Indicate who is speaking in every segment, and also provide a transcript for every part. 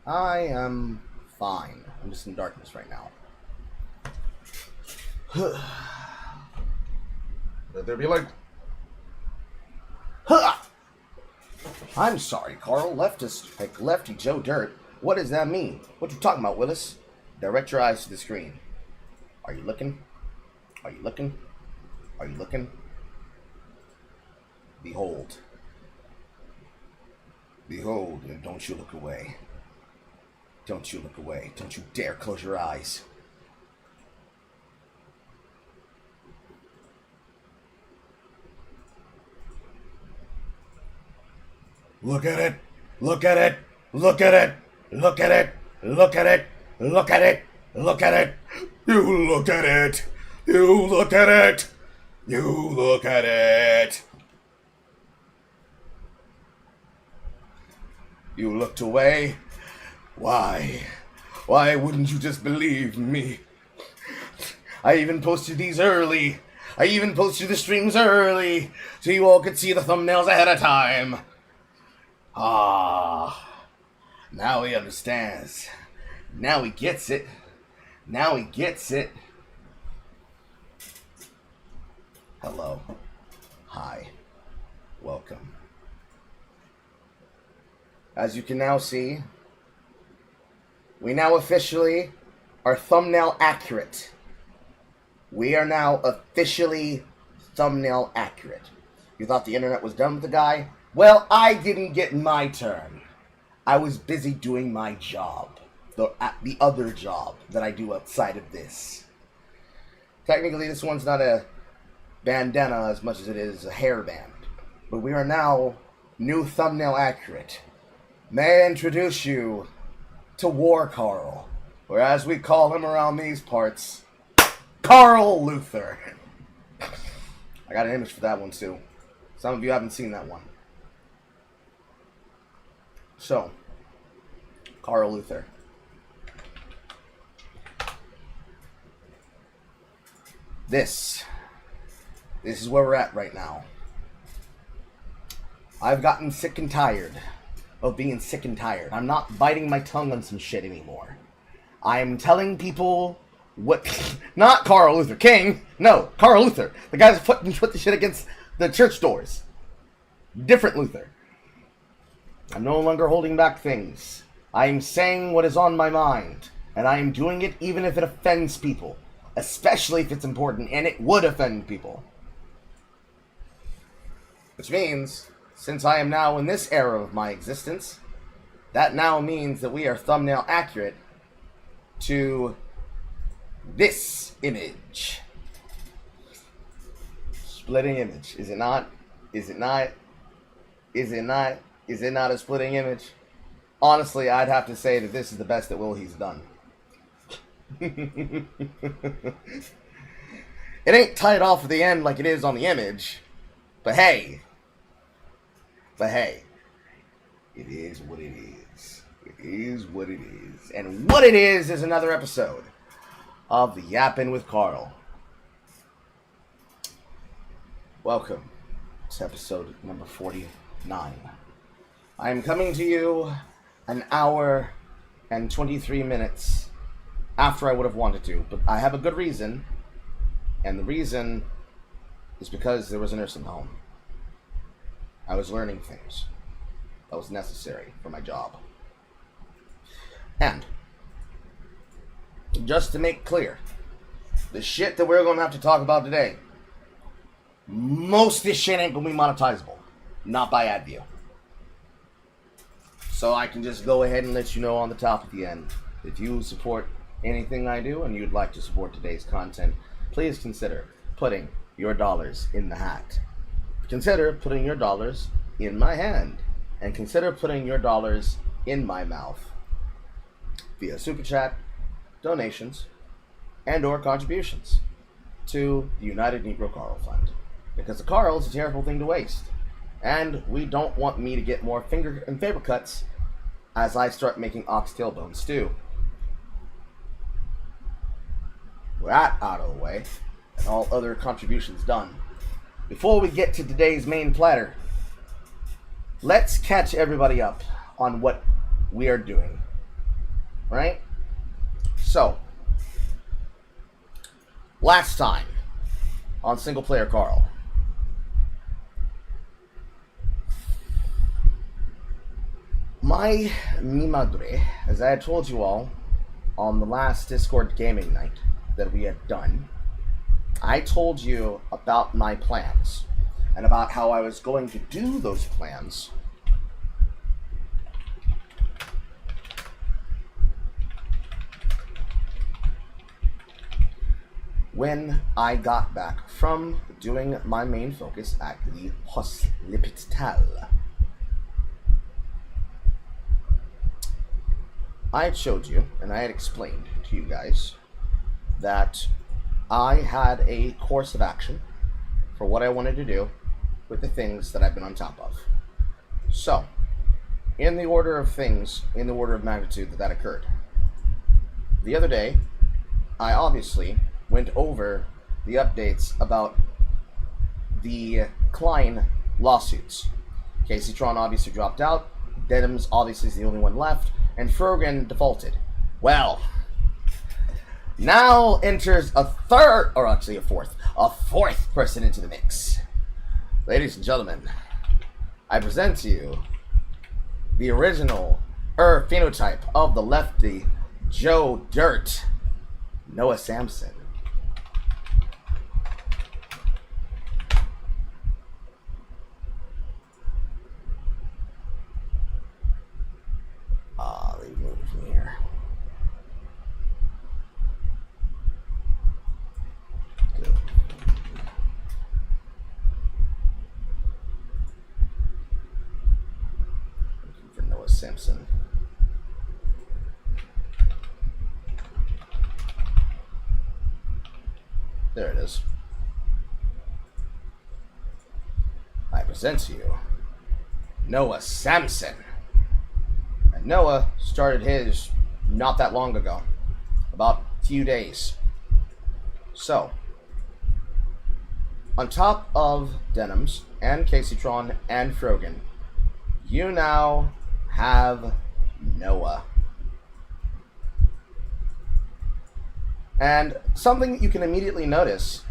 Speaker 1: I am fine. I'm just in darkness right now. They'll be like, huh! I'm sorry, Carl. Leftist, like Lefty Joe Dirt. What does that mean? What you talking about, Willis? Direct your eyes to the screen. Are you looking? Are you looking? Are you looking? Behold. Behold, and don't you look away. Don't you look away. Don't you dare close your eyes. Look at it. Look at it. Look at it. Look at it. Look at it. Look at it. Look at it. You look at it. You look at it. You look at it. You looked away. Why? Why wouldn't you just believe me? I even posted these early. I even posted the streams early, so you all could see the thumbnails ahead of time. Ah, now he understands. Now he gets it. Now he gets it. Hello. Hi. Welcome. As you can now see, we now officially are thumbnail accurate. We are now officially thumbnail accurate. You thought the internet was done with the guy? Well, I didn't get my turn. I was busy doing my job. The other job that I do outside of this. Technically, this one's not a bandana as much as it is a hairband. But we are now new thumbnail accurate. May I introduce you to War Carl, or as we call him around these parts, Carl Luther. I got an image for that one too. Some of you haven't seen that one. So, Carl Luther. This is where we're at right now. I've gotten sick and tired of being sick and tired. I'm not biting my tongue on some shit anymore. I'm telling people what... Not Carl Luther King. No, Carl Luther. The guy that put the shit against the church doors. Different Luther. I'm no longer holding back things. I'm saying what is on my mind. And I am doing it even if it offends people. Especially if it's important, and it would offend people. Which means, since I am now in this era of my existence, that now means that we are thumbnail accurate to this image. Splitting image. Is it not? Is it not? Is it not? Is it not a splitting image? Honestly, I'd have to say that this is the best that Will he's done. It ain't tied off at the end like it is on the image, but hey, it is what it is. It is what it is. And what it is another episode of the Yap-In with Carl. Welcome to episode number 49. I am coming to you an hour and 23 minutes after I would have wanted to, but I have a good reason, and the reason is because there was a nursing home. I was learning things that was necessary for my job. And just to make clear, the shit that we're going to have to talk about today, most of this shit ain't going to be monetizable. Not by ad view. So I can just go ahead and let you know on the top at the end. If you support anything I do and you'd like to support today's content, please consider putting your dollars in the hat. Consider putting your dollars in my hand. And consider putting your dollars in my mouth via Super Chat, donations, and or contributions to the United Negro Carl Fund. Because the Carl is a terrible thing to waste. And we don't want me to get more finger and paper cuts as I start making oxtail bone stew. With that out of the way, and all other contributions done, before we get to today's main platter, let's catch everybody up on what we are doing. Right? So, last time on Single Player Carl, mi madre, as I had told you all on the last Discord gaming night that we had done, I told you about my plans and about how I was going to do those plans when I got back from doing my main focus at the hospital. I had showed you, and I had explained to you guys, that I had a course of action for what I wanted to do with the things that I've been on top of. So, in the order of things, in the order of magnitude that occurred, the other day, I obviously went over the updates about the Klein lawsuits. Casey Tron obviously dropped out, Denham's obviously is the only one left, and Frogan defaulted. Well, now enters a fourth person into the mix. Ladies and gentlemen, I present to you the original phenotype of the Lefty, Joe Dirt, Noah Samson. Let me move from here. Good. Looking for Noah Samson. There it is. I present to you Noah Samson. And Noah started his not that long ago, about a few days. So, on top of Denham's and Casey Tron and Frogan, you now have Noah. And something that you can immediately notice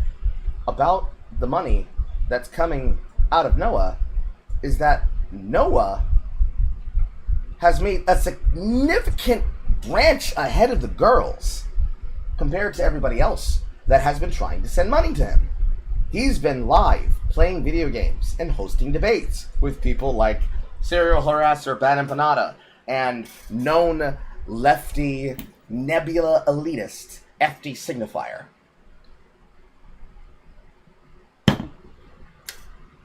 Speaker 1: about the money that's coming out of Noah is that Noah has made a significant branch ahead of the girls compared to everybody else that has been trying to send money to him. He's been live playing video games and hosting debates with people like serial harasser Bad Empanada and known lefty nebula elitist FD Signifier.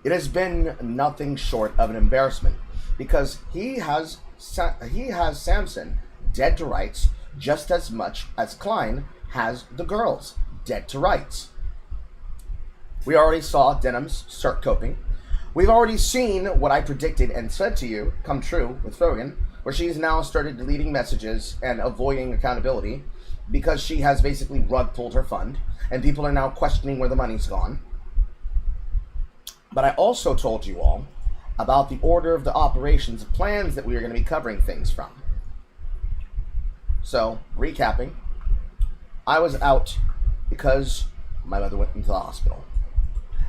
Speaker 1: It has been nothing short of an embarrassment because he has Samson dead to rights just as much as Klein has the girls dead to rights. We already saw Denham's start coping. We've already seen what I predicted and said to you come true with Fogan, where she's now started deleting messages and avoiding accountability because she has basically rug pulled her fund, and people are now questioning where the money's gone. But I also told you all about the order of the operations of plans that we are going to be covering things from. So, recapping, I was out because my mother went into the hospital.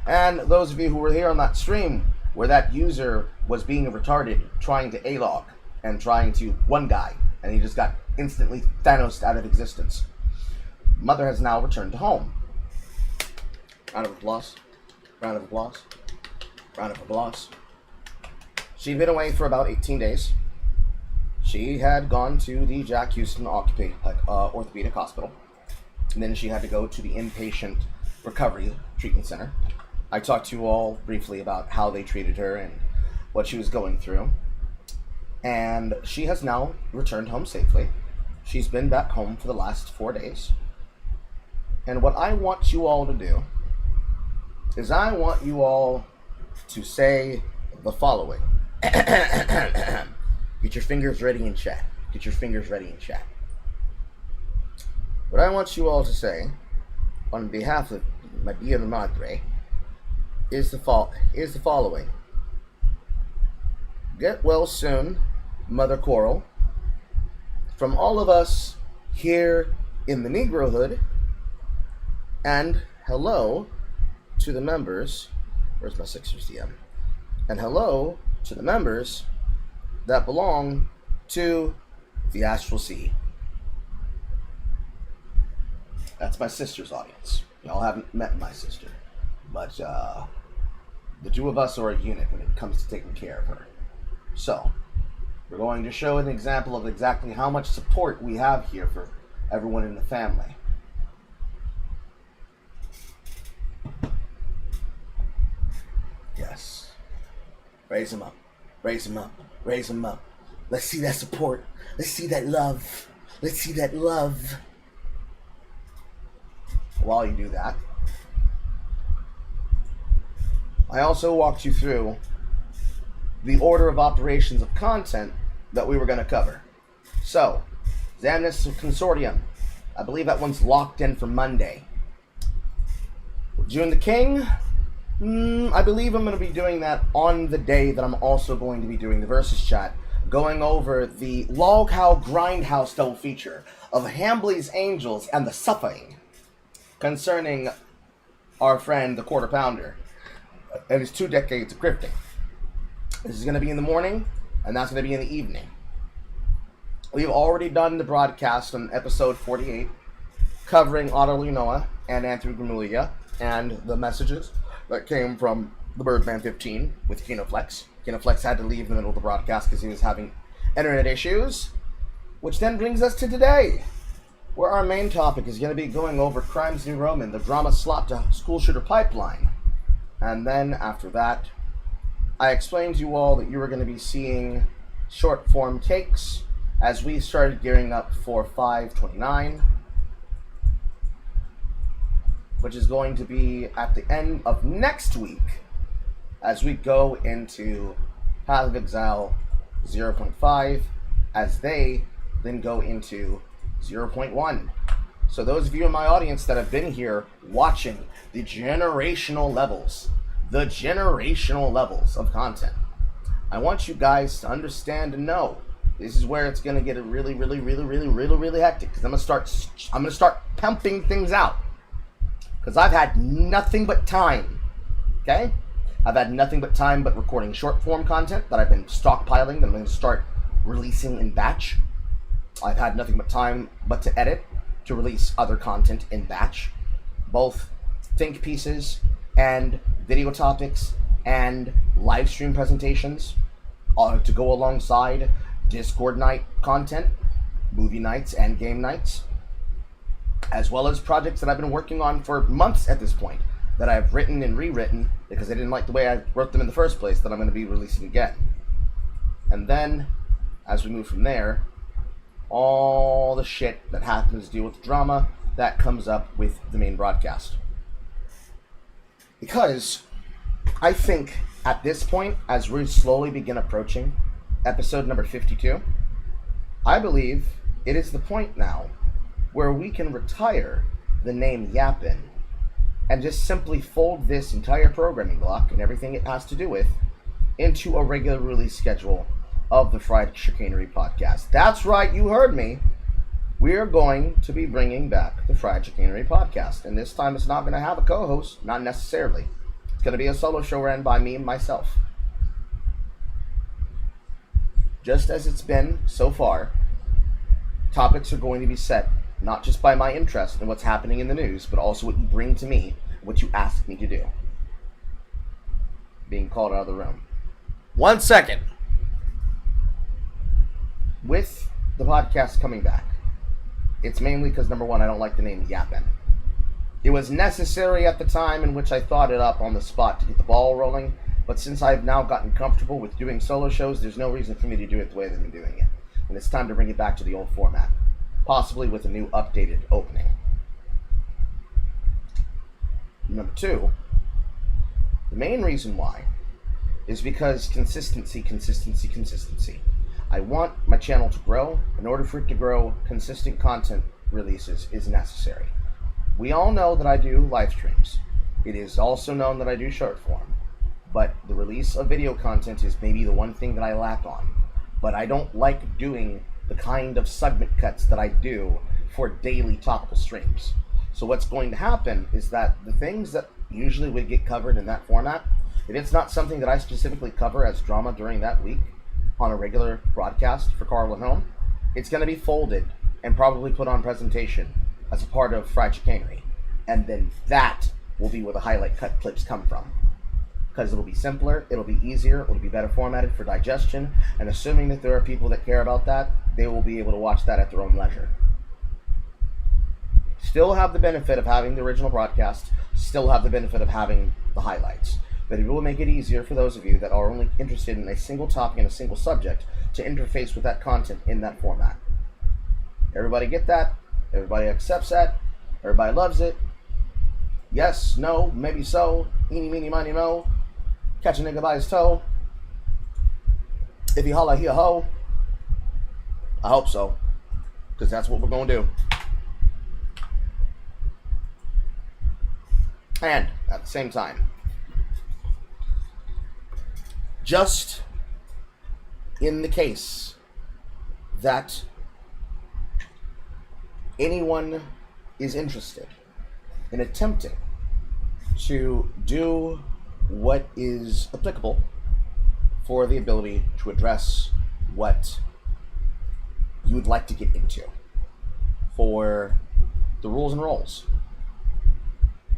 Speaker 1: And those of you who were here on that stream where that user was being retarded, trying to A-log and trying to one guy, and he just got instantly Thanos'd out of existence. Mother has now returned to home. Round of applause. Round of applause. Round of applause. She'd been away for about 18 days. She had gone to the Jack Houston Orthopedic Hospital. And then she had to go to the Inpatient Recovery Treatment Center. I talked to you all briefly about how they treated her and what she was going through. And she has now returned home safely. She's been back home for the last 4 days. And what I want you all to do is I want you all to say the following. Get your fingers ready in chat. Get your fingers ready in chat. What I want you all to say on behalf of my dear madre is the following. Get well soon, Mother Coral. From all of us here in the Negrohood, and hello to the members. Where's my Sixers DM? And hello to the members that belong to the Astral Sea. That's my sister's audience. Y'all haven't met my sister, but the two of us are a unit when it comes to taking care of her. So, we're going to show an example of exactly how much support we have here for everyone in the family. Yes. Raise them up. Raise them up. Raise them up. Let's see that support. Let's see that love. Let's see that love. While you do that, I also walked you through the order of operations of content that we were going to cover. So, Zamnis Consortium, I believe that one's locked in for Monday. June the King, I believe I'm going to be doing that on the day that I'm also going to be doing the Versus Chat, going over the Log How Grindhouse double feature of Hambley's Angels and the Suffering concerning our friend the Quarter Pounder and his 2 decades of grifting. This is going to be in the morning, and that's going to be in the evening. We've already done the broadcast on episode 48, covering Otto Lunoa and Anthony Gramuglia, and the messages that came from the Birdman 15 with Kinoflex. Kinoflex had to leave in the middle of the broadcast because he was having internet issues, which then brings us to today, where our main topic is going to be going over Crimes New Roman, the drama slot to school shooter pipeline. And then after that, I explained to you all that you were going to be seeing short form takes as we started gearing up for 529, which is going to be at the end of next week as we go into Path of Exile 0.5 as they then go into 0.1. So those of you in my audience that have been here watching the generational levels of content, I want you guys to understand and know this is where it's going to get really hectic, because I'm going to start pumping things out. Because I've had nothing but time, okay? I've had nothing but time but recording short form content that I've been stockpiling that I'm going to start releasing in batch. I've had nothing but time but to edit, to release other content in batch. Both think pieces and video topics and live stream presentations to go alongside Discord night content, movie nights and game nights, as well as projects that I've been working on for months at this point that I've written and rewritten because I didn't like the way I wrote them in the first place that I'm going to be releasing again. And then, as we move from there, all the shit that happens to deal with drama that comes up with the main broadcast. Because I think at this point, as we slowly begin approaching episode number 52, I believe it is the point now where we can retire the name Yap-In and just simply fold this entire programming block and everything it has to do with into a regular release schedule of the Fried Chicanery podcast. That's right, you heard me. We're going to be bringing back the Fried Chicanery podcast, and this time it's not going to have a co-host, not necessarily. It's going to be a solo show ran by me and myself. Just as it's been so far, topics are going to be set not just by my interest in what's happening in the news, but also what you bring to me, what you ask me to do. Being called out of the room. 1 second. With the podcast coming back, it's mainly because, number one, I don't like the name Yap-In. It was necessary at the time in which I thought it up on the spot to get the ball rolling, but since I've now gotten comfortable with doing solo shows, there's no reason for me to do it the way that I'm doing it. And it's time to bring it back to the old format, possibly with a new updated opening. Number two, the main reason why is because consistency. I want my channel to grow. In order for it to grow, consistent content releases is necessary. We all know that I do live streams. It is also known that I do short form. But the release of video content is maybe the one thing that I lack on. But I don't like doing the kind of segment cuts that I do for daily topical streams. So what's going to happen is that the things that usually would get covered in that format, if it's not something that I specifically cover as drama during that week on a regular broadcast for Carl at Home, it's going to be folded and probably put on presentation as a part of Fried Chicanery. And then that will be where the highlight cut clips come from. Because it'll be simpler, it'll be easier, it'll be better formatted for digestion, and assuming that there are people that care about that, they will be able to watch that at their own leisure. Still have the benefit of having the original broadcast, still have the benefit of having the highlights. But it will make it easier for those of you that are only interested in a single topic and a single subject to interface with that content in that format. Everybody get that? Everybody accepts that? Everybody loves it? Yes, no, maybe so, eeny, meeny, miny, mo. Catch a nigga by his toe. If he holla, he a hoe. I hope so, because that's what we're going to do. And at the same time, just in the case that anyone is interested in attempting to do what is applicable for the ability to address what you would like to get into for the rules and roles.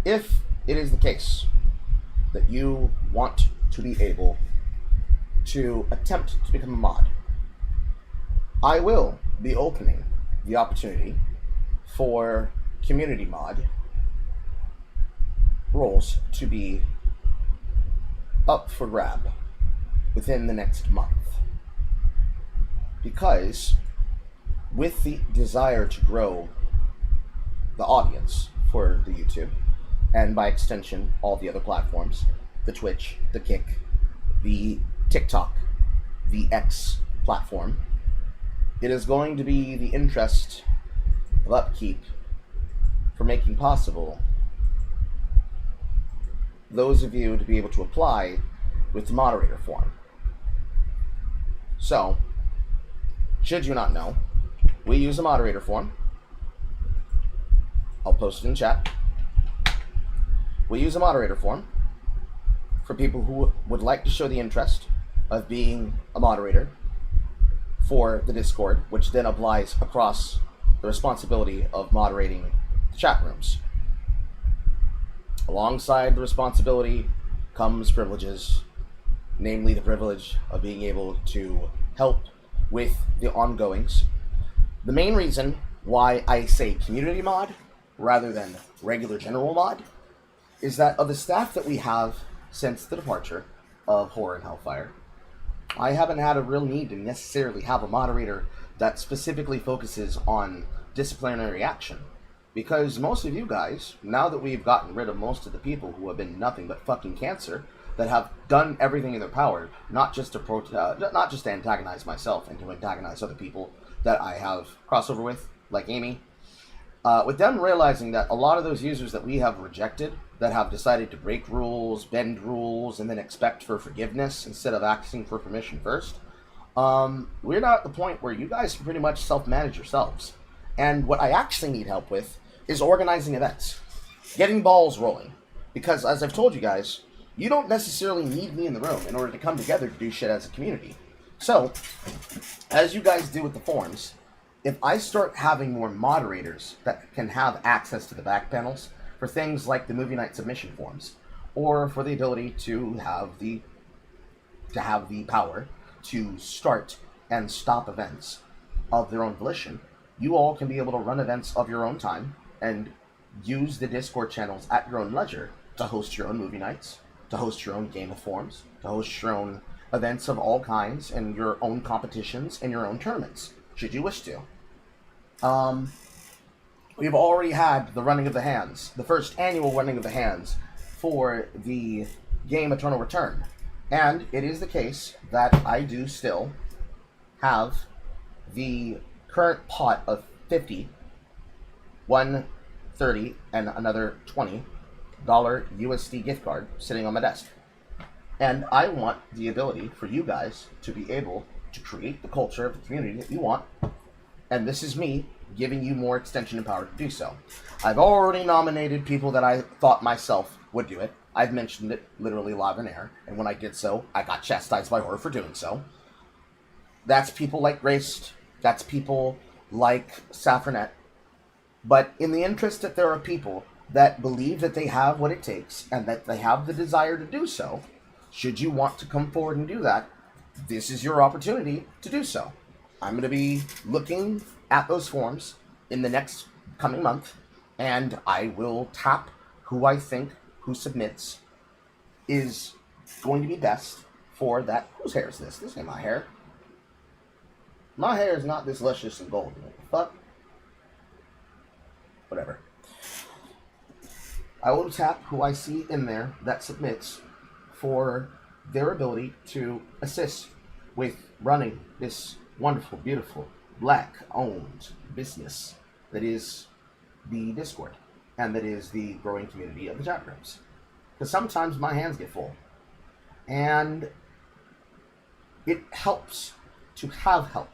Speaker 1: If it is the case that you want to be able to attempt to become a mod, I will be opening the opportunity for community mod roles to be up for grab within the next month. Because with the desire to grow the audience for the YouTube, and by extension all the other platforms, the Twitch, the Kick, the TikTok, the X platform, it is going to be the interest of upkeep for making possible those of you to be able to apply with the moderator form. So, should you not know, we use a moderator form. I'll post it in chat. We use a moderator form for people who would like to show the interest of being a moderator for the Discord, which then applies across the responsibility of moderating the chat rooms. Alongside the responsibility comes privileges, namely the privilege of being able to help with the ongoings. The main reason why I say community mod rather than regular general mod is that of the staff that we have since the departure of Horror and Hellfire, I haven't had a real need to necessarily have a moderator that specifically focuses on disciplinary action. Because most of you guys, now that we've gotten rid of most of the people who have been nothing but fucking cancer, that have done everything in their power, not just to antagonize myself and to antagonize other people that I have crossover with, like Amy, with them realizing that a lot of those users that we have rejected, that have decided to break rules, bend rules, and then expect for forgiveness instead of asking for permission first, we're not at the point where you guys can pretty much self-manage yourselves. And what I actually need help with is organizing events, getting balls rolling. Because as I've told you guys, you don't necessarily need me in the room in order to come together to do shit as a community. So, as you guys do with the forums, if I start having more moderators that can have access to the back panels for things like the movie night submission forms, or for the ability to have the power to start and stop events of their own volition, you all can be able to run events of your own time and use the Discord channels at your own leisure to host your own movie nights, to host your own game of forms, to host your own events of all kinds, and your own competitions and your own tournaments, should you wish to. We've already had the running of the hands, the first annual running of the hands for the game Eternal Return. And it is the case that I do still have the current pot of 50, 130, and another $20 USD gift card sitting on my desk. And I want the ability for you guys to be able to create the culture of the community that you want. And this is me giving you more extension and power to do so. I've already nominated people that I thought myself would do it. I've mentioned it literally live in air. And when I did so, I got chastised by Horror for doing so. That's people like Grace. That's people like Saffronet. But in the interest that there are people that believe that they have what it takes and that they have the desire to do so, should you want to come forward and do that, this is your opportunity to do so. I'm going to be looking at those forms in the next coming month, and I will tap who I think, who submits, is going to be best for that. Whose hair is this? This ain't my hair. My hair is not this luscious and golden. What the fuck? Whatever. I will tap who I see in there that submits for their ability to assist with running this wonderful, beautiful, Black-owned business that is the Discord, and that is the growing community of the chat rooms. Because sometimes my hands get full, and it helps to have help,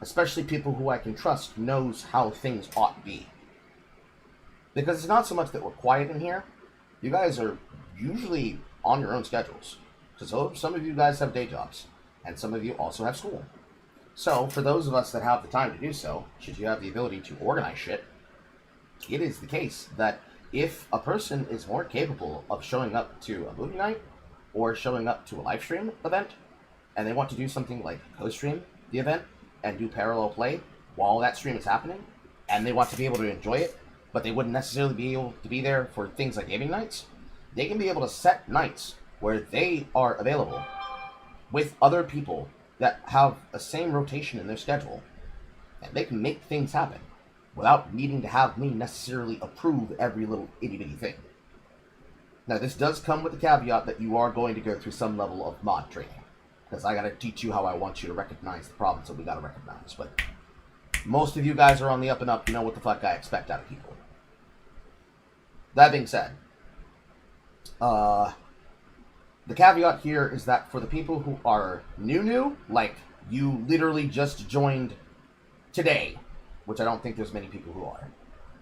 Speaker 1: especially people who I can trust knows how things ought to be. Because it's not so much that we're quiet in here. You guys are usually on your own schedules. Because some of you guys have day jobs, and some of you also have school. So, for those of us that have the time to do so, should you have the ability to organize shit, it is the case that if a person is more capable of showing up to a movie night, or showing up to a live stream event, and they want to do something like co-stream the event, and do parallel play while that stream is happening, and they want to be able to enjoy it, but they wouldn't necessarily be able to be there for things like gaming nights, they can be able to set nights where they are available with other people that have the same rotation in their schedule, and they can make things happen without needing to have me necessarily approve every little itty-bitty thing. Now, this does come with the caveat that you are going to go through some level of mod training, because I gotta teach you how I want you to recognize the problems that we gotta recognize. But most of you guys are on the up and up, you know what the fuck I expect out of people. That being said, the caveat here is that for the people who are new, like you literally just joined today, which I don't think there's many people who are,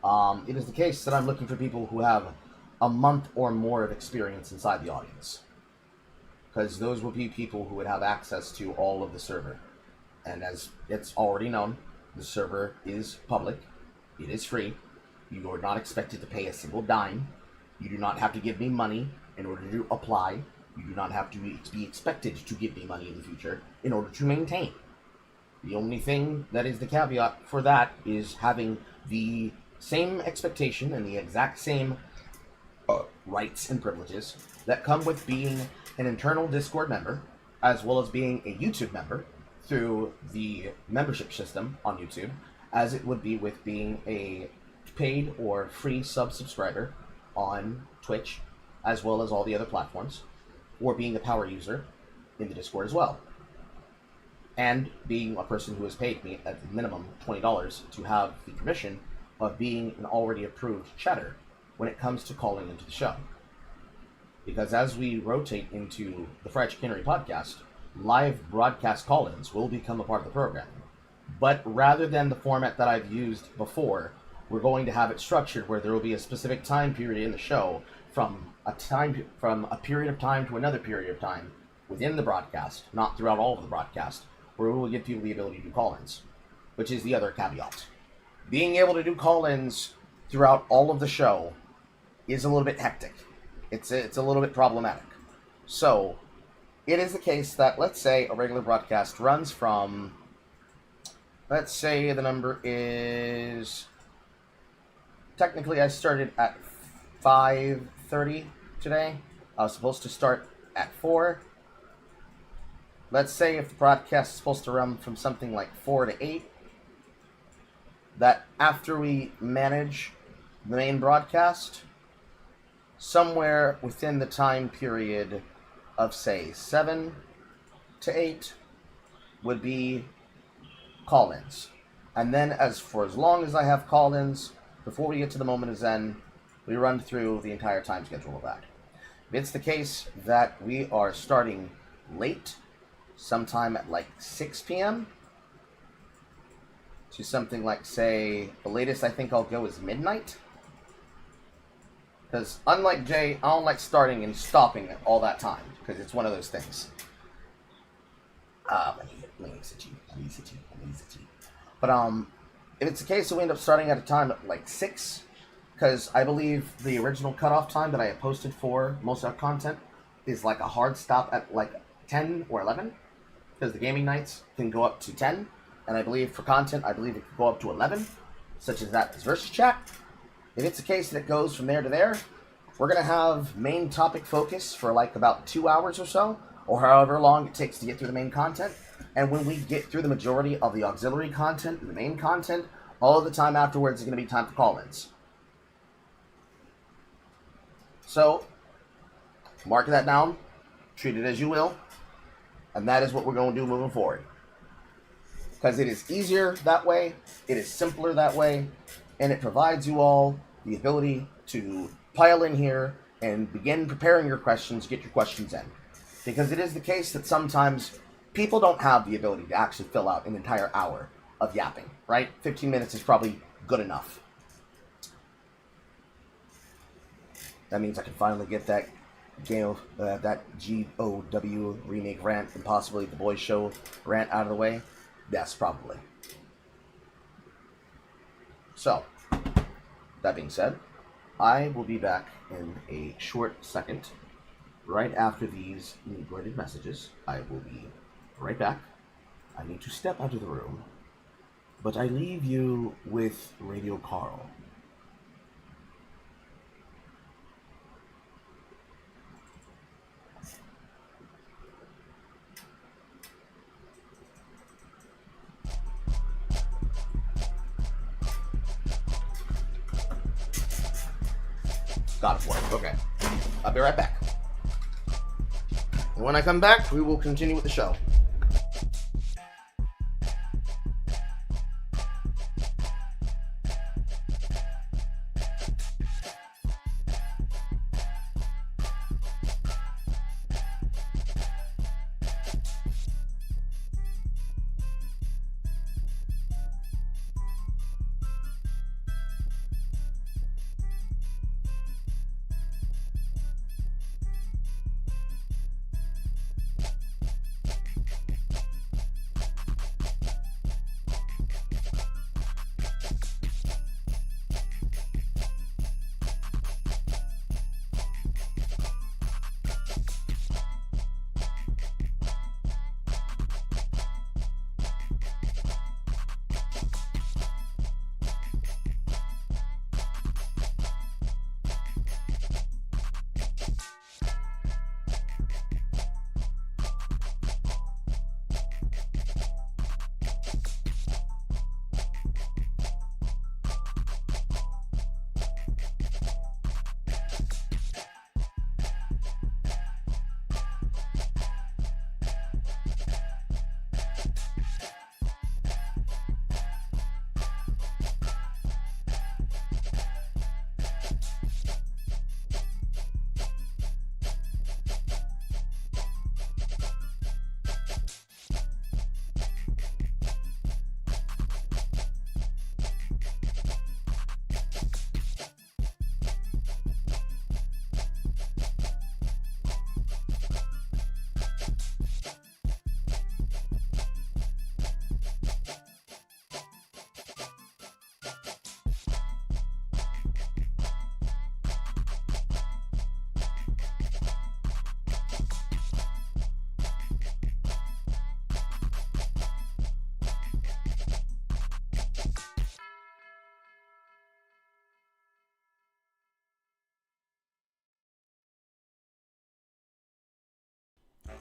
Speaker 1: It is the case that I'm looking for people who have a month or more of experience inside the audience, because those will be people who would have access to all of the server. And as it's already known, the server is public. It is free. You are not expected to pay a single dime. You do not have to give me money in order to apply. You do not have to be expected to give me money in the future in order to maintain. The only thing that is the caveat for that is having the same expectation and the exact same rights and privileges that come with being an internal Discord member, as well as being a YouTube member through the membership system on YouTube, as it would be with being a paid or free subscriber on Twitch, as well as all the other platforms, or being a power user in the Discord as well. And being a person who has paid me at the minimum $20 to have the permission of being an already approved chatter when it comes to calling into the show. Because as we rotate into the Fried Chicanery podcast, live broadcast call-ins will become a part of the program. But rather than the format that I've used before, we're going to have it structured where there will be a specific time period in the show from a period of time to another period of time within the broadcast, not throughout all of the broadcast, where we will give people the ability to do call-ins, which is the other caveat. Being able to do call-ins throughout all of the show is a little bit hectic. It's a little bit problematic. So, it is the case that, let's say, a regular broadcast runs from, let's say the number is, technically I started at 5:30 today. I was supposed to start at 4. Let's say if the broadcast is supposed to run from something like 4 to 8, that after we manage the main broadcast, somewhere within the time period of, say, 7 to 8 would be call-ins. And then as long as I have call-ins, before we get to the moment of Zen, we run through the entire time schedule of that. If it's the case that we are starting late, sometime at like 6 p.m., to something like, say, the latest I think I'll go is midnight. Because unlike Jay, I don't like starting and stopping all that time, because it's one of those things. Let me exit you. But if it's the case that we end up starting at a time at like 6, because I believe the original cutoff time that I have posted for most of our content is like a hard stop at like 10 or 11, because the gaming nights can go up to 10, and I believe for content, it can go up to 11, such as that versus chat. If it's the case that it goes from there to there, we're going to have main topic focus for like about 2 hours or so, or however long it takes to get through the main content. And when we get through the majority of the auxiliary content and the main content, all of the time afterwards is going to be time for call-ins. So, mark that down, treat it as you will, and that is what we're going to do moving forward. Because it is easier that way, it is simpler that way, and it provides you all the ability to pile in here and begin preparing your questions, get your questions in. Because it is the case that sometimes people don't have the ability to actually fill out an entire hour of yapping, right? 15 minutes is probably good enough. That means I can finally get that that GOW remake rant and possibly the Boys Show rant out of the way. Yes, probably. So, that being said, I will be back in a short second. Right after these recorded messages, I will be right back. I need to step out of the room, but I leave you with Radio Carl. Got it work. Okay. I'll be right back. And when I come back, we will continue with the show.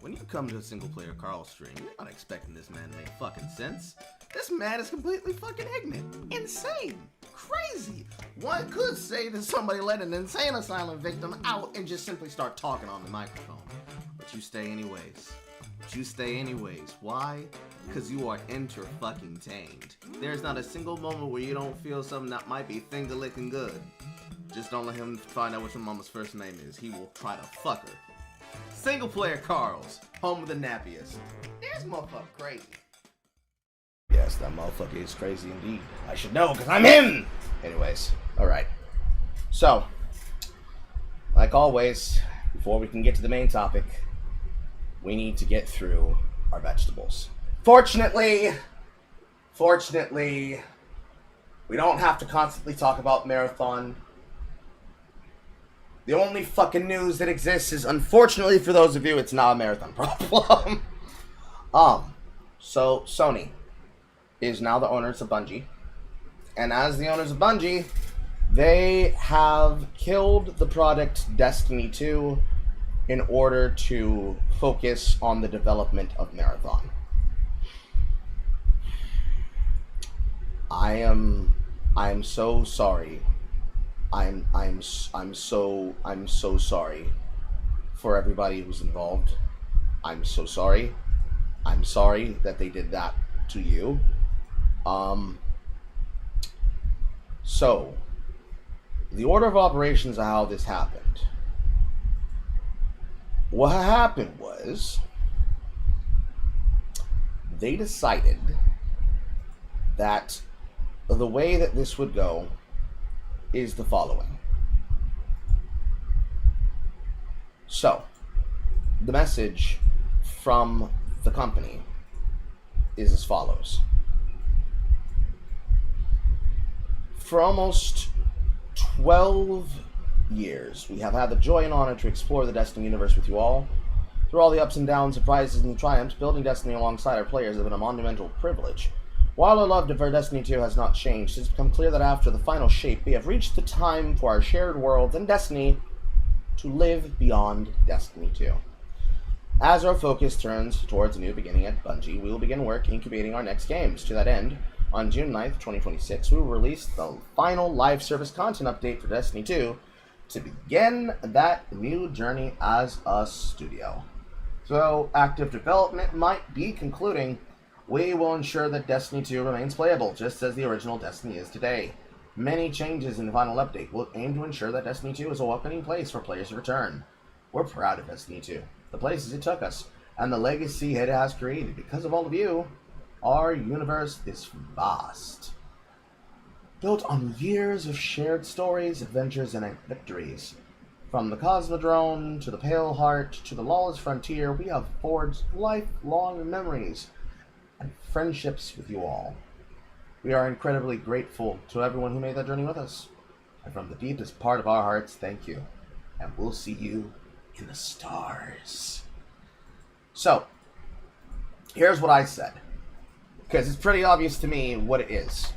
Speaker 1: when you come to a single-player Carl stream, you're not expecting this man to make fucking sense. This man is completely fucking ignorant. Insane. Crazy. One could say that somebody let an insane asylum victim out and just simply start talking on the microphone. But you stay anyways. Why? Because you are enter-fucking-tained. There's not a single moment where you don't feel something that might be finger-licking good. Just don't let him find out what your mama's first name is. He will try to fuck her. Single player Carl's, home of the nappiest. This motherfucker crazy. Yes, that motherfucker is crazy indeed. I should know, because I'm him! Anyways, alright. So, like always, before we can get to the main topic, we need to get through our vegetables. Fortunately, we don't have to constantly talk about Marathon. The only fucking news that exists is, unfortunately for those of you, it's not a Marathon problem. So Sony is now the owners of Bungie. And as the owners of Bungie, they have killed the product Destiny 2 in order to focus on the development of Marathon. I am so sorry. I'm so sorry for everybody who's involved. I'm so sorry. I'm sorry that they did that to you. So the order of operations of how this happened. What happened was they decided that the way that this would go is the following. So, the message from the company is as follows. For almost 12 years, we have had the joy and honor to explore the Destiny universe with you all. Through all the ups and downs, surprises, and triumphs, building Destiny alongside our players has been a monumental privilege. While our love for Destiny 2 has not changed, it has become clear that after the final shape, we have reached the time for our shared worlds and Destiny to live beyond Destiny 2. As our focus turns towards a new beginning at Bungie, we will begin work incubating our next games. To that end, on June 9th, 2026, we will release the final live service content update for Destiny 2 to begin that new journey as a studio. So, active development might be concluding. We will ensure that Destiny 2 remains playable, just as the original Destiny is today. Many changes in the final update will aim to ensure that Destiny 2 is a welcoming place for players to return. We're proud of Destiny 2, the places it took us, and the legacy it has created. Because of all of you, our universe is vast. Built on years of shared stories, adventures, and victories. From the Cosmodrome, to the Pale Heart, to the Lawless Frontier, we have forged lifelong memories and friendships with you all. We are incredibly grateful to everyone who made that journey with us. And from the deepest part of our hearts, thank you. And we'll see you in the stars. So, here's what I said. Because it's pretty obvious to me what it is.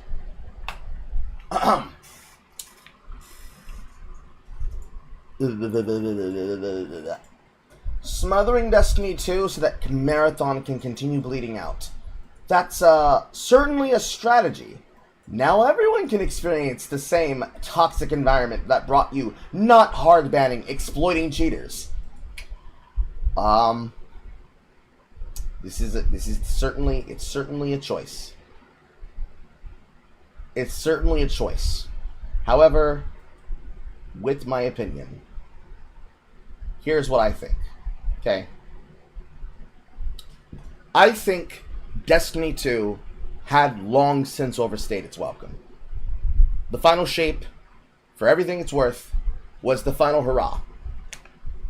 Speaker 1: Smothering Destiny 2 so that Marathon can continue bleeding out. That's certainly a strategy. Now everyone can experience the same toxic environment that brought you not hard banning, exploiting cheaters. It's certainly a choice. It's certainly a choice. However, with my opinion, here's what I think. Okay? I think Destiny 2 had long since overstayed its welcome. The final shape, for everything it's worth, was the final hurrah.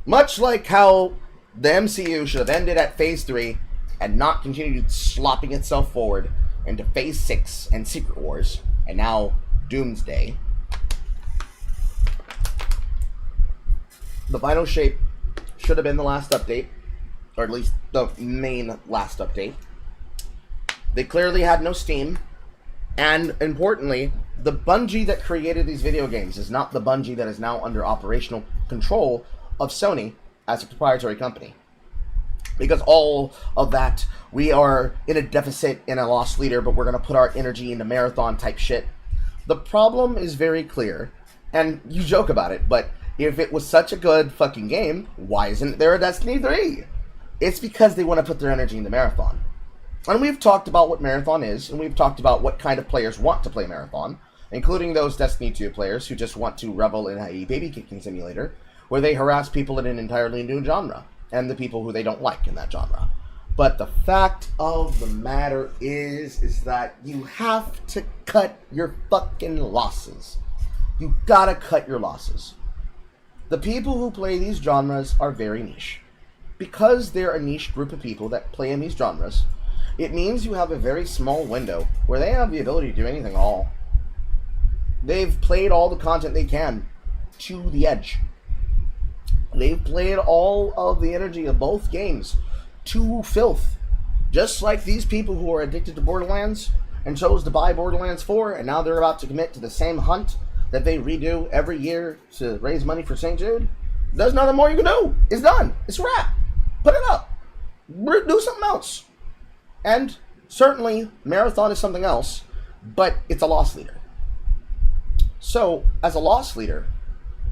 Speaker 1: Much like how the MCU should have ended at Phase 3 and not continued slopping itself forward into Phase 6 and Secret Wars, and now Doomsday. The final shape should have been the last update, or at least the main last update. They clearly had no steam, and importantly, the Bungie that created these video games is not the Bungie that is now under operational control of Sony as a proprietary company. Because all of that, we are in a deficit and a lost leader, but we're going to put our energy into marathon type shit. The problem is very clear, and you joke about it, but if it was such a good fucking game, why isn't there a Destiny 3? It's because they want to put their energy into Marathon. And we've talked about what Marathon is, and we've talked about what kind of players want to play Marathon, including those Destiny 2 players who just want to revel in a baby-kicking simulator, where they harass people in an entirely new genre, and the people who they don't like in that genre. But the fact of the matter is that you have to cut your fucking losses. You gotta cut your losses. The people who play these genres are very niche. Because they're a niche group of people that play in these genres, it means you have a very small window where they have the ability to do anything at all. They've played all the content they can to the edge. They've played all of the energy of both games to filth. Just like these people who are addicted to Borderlands and chose to buy Borderlands 4, and now they're about to commit to the same hunt that they redo every year to raise money for St. Jude. There's nothing more you can do. It's done. It's a wrap. Put it up. Do something else. And certainly, Marathon is something else, but it's a loss leader. So, as a loss leader,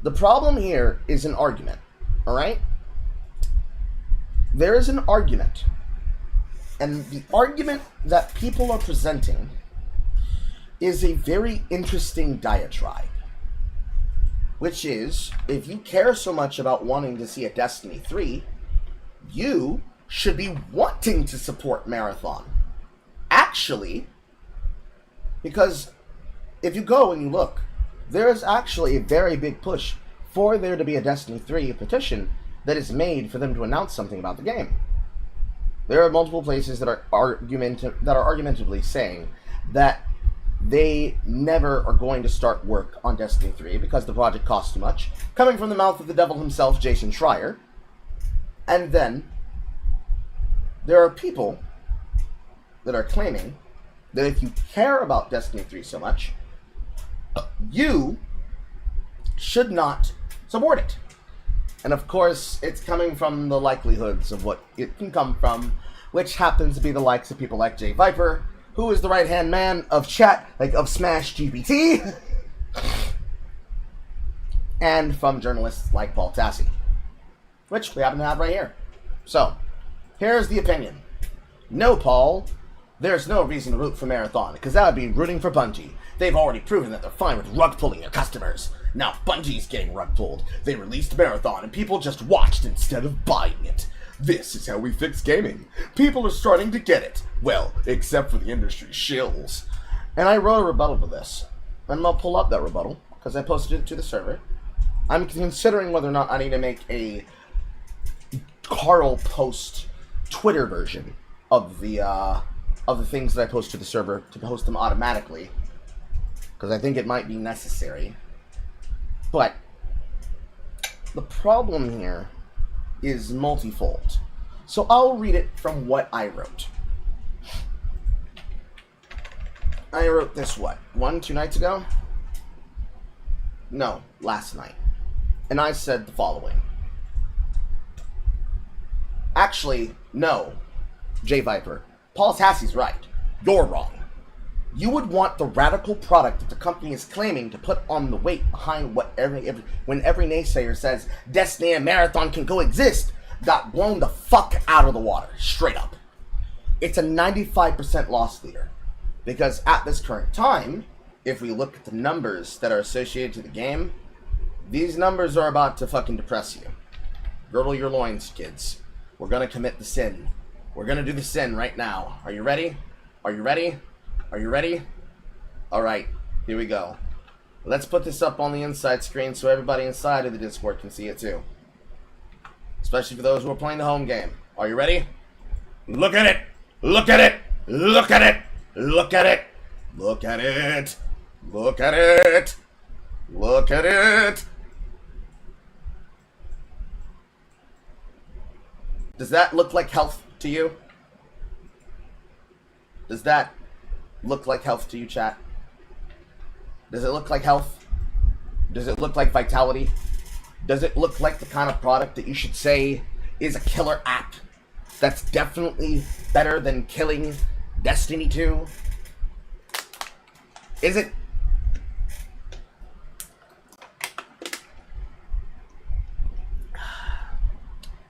Speaker 1: the problem here is an argument. Alright? There is an argument. And the argument that people are presenting is a very interesting diatribe. Which is, if you care so much about wanting to see a Destiny 3, you should be wanting to support Marathon. Actually, because if you go and you look, there is actually a very big push for there to be a Destiny 3 petition that is made for them to announce something about the game. There are multiple places that are argumentatively saying that they never are going to start work on Destiny 3 because the project costs too much, coming from the mouth of the devil himself, Jason Schreier. And then there are people that are claiming that if you care about Destiny 3 so much, you should not support it. And of course, it's coming from the likelihoods of what it can come from, which happens to be the likes of people like Jay Viper, who is the right-hand man of chat, like of Smash GPT, and from journalists like Paul Tassi, which we happen to have right here. So, here's the opinion. No, Paul, there's no reason to root for Marathon, because that would be rooting for Bungie. They've already proven that they're fine with rug-pulling their customers. Now Bungie's getting rug-pulled. They released Marathon, and people just watched instead of buying it. This is how we fix gaming. People are starting to get it. Well, except for the industry shills. And I wrote a rebuttal to this. And I'll pull up that rebuttal, because I posted it to the server. I'm considering whether or not I need to make a Carl Post Twitter version of the things that I post to the server to post them automatically, because I think it might be necessary. But the problem here is multifold. So I'll read it from what I wrote. I wrote this, 2 nights ago? No, last night. And I said the following. Actually, no, Jay Viper. Paul Tassi's right. You're wrong. You would want the radical product that the company is claiming to put on the weight behind what when every naysayer says Destiny and Marathon can coexist, got blown the fuck out of the water, straight up. It's a 95% loss leader. Because at this current time, if we look at the numbers that are associated to the game, these numbers are about to fucking depress you. Girdle your loins, kids. We're gonna commit the sin. We're gonna do the sin right now. Are you ready? Are you ready? Are you ready? Alright, here we go. Let's put this up on the inside screen so everybody inside of the Discord can see it too. Especially for those who are playing the home game. Are you ready? Look at it! Look at it! Look at it! Look at it! Look at it! Look at it! Look at it! Does that look like health to you? Does that look like health to you, chat? Does it look like health? Does it look like vitality? Does it look like the kind of product that you should say is a killer app that's definitely better than killing Destiny 2? Is it?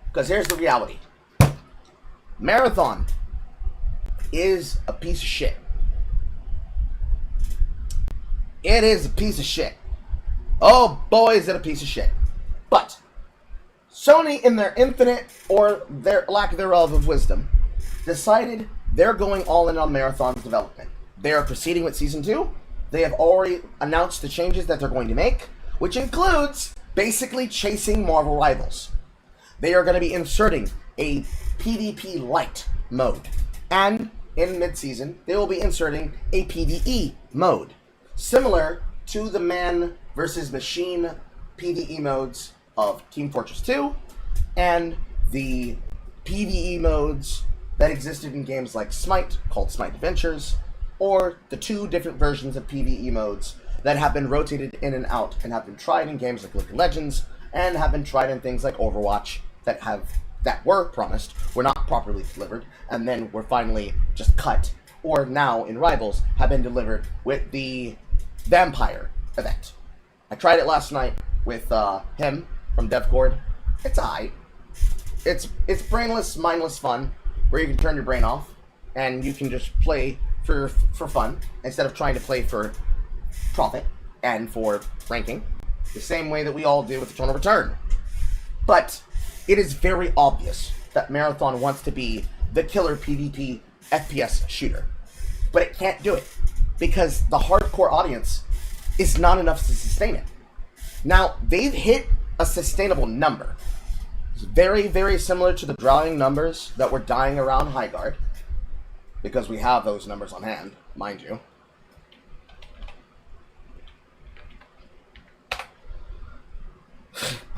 Speaker 1: Because here's the reality. Marathon is a piece of shit. It is a piece of shit. Oh boy, is it a piece of shit. But Sony, in their infinite or their lack thereof of wisdom, decided they're going all in on Marathon's development. They are proceeding with Season 2. They have already announced the changes that they're going to make, which includes basically chasing Marvel rivals. They are going to be inserting a PvP light mode. And in mid-season, they will be inserting a PvE mode, similar to the man versus machine PvE modes of Team Fortress 2 and the PvE modes that existed in games like Smite, called Smite Adventures, or the two different versions of PvE modes that have been rotated in and out and have been tried in games like League of Legends and have been tried in things like Overwatch that were promised, were not properly delivered, and then were finally just cut, or now in Rivals have been delivered with the Vampire event. I tried it last night with him from DevCord. It's aight. It's brainless, mindless fun, where you can turn your brain off and you can just play for fun instead of trying to play for profit and for ranking, the same way that we all do with Eternal Return. But it is very obvious that Marathon wants to be the killer PvP FPS shooter. But it can't do it, because the hardcore audience is not enough to sustain it. Now, they've hit a sustainable number. It's very, very similar to the drowning numbers that were dying around Highguard, because we have those numbers on hand, mind you.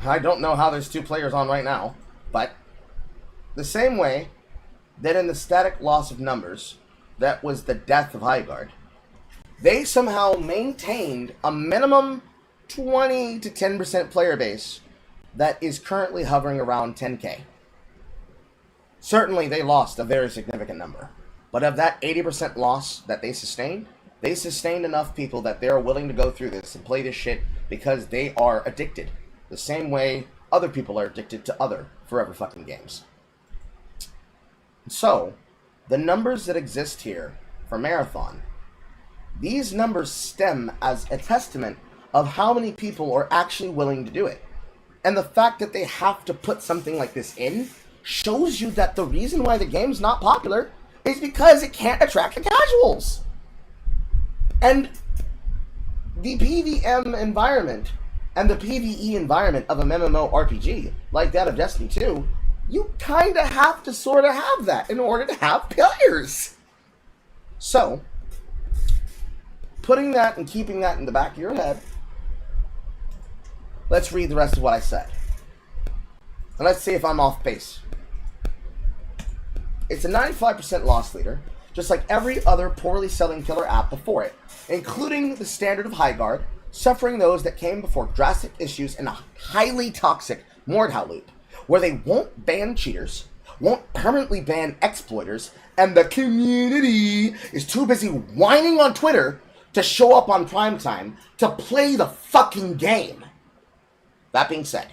Speaker 1: I don't know how there's 2 players on right now, but the same way that in the static loss of numbers, that was the death of Highguard, they somehow maintained a minimum 20 to 10% player base that is currently hovering around 10k. Certainly they lost a very significant number, but of that 80% loss that they sustained enough people that they're willing to go through this and play this shit because they are addicted. The same way other people are addicted to other forever fucking games. So, the numbers that exist here for Marathon, these numbers stem as a testament of how many people are actually willing to do it. And the fact that they have to put something like this in shows you that the reason why the game's not popular is because it can't attract the casuals. And the PvM environment and the PvE environment of a MMORPG, like that of Destiny 2, you kind of have to sort of have that in order to have players. So, putting that and keeping that in the back of your head, let's read the rest of what I said. And let's see if I'm off base. It's a 95% loss leader, just like every other poorly selling killer app before it, including the standard of Highguard, suffering those that came before drastic issues in a highly toxic Mordhau loop, where they won't ban cheaters, won't permanently ban exploiters, and the community is too busy whining on Twitter to show up on primetime to play the fucking game. That being said,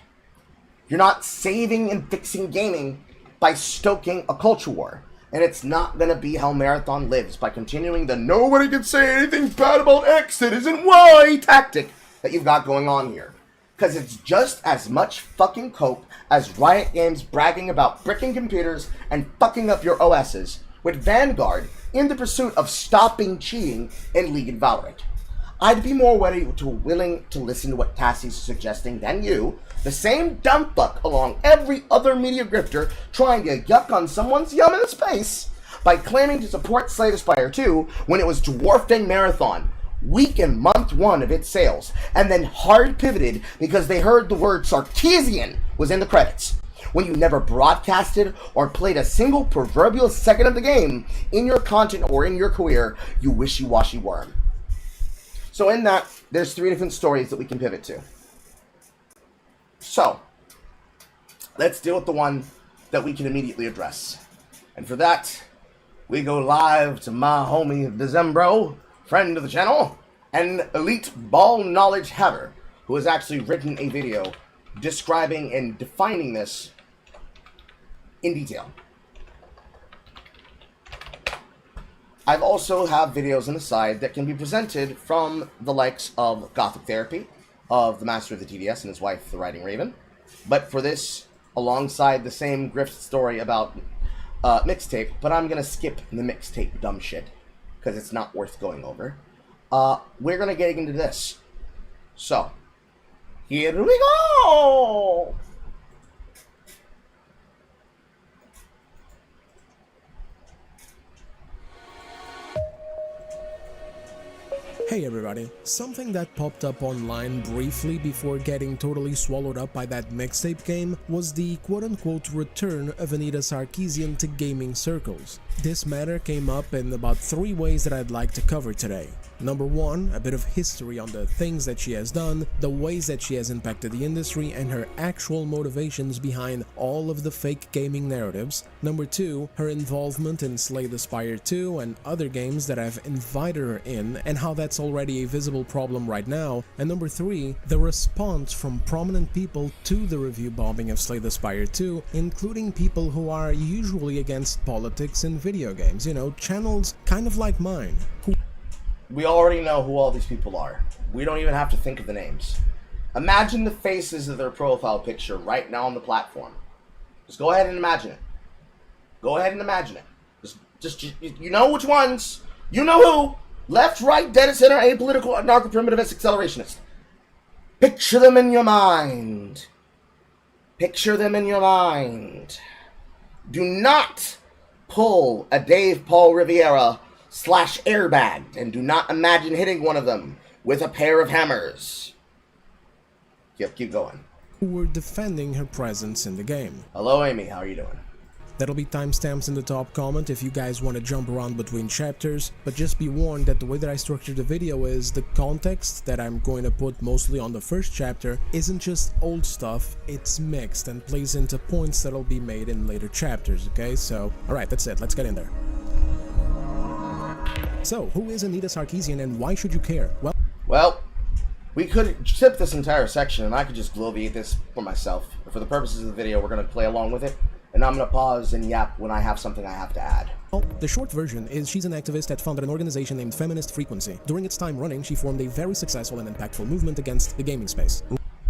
Speaker 1: you're not saving and fixing gaming by stoking a culture war. And it's not going to be how Marathon lives, by continuing the nobody can say anything bad about X that isn't Y tactic that you've got going on here. Because it's just as much fucking cope as Riot Games bragging about bricking computers and fucking up your OSs with Vanguard in the pursuit of stopping cheating in League and Valorant. I'd be more willing to listen to what Tassie's suggesting than you, the same dumb fuck along every other media grifter trying to yuck on someone's yum in space by claiming to support Slay the Spire 2 when it was dwarfing Marathon week in month 1 of its sales, and then hard pivoted because they heard the word Sarkeesian was in the credits, when you never broadcasted or played a single proverbial second of the game in your content or in your career, you wishy-washy worm. So in that, there's 3 different stories that we can pivot to. So, let's deal with the one that we can immediately address. And for that, we go live to my homie Decembro, friend of the channel, and elite ball knowledge haver, who has actually written a video describing and defining this in detail. I've also have videos on the side that can be presented from the likes of Gothic Therapy, of the Master of the TDS and his wife, the Riding Raven. But for this, alongside the same grift story about mixtape, but I'm going to skip the mixtape dumb shit, because it's not worth going over. We're going to get into this. So, here we go!
Speaker 2: Hey everybody, something that popped up online briefly before getting totally swallowed up by that mixtape game was the quote-unquote return of Anita Sarkeesian to gaming circles. This matter came up in about 3 ways that I'd like to cover today. Number 1, a bit of history on the things that she has done, the ways that she has impacted the industry, and her actual motivations behind all of the fake gaming narratives. Number 2, her involvement in Slay the Spire 2 and other games that have invited her in, and how that's already a visible problem right now. And number 3, the response from prominent people to the review bombing of Slay the Spire 2, including people who are usually against politics in video games, you know, channels kind of like mine.
Speaker 1: We already know who all these people are. We don't even have to think of the names. Imagine the faces of their profile picture right now on the platform. Just go ahead and imagine it. Go ahead and imagine it. Just you know which ones. You know who. Left, right, dead center, apolitical, anarcho-primitivist, accelerationist. Picture them in your mind. Picture them in your mind. Do not pull a Dave Paul Rivera / airbag, and do not imagine hitting one of them with a pair of hammers. Keep going.
Speaker 2: Who were defending her presence in the game.
Speaker 1: Hello Amy, how are you doing?
Speaker 2: That'll be timestamps in the top comment if you guys want to jump around between chapters, but just be warned that the way that I structured the video is the context that I'm going to put mostly on the first chapter isn't just old stuff, it's mixed and plays into points that'll be made in later chapters, okay? So, alright, that's it, let's get in there. So, who is Anita Sarkeesian and why should you care?
Speaker 1: Well, we could skip this entire section and I could just bloviate this for myself. But for the purposes of the video, we're going to play along with it. And I'm going to pause and yap when I have something I have to add.
Speaker 2: Well, the short version is she's an activist that founded an organization named Feminist Frequency. During its time running, she formed a very successful and impactful movement against the gaming space.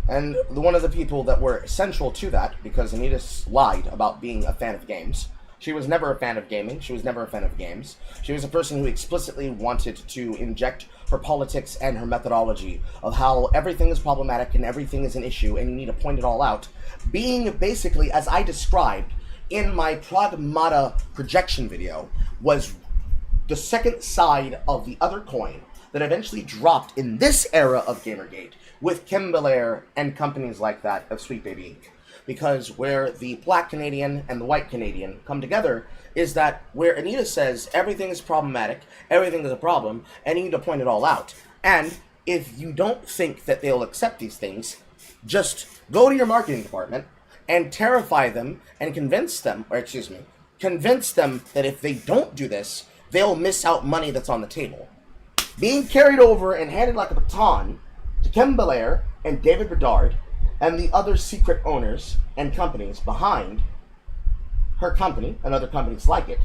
Speaker 1: And one of the people that were central to that, because Anita lied about being a fan of games. She was never a fan of gaming. She was never a fan of games. She was a person who explicitly wanted to inject her politics and her methodology of how everything is problematic and everything is an issue and you need to point it all out. Being basically, as I described in my Pragmata projection video, was the second side of the other coin that eventually dropped in this era of Gamergate with Kim Belair and companies like that of Sweet Baby Inc. Because where the black Canadian and the white Canadian come together is that where Anita says everything is problematic, everything is a problem, and you need to point it all out. And if you don't think that they'll accept these things, just go to your marketing department and terrify them and convince them that if they don't do this, they'll miss out money that's on the table. Being carried over and handed like a baton to Kim Belair and David Bedard and the other secret owners and companies behind her company and other companies like it,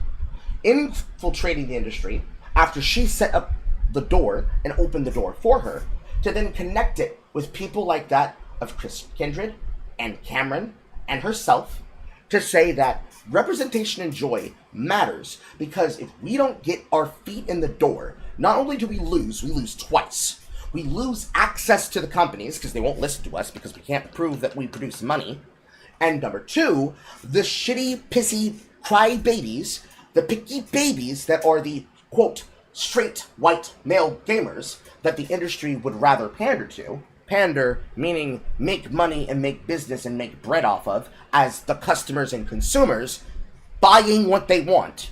Speaker 1: infiltrating the industry after she set up the door and opened the door for her, to then connect it with people like that of Chris Kindred and Cameron and herself, to say that representation and joy matters, because if we don't get our feet in the door, not only do we lose twice. We lose access to the companies because they won't listen to us because we can't prove that we produce money. And number 2, the shitty, pissy, cry babies, the picky babies that are the, quote, straight white male gamers that the industry would rather pander to. Pander meaning make money and make business and make bread off of, as the customers and consumers buying what they want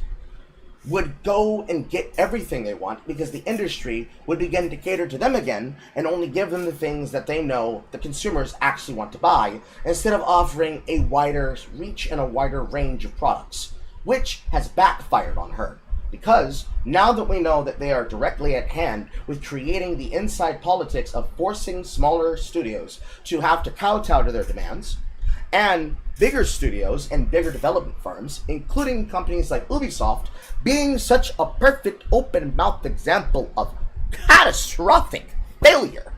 Speaker 1: would go and get everything they want, because the industry would begin to cater to them again and only give them the things that they know the consumers actually want to buy, instead of offering a wider reach and a wider range of products. which has backfired on her. Because now that we know that they are directly at hand with creating the inside politics of forcing smaller studios to have to kowtow to their demands, and bigger studios and bigger development firms, including companies like Ubisoft, being such a perfect open-mouthed example of catastrophic failure.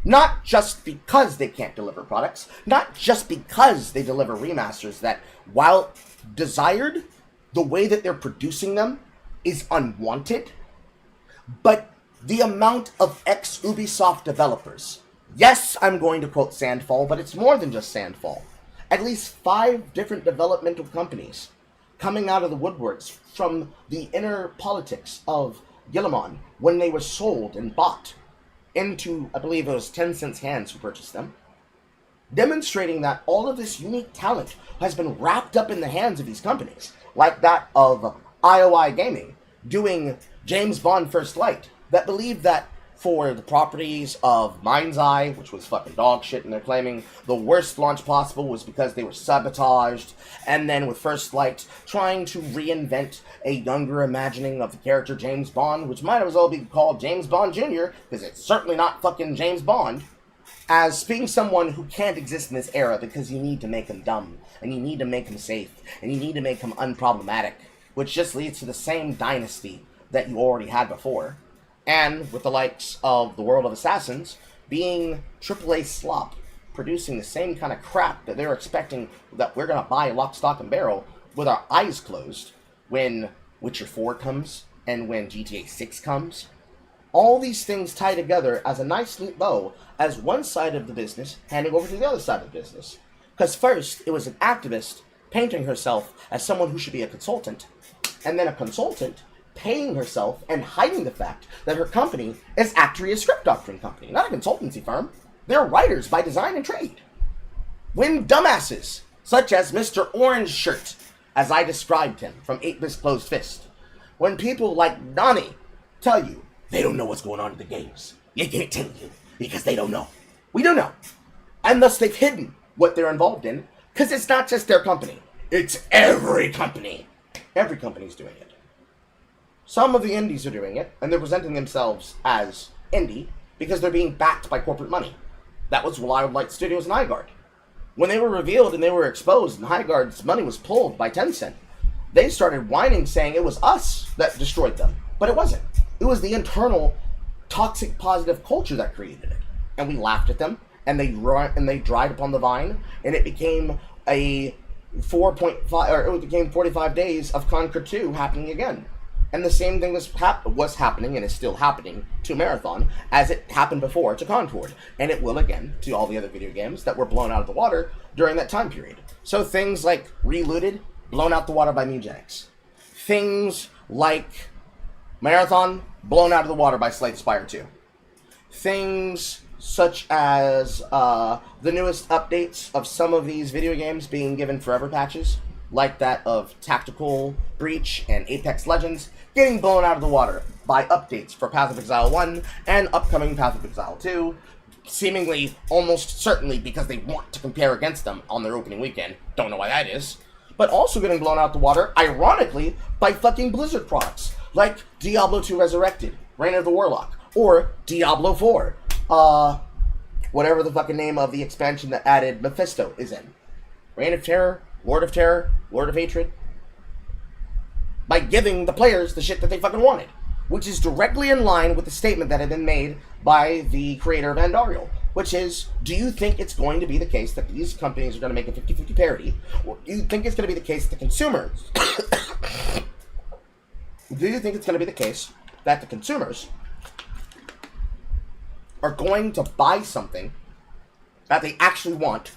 Speaker 1: Not just because they can't deliver products, not just because they deliver remasters that, while desired, the way that they're producing them is unwanted, but the amount of ex-Ubisoft developers. Yes, I'm going to quote Sandfall, but it's more than just Sandfall. At least 5 different developmental companies coming out of the woodworks from the inner politics of Guillemot when they were sold and bought into, I believe it was Tencent's hands who purchased them, demonstrating that all of this unique talent has been wrapped up in the hands of these companies, like that of IOI Gaming, doing James Bond First Light, that believed that for the properties of Mind's Eye, which was fucking dog shit, and they're claiming the worst launch possible was because they were sabotaged, and then with First Light, trying to reinvent a younger imagining of the character James Bond, which might as well be called James Bond Jr., because it's certainly not fucking James Bond, as being someone who can't exist in this era because you need to make him dumb, and you need to make him safe, and you need to make him unproblematic, which just leads to the same dynasty that you already had before. And with the likes of the World of Assassins being AAA slop, producing the same kind of crap that they're expecting that we're going to buy lock, stock, and barrel with our eyes closed when Witcher 4 comes and when GTA 6 comes. All these things tie together as a nice neat bow as one side of the business handing over to the other side of the business. Because first, it was an activist painting herself as someone who should be a consultant, and then a consultant paying herself and hiding the fact that her company is actually a script doctoring company, not a consultancy firm. They're writers by design and trade. When dumbasses, such as Mr. Orange Shirt, as I described him from 8-Bit Closed Fist, when people like Nani tell you they don't know what's going on in the games, you can't tell you because they don't know. We don't know. And thus they've hidden what they're involved in, because it's not just their company. It's every company. Every company's doing it. Some of the indies are doing it, and they're presenting themselves as indie because they're being backed by corporate money. That was Wild Light Studios and Highguard. When they were revealed and they were exposed and Highguard's money was pulled by Tencent, they started whining saying it was us that destroyed them. But it wasn't. It was the internal toxic positive culture that created it. And we laughed at them, and they dried upon the vine, and it became a 45 days of Conquer 2 happening again. And the same thing was happening and is still happening to Marathon as it happened before to Concord. And it will again to all the other video games that were blown out of the water during that time period. So things like Relooted, blown out the water by Mugenics. Things like Marathon, blown out of the water by Slate Spire 2. Things such as the newest updates of some of these video games being given forever patches, like that of Tactical Breach and Apex Legends, getting blown out of the water by updates for Path of Exile 1 and upcoming Path of Exile 2, seemingly almost certainly because they want to compare against them on their opening weekend. Don't know why that is. But also getting blown out the water, ironically, by fucking Blizzard products, like Diablo 2 Resurrected, Reign of the Warlock, or Diablo 4, whatever the fucking name of the expansion that added Mephisto is in. Reign of Terror, Lord of Hatred, by giving the players the shit that they fucking wanted, which is directly in line with the statement that had been made by the creator of Andariel, which is, do you think it's going to be the case that these companies are going to make a 50-50 parity, or do you think it's going to be the case that the consumers, do you think it's going to be the case that the consumers are going to buy something that they actually want,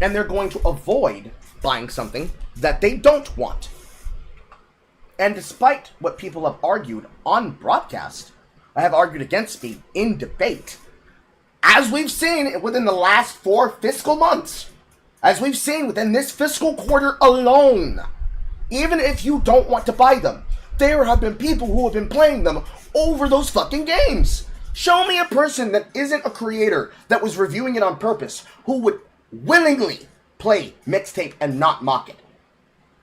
Speaker 1: and they're going to avoid buying something that they don't want? And despite what people have argued on broadcast, I have argued against me in debate, as we've seen within the last 4 fiscal months, as we've seen within this fiscal quarter alone, even if you don't want to buy them, there have been people who have been playing them over those fucking games. Show me a person that isn't a creator that was reviewing it on purpose who would willingly play Mixtape and not mock it.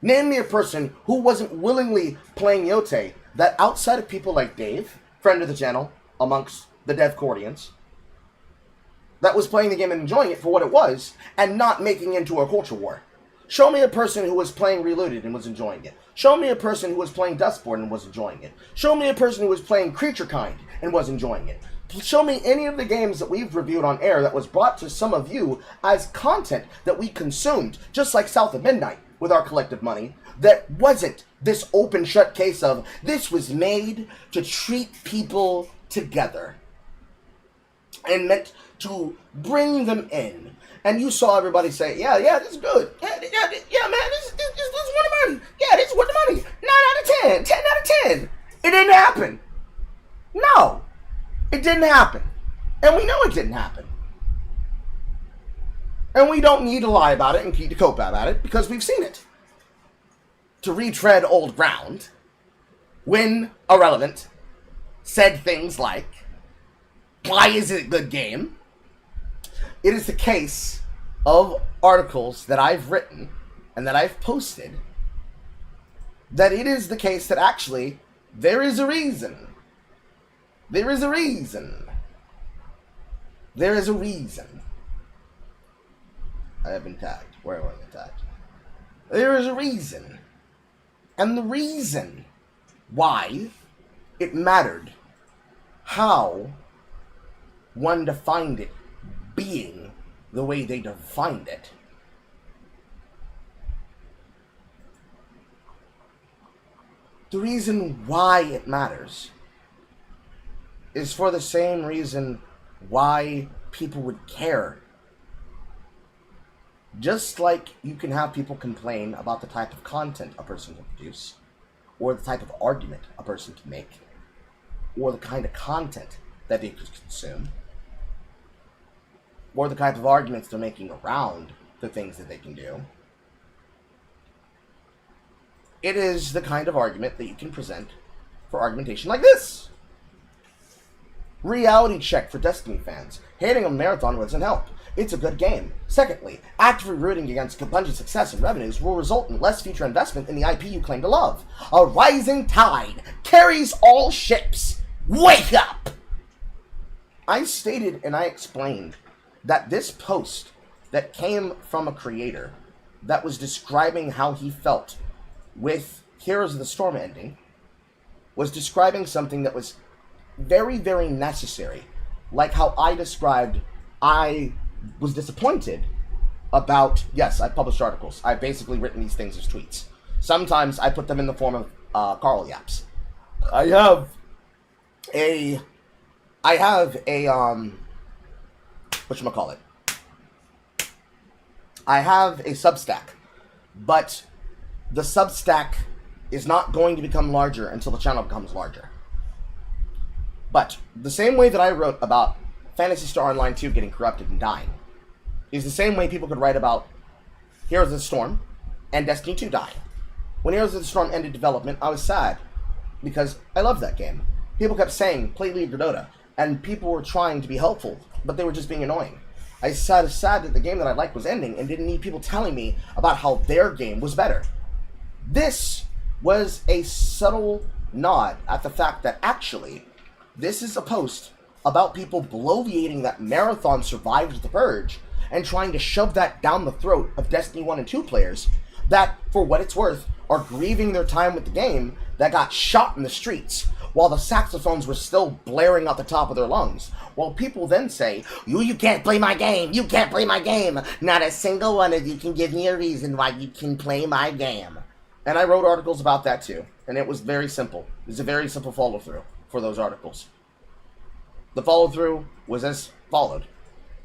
Speaker 1: Name me a person who wasn't willingly playing Yote that outside of people like Dave, friend of the channel, amongst the Devcordians, that was playing the game and enjoying it for what it was, and not making it into a culture war. Show me a person who was playing Reloaded and was enjoying it. Show me a person who was playing Dustborn and was enjoying it. Show me a person who was playing Creature Kind and was enjoying it. Show me any of the games that we've reviewed on air that was brought to some of you as content that we consumed, just like South of Midnight, with our collective money, that wasn't this open shut case of this was made to treat people together and meant to bring them in. And you saw everybody say, yeah, this is good. Yeah, man, this is worth the money. Yeah, this is worth the money. 9 out of 10. 10 out of 10. It didn't happen. No. It didn't happen. And we know it didn't happen. And we don't need to lie about it and keep to cope about it because we've seen it. To retread old ground, when Irrelevant said things like, why is it a good game? It is the case of articles that I've written and that I've posted that it is the case that actually there is a reason. There is a reason. There is a reason. I have been tagged. Where am I tagged? There is a reason. And the reason why it mattered how one defined it being the way they defined it. The reason why it matters is for the same reason why people would care. Just like you can have people complain about the type of content a person can produce, or the type of argument a person can make, or the kind of content that they could consume, or the type of arguments they're making around the things that they can do. It is the kind of argument that you can present for argumentation like this. Reality check for Destiny fans. Hating on Marathon doesn't help. It's a good game. Secondly, actively rooting against Bungie's success and revenues will result in less future investment in the IP you claim to love. A rising tide carries all ships. Wake up! I stated and I explained that this post that came from a creator that was describing how he felt with Heroes of the Storm ending was describing something that was very, very necessary. Like how I described, I was disappointed about, yes, I published articles. I've basically written these things as tweets. Sometimes I put them in the form of Carl Yaps. I have a whatchamacallit? I have a Substack, but the Substack is not going to become larger until the channel becomes larger. But the same way that I wrote about Phantasy Star Online 2 getting corrupted and dying is the same way people could write about Heroes of the Storm and Destiny 2 dying. When Heroes of the Storm ended development, I was sad because I loved that game. People kept saying, play League or Dota, and people were trying to be helpful, but they were just being annoying. I was sad that the game that I liked was ending and didn't need people telling me about how their game was better. This was a subtle nod at the fact that actually, this is a post about people bloviating that Marathon survived the purge and trying to shove that down the throat of Destiny 1 and 2 players that, for what it's worth, are grieving their time with the game that got shot in the streets while the saxophones were still blaring out the top of their lungs. While people then say, you can't play my game, you can't play my game. Not a single one of you can give me a reason why you can play my game. And I wrote articles about that too, and it was very simple. It was a very simple follow-through for those articles. The follow-through was as followed.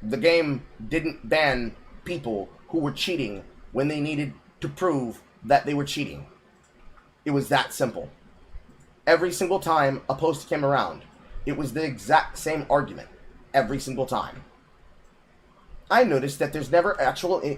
Speaker 1: The game didn't ban people who were cheating when they needed to prove that they were cheating. It was that simple. Every single time a post came around, it was the exact same argument. Every single time. I noticed that there's never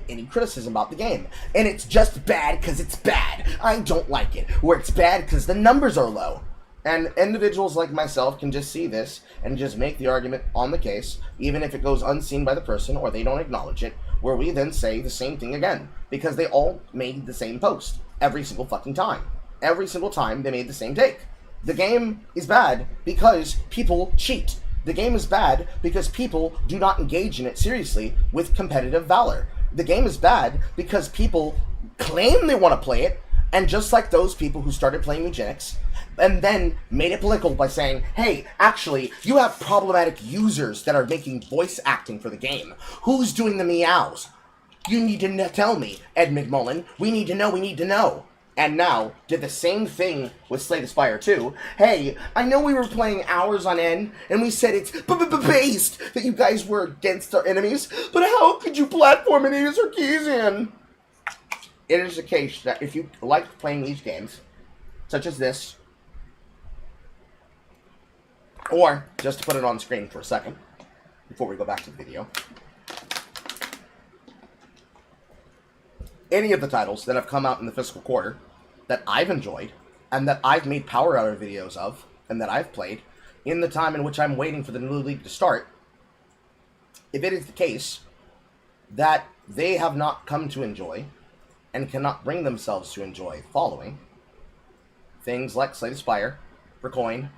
Speaker 1: any criticism about the game. And it's just bad because it's bad. I don't like it. Or it's bad because the numbers are low. And individuals like myself can just see this and just make the argument on the case, even if it goes unseen by the person or they don't acknowledge it, where we then say the same thing again, because they all made the same post every single fucking time. Every single time they made the same take. The game is bad because people cheat. The game is bad because people do not engage in it seriously with competitive valor. The game is bad because people claim they want to play it, and just like those people who started playing eugenics, and then made it political by saying, hey, actually, you have problematic users that are making voice acting for the game. Who's doing the meows? You need to tell me, Ed McMullen. We need to know. And now, did the same thing with Slay the Spire 2. Hey, I know we were playing hours on end, and we said it's based that you guys were against our enemies, but how could you platform Anita Sarkeesian? It is the case that if you like playing these games, such as this, or, just to put it on screen for a second, before we go back to the video, any of the titles that have come out in the fiscal quarter that I've enjoyed, and that I've made power hour videos of, and that I've played, in the time in which I'm waiting for the new league to start, if it is the case that they have not come to enjoy, and cannot bring themselves to enjoy following, things like Slay the Spire, Recoin,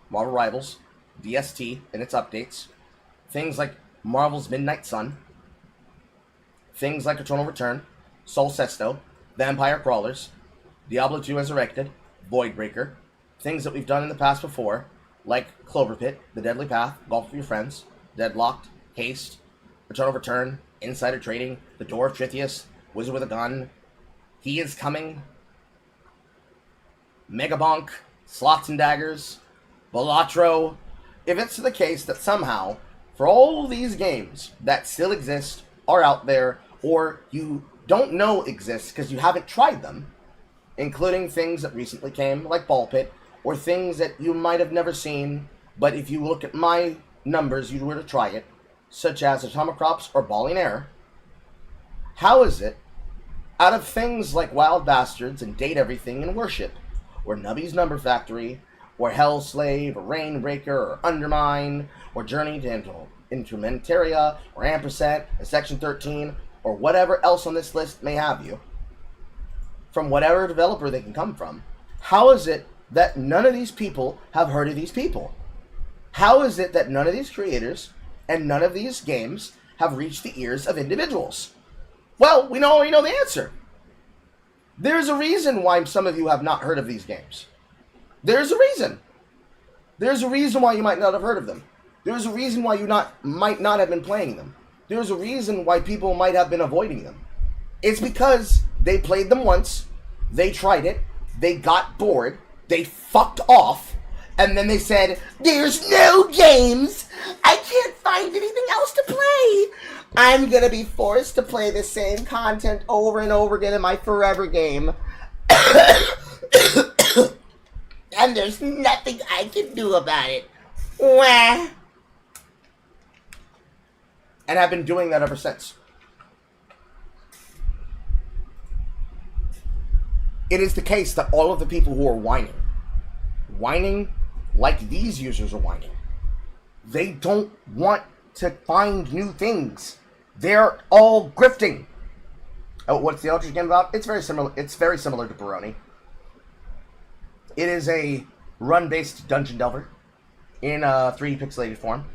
Speaker 1: Marvel Rivals, DST and its updates, things like Marvel's Midnight Sun, things like Eternal Return, Sol Sesto, Vampire Crawlers, Diablo 2 Resurrected, Voidbreaker, things that we've done in the past before, like Clover Pit, The Deadly Path, Golf with Your Friends, Deadlocked, Haste, Eternal Return, Insider Trading, The Door of Trithias, Wizard with a Gun, He Is Coming, Megabonk, Slots and Daggers, Balatro. If it's the case that somehow, for all these games that still exist, are out there, or you don't know exist because you haven't tried them, including things that recently came, like Ball Pit, or things that you might have never seen, but if you look at my numbers, you were to try it, such as Atomic Crops or Balling Air, how is it, out of things like Wild Bastards and Date Everything and Worship, or Nubby's Number Factory, or Hell Slave, or Rainbreaker, or Undermine, or Journey to Intermentaria, or Ampersand, or Section 13, or whatever else on this list may have you, from whatever developer they can come from, how is it that none of these people have heard of these people? How is it that none of these creators and none of these games have reached the ears of individuals? Well, we already know the answer. There's a reason why some of you have not heard of these games. There's a reason. There's a reason why you might not have heard of them. There's a reason why you might not have been playing them. There's a reason why people might have been avoiding them. It's because they played them once, they tried it, they got bored, they fucked off, and then they said, there's no games! I can't find anything else to play! I'm gonna be forced to play the same content over and over again in my forever game. And there's nothing I can do about it. Wah. And I've been doing that ever since. It is the case that all of the people who are whining like these users are whining, they don't want to find new things. They're all grifting. Oh, what's the Eldritch game about? It's very similar. It's very similar to Baroni. It is a run-based dungeon delver in a 3D pixelated form.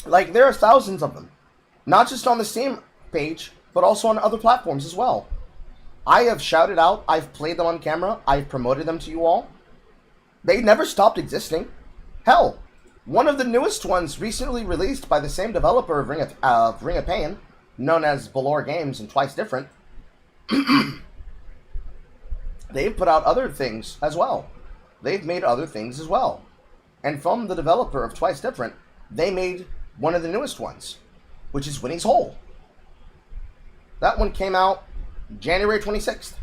Speaker 1: Like, there are thousands of them. Not just on the Steam page, but also on other platforms as well. I have shouted out, I've played them on camera, I've promoted them to you all. They never stopped existing. Hell, one of the newest ones recently released by the same developer of Ring of Pain, known as Valor Games and Twice Different, they've put out other things as well. They've made other things as well. And from the developer of Twice Different, they made one of the newest ones, which is Winnie's Hole. That one came out January 26th.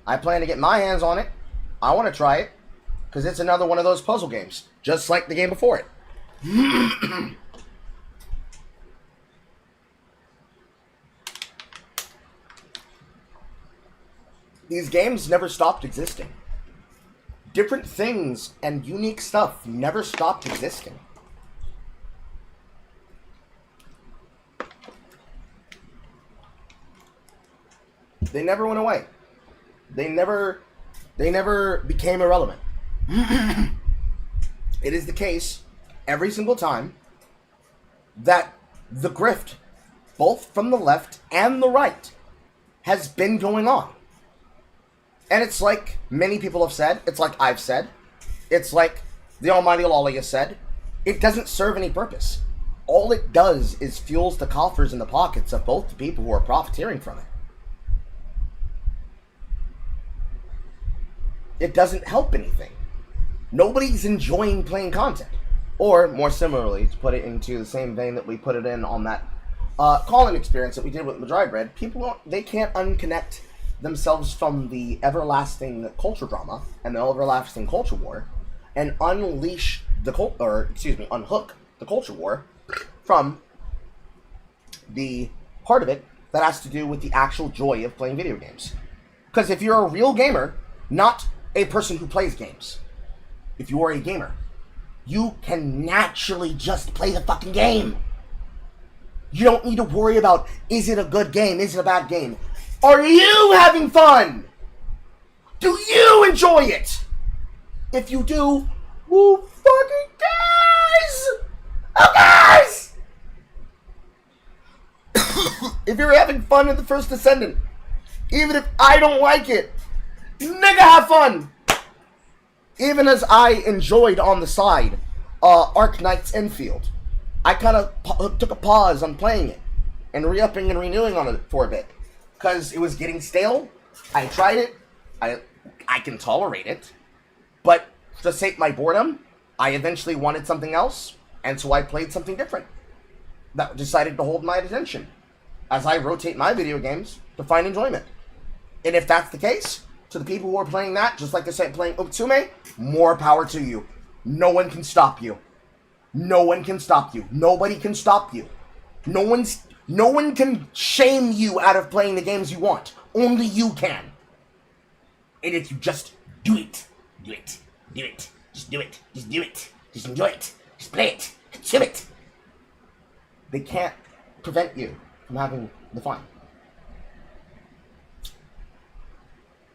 Speaker 1: I plan to get my hands on it. I want to try it, because it's another one of those puzzle games, just like the game before it. These games never stopped existing. Different things and unique stuff never stopped existing. They never went away. They never became irrelevant. It is the case every single time that the grift, both from the left and the right, has been going on. And it's like many people have said, it's like I've said, it's like the almighty Lolly has said, it doesn't serve any purpose. All it does is fuels the coffers in the pockets of both the people who are profiteering from it. It doesn't help anything. Nobody's enjoying playing content. Or, more similarly, to put it into the same vein that we put it in on that call-in experience that we did with Madry Bread, people, they can't unconnect themselves from the everlasting culture drama and the everlasting culture war and unhook the culture war from the part of it that has to do with the actual joy of playing video games. Because if you're a real gamer, not a person who plays games, if you are a gamer, you can naturally just play the fucking game. You don't need to worry about, is it a good game, is it a bad game? Are you having fun? Do you enjoy it? If you do, who fucking cares? Who cares? If you're having fun in the First Descendant, even if I don't like it, nigga, have fun. Even as I enjoyed on the side, Arc Knight's Enfield, I kind of took a pause on playing it and re-upping and renewing on it for a bit because it was getting stale. I tried it. I can tolerate it, but to sate my boredom, I eventually wanted something else, and so I played something different that decided to hold my attention as I rotate my video games to find enjoyment. And if that's the case, to the people who are playing that, just like they say playing Utsume, more power to you. No one can stop you. No one can stop you. Nobody can stop you. No one can shame you out of playing the games you want. Only you can. And if you just do it, do it, do it, just do it, just do it, just enjoy it, just play it, consume it, they can't prevent you from having the fun.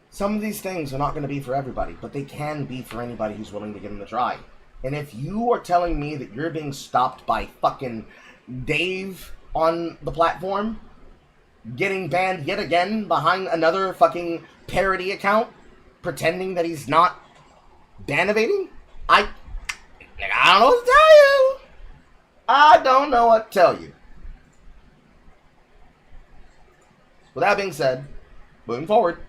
Speaker 1: Some of these things are not going to be for everybody, but they can be for anybody who's willing to give them a try. And if you are telling me that you're being stopped by fucking Dave on the platform, getting banned yet again behind another fucking parody account, pretending that he's not ban evading, I don't know what to tell you. I don't know what to tell you. With that being said, moving forward.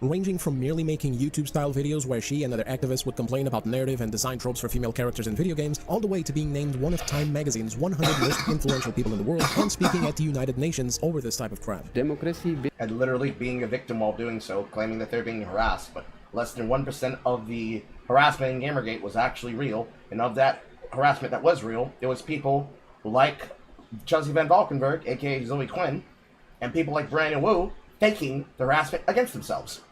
Speaker 2: Ranging from merely making YouTube-style videos where she and other activists would complain about narrative and design tropes for female characters in video games, all the way to being named one of Time magazine's 100 most influential people in the world and speaking at the United Nations over this type of crap.
Speaker 3: Democracy
Speaker 1: And literally being a victim while doing so, claiming that they're being harassed, but less than 1% of the harassment in Gamergate was actually real, and of that harassment that was real, it was people like Chelsea Van Valkenburg, aka Zoe Quinn, and people like Brandon Wu, faking the harassment against themselves.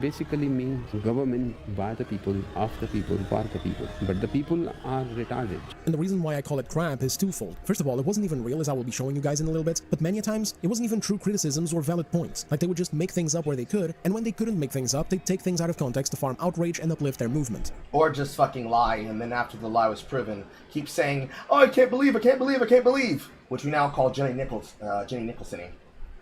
Speaker 3: basically means government by the people, of the people, for the people. But the people are retarded.
Speaker 2: And the reason why I call it crap is twofold. First of all, it wasn't even real, as I will be showing you guys in a little bit, but many a times, it wasn't even true criticisms or valid points. Like, they would just make things up where they could, and when they couldn't make things up, they'd take things out of context to farm outrage and uplift their movement.
Speaker 1: Or just fucking lie, and then after the lie was proven, keep saying, oh, I can't believe, I can't believe, I can't believe, which we now call Jenny Nicholsoning.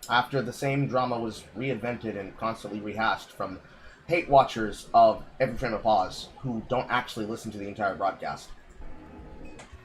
Speaker 1: After the same drama was reinvented and constantly rehashed from hate watchers of Every Frame of Pause who don't actually listen to the entire broadcast.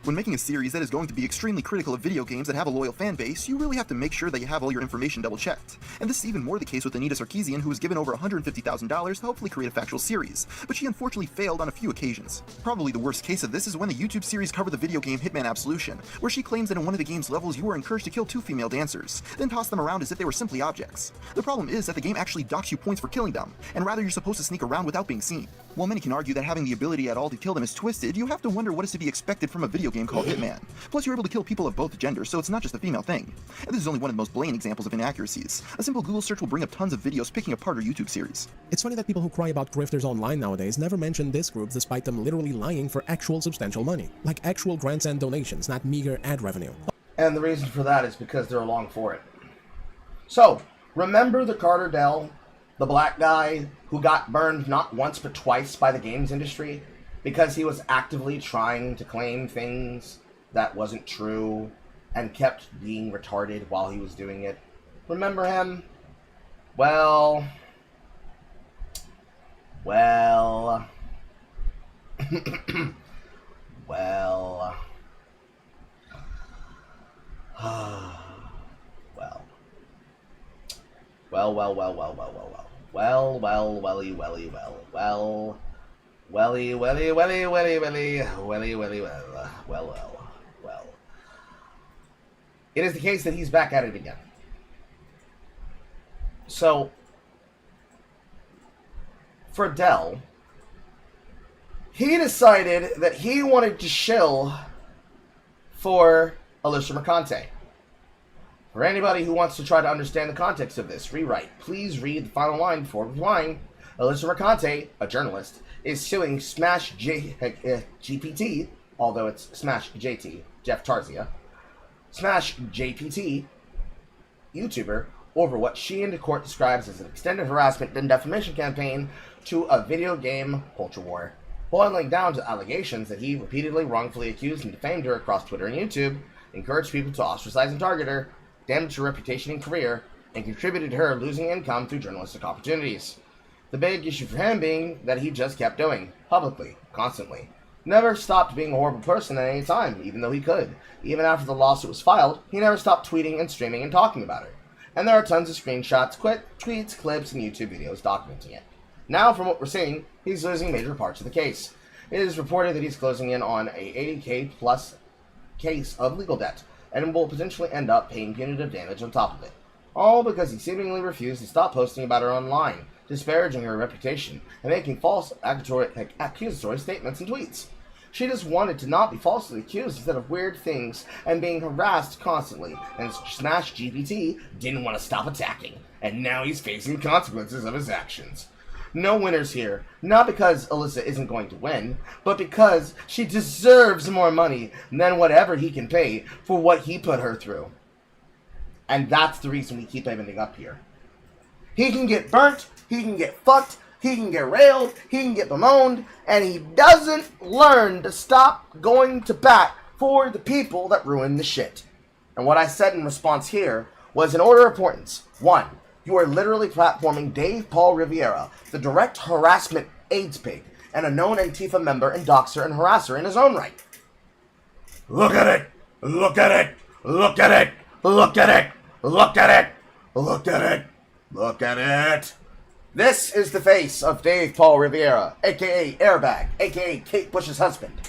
Speaker 4: When making a series that is going to be extremely critical of video games that have a loyal fan base, you really have to make sure that you have all your information double-checked. And this is even more the case with Anita Sarkeesian, who was given over $150,000 to hopefully create a factual series, but she unfortunately failed on a few occasions. Probably the worst case of this is when the YouTube series covered the video game Hitman Absolution, where she claims that in one of the game's levels you were encouraged to kill 2 female dancers, then toss them around as if they were simply objects. The problem is that the game actually docks you points for killing them, and rather you're supposed to sneak around without being seen. While many can argue that having the ability at all to kill them is twisted, you have to wonder what is to be expected from a video game called Hitman. Plus, you're able to kill people of both genders, so it's not just a female thing. And this is only one of the most blatant examples of inaccuracies. A simple Google search will bring up tons of videos picking apart her YouTube series.
Speaker 2: It's funny that people who cry about grifters online nowadays never mention this group despite them literally lying for actual substantial money. Like actual grants and donations, not meager ad revenue.
Speaker 1: And the reason for that is because they're along for it. So, remember the Carter Dell, the black guy who got burned not once but twice by the games industry because he was actively trying to claim things that wasn't true and kept being retarded while he was doing it? Remember him? Well... well... Well. It is the case that he's back at it again. So, for Dell, he decided that he wanted to shill for Alicia Mercante. For anybody who wants to try to understand the context of this rewrite, please read the final line before replying. Alicia Mercante, a journalist, is suing Smash GPT, although it's Smash JT, Jeff Tarzia, Smash JPT, YouTuber, over what she in the court describes as an extended harassment and defamation campaign to a video game culture war, boiling down to allegations that he repeatedly wrongfully accused and defamed her across Twitter and YouTube, encouraged people to ostracize and target her, damaged her reputation and career, and contributed to her losing income through journalistic opportunities. The big issue for him being that he just kept doing, publicly, constantly. Never stopped being a horrible person at any time, even though he could. Even after the lawsuit was filed, he never stopped tweeting and streaming and talking about it. And there are tons of screenshots, tweets, clips, and YouTube videos documenting it. Now, from what we're seeing, he's losing major parts of the case. It is reported that he's closing in on a $80K plus case of legal debt, and will potentially end up paying punitive damage on top of it. All because he seemingly refused to stop posting about her online, disparaging her reputation, and making false accusatory statements and tweets. She just wanted to not be falsely accused instead of weird things and being harassed constantly, and Smash GPT didn't want to stop attacking, and now he's facing consequences of his actions. No winners here, not because Alyssa isn't going to win, but because she deserves more money than whatever he can pay for what he put her through. And that's the reason we keep ending up here. He can get burnt, he can get fucked, he can get railed, he can get bemoaned, and he doesn't learn to stop going to bat for the people that ruin the shit. And what I said in response here was in order of importance. 1. You are literally platforming Dave Paul Riviera, the direct harassment AIDS pig, and a known Antifa member and doxer and harasser in his own right. Look at it! Look at it! Look at it! Look at it! Look at it! Look at it! Look at it! This is the face of Dave Paul Riviera, aka Airbag, aka Kate Bush's husband.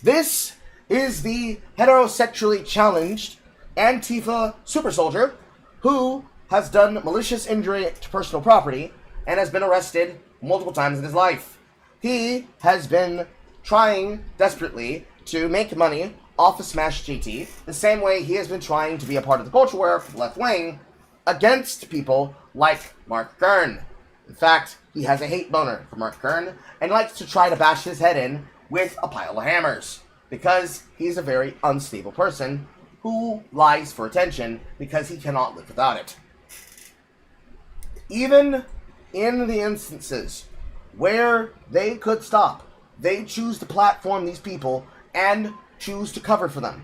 Speaker 1: This is the heterosexually challenged Antifa super soldier who has done malicious injury to personal property and has been arrested multiple times in his life. He has been trying desperately to make money off of Smash GT, the same way he has been trying to be a part of the culture war for the left wing against people like Mark Kern. In fact, he has a hate boner for Mark Kern and likes to try to bash his head in with a pile of hammers because he's a very unstable person who lies for attention because he cannot live without it. Even in the instances where they could stop, they choose to platform these people and choose to cover for them.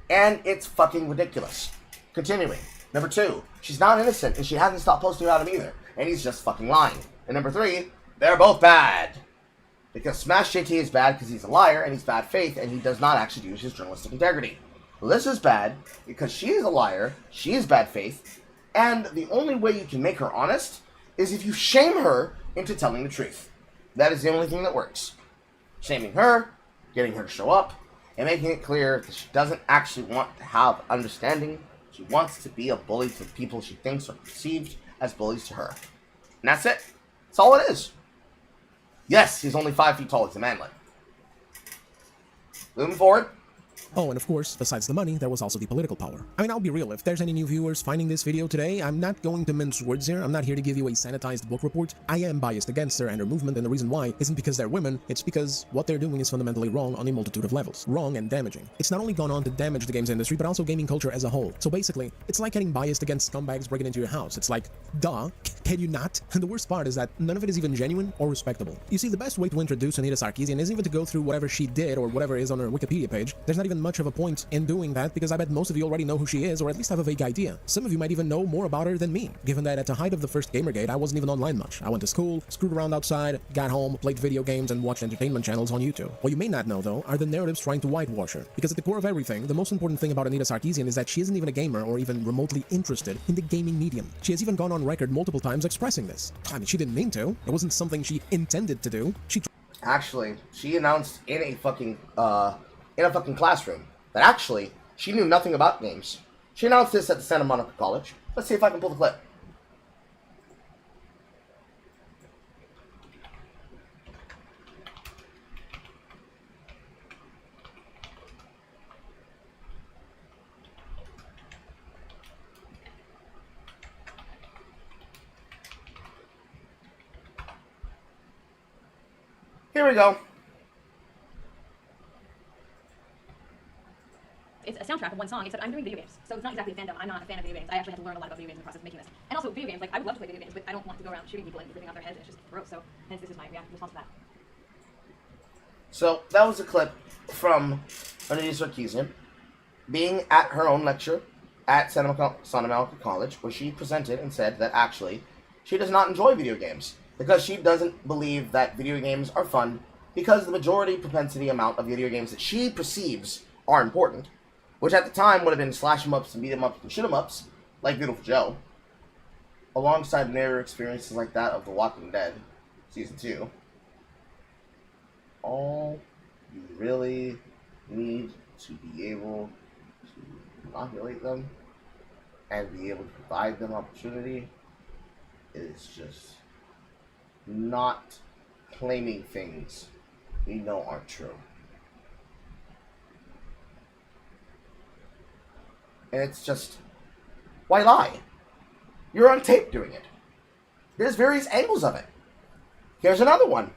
Speaker 1: And it's fucking ridiculous. Continuing. Number 2, she's not innocent and she hasn't stopped posting about him either. And he's just fucking lying. And number 3, they're both bad. Because Smash JT is bad because he's a liar and he's bad faith and he does not actually use his journalistic integrity. Alyssa's bad because she is a liar, she is bad faith, and the only way you can make her honest is if you shame her into telling the truth. That is the only thing that works. Shaming her, getting her to show up, and making it clear that she doesn't actually want to have understanding. She wants to be a bully to the people she thinks are perceived as bullies to her. And that's it. That's all it is. Yes, he's only 5 feet tall. He's a manlet. Moving forward.
Speaker 2: Oh, and of course, besides the money, there was also the political power. I mean, I'll be real, if there's any new viewers finding this video today, I'm not going to mince words here. I'm not here to give you a sanitized book report. I am biased against her and her movement, and the reason why isn't because they're women, it's because what they're doing is fundamentally wrong on a multitude of levels. Wrong and damaging. It's not only gone on to damage the games industry, but also gaming culture as a whole. So basically, it's like getting biased against scumbags breaking into your house. It's like, duh, can you not? And the worst part is that none of it is even genuine or respectable. You see, the best way to introduce Anita Sarkeesian isn't even to go through whatever she did or whatever is on her Wikipedia page. There's not even much of a point in doing that because I bet most of you already know who she is or at least have a vague idea. Some of you might even know more about her than me, given that at the height of the first Gamergate, I wasn't even online much. I went to school, screwed around outside, got home, played video games, and watched entertainment channels on YouTube. What you may not know, though, are the narratives trying to whitewash her. Because at the core of everything, the most important thing about Anita Sarkeesian is that she isn't even a gamer or even remotely interested in the gaming medium. She has even gone on record multiple times expressing this. I mean, she didn't mean to. It wasn't something she intended to do.
Speaker 1: Actually, she announced in a fucking classroom that actually she knew nothing about games. She announced this at the Santa Monica College. Let's see if I can pull the clip. Here we go.
Speaker 5: It's a soundtrack of one song, except I'm doing video games. So it's not exactly a fandom. I'm not a fan of video games. I actually had to learn a lot about video games in the process of making this. And also video games, like I would love to play video games, but I don't want to go around shooting people and ripping out their heads. It's just gross. So hence this is my response to that.
Speaker 1: So that was a clip from Anita Sarkeesian being at her own lecture at Santa Monica College, where she presented and said that actually she does not enjoy video games because she doesn't believe that video games are fun because the majority propensity amount of video games that she perceives are important, which at the time would have been slash 'em ups and beat 'em ups and shit 'em ups, like Beautiful Joe, alongside narrative experiences like that of The Walking Dead, Season 2. All you really need to be able to inoculate them and be able to provide them opportunity is just not claiming things we know aren't true. And it's just, why lie? You're on tape doing it. There's various angles of it. Here's another one.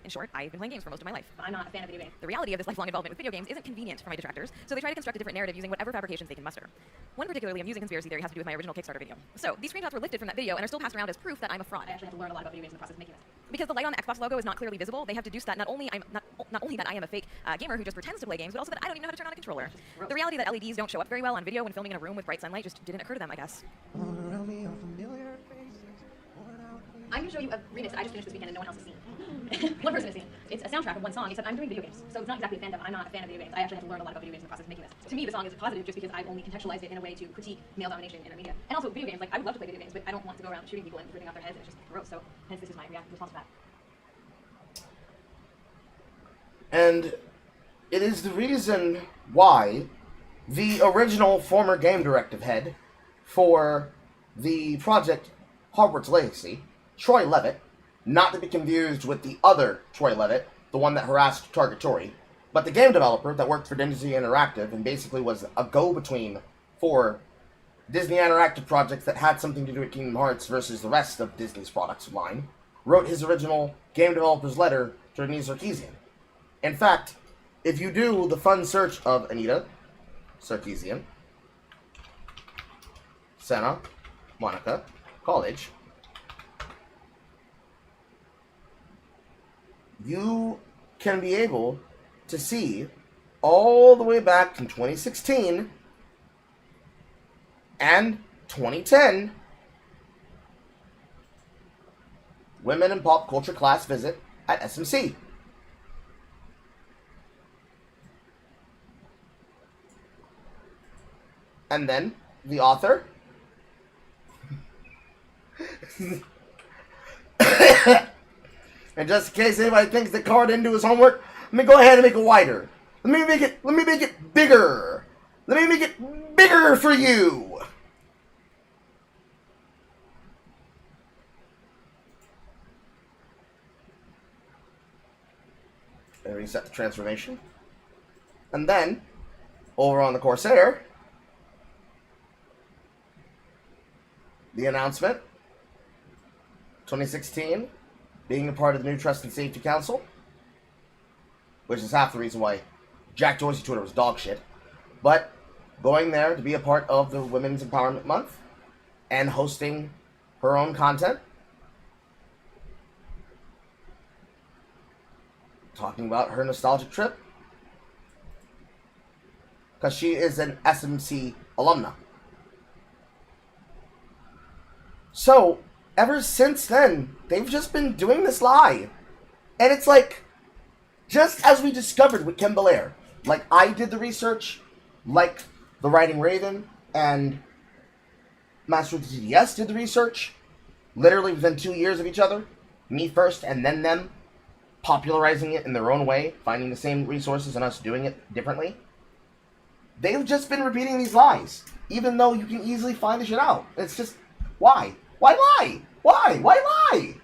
Speaker 5: In short, I've been playing games for most of my life. I'm not a fan of video games. The reality of this lifelong involvement with video games isn't convenient for my detractors, so they try to construct a different narrative using whatever fabrications they can muster. One particularly amusing conspiracy theory has to do with my original Kickstarter video. So, these screenshots were lifted from that video and are still passed around as proof that I'm a fraud. I actually had to learn a lot about video games in the process of making this. Because the light on the Xbox logo is not clearly visible, they have deduced that not only that I am a fake gamer who just pretends to play games, but also that I don't even know how to turn on a controller. The reality that LEDs don't show up very well on video when filming in a room with bright sunlight just didn't occur to them, I guess. I'm going to show you a remix that I just finished this weekend and no one else has seen. One person has seen. It's a soundtrack of one song, except I'm doing video games. So it's not exactly a fandom. I'm not a fan of video games. I actually had to learn a lot about video games in the process of making this. To me, the song is positive just because I've only contextualized it in a way to critique male domination in our media. And also video games, like I would love to play video games, but I don't want to go around shooting people and ripping out their heads. It's just gross. So hence this is my response to that.
Speaker 1: And it is the reason why the original former game directive head for the project Hogwarts Legacy, Troy Levitt, not to be confused with the other Troy Levitt, the one that harassed Target Tory, but the game developer that worked for Disney Interactive and basically was a go-between for Disney Interactive projects that had something to do with Kingdom Hearts versus the rest of Disney's products line, wrote his original game developer's letter to Anita Sarkeesian. In fact, if you do the fun search of Anita Sarkeesian, Santa Monica College, you can be able to see all the way back in 2016 and 2010 Women in Pop Culture class visit at SMC. And then the author and just in case anybody thinks that Carr didn't do his homework, let me go ahead and make it wider. Let me make it bigger. Let me make it bigger for you. and reset the transformation. And then, over on the Corsair, the announcement, 2016, being a part of the new Trust and Safety Council, which is half the reason why Jack Dorsey Twitter was dog shit, but going there to be a part of the Women's Empowerment Month and hosting her own content, talking about her nostalgic trip, because she is an SMC alumna. So, ever since then, they've just been doing this lie. And it's like, just as we discovered with Kim Belair, like I did the research, like the Writing Raven and Master of the TDS did the research, literally within 2 years of each other, me first and then them, popularizing it in their own way, finding the same resources and us doing it differently. They've just been repeating these lies, even though you can easily find the shit out. It's just, why? Why lie? Why? Why lie?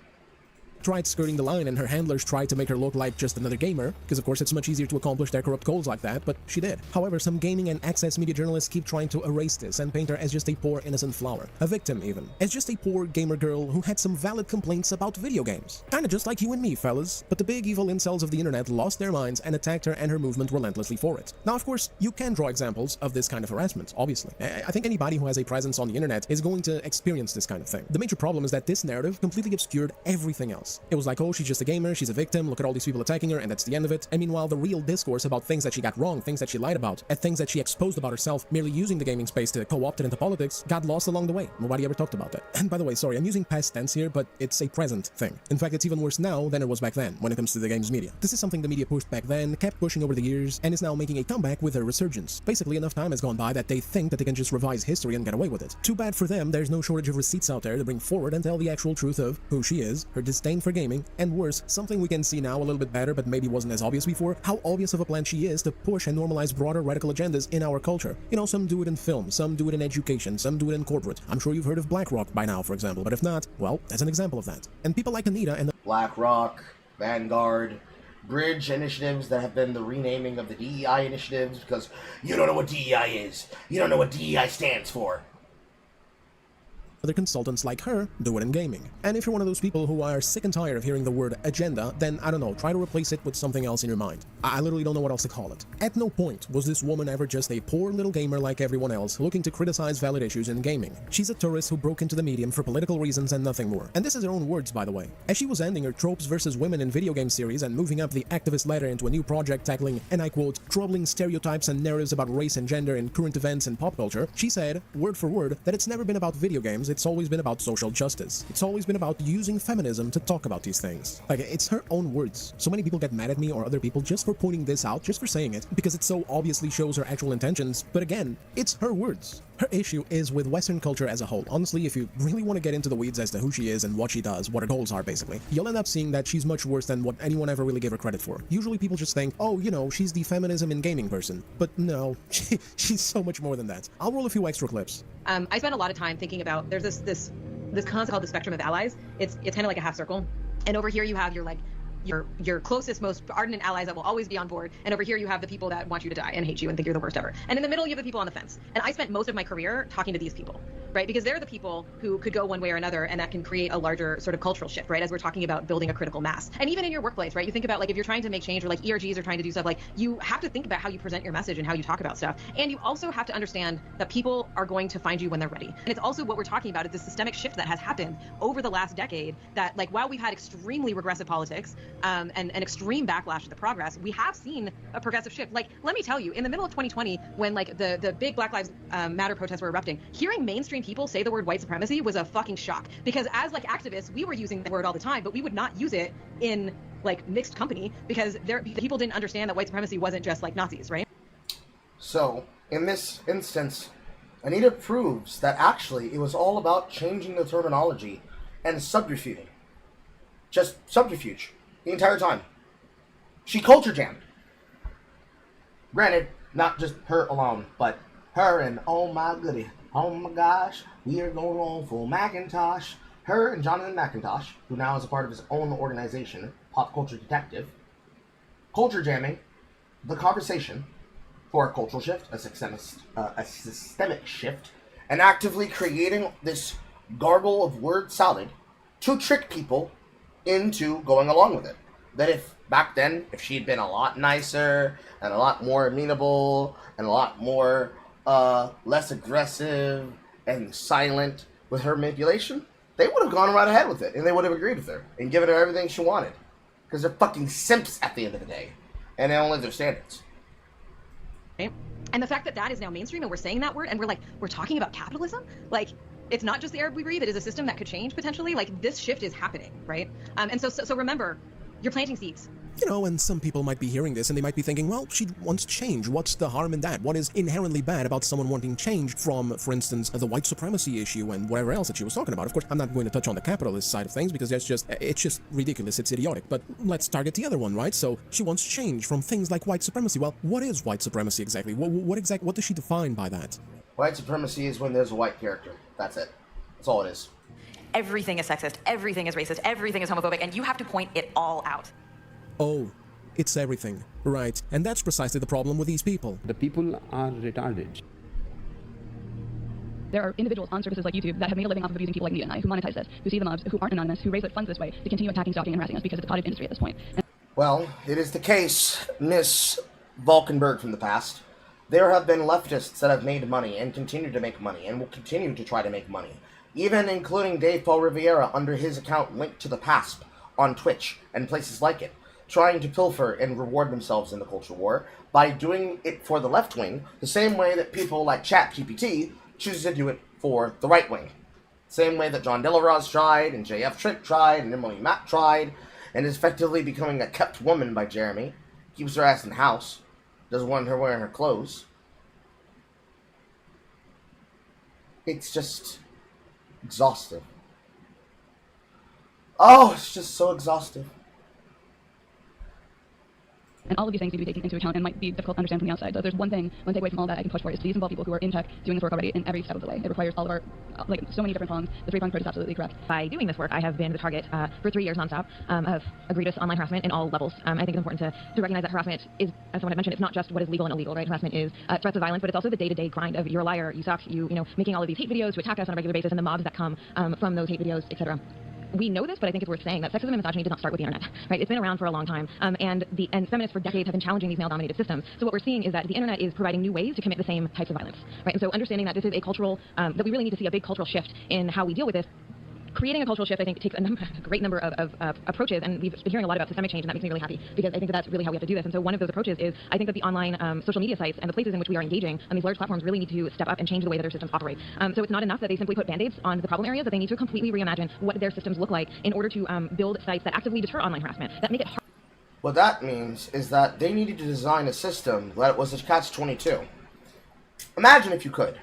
Speaker 2: Tried skirting the line and her handlers tried to make her look like just another gamer, because of course it's much easier to accomplish their corrupt goals like that, but she did. However, some gaming and access media journalists keep trying to erase this and paint her as just a poor innocent flower, a victim even, as just a poor gamer girl who had some valid complaints about video games. Kinda just like you and me, fellas. But the big evil incels of the internet lost their minds and attacked her and her movement relentlessly for it. Now of course, you can draw examples of this kind of harassment, obviously. I think anybody who has a presence on the internet is going to experience this kind of thing. The major problem is that this narrative completely obscured everything else. It was like, oh, she's just a gamer, she's a victim, look at all these people attacking her, and that's the end of it. And meanwhile, the real discourse about things that she got wrong, things that she lied about, and things that she exposed about herself, merely using the gaming space to co-opt it into politics, got lost along the way. Nobody ever talked about that. And by the way, sorry, I'm using past tense here, but it's a present thing. In fact, it's even worse now than it was back then, when it comes to the games media. This is something the media pushed back then, kept pushing over the years, and is now making a comeback with a resurgence. Basically, enough time has gone by that they think that they can just revise history and get away with it. Too bad for them, there's no shortage of receipts out there to bring forward and tell the actual truth of who she is, her disdain for gaming, and worse, something we can see now a little bit better but maybe wasn't as obvious before, how obvious of a plan she is to push and normalize broader radical agendas in our culture. You know, some do it in film, some do it in education, some do it in corporate. I'm sure you've heard of BlackRock by now, for example, but if not, well, that's an example of that. And people like Anita and the
Speaker 1: BlackRock, Vanguard, Bridge initiatives that have been the renaming of the DEI initiatives because you don't know what DEI is. You don't know what DEI stands for.
Speaker 2: other consultants like her do it in gaming. And if you're one of those people who are sick and tired of hearing the word agenda, then I don't know, try to replace it with something else in your mind. I literally don't know what else to call it. At no point was this woman ever just a poor little gamer like everyone else looking to criticize valid issues in gaming. She's a tourist who broke into the medium for political reasons and nothing more. And this is her own words, by the way. As she was ending her tropes versus women in video game series and moving up the activist ladder into a new project tackling, and I quote, troubling stereotypes and narratives about race and gender in current events and pop culture, she said, word for word, that it's never been about video games, it's always been about social justice. It's always been about using feminism to talk about these things. Like, it's her own words. So many people get mad at me or other people just for pointing this out, just for saying it, because it so obviously shows her actual intentions, but again, it's her words. Her issue is with Western culture as a whole. Honestly, if you really want to get into the weeds as to who she is and what she does, what her goals are basically, you'll end up seeing that she's much worse than what anyone ever really gave her credit for. Usually people just think, oh, you know, she's the feminism in gaming person. But no, she's so much more than that. I'll roll a few extra clips.
Speaker 5: I spent a lot of time thinking about, there's this concept called the spectrum of allies. It's kind of like a half circle. And over here you have your closest, most ardent allies that will always be on board. And over here you have the people that want you to die and hate you and think you're the worst ever. And in the middle you have the people on the fence. And I spent most of my career talking to these people, right? Because they're the people who could go one way or another, and that can create a larger sort of cultural shift, right? As we're talking about building a critical mass. And even in your workplace, right? You think about, like, if you're trying to make change, or like ERGs are trying to do stuff, like, you have to think about how you present your message and how you talk about stuff. And you also have to understand that people are going to find you when they're ready. And it's also what we're talking about is the systemic shift that has happened over the last decade, that, like, while we've had extremely regressive politics and extreme backlash to the progress, we have seen a progressive shift. Like, let me tell you, in the middle of 2020, when like the big Black Lives Matter protests were erupting, hearing mainstream people say the word white supremacy was a fucking shock. Because as like activists, we were using the word all the time, but we would not use it in like mixed company because people didn't understand that white supremacy wasn't just like Nazis, right?
Speaker 1: So, in this instance, Anita proves that actually it was all about changing the terminology and subterfuging. Just subterfuge. The entire time. She culture jammed. Granted, not just her alone, but her and oh my goody, oh my gosh, we are going on full Macintosh. Her and Jonathan McIntosh, who now is a part of his own organization, Pop Culture Detective, culture jamming the conversation for a cultural shift, a systemic shift, and actively creating this gargle of word salad to trick people into going along with it. That if back then, if she'd been a lot nicer and a lot more amenable and a lot more less aggressive and silent with her manipulation, they would have gone right ahead with it and they would have agreed with her and given her everything she wanted. Because they're fucking simps at the end of the day. And they don't live their standards.
Speaker 5: Right? And the fact that that is now mainstream and we're saying that word and we're talking about capitalism, like, it's not just the air we breathe, it is a system that could change potentially. Like, this shift is happening, right? And so remember, you're planting seeds.
Speaker 2: You know, and some people might be hearing this and they might be thinking, well, she wants change. What's the harm in that? What is inherently bad about someone wanting change from, for instance, the white supremacy issue and whatever else that she was talking about? Of course, I'm not going to touch on the capitalist side of things because it's just ridiculous. It's idiotic. But let's target the other one, right? So she wants change from things like white supremacy. Well, what is white supremacy exactly? What does she define by that?
Speaker 1: White supremacy is when there's a white character. That's it. That's all it is.
Speaker 5: Everything is sexist, everything is racist, everything is homophobic, and you have to point it all out.
Speaker 2: Oh, it's everything. Right. And that's precisely the problem with these people.
Speaker 3: The people are retarded.
Speaker 6: There are individuals on services like YouTube that have made a living off of abusing people like Anita and I, who monetize this, who see the mobs, who aren't anonymous, who raise their funds this way to continue attacking, stalking, and harassing us because it's a cottage industry at this point.
Speaker 1: Well, it is the case, Miss Valkenberg from the past. There have been leftists that have made money and continue to make money and will continue to try to make money. Even including Dave Paul Rivera under his account linked to the PASP on Twitch and places like it, trying to pilfer and reward themselves in the culture war by doing it for the left wing, the same way that people like ChatGPT choose to do it for the right wing. Same way that John Delaroz tried, and JF Trick tried, and Emily Matt tried, and is effectively becoming a kept woman by Jeremy. Keeps her ass in the house. Doesn't want her wearing her clothes. It's just exhaustive. Oh, it's just so exhaustive.
Speaker 6: And all of these things need to be taken into account and might be difficult to understand from the outside. So if there's one takeaway from all that I can push for is these involve people who are in tech doing this work already in every step of the way. It requires all of our, so many different prongs. The three-pronged approach is absolutely correct.
Speaker 5: By doing this work, I have been the target for 3 years nonstop of egregious online harassment in all levels. I think it's important to recognize that harassment is, as someone had mentioned, it's not just what is legal and illegal, right? Harassment is threats of violence, but it's also the day-to-day grind of you're a liar, you suck, you know, making all of these hate videos to attack us on a regular basis and the mobs that come from those hate videos, etc. We know this, but I think it's worth saying that sexism and misogyny did not start with the internet, right? It's been around for a long time, and feminists for decades have been challenging these male-dominated systems. So what we're seeing is that the internet is providing new ways to commit the same types of violence, right? And so understanding that this is a cultural, that we really need to see a big cultural shift in how we deal with this. Creating a cultural shift, I think, takes a great number of approaches, and we've been hearing a lot about systemic change, and that makes me really happy, because I think that's really how we have to do this. And so one of those approaches is, I think that the online social media sites and the places in which we are engaging on these large platforms really need to step up and change the way that their systems operate. So it's not enough that they simply put band-aids on the problem areas, that they need to completely reimagine what their systems look like in order to build sites that actively deter online harassment, that make it hard.
Speaker 1: What that means is that they needed to design a system that was a catch-22. Imagine if you could.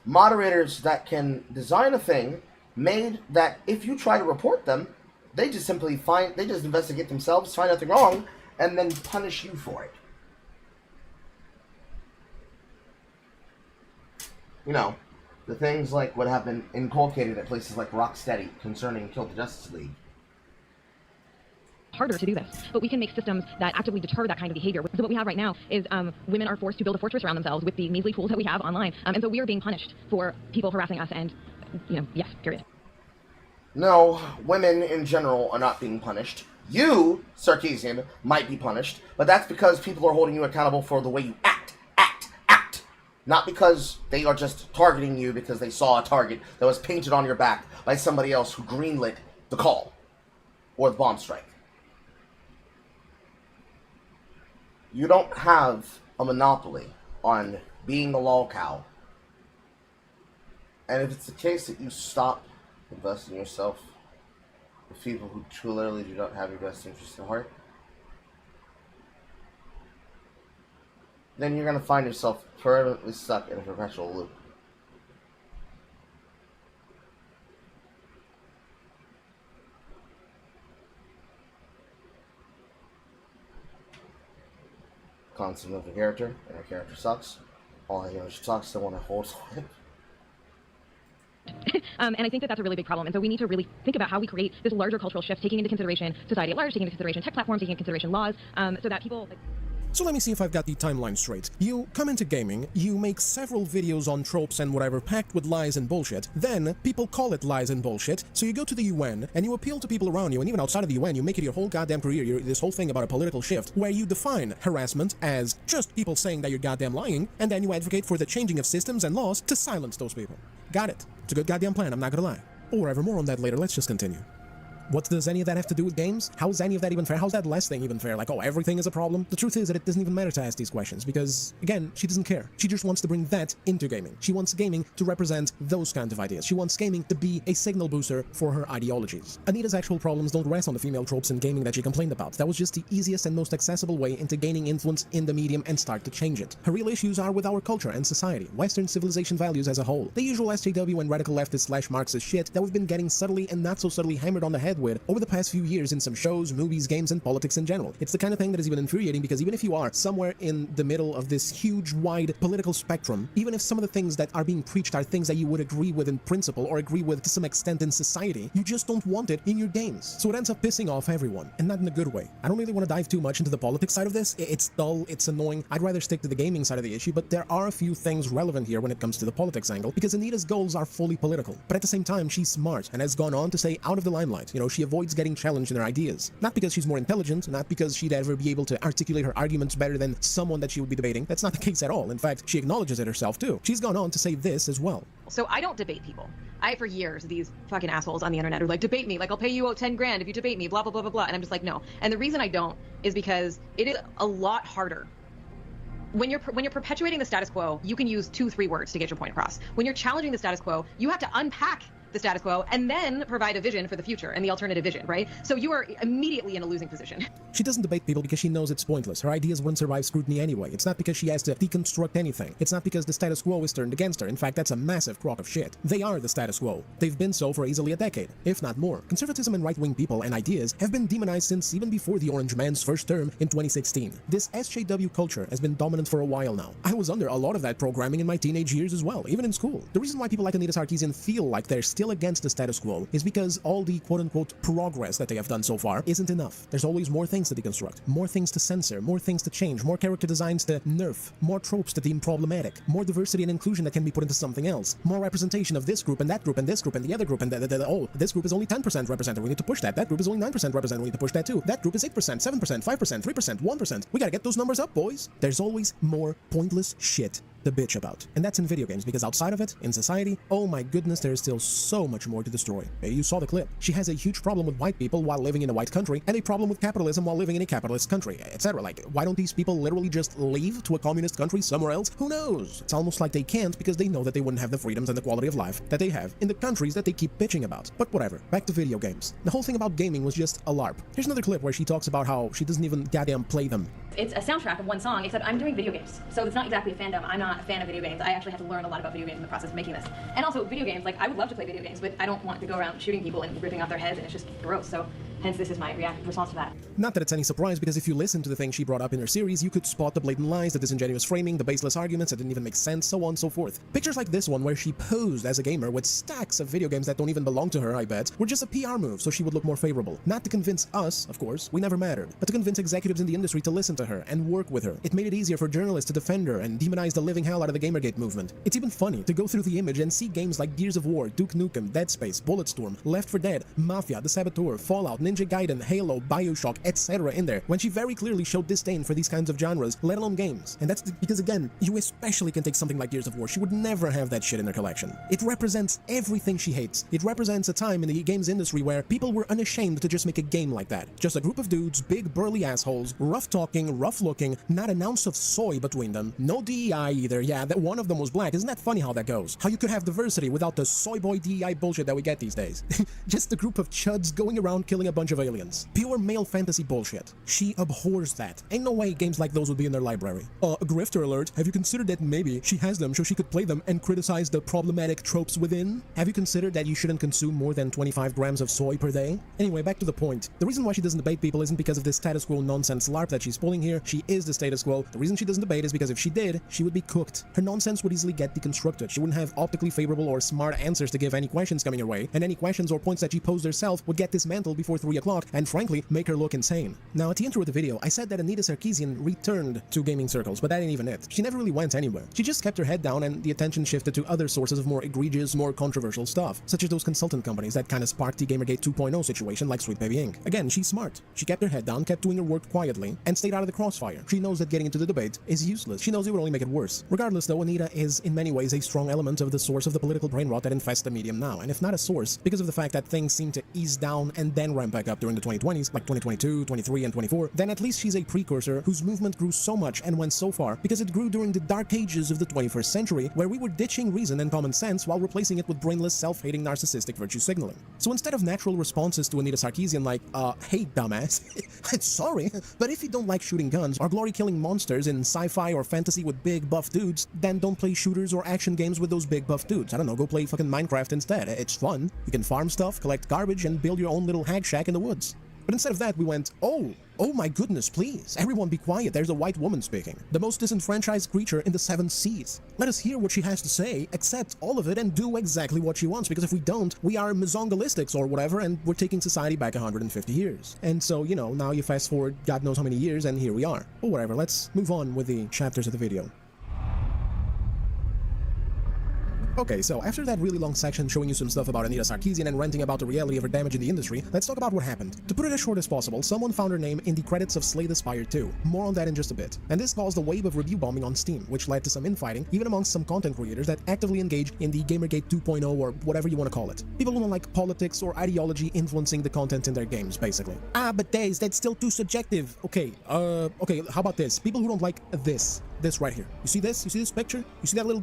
Speaker 1: Moderators that can design a thing made that if you try to report them, they just investigate themselves, find nothing wrong, and then punish you for it. You know, the things like what have been inculcated at places like Rocksteady concerning Kill the Justice League.
Speaker 5: Harder to do this, but we can make systems that actively deter that kind of behavior. So what we have right now is women are forced to build a fortress around themselves with the measly tools that we have online, and so we are being punished for people harassing us, and, you know, yes, period.
Speaker 1: No, women in general are not being punished. You, Sarkeesian, might be punished, but that's because people are holding you accountable for the way you act. Not because they are just targeting you because they saw a target that was painted on your back by somebody else who greenlit the call or the bomb strike. You don't have a monopoly on being the lol cow. And if it's the case that you stop investing in yourself with people who truly do not have your best interest at heart, then you're going to find yourself permanently stuck in a perpetual loop. Constant of a character, and a character sucks. All I know, she sucks, I want to hold it.
Speaker 5: And I think that that's a really big problem. And so we need to really think about how we create this larger cultural shift, taking into consideration society at large, taking into consideration tech platforms, taking into consideration laws, so that people...
Speaker 2: So let me see if I've got the timeline straight. You come into gaming, you make several videos on tropes and whatever packed with lies and bullshit, then people call it lies and bullshit, so you go to the UN and you appeal to people around you, and even outside of the UN, you make it your whole goddamn career, this whole thing about a political shift, where you define harassment as just people saying that you're goddamn lying, and then you advocate for the changing of systems and laws to silence those people. Got it. It's a good goddamn plan, I'm not gonna lie. Or whatever, more on that later, let's just continue. What does any of that have to do with games? How is any of that even fair? How's that last thing even fair? Like, oh, everything is a problem? The truth is that it doesn't even matter to ask these questions because, again, she doesn't care. She just wants to bring that into gaming. She wants gaming to represent those kinds of ideas. She wants gaming to be a signal booster for her ideologies. Anita's actual problems don't rest on the female tropes in gaming that she complained about. That was just the easiest and most accessible way into gaining influence in the medium and start to change it. Her real issues are with our culture and society, Western civilization values as a whole, the usual SJW and radical leftist / Marxist shit that we've been getting subtly and not so subtly hammered on the head with over the past few years in some shows, movies, games, and politics in general. It's the kind of thing that is even infuriating because even if you are somewhere in the middle of this huge, wide political spectrum, even if some of the things that are being preached are things that you would agree with in principle or agree with to some extent in society, you just don't want it in your games. So it ends up pissing off everyone, and not in a good way. I don't really want to dive too much into the politics side of this. It's dull, it's annoying. I'd rather stick to the gaming side of the issue, but there are a few things relevant here when it comes to the politics angle, because Anita's goals are fully political. But at the same time, she's smart and has gone on to stay out of the limelight. You know, she avoids getting challenged in her ideas. Not because she's more intelligent, not because she'd ever be able to articulate her arguments better than someone that she would be debating. That's not the case at all. In fact, she acknowledges it herself too. She's gone on to say this as well.
Speaker 5: So I don't debate people. For years, these fucking assholes on the internet are like, debate me, like I'll pay you 10 grand if you debate me, blah, blah, blah, blah, blah. And I'm just like, no. And the reason I don't is because it is a lot harder. When you're perpetuating the status quo, you can use 2-3 words to get your point across. When you're challenging the status quo, you have to unpack the status quo and then provide a vision for the future and the alternative vision, right? So you are immediately in a losing position.
Speaker 2: She doesn't debate people because she knows it's pointless. Her ideas wouldn't survive scrutiny anyway. It's not because she has to deconstruct anything. It's not because the status quo is turned against her. In fact, that's a massive crock of shit. They are the status quo. They've been so for easily a decade, if not more. Conservatism and right-wing people and ideas have been demonized since even before the Orange Man's first term in 2016. This SJW culture has been dominant for a while now. I was under a lot of that programming in my teenage years as well, even in school. The reason why people like Anita Sarkeesian feel like they're still against the status quo is because all the quote-unquote progress that they have done so far isn't enough. There's always more things to deconstruct, more things to censor, more things to change, more character designs to nerf, more tropes to deem problematic, more diversity and inclusion that can be put into something else, more representation of this group and that group and this group and the other group and oh, this group is only 10% represented, we need to push that. That group is only 9% represented, we need to push that too. That group is 8%, 7%, 5%, 3%, 1%. We gotta get those numbers up, boys. There's always more pointless shit to bitch about. And that's in video games, because outside of it, in society, oh my goodness, there is still so much more to destroy. You saw the clip. She has a huge problem with white people while living in a white country, and a problem with capitalism while living in a capitalist country, etc. Like, why don't these people literally just leave to a communist country somewhere else? Who knows? It's almost like they can't because they know that they wouldn't have the freedoms and the quality of life that they have in the countries that they keep bitching about. But whatever, back to video games. The whole thing about gaming was just a LARP. Here's another clip where she talks about how she doesn't even goddamn play them.
Speaker 5: It's a soundtrack of one song, except I'm doing video games. So it's not exactly a fandom. I'm not a fan of video games. I actually had to learn a lot about video games in the process of making this. And also video games, like I would love to play video games, but I don't want to go around shooting people and ripping off their heads, and it's just gross. So hence this is my response to that.
Speaker 2: Not that it's any surprise, because if you listen to the things she brought up in her series, you could spot the blatant lies, the disingenuous framing, the baseless arguments that didn't even make sense, so on and so forth. Pictures like this one, where she posed as a gamer with stacks of video games that don't even belong to her, I bet, were just a PR move so she would look more favorable. Not to convince us, of course, we never mattered, but to convince executives in the industry to listen to her and work with her. It made it easier for journalists to defend her and demonize the living hell out of the Gamergate movement. It's even funny to go through the image and see games like Gears of War, Duke Nukem, Dead Space, Bulletstorm, Left 4 Dead, Mafia, The Saboteur, Fallout, Ninja Gaiden, Halo, Bioshock, etc. in there, when she very clearly showed disdain for these kinds of genres, let alone games. And that's because, again, you especially can take something like Gears of War. She would never have that shit in her collection. It represents everything she hates. It represents a time in the games industry where people were unashamed to just make a game like that. Just a group of dudes, big burly assholes, rough talking, rough looking, not an ounce of soy between them, no DEI either. Yeah, that one of them was black. Isn't that funny how that goes? How you could have diversity without the soy boy DEI bullshit that we get these days. Just a group of chuds going around killing a bunch bunch of aliens. Pure male fantasy bullshit. She abhors that. Ain't no way games like those would be in their library. Grifter alert. Have you considered that maybe she has them so she could play them and criticize the problematic tropes within? Have you considered that you shouldn't consume more than 25 grams of soy per day? Anyway, back to the point. The reason why she doesn't debate people isn't because of this status quo nonsense LARP that she's pulling here. She is the status quo. The reason she doesn't debate is because if she did, she would be cooked. Her nonsense would easily get deconstructed. She wouldn't have optically favorable or smart answers to give any questions coming her way, and any questions or points that she posed herself would get dismantled before 3 o'clock and frankly make her look insane. Now, at the intro of the video, I said that Anita Sarkeesian returned to gaming circles, but that ain't even it. She never really went anywhere. She just kept her head down and the attention shifted to other sources of more egregious, more controversial stuff, such as those consultant companies that kind of sparked the Gamergate 2.0 situation like Sweet Baby Inc. Again, she's smart. She kept her head down, kept doing her work quietly, and stayed out of the crossfire. She knows that getting into the debate is useless. She knows it would only make it worse. Regardless though, Anita is in many ways a strong element of the source of the political brain rot that infests the medium now, and if not a source, because of the fact that things seem to ease down and then ramp back up during the 2020s, like 2022, 23, and 24, then at least she's a precursor whose movement grew so much and went so far because it grew during the dark ages of the 21st century, where we were ditching reason and common sense while replacing it with brainless, self-hating, narcissistic virtue signaling. So instead of natural responses to Anita Sarkeesian like, hey dumbass, sorry, but if you don't like shooting guns or glory-killing monsters in sci-fi or fantasy with big buff dudes, then don't play shooters or action games with those big buff dudes. I don't know, go play fucking Minecraft instead. It's fun. You can farm stuff, collect garbage, and build your own little hag shack in the woods. But instead of that, we went, oh my goodness, please, everyone be quiet, there's a white woman speaking. The most disenfranchised creature in the 7 seas. Let us hear what she has to say, accept all of it, and do exactly what she wants, because if we don't, we are misongalistics or whatever, and we're taking society back 150 years. And so, you know, now you fast forward God knows how many years, and here we are. But whatever, let's move on with the chapters of the video. Okay, so after that really long section showing you some stuff about Anita Sarkeesian and ranting about the reality of her damage in the industry, let's talk about what happened. To put it as short as possible, someone found her name in the credits of Slay the Spire 2. More on that in just a bit. And this caused a wave of review bombing on Steam, which led to some infighting, even amongst some content creators that actively engage in the Gamergate 2.0 or whatever you want to call it. People who don't like politics or ideology influencing the content in their games, basically. But Days, that's still too subjective. Okay, how about this? People who don't like this right here. You see this? You see this picture? You see that little...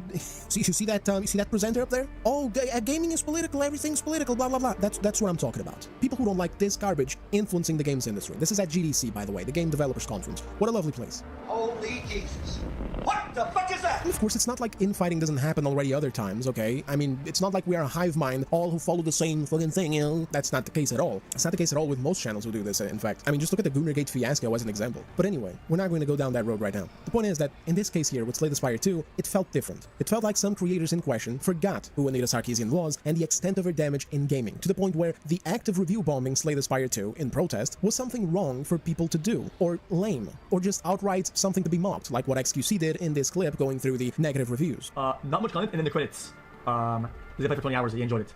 Speaker 2: you see that presenter up there? Oh, gaming is political, everything's political, blah, blah, blah. That's what I'm talking about. People who don't like this garbage influencing the games industry. This is at GDC, by the way, the Game Developers Conference. What a lovely place.
Speaker 7: Holy Jesus. What the fuck is that?
Speaker 2: And of course, it's not like infighting doesn't happen already other times, okay? I mean, it's not like we are a hive mind, all who follow the same fucking thing, you know? That's not the case at all. It's not the case at all with most channels who do this, in fact. I mean, just look at the Gamergate fiasco as an example. But anyway, we're not going to go down that road right now. The point is that, in this case here, with Slay the Spire 2, it felt different. It felt like some creators in question forgot who Anita Sarkeesian was and the extent of her damage in gaming, to the point where the act of review bombing Slay the Spire 2 in protest was something wrong for people to do, or lame, or just outright something to be mocked, like what XQC did in this clip going through the negative reviews.
Speaker 8: Not much content, and then the credits. They played for 20 hours, they enjoyed it.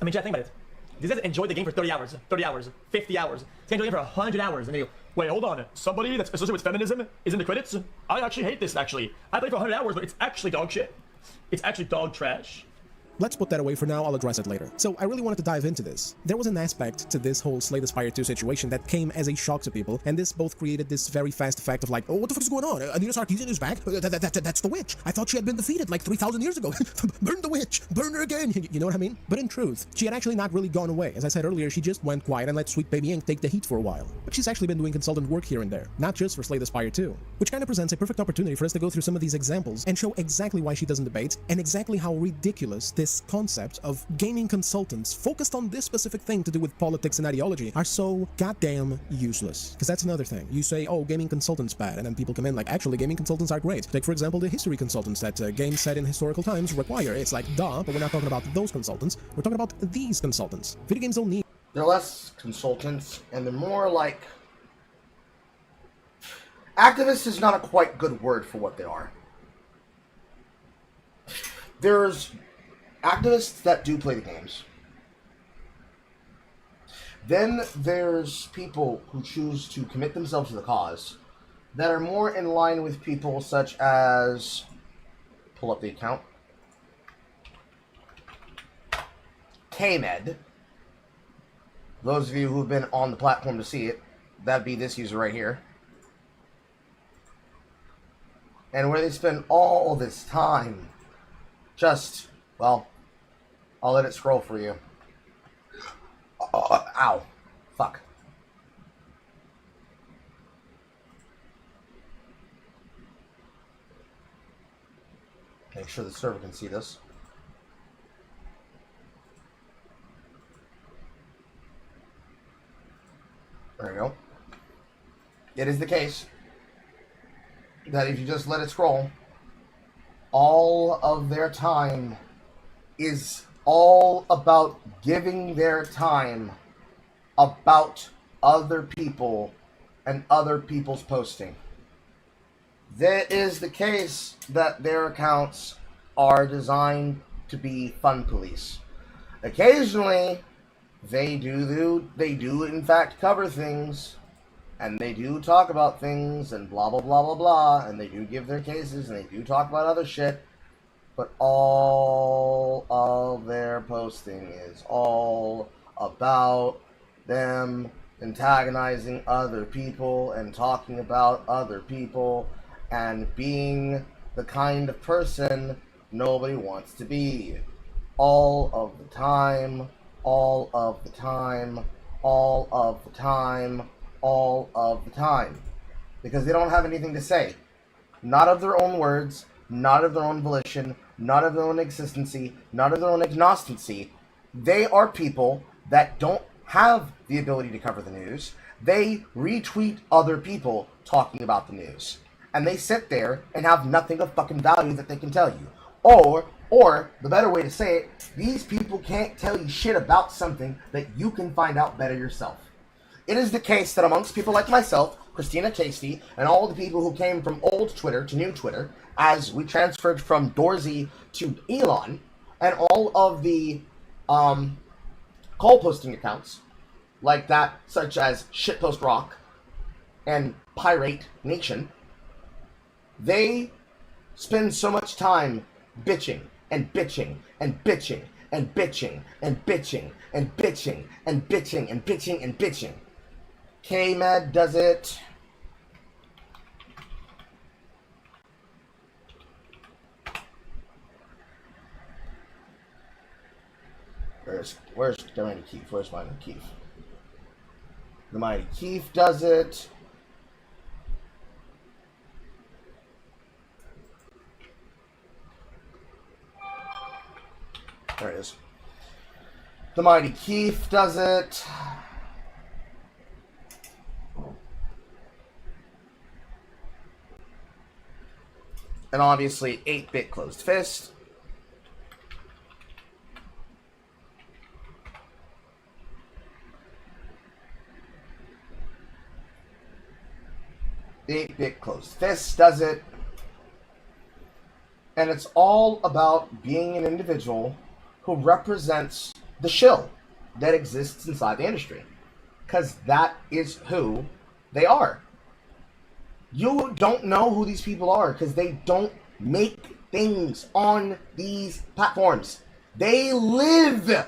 Speaker 8: I mean, chat, think about it. These guys enjoyed the game for 30 hours, 50 hours. They enjoyed it for 100 hours, and they go, wait, hold on, somebody that's associated with feminism is in the credits? I actually hate this, actually. I played for 100 hours, but it's actually dog shit. It's actually dog trash.
Speaker 2: Let's put that away for now, I'll address it later. So I really wanted to dive into this. There was an aspect to this whole Slay the Spire 2 situation that came as a shock to people, and this both created this very fast effect of like, oh, what the fuck is going on? Anita Sarkeesian is back? That's the witch. I thought she had been defeated like 3,000 years ago. Burn the witch! Burn her again! You know what I mean? But in truth, she had actually not really gone away. As I said earlier, she just went quiet and let Sweet Baby Inc. take the heat for a while. But she's actually been doing consultant work here and there, not just for Slay the Spire 2, which kind of presents a perfect opportunity for us to go through some of these examples and show exactly why she doesn't debate and exactly how ridiculous this concept of gaming consultants focused on this specific thing to do with politics and ideology are so goddamn useless. Because that's another thing. You say, oh, gaming consultants bad, and then people come in like, actually, gaming consultants are great. Take, for example, the history consultants that games set in historical times require. It's like, duh, but we're not talking about those consultants. We're talking about these consultants. Video games don't need...
Speaker 1: They're less consultants, and they're more like... Activist is not a quite good word for what they are. There's activists that do play the games. Then there's people who choose to commit themselves to the cause that are more in line with people such as... Pull up the account. KMed. Those of you who've been on the platform to see it, that'd be this user right here. And where they spend all this time just, well, I'll let it scroll for you. Ow. Fuck. Make sure the server can see this. There we go. It is the case that if you just let it scroll, all of their time is all about giving their time about other people and other people's posting. That is the case that their accounts are designed to be fun police. Occasionally, they do in fact cover things, and they do talk about things, and blah blah blah blah blah, and they do give their cases, and they do talk about other shit, but all of their posting is all about them antagonizing other people and talking about other people and being the kind of person nobody wants to be. All of the time, all of the time, all of the time, all of the time. Because they don't have anything to say. Not of their own words, not of their own volition, not of their own existency, not of their own agnosticy. They are people that don't have the ability to cover the news. They retweet other people talking about the news. And they sit there and have nothing of fucking value that they can tell you. Or, the better way to say it, these people can't tell you shit about something that you can find out better yourself. It is the case that amongst people like myself, Christina Tasty, and all the people who came from old Twitter to new Twitter, as we transferred from Dorsey to Elon, and all of the call posting accounts, like that, such as Shitpost Rock and Pirate Nation, they spend so much time bitching and bitching and bitching and bitching and bitching and bitching and bitching and bitching and bitching. K-Med does it. Where's the Mighty Keith? Where's Mighty Keith? The Mighty Keith does it. There it is. The Mighty Keith does it. And obviously 8-Bit Closed Fist. The 8-Bit Closed Fist does it. And it's all about being an individual who represents the shill that exists inside the industry. Because that is who they are. You don't know who these people are because they don't make things on these platforms. They live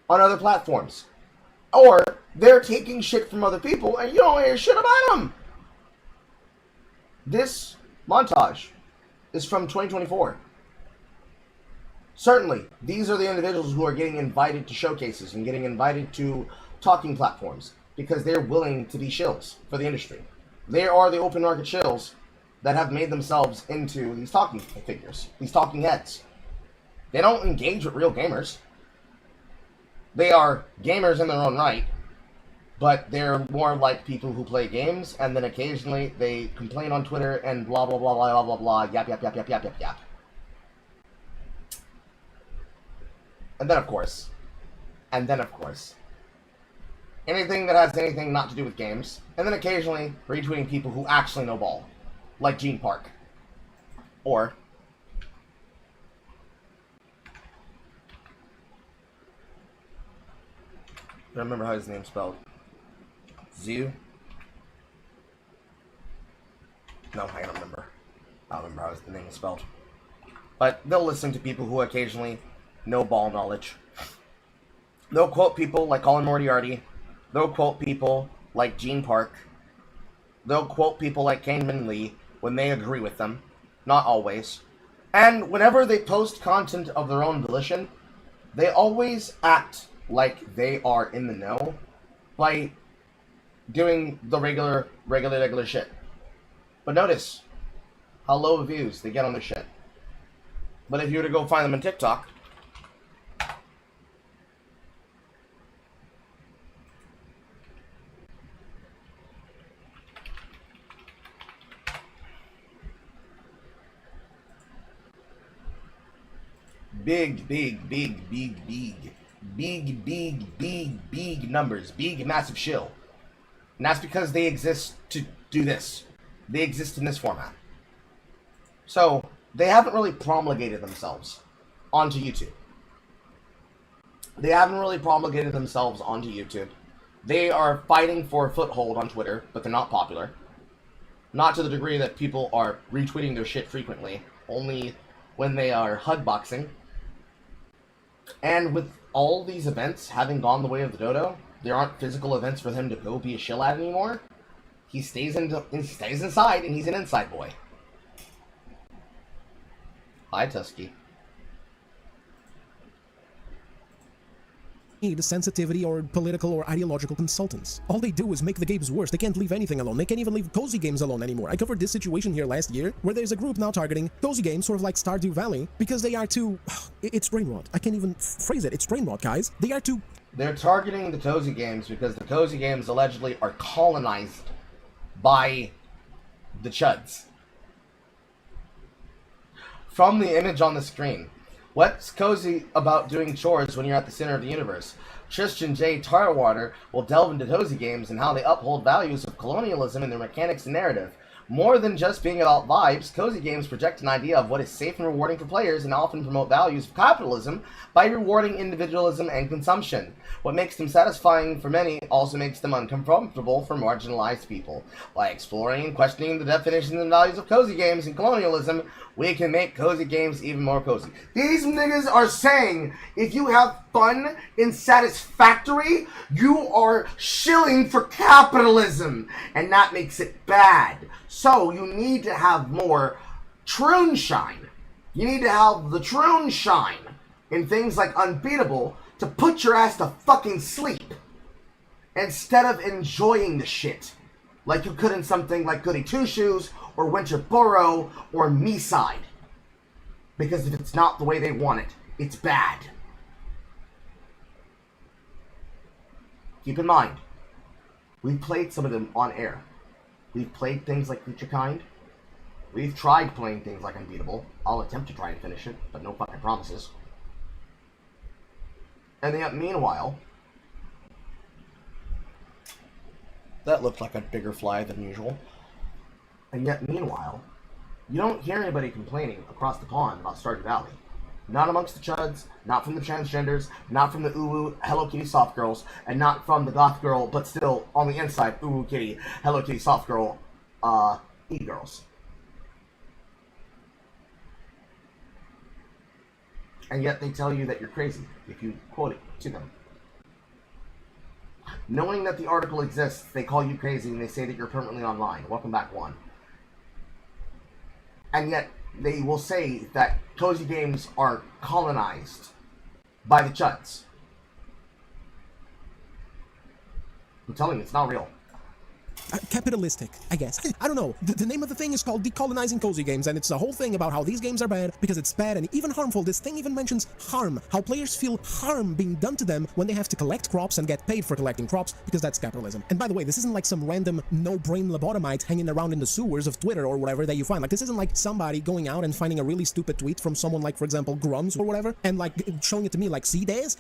Speaker 1: on other platforms. Or they're taking shit from other people and you don't hear shit about them. This montage is from 2024. Certainly, these are the individuals who are getting invited to showcases and getting invited to talking platforms because they're willing to be shills for the industry. They are the open market shills that have made themselves into these talking figures, these talking heads. They don't engage with real gamers. They are gamers in their own right, but they're more like people who play games, and then occasionally they complain on Twitter and blah, blah, blah, blah, blah, blah, blah, yap, yap, yap, yap, yap, yap, yap. And then, of course, anything that has anything not to do with games, and then occasionally retweeting people who actually know ball, like Gene Park. Or I don't remember how his name's spelled. Zoo? No, I don't remember. I don't remember how his name is spelled. But they'll listen to people who occasionally know ball knowledge. They'll quote people like Colin Moriarty. They'll quote people like Gene Park. They'll quote people like Kaneman Lee when they agree with them. Not always. And whenever they post content of their own volition, they always act like they are in the know by doing the regular shit. But notice how low views they get on their shit. But if you were to go find them on TikTok, big numbers, big massive shill. And that's because they exist to do this. They exist in this format. So they haven't really promulgated themselves onto YouTube. They are fighting for a foothold on Twitter, but they're not popular. Not to the degree that people are retweeting their shit frequently, only when they are HUD boxing. And with all these events having gone the way of the dodo, there aren't physical events for him to go be a shill at anymore. He stays inside, and he's an inside boy. Hi, Tusky.
Speaker 2: Need sensitivity or political or ideological consultants. All they do is make the games worse. They can't leave anything alone. They can't even leave cozy games alone anymore. I covered this situation here last year, where there's a group now targeting cozy games, sort of like Stardew Valley, because they are too... It's brain rot. I can't even phrase it. It's brain rot, guys. They are too...
Speaker 1: They're targeting the cozy games because the cozy games allegedly are colonized by the chuds. From the image on the screen, what's cozy about doing chores when you're at the center of the universe? Tristan J. Tarwater will delve into cozy games and how they uphold values of colonialism in their mechanics and narrative. More than just being about vibes, cozy games project an idea of what is safe and rewarding for players and often promote values of capitalism by rewarding individualism and consumption. What makes them satisfying for many also makes them uncomfortable for marginalized people. By exploring and questioning the definitions and values of cozy games and colonialism, we can make cozy games even more cozy. These niggas are saying if you have fun and satisfactory, you are shilling for capitalism, and that makes it bad. So you need to have more troon shine. You need to have the troon shine in things like Unbeatable to put your ass to fucking sleep instead of enjoying the shit like you could in something like Goody Two Shoes or Winter Burrow or Me-Side. Because if it's not the way they want it, it's bad. Keep in mind, we've played some of them on air. We've played things like Future Kind. We've tried playing things like Unbeatable. I'll attempt to try and finish it, but no fucking promises. And yet, meanwhile, that looked like a bigger fly than usual. And yet, meanwhile, you don't hear anybody complaining across the pond about Stardew Valley. Not amongst the chuds, not from the transgenders, not from the uwu Hello Kitty soft girls, and not from the goth girl, but still on the inside, uwu kitty, Hello Kitty soft girl, e-girls. And yet they tell you that you're crazy if you quote it to them. Knowing that the article exists, they call you crazy and they say that you're permanently online. Welcome back, one. And yet they will say that cozy games are colonized by the chuds. I'm telling you, it's not real.
Speaker 2: Capitalistic, I guess. I don't know. The name of the thing is called Decolonizing Cozy Games, and it's a whole thing about how these games are bad because it's bad and even harmful. This thing even mentions harm, how players feel harm being done to them when they have to collect crops and get paid for collecting crops because that's capitalism. And by the way, this isn't like some random no-brain lobotomite hanging around in the sewers of Twitter or whatever that you find. Like, this isn't like somebody going out and finding a really stupid tweet from someone like, for example, Grums or whatever, and like showing it to me like, see Daz?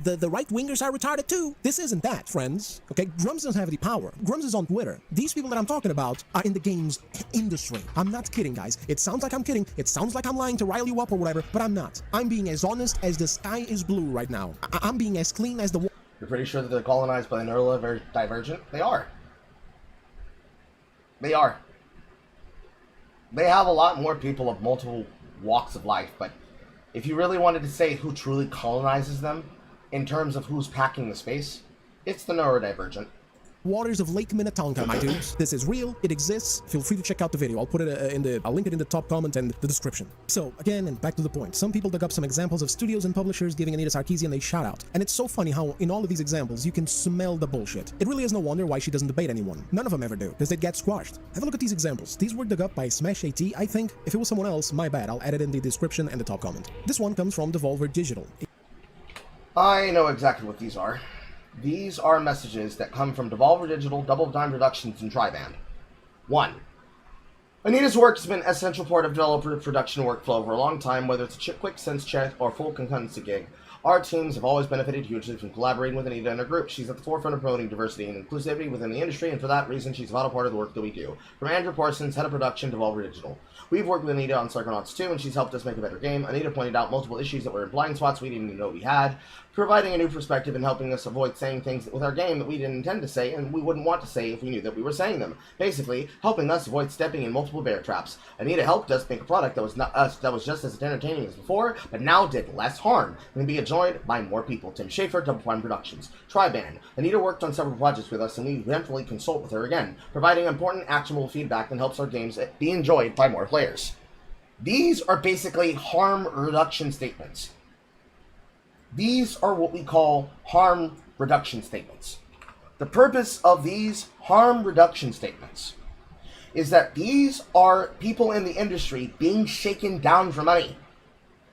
Speaker 2: The right-wingers are retarded too. This isn't that, friends. Okay, Grums doesn't have any power. Grums is on Twitter. These people that I'm talking about are in the games industry. I'm not kidding, guys. It sounds like I'm kidding. It sounds like I'm lying to rile you up or whatever, but I'm not. I'm being as honest as the sky is blue right now. I'm being as clean as the...
Speaker 1: You're pretty sure that they're colonized by the neurodivergent? They are. They are. They have a lot more people of multiple walks of life, but if you really wanted to say who truly colonizes them, in terms of who's packing the space, it's the neurodivergent.
Speaker 2: waters of Lake Minnetonka, my dudes. This is real, it exists, feel free to check out the video. I'll put it I'll link it in the top comment and the description. So, again, and back to the point, some people dug up some examples of studios and publishers giving Anita Sarkeesian a shout out. And it's so funny how, in all of these examples, you can smell the bullshit. It really is no wonder why she doesn't debate anyone. None of them ever do, because they get squashed. Have a look at these examples. These were dug up by Smash AT, I think. If it was someone else, my bad, I'll add it in the description and the top comment. This one comes from Devolver Digital.
Speaker 1: I know exactly what these are. These are messages that come from Devolver Digital, Double Dime Productions, and Triband. 1. Anita's work has been an essential part of developer production workflow for a long time, whether it's a quick sense check or full concurrency gig. Our teams have always benefited hugely from collaborating with Anita and her group. She's at the forefront of promoting diversity and inclusivity within the industry, and for that reason, she's a vital part of the work that we do. From Andrew Parsons, head of production, Devolver Digital. We've worked with Anita on Psychonauts 2, and she's helped us make a better game. Anita pointed out multiple issues that were in blind spots we didn't even know we had, providing a new perspective and helping us avoid saying things with our game that we didn't intend to say and we wouldn't want to say if we knew that we were saying them. Basically, helping us avoid stepping in multiple bear traps. Anita helped us make a product that was just as entertaining as before, but now did less harm and can be enjoyed by more people. Tim Schafer, Double Fine Productions. Triband. Anita worked on several projects with us and we eventually consult with her again, providing important actionable feedback that helps our games be enjoyed by more players. These are basically harm reduction statements. These are what we call harm reduction statements. The purpose of these harm reduction statements is that these are people in the industry being shaken down for money.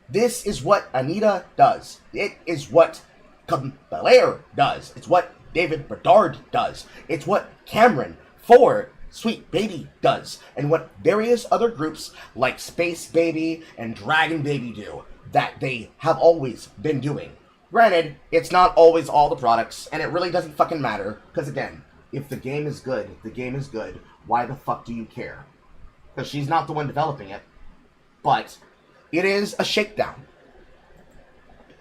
Speaker 1: This is what Anita does. It is what Caballero does. It's what David Bedard does. It's what Cameron Ford Sweet Baby does. And what various other groups like Space Baby and Dragon Baby do that they have always been doing. Granted, it's not always all the products, and it really doesn't fucking matter, because again, if the game is good, the game is good, why the fuck do you care? Because she's not the one developing it, but it is a shakedown.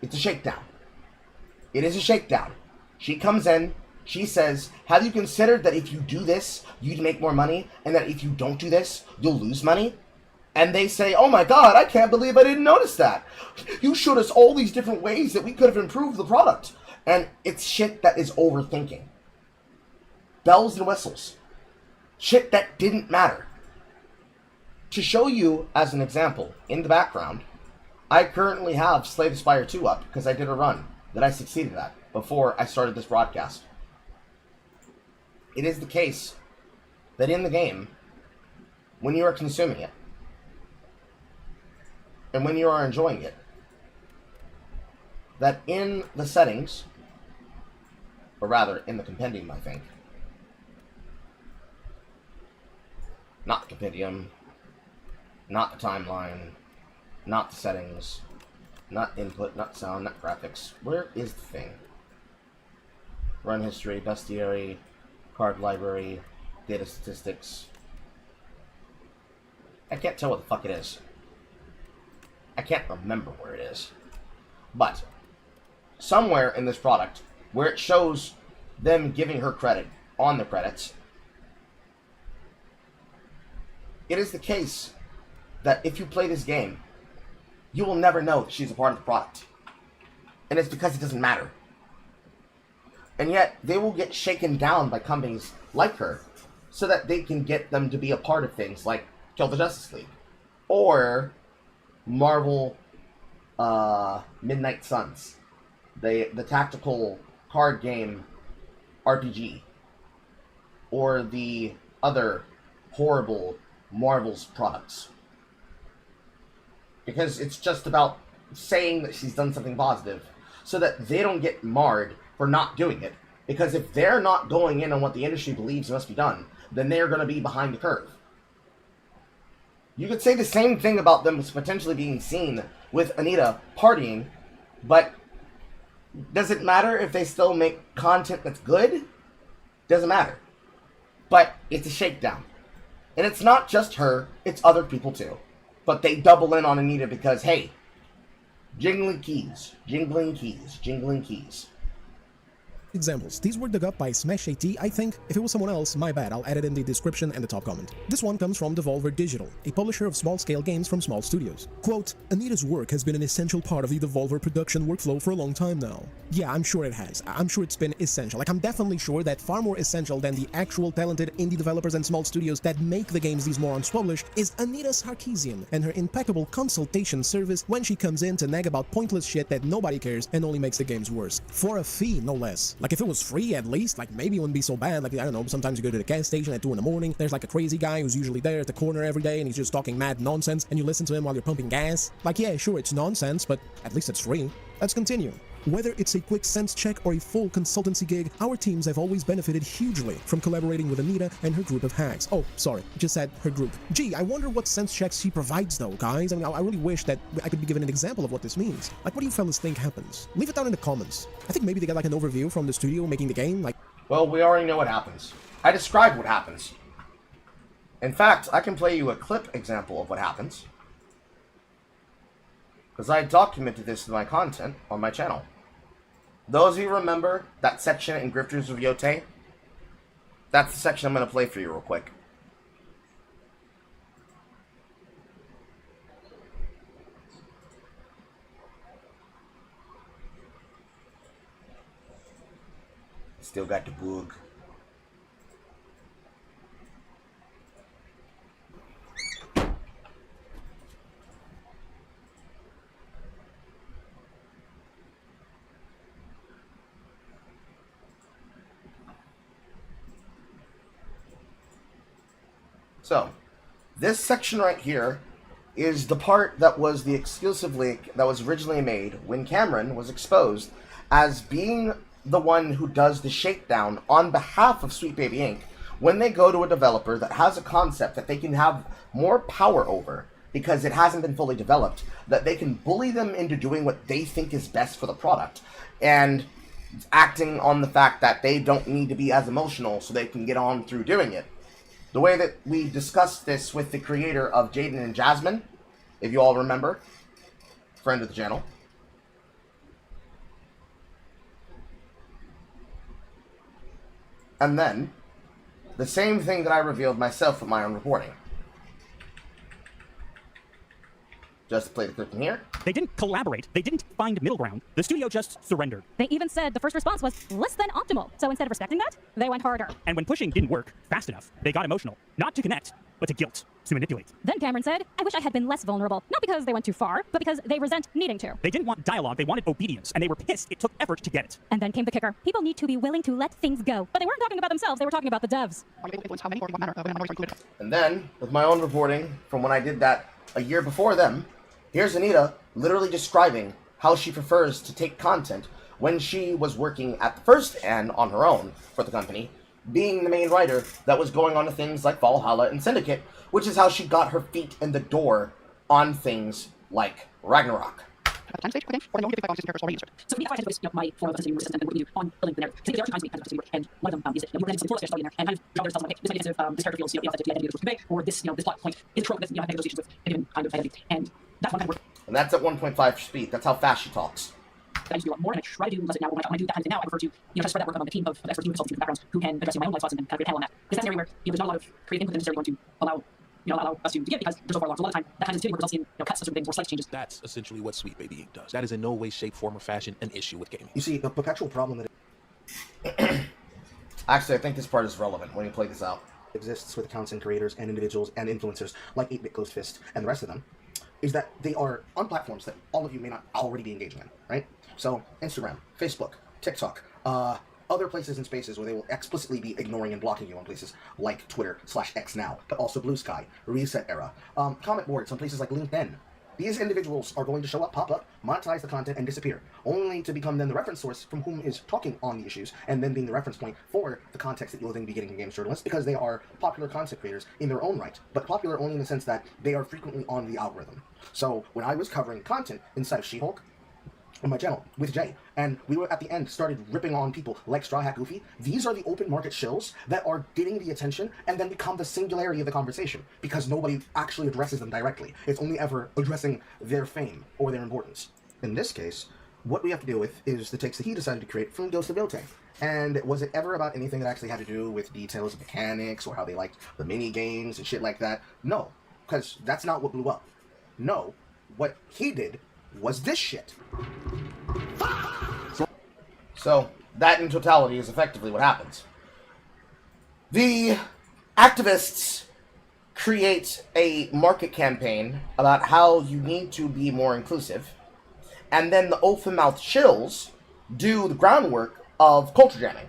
Speaker 1: It's a shakedown. It is a shakedown. She comes in, she says, have you considered that if you do this, you'd make more money, and that if you don't do this, you'll lose money? And they say, oh my god, I can't believe I didn't notice that. You showed us all these different ways that we could have improved the product. And it's shit that is overthinking. Bells and whistles. Shit that didn't matter. To show you as an example, in the background, I currently have Slay the Spire 2 up because I did a run that I succeeded at before I started this broadcast. It is the case that in the game, when you are consuming it, and when you are enjoying it, that in the settings, or rather in the compendium, I think, not the compendium, not the timeline, not the settings, not input, not sound, not graphics. Where is the thing? Run history, bestiary, card library, data statistics. I can't tell what the fuck it is. I can't remember where it is. But somewhere in this product where it shows them giving her credit on the credits, it is the case that if you play this game, you will never know that she's a part of the product. And it's because it doesn't matter. And yet, they will get shaken down by companies like her so that they can get them to be a part of things like Kill the Justice League. Or Marvel Midnight Suns. The tactical card game RPG. Or the other horrible Marvel's products. Because it's just about saying that she's done something positive so that they don't get marred for not doing it. Because if they're not going in on what the industry believes must be done, then they're going to be behind the curve. You could say the same thing about them potentially being seen with Anita partying, but does it matter if they still make content that's good? Doesn't matter. But it's a shakedown. And it's not just her, it's other people too. But they double in on Anita because, hey, jingling keys, jingling keys, jingling keys.
Speaker 2: examples. These were dug up by Smash80, I think. If it was someone else, my bad, I'll add it in the description and the top comment. This one comes from Devolver Digital, a publisher of small-scale games from small studios. Quote, Anita's work has been an essential part of the Devolver production workflow for a long time now. Yeah, I'm sure it has. I'm sure it's been essential. Like, I'm definitely sure that far more essential than the actual talented indie developers and small studios that make the games these morons publish is Anita Sarkeesian and her impeccable consultation service when she comes in to nag about pointless shit that nobody cares and only makes the games worse. For a fee, no less. Like, if it was free at least, like, maybe it wouldn't be so bad. Like, I don't know, sometimes you go to the gas station at 2 in the morning, there's like a crazy guy who's usually there at the corner every day and he's just talking mad nonsense and you listen to him while you're pumping gas. Like, yeah, sure, it's nonsense, but at least it's free. Let's continue. Whether it's a quick sense check or a full consultancy gig, our teams have always benefited hugely from collaborating with Anita and her group of hacks. Oh, sorry, just said her group. Gee, I wonder what sense checks she provides though, guys. I mean, I really wish that I could be given an example of what this means. Like, what do you fellas think happens? Leave it down in the comments. I think maybe they get like an overview from the studio making the game, like...
Speaker 1: Well, we already know what happens. I described what happens. In fact, I can play you a clip example of what happens, because I documented this in my content on my channel. Those of you remember that section in Grifters of Yote? That's the section I'm going to play for you real quick. Still got the boog. So, this section right here is the part that was the exclusive leak that was originally made when Cameron was exposed as being the one who does the shakedown on behalf of Sweet Baby Inc. when they go to a developer that has a concept that they can have more power over because it hasn't been fully developed, that they can bully them into doing what they think is best for the product and acting on the fact that they don't need to be as emotional so they can get on through doing it. The way that we discussed this with the creator of Jaden and Jasmine, if you all remember, friend of the channel. And then, the same thing that I revealed myself with my own reporting. Just to play the clip in here.
Speaker 9: They didn't collaborate. They didn't find middle ground. The studio just surrendered.
Speaker 10: They even said the first response was less than optimal. So instead of respecting that, they went harder.
Speaker 9: And when pushing didn't work fast enough, they got emotional. Not to connect, but to guilt, to manipulate.
Speaker 10: Then Cameron said, I wish I had been less vulnerable. Not because they went too far, but because they resent needing to.
Speaker 9: They didn't want dialogue. They wanted obedience. And they were pissed it took effort to get it.
Speaker 10: And then came the kicker. People need to be willing to let things go. But they weren't talking about themselves. They were talking about the devs.
Speaker 1: And then, with my own reporting from when I did that a year before them, here's Anita literally describing how she prefers to take content when she was working at the first end on her own for the company, being the main writer that was going on to things like Valhalla and Syndicate, which is how she got her feet in the door on things like Ragnarok.
Speaker 6: Time stage, okay, or no, you can pick characters already answered.
Speaker 9: So for me, I had to waste my form of assessing resistance and what we do on building the narrative. Because there are two times we kind of work, and one of them is that we're going to do some story in there, and kind of drop stuff like, hey, this idea of this character feels, authentic to the identity of the person or this, this plot point is a trope with, negotiations with a given kind of identity. And that's one kind of work.
Speaker 1: And that's at 1.5 speed. That's how fast she talks.
Speaker 9: I used to do a lot more, and I try to do less now. When I do that kind of thing now, I prefer to try to spread that work among a team of experts who consult backgrounds who can address my own life thoughts and kind of create a panel on that. Because that's an area where there's not a lot of creative input necessarily going to allow us to give, because there's so a lot of time that kind of results in cuts of certain things or slight changes.
Speaker 11: That's essentially what Sweet Baby Inc. does. That is in no way, shape, form, or fashion an issue with gaming.
Speaker 12: You see, the perpetual problem
Speaker 1: that actually, I think this part is relevant when you play this out.
Speaker 12: Exists with accounts and creators and individuals and influencers like 8-Bit Closed Fist and the rest of them is that they are on platforms that all of you may not already be engaging in, right? So, Instagram, Facebook, TikTok, other places and spaces where they will explicitly be ignoring and blocking you on places like Twitter/X now, but also Blue Sky, Reset Era, comment boards on places like LinkedIn. These individuals are going to show up, pop up, monetize the content, and disappear, only to become then the reference source from whom is talking on the issues, and then being the reference point for the context that you'll then be getting from games journalists, because they are popular content creators in their own right, but popular only in the sense that they are frequently on the algorithm. So, when I was covering content inside of She-Hulk, on my channel with Jay, and we were at the end started ripping on people like Straw Hat Goofy. These are the open market shills that are getting the attention and then become the singularity of the conversation because nobody actually addresses them directly. It's only ever addressing their fame or their importance. In this case, what we have to deal with is the takes that he decided to create from Ghost of Yote. And was it ever about anything that actually had to do with details of mechanics or how they liked the mini games and shit like that? No, because that's not what blew up. No, what he did was this shit.
Speaker 1: So, that in totality is effectively what happens. The activists create a market campaign about how you need to be more inclusive, and then the open-mouthed shills do the groundwork of culture jamming,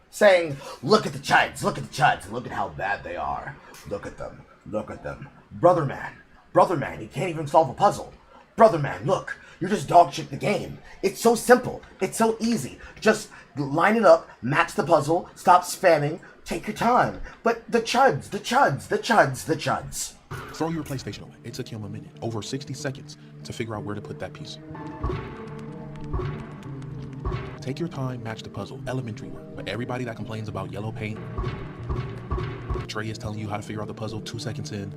Speaker 1: saying, look at the chuds, look at the chuds, and look at how bad they are. Look at them, look at them. Brother man, he can't even solve a puzzle. Brother man, look, you're just dog shit the game. It's so simple, it's so easy. Just line it up, match the puzzle, stop spamming, take your time. But the chuds, the chuds, the chuds, the chuds.
Speaker 11: Throw your PlayStation away. It took him a minute, over 60 seconds, to figure out where to put that piece. Take your time, match the puzzle, elementary work. But everybody that complains about yellow paint, Trey is telling you how to figure out the puzzle 2 seconds in.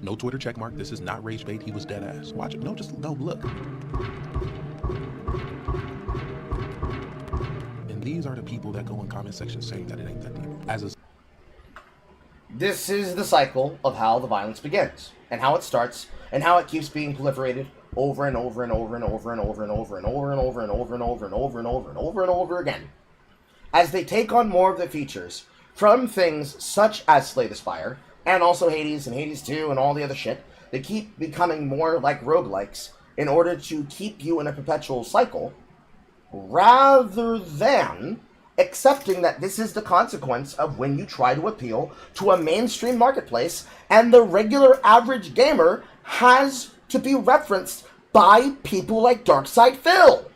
Speaker 11: No Twitter checkmark, this is not rage bait, he was dead ass. Watch it, no, look. And these are the people that go in comment sections saying that it ain't that deep.
Speaker 1: This is the cycle of how the violence begins, and how it starts, and how it keeps being proliferated over and over and over and over and over and over and over and over and over and over and over and over and over and over again. As they take on more of the features from things such as Slay the Spire, and also Hades and Hades 2 and all the other shit, they keep becoming more like roguelikes in order to keep you in a perpetual cycle, rather than accepting that this is the consequence of when you try to appeal to a mainstream marketplace, and the regular average gamer has to be referenced by people like Darkside Phil.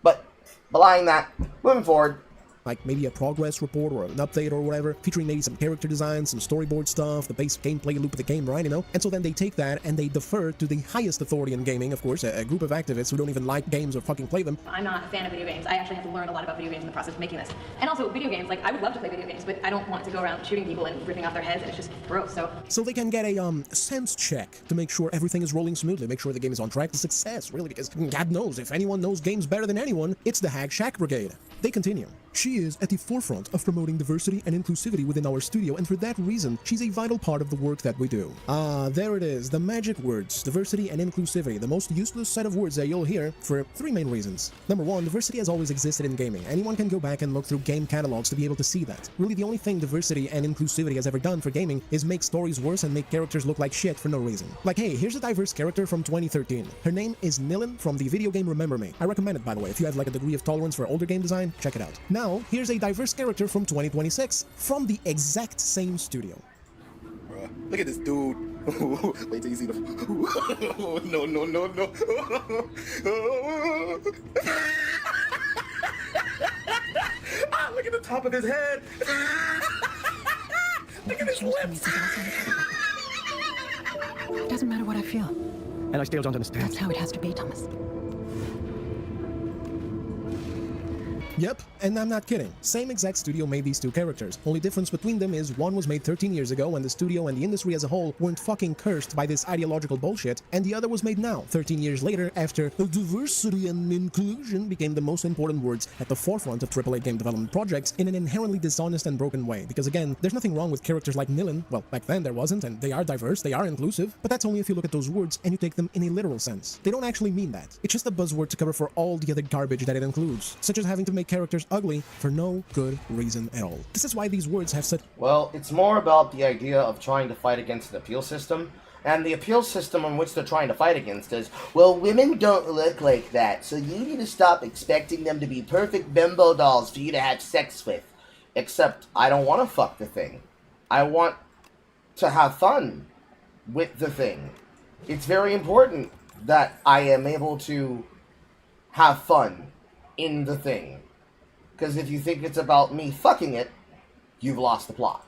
Speaker 1: But, belying that, moving forward,
Speaker 2: like maybe a progress report or an update or whatever, featuring maybe some character design, some storyboard stuff, the base gameplay loop of the game, right, you know? And so then they take that and they defer to the highest authority in gaming, of course, a group of activists who don't even like games or fucking play them.
Speaker 5: I'm not a fan of video games. I actually have to learn a lot about video games in the process of making this. And also, video games, like, I would love to play video games, but I don't want to go around shooting people and ripping off their heads, and it's just gross, So
Speaker 2: they can get a, sense check to make sure everything is rolling smoothly, make sure the game is on track to success, really, because God knows, if anyone knows games better than anyone, it's the Hag Shack Brigade. They continue. She is at the forefront of promoting diversity and inclusivity within our studio, and for that reason, she's a vital part of the work that we do. There it is, the magic words, diversity and inclusivity, the most useless set of words that you'll hear for 3 main reasons. Number 1, diversity has always existed in gaming. Anyone can go back and look through game catalogs to be able to see that. Really, the only thing diversity and inclusivity has ever done for gaming is make stories worse and make characters look like shit for no reason. Like, hey, here's a diverse character from 2013. Her name is Nilin from the video game Remember Me. I recommend it, by the way. If you have like a degree of tolerance for older game design, check it out. Now, here's a diverse character from 2026 from the exact same studio.
Speaker 13: Bruh, look at this dude. Wait till you see the. No. Look at the top of his head. Look at his lips.
Speaker 14: It doesn't matter what I feel.
Speaker 15: And I still don't understand.
Speaker 14: That's how it has to be, Thomas.
Speaker 2: Yep, and I'm not kidding. Same exact studio made these 2 characters. Only difference between them is one was made 13 years ago when the studio and the industry as a whole weren't fucking cursed by this ideological bullshit, and the other was made now, 13 years later, after diversity and inclusion became the most important words at the forefront of AAA game development projects in an inherently dishonest and broken way. Because again, there's nothing wrong with characters like Nilin. Well, back then there wasn't, and they are diverse, they are inclusive, but that's only if you look at those words and you take them in a literal sense. They don't actually mean that. It's just a buzzword to cover for all the other garbage that it includes, such as having to make characters ugly for no good reason at all. This is why these words have such—
Speaker 1: Well, it's more about the idea of trying to fight against an appeal system, and the appeal system on which they're trying to fight against is, well, women don't look like that, so you need to stop expecting them to be perfect bimbo dolls for you to have sex with. Except, I don't want to fuck the thing. I want to have fun with the thing. It's very important that I am able to have fun in the thing. Because if you think it's about me fucking it, you've lost the plot.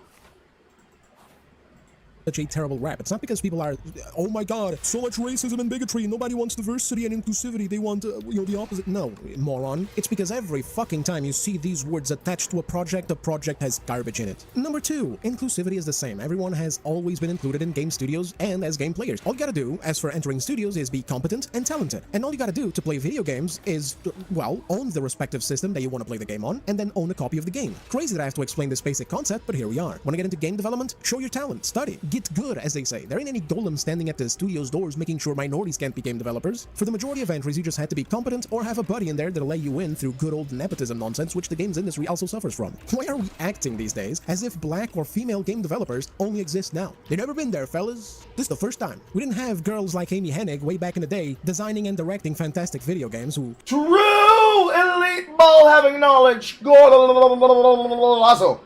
Speaker 2: such a terrible rap. It's not because people are, oh my god, so much racism and bigotry, nobody wants diversity and inclusivity, they want, the opposite. No, moron. It's because every fucking time you see these words attached to a project, the project has garbage in it. Number 2, inclusivity is the same. Everyone has always been included in game studios and as game players. All you gotta do, as for entering studios, is be competent and talented. And all you gotta do to play video games is, well, own the respective system that you want to play the game on, and then own a copy of the game. Crazy that I have to explain this basic concept, but here we are. Want to get into game development? Show your talent, study, get good, as they say. There ain't any golem standing at the studio's doors making sure minorities can't be game developers. For the majority of entries, you just had to be competent or have a buddy in there that'll let you in through good old nepotism nonsense, which the games industry also suffers from. Why are we acting these days as if black or female game developers only exist now? They've never been there, fellas. This is the first time. We didn't have girls like Amy Hennig way back in the day designing and directing fantastic video games who...
Speaker 1: True elite ball having knowledge. Also,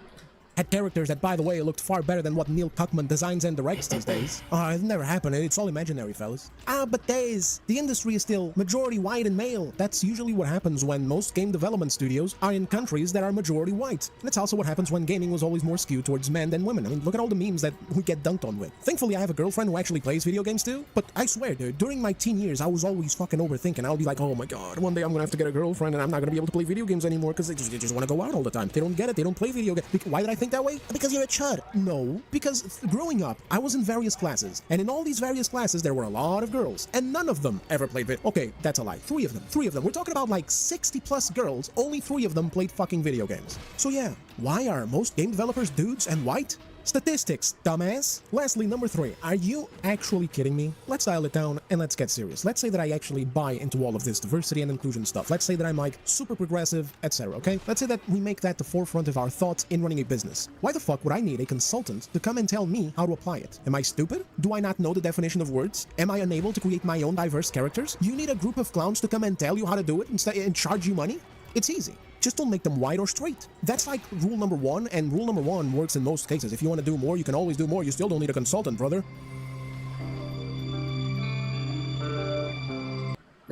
Speaker 2: had characters that, by the way, looked far better than what Neil Cuckman designs and directs these days. It never happened. It's all imaginary, fellas. But the industry is still majority white and male. That's usually what happens when most game development studios are in countries that are majority white. And it's also what happens when gaming was always more skewed towards men than women. I mean, look at all the memes that we get dunked on with. Thankfully, I have a girlfriend who actually plays video games too. But I swear, dude, during my teen years, I was always fucking overthinking. I'll be like, oh my god, one day I'm gonna have to get a girlfriend and I'm not gonna be able to play video games anymore because they just want to go out all the time. They don't get it. They don't play video games. Why did I think that way? Because you're a chud. No, because growing up, I was in various classes, and in all these various classes, there were a lot of girls, and none of them ever played video. Okay, that's a lie. 3 of them. 3 of them. We're talking about like 60 plus girls, only 3 of them played fucking video games. So yeah, why are most game developers dudes and white? Statistics, dumbass. Lastly, number 3. Are you actually kidding me? Let's dial it down and let's get serious. Let's say that I actually buy into all of this diversity and inclusion stuff. Let's say that I'm like super progressive, etc. Okay? Let's say that we make that the forefront of our thoughts in running a business. Why the fuck would I need a consultant to come and tell me how to apply it? Am I stupid? Do I not know the definition of words? Am I unable to create my own diverse characters? You need a group of clowns to come and tell you how to do it and charge you money? It's easy. Just don't make them white or straight. That's like rule number 1, and rule number 1 works in most cases. If you want to do more, you can always do more. You still don't need a consultant, brother.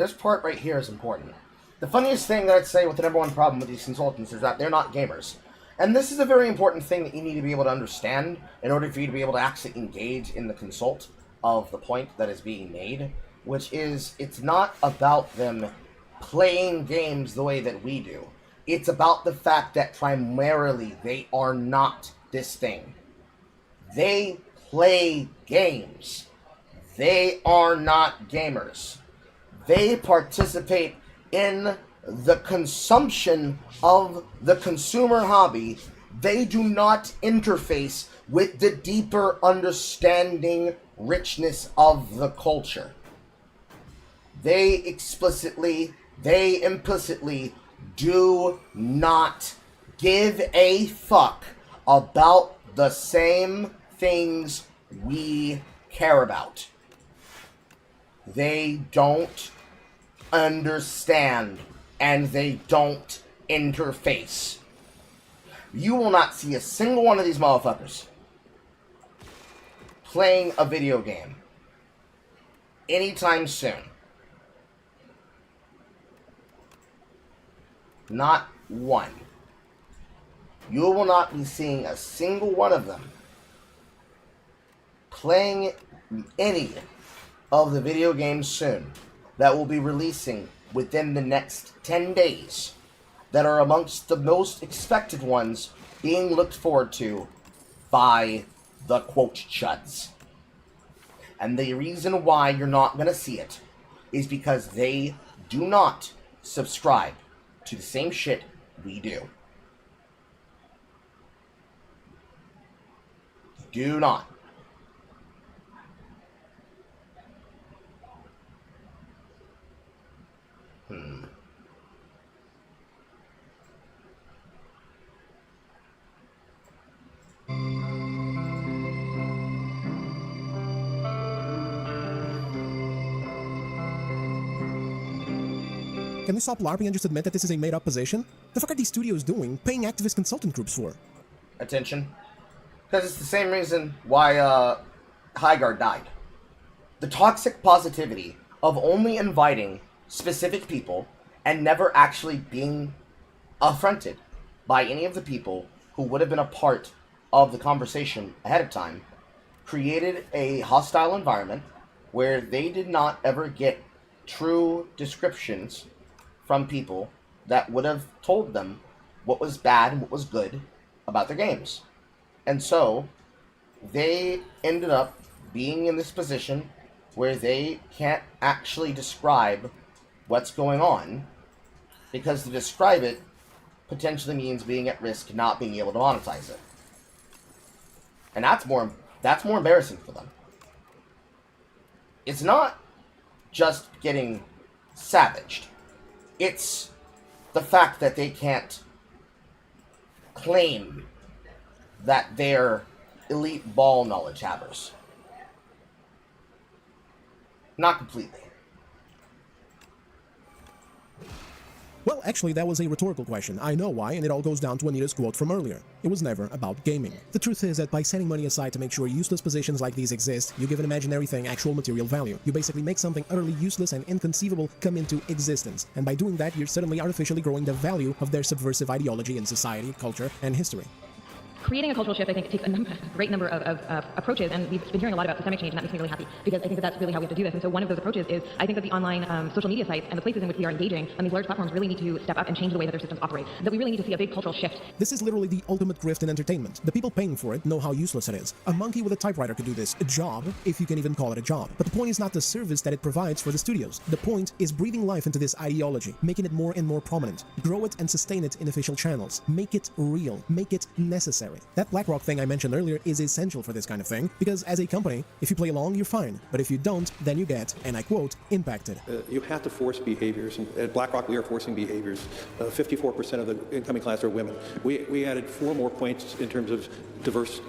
Speaker 1: this part right here is important. The funniest thing that I'd say with the number 1 problem with these consultants is that they're not gamers. And this is a very important thing that you need to be able to understand in order for you to be able to actually engage in the consult of the point that is being made, which is, it's not about them playing games the way that we do. It's about the fact that primarily they are not this thing. They play games. They are not gamers. They participate in the consumption of the consumer hobby. They do not interface with the deeper understanding richness of the culture. They implicitly do not give a fuck about the same things we care about. They don't understand, and they don't interface. You will not see a single one of these motherfuckers playing a video game anytime soon. Not one. You will not be seeing a single one of them playing any of the video games soon that will be releasing within the next 10 days that are amongst the most expected ones being looked forward to by the quote chuds. And the reason why you're not going to see it is because they do not subscribe to the same shit we do. Do not.
Speaker 2: Can we stop LARPing and just admit that this is a made-up position? The fuck are these studios doing, paying activist consultant groups for?
Speaker 1: Attention. Because it's the same reason why Highguard died. The toxic positivity of only inviting specific people and never actually being affronted by any of the people who would have been a part of the conversation ahead of time created a hostile environment where they did not ever get true descriptions from people that would have told them what was bad and what was good about their games. And so they ended up being in this position where they can't actually describe what's going on, because to describe it potentially means being at risk not being able to monetize it. And that's more embarrassing for them. It's not just getting savaged. It's the fact that they can't claim that they're elite ball knowledge havers. Not completely.
Speaker 2: Well, actually, that was a rhetorical question. I know why, and it all goes down to Anita's quote from earlier. It was never about gaming. The truth is that by setting money aside to make sure useless positions like these exist, you give an imaginary thing actual material value. You basically make something utterly useless and inconceivable come into existence. And by doing that, you're suddenly artificially growing the value of their subversive ideology in society, culture, and history.
Speaker 6: Creating a cultural shift, I think, takes a great number of approaches, and we've been hearing a lot about systemic change, and that makes me really happy, because I think that that's really how we have to do this. And so one of those approaches is, I think that the online social media sites and the places in which we are engaging on these large platforms really need to step up and change the way that their systems operate, that we really need to see a big cultural shift.
Speaker 2: This is literally the ultimate grift in entertainment. The people paying for it know how useless it is. A monkey with a typewriter could do this, a job, if you can even call it a job. But the point is not the service that it provides for the studios. The point is breathing life into this ideology, making it more and more prominent. Grow it and sustain it in official channels. Make it real. Make it necessary. That BlackRock thing I mentioned earlier is essential for this kind of thing, because as a company, if you play along, you're fine. But if you don't, then you get, and I quote, impacted.
Speaker 15: You have to force behaviors, and at BlackRock we are forcing behaviors. 54% of the incoming class are women. We added 4 more points in terms of diverse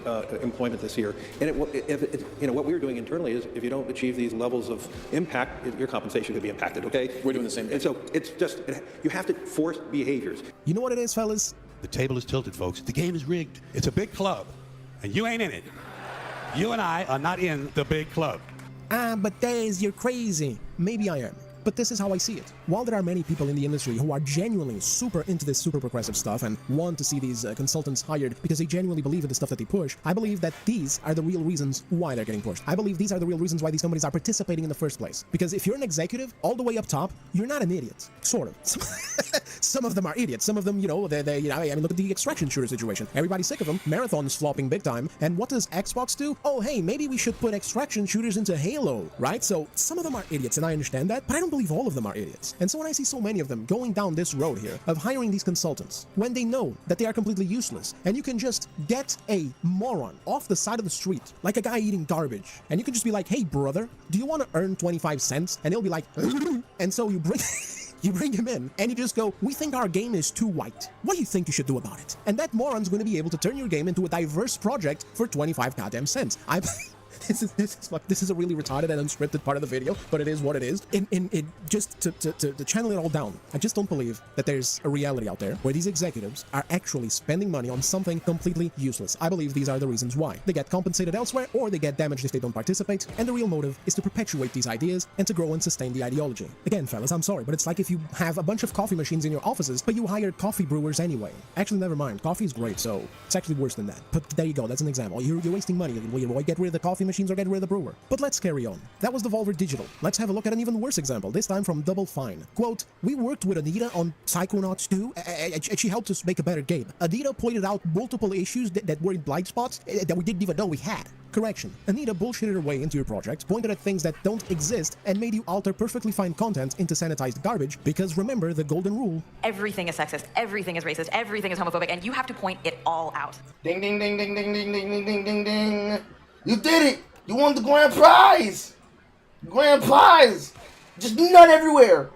Speaker 15: employment this year. And what we're doing internally is, if you don't achieve these levels of impact, your compensation could be impacted, okay?
Speaker 13: We're doing the same thing.
Speaker 15: And so it's just, you have to force behaviors.
Speaker 2: You know what it is, fellas?
Speaker 16: The table is tilted, folks. The game is rigged. It's a big club, and you ain't in it. You and I are not in the big club.
Speaker 2: But Dez, you're crazy. Maybe I am. But this is how I see it. While there are many people in the industry who are genuinely super into this super progressive stuff and want to see these consultants hired because they genuinely believe in the stuff that they push, I believe that these are the real reasons why they're getting pushed. I believe these are the real reasons why these companies are participating in the first place. Because if you're an executive, all the way up top, you're not an idiot. Sort of. Some of them are idiots. Some of them, look at the extraction shooter situation. Everybody's sick of them. Marathon's flopping big time. And what does Xbox do? Oh, hey, maybe we should put extraction shooters into Halo, right? So some of them are idiots, and I understand that, but I don't believe all of them are idiots. And so when I see so many of them going down this road here of hiring these consultants, when they know that they are completely useless, and you can just get a moron off the side of the street, like a guy eating garbage, and you can just be like, hey brother, do you want to earn 25 cents? And he'll be like, and so you bring... You bring him in, and you just go, we think our game is too white. What do you think you should do about it? And that moron's going to be able to turn your game into a diverse project for 25 goddamn cents. This is a really retarded and unscripted part of the video, but it is what it is. Just to channel it all down, I just don't believe that there's a reality out there where these executives are actually spending money on something completely useless. I believe these are the reasons why. They get compensated elsewhere, or they get damaged if they don't participate, and the real motive is to perpetuate these ideas and to grow and sustain the ideology. Again, fellas, I'm sorry, but it's like if you have a bunch of coffee machines in your offices, but you hire coffee brewers anyway. Actually, never mind. Coffee is great, so it's actually worse than that. But there you go, that's an example. You're wasting money. You get rid of the coffee machines or get rid of the brewer. But let's carry on. That was Devolver Digital. Let's have a look at an even worse example, this time from Double Fine. Quote, we worked with Anita on Psychonauts 2, and she helped us make a better game. Anita pointed out multiple issues that were in blind spots that we didn't even know we had. Correction. Anita bullshitted her way into your project, pointed at things that don't exist, and made you alter perfectly fine content into sanitized garbage, because remember the golden rule.
Speaker 5: Everything is sexist, everything is racist, everything is homophobic, and you have to point it all out.
Speaker 1: Ding, ding, ding, ding, ding, ding, ding, ding, ding, ding, ding. You did it! You won the grand prize! Grand prize! Just nut everywhere!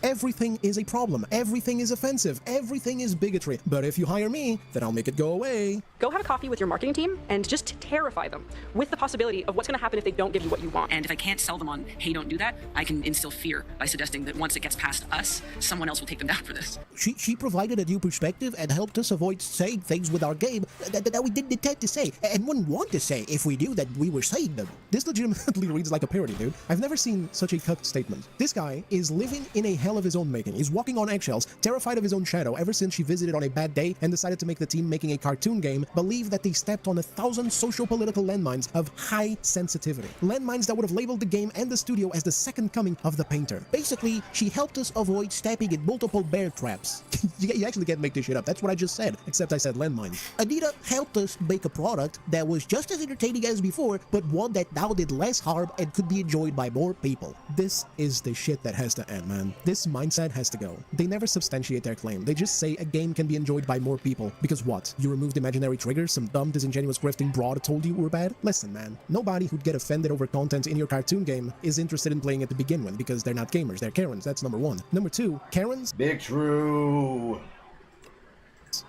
Speaker 2: Everything is a problem. Everything is offensive. Everything is bigotry. But if you hire me, then I'll make it go away.
Speaker 9: Go have a coffee with your marketing team and just terrify them with the possibility of what's going to happen if they don't give you what you want.
Speaker 17: And if I can't sell them on, hey, don't do that, I can instill fear by suggesting that once it gets past us, someone else will take them down for this.
Speaker 2: She provided a new perspective and helped us avoid saying things with our game that we didn't intend to say and wouldn't want to say if we knew that we were saying them. This legitimately reads like a parody, dude. I've never seen such a cucked statement. This guy is living in a hell shell of his own making. He's walking on eggshells, terrified of his own shadow ever since she visited on a bad day and decided to make the team making a cartoon game believe that they stepped on 1,000 socio-political landmines of high sensitivity. Landmines that would have labeled the game and the studio as the second coming of the painter. Basically, she helped us avoid stepping in multiple bear traps. You actually can't make this shit up. That's what I just said, except I said landmines. Anita helped us make a product that was just as entertaining as before, but one that now did less harm and could be enjoyed by more people. This is the shit that has to end, man. This mindset has to go. They never substantiate their claim. They just say a game can be enjoyed by more people. Because what? You removed imaginary triggers? Some dumb, disingenuous grifting broad told you were bad? Listen, man. Nobody who'd get offended over content in your cartoon game is interested in playing it to begin with, because they're not gamers. They're Karens. That's number one. Number two, Karens?
Speaker 1: Big true.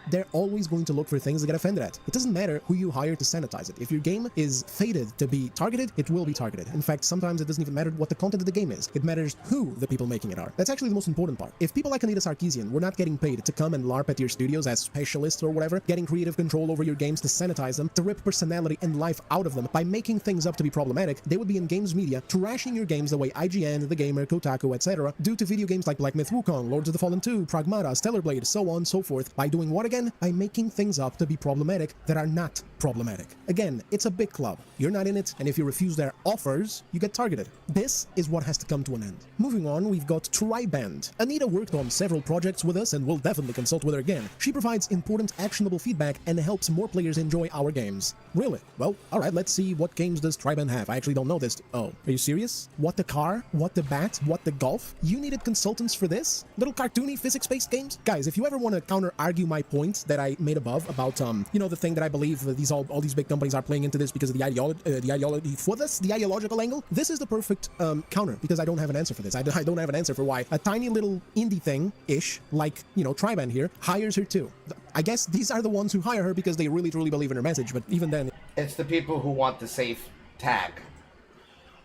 Speaker 2: They're always going to look for things to get offended at. It doesn't matter who you hire to sanitize it. If your game is fated to be targeted, it will be targeted. In fact, sometimes it doesn't even matter what the content of the game is. It matters who the people making it are. That's actually the most important part. If people like Anita Sarkeesian were not getting paid to come and LARP at your studios as specialists or whatever, getting creative control over your games to sanitize them, to rip personality and life out of them by making things up to be problematic, they would be in games media trashing your games the way IGN, The Gamer, Kotaku, etc. do to video games like Black Myth Wukong, Lords of the Fallen 2, Pragmata, Stellar Blade, so on and so forth, by doing what again? By making things up to be problematic that are not problematic. Again, it's a big club. You're not in it, and if you refuse their offers, you get targeted. This is what has to come to an end. Moving on, we've got Triband. Anita worked on several projects with us and will definitely consult with her again. She provides important, actionable feedback and helps more players enjoy our games. Really? Well, alright, let's see what games does Triband have. I actually don't know this. Oh, are you serious? What the car? What the bat? What the golf? You needed consultants for this? Little cartoony physics-based games? Guys, if you ever want to counter-argue my point that I made above about, you know, the thing that I believe that all these big companies are playing into this because of the ideology for this, the ideological angle, this is the perfect counter, because I don't have an answer for this. I don't have an answer for why a tiny little indie thing-ish, like, you know, Triband here, hires her too. I guess these are the ones who hire her because they really truly believe in her message, but even then...
Speaker 1: It's the people who want the safe tag.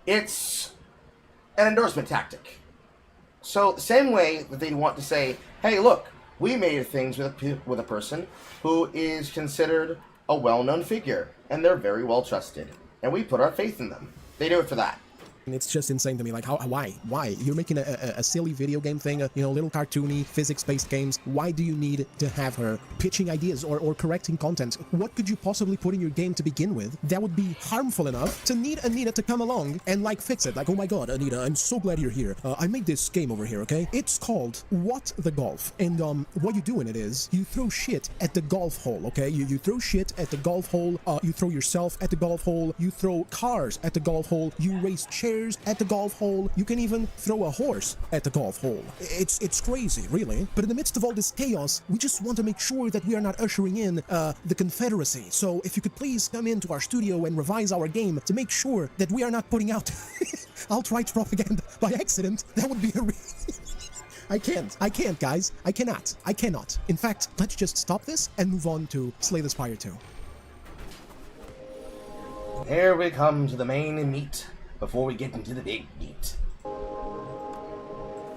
Speaker 1: It's an endorsement tactic. So, the same way that they want to say, hey, look, we made things with a person who is considered a well-known figure, and they're very well trusted, and we put our faith in them. They do it for that.
Speaker 2: It's just insane to me. Like, why? You're making a silly video game thing, you know, little cartoony, physics-based games. Why do you need to have her pitching ideas or correcting content? What could you possibly put in your game to begin with that would be harmful enough to need Anita to come along and, like, fix it? Like, oh my god, Anita, I'm so glad you're here. I made this game over here, okay? It's called What the Golf. And, what you do in it is, you throw shit at the golf hole, okay? You throw shit at the golf hole, you throw yourself at the golf hole, you throw cars at the golf hole, you race chairs at the golf hole, you can even throw a horse at the golf hole. It's crazy, really. But in the midst of all this chaos, we just want to make sure that we are not ushering in the Confederacy. So if you could please come into our studio and revise our game to make sure that we are not putting out alt-right propaganda by accident, that would be a I can't, guys. I cannot. In fact, let's just stop this and move on to Slay the Spire 2.
Speaker 1: Here we come to the main meat before we get into the big meat.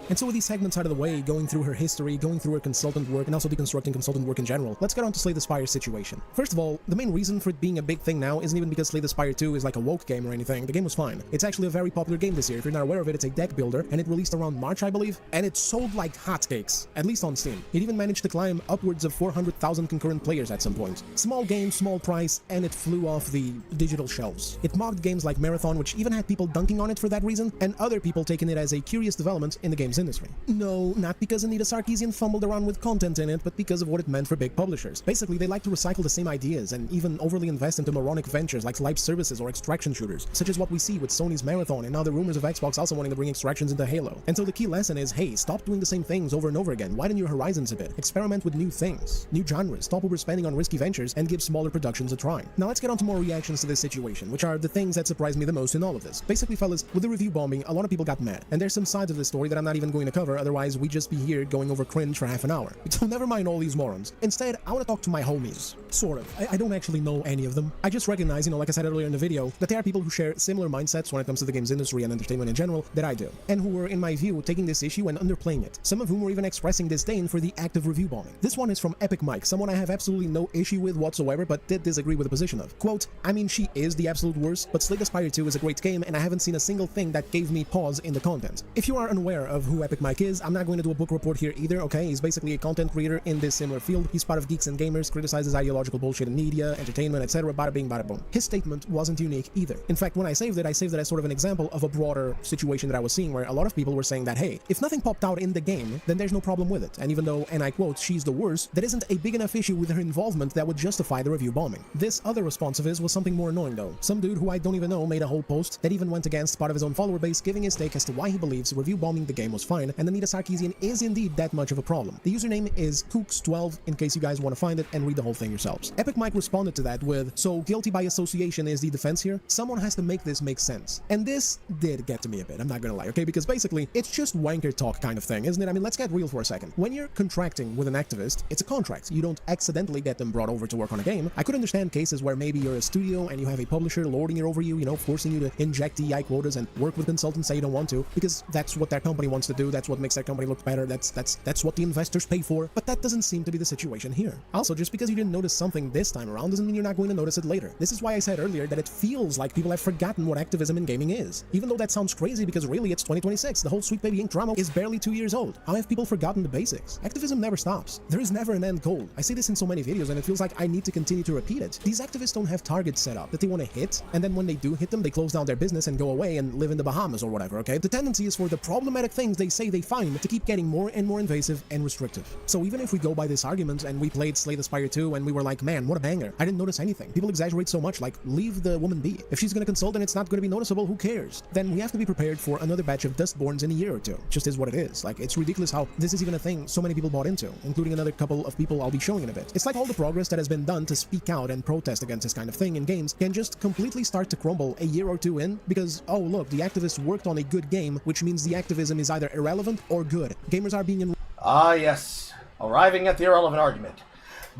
Speaker 2: And so with these segments out of the way, going through her history, going through her consultant work, and also deconstructing consultant work in general, let's get on to Slay the Spire situation. First of all, the main reason for it being a big thing now isn't even because Slay the Spire 2 is like a woke game or anything. The game was fine. It's actually a very popular game this year. If you're not aware of it, it's a deck builder, and it released around March, I believe, and it sold like hotcakes, at least on Steam. It even managed to climb upwards of 400,000 concurrent players at some point. Small game, small price, and it flew off the digital shelves. It mocked games like Marathon, which even had people dunking on it for that reason, and other people taking it as a curious development in the games industry. No, not because Anita Sarkeesian fumbled around with content in it, but because of what it meant for big publishers. Basically, they like to recycle the same ideas and even overly invest into moronic ventures like live services or extraction shooters, such as what we see with Sony's Marathon and now the rumors of Xbox also wanting to bring extractions into Halo. And so the key lesson is, hey, stop doing the same things over and over again. Widen your horizons a bit. Experiment with new things, new genres, stop overspending on risky ventures, and give smaller productions a try. Now let's get on to more reactions to this situation, which are the things that surprised me the most in all of this. Basically, fellas, with the review bombing, a lot of people got mad. And there's some sides of this story that I'm not even going to cover, otherwise we'd just be here going over cringe for half an hour. So never mind all these morons. Instead, I want to talk to my homies. Sort of. I don't actually know any of them. I just recognize, like I said earlier in the video, that there are people who share similar mindsets when it comes to the games industry and entertainment in general that I do, and who were, in my view, taking this issue and underplaying it. Some of whom were even expressing disdain for the active review bombing. This one is from Epic Mike, someone I have absolutely no issue with whatsoever, but did disagree with the position of. Quote, I mean, she is the absolute worst, but Slay the Spire 2 is a great game, and I haven't seen a single thing that gave me pause in the content. If you are unaware of who Epic Mike is, I'm not going to do a book report here either, okay? He's basically a content creator in this similar field. He's part of Geeks and Gamers, criticizes ideological bullshit in media, entertainment, etc. Bada bing, bada boom. His statement wasn't unique either. In fact, when I saved it as sort of an example of a broader situation that I was seeing where a lot of people were saying that, hey, if nothing popped out in the game, then there's no problem with it. And even though, and I quote, she's the worst, there isn't a big enough issue with her involvement that would justify the review bombing. This other response of his was something more annoying though. Some dude who I don't even know made a whole post that even went against part of his own follower base, giving his take as to why he believes review bombing the game was fine, and Anita Sarkeesian is indeed that much of a problem. The username is Kooks12, in case you guys want to find it and read the whole thing yourselves. Epic Mike responded to that with, so guilty by association is the defense here? Someone has to make this make sense. And this did get to me a bit, I'm not gonna lie, okay? Because basically, it's just wanker talk kind of thing, isn't it? I mean, let's get real for a second. When you're contracting with an activist, it's a contract. You don't accidentally get them brought over to work on a game. I could understand cases where maybe you're a studio and you have a publisher lording it over you, you know, forcing you to inject DEI quotas and work with consultants say you don't want to, because that's what that company wants to do, that's what makes that company look better, that's what the investors pay for, but that doesn't seem to be the situation here. Also, just because you didn't notice something this time around doesn't mean you're not going to notice it later. This is why I said earlier that it feels like people have forgotten what activism in gaming is. Even though that sounds crazy because really it's 2026, the whole Sweet Baby Inc. drama is barely 2 years old. How have people forgotten the basics? Activism never stops. There is never an end goal. I say this in so many videos and it feels like I need to continue to repeat it. These activists don't have targets set up that they want to hit, and then when they do hit them, they close down their business and go away and live in the Bahamas or whatever, okay? The tendency is for the problematic things they say they find to keep getting more and more invasive and restrictive. So even if we go by this argument and we played Slay the Spire 2 and we were like, man, what a banger, I didn't notice anything. People exaggerate so much, like, leave the woman be. If she's gonna consult and it's not gonna be noticeable, who cares? Then we have to be prepared for another batch of Dustborns in a year or two. Just is what it is. Like, it's ridiculous how this is even a thing so many people bought into, including another couple of people I'll be showing in a bit. It's like all the progress that has been done to speak out and protest against this kind of thing in games can just completely start to crumble a year or two in because, oh look, the activists worked on a good game, which means the activism is either irrelevant or good. Gamers are being
Speaker 1: Ah, yes. Arriving at the irrelevant argument.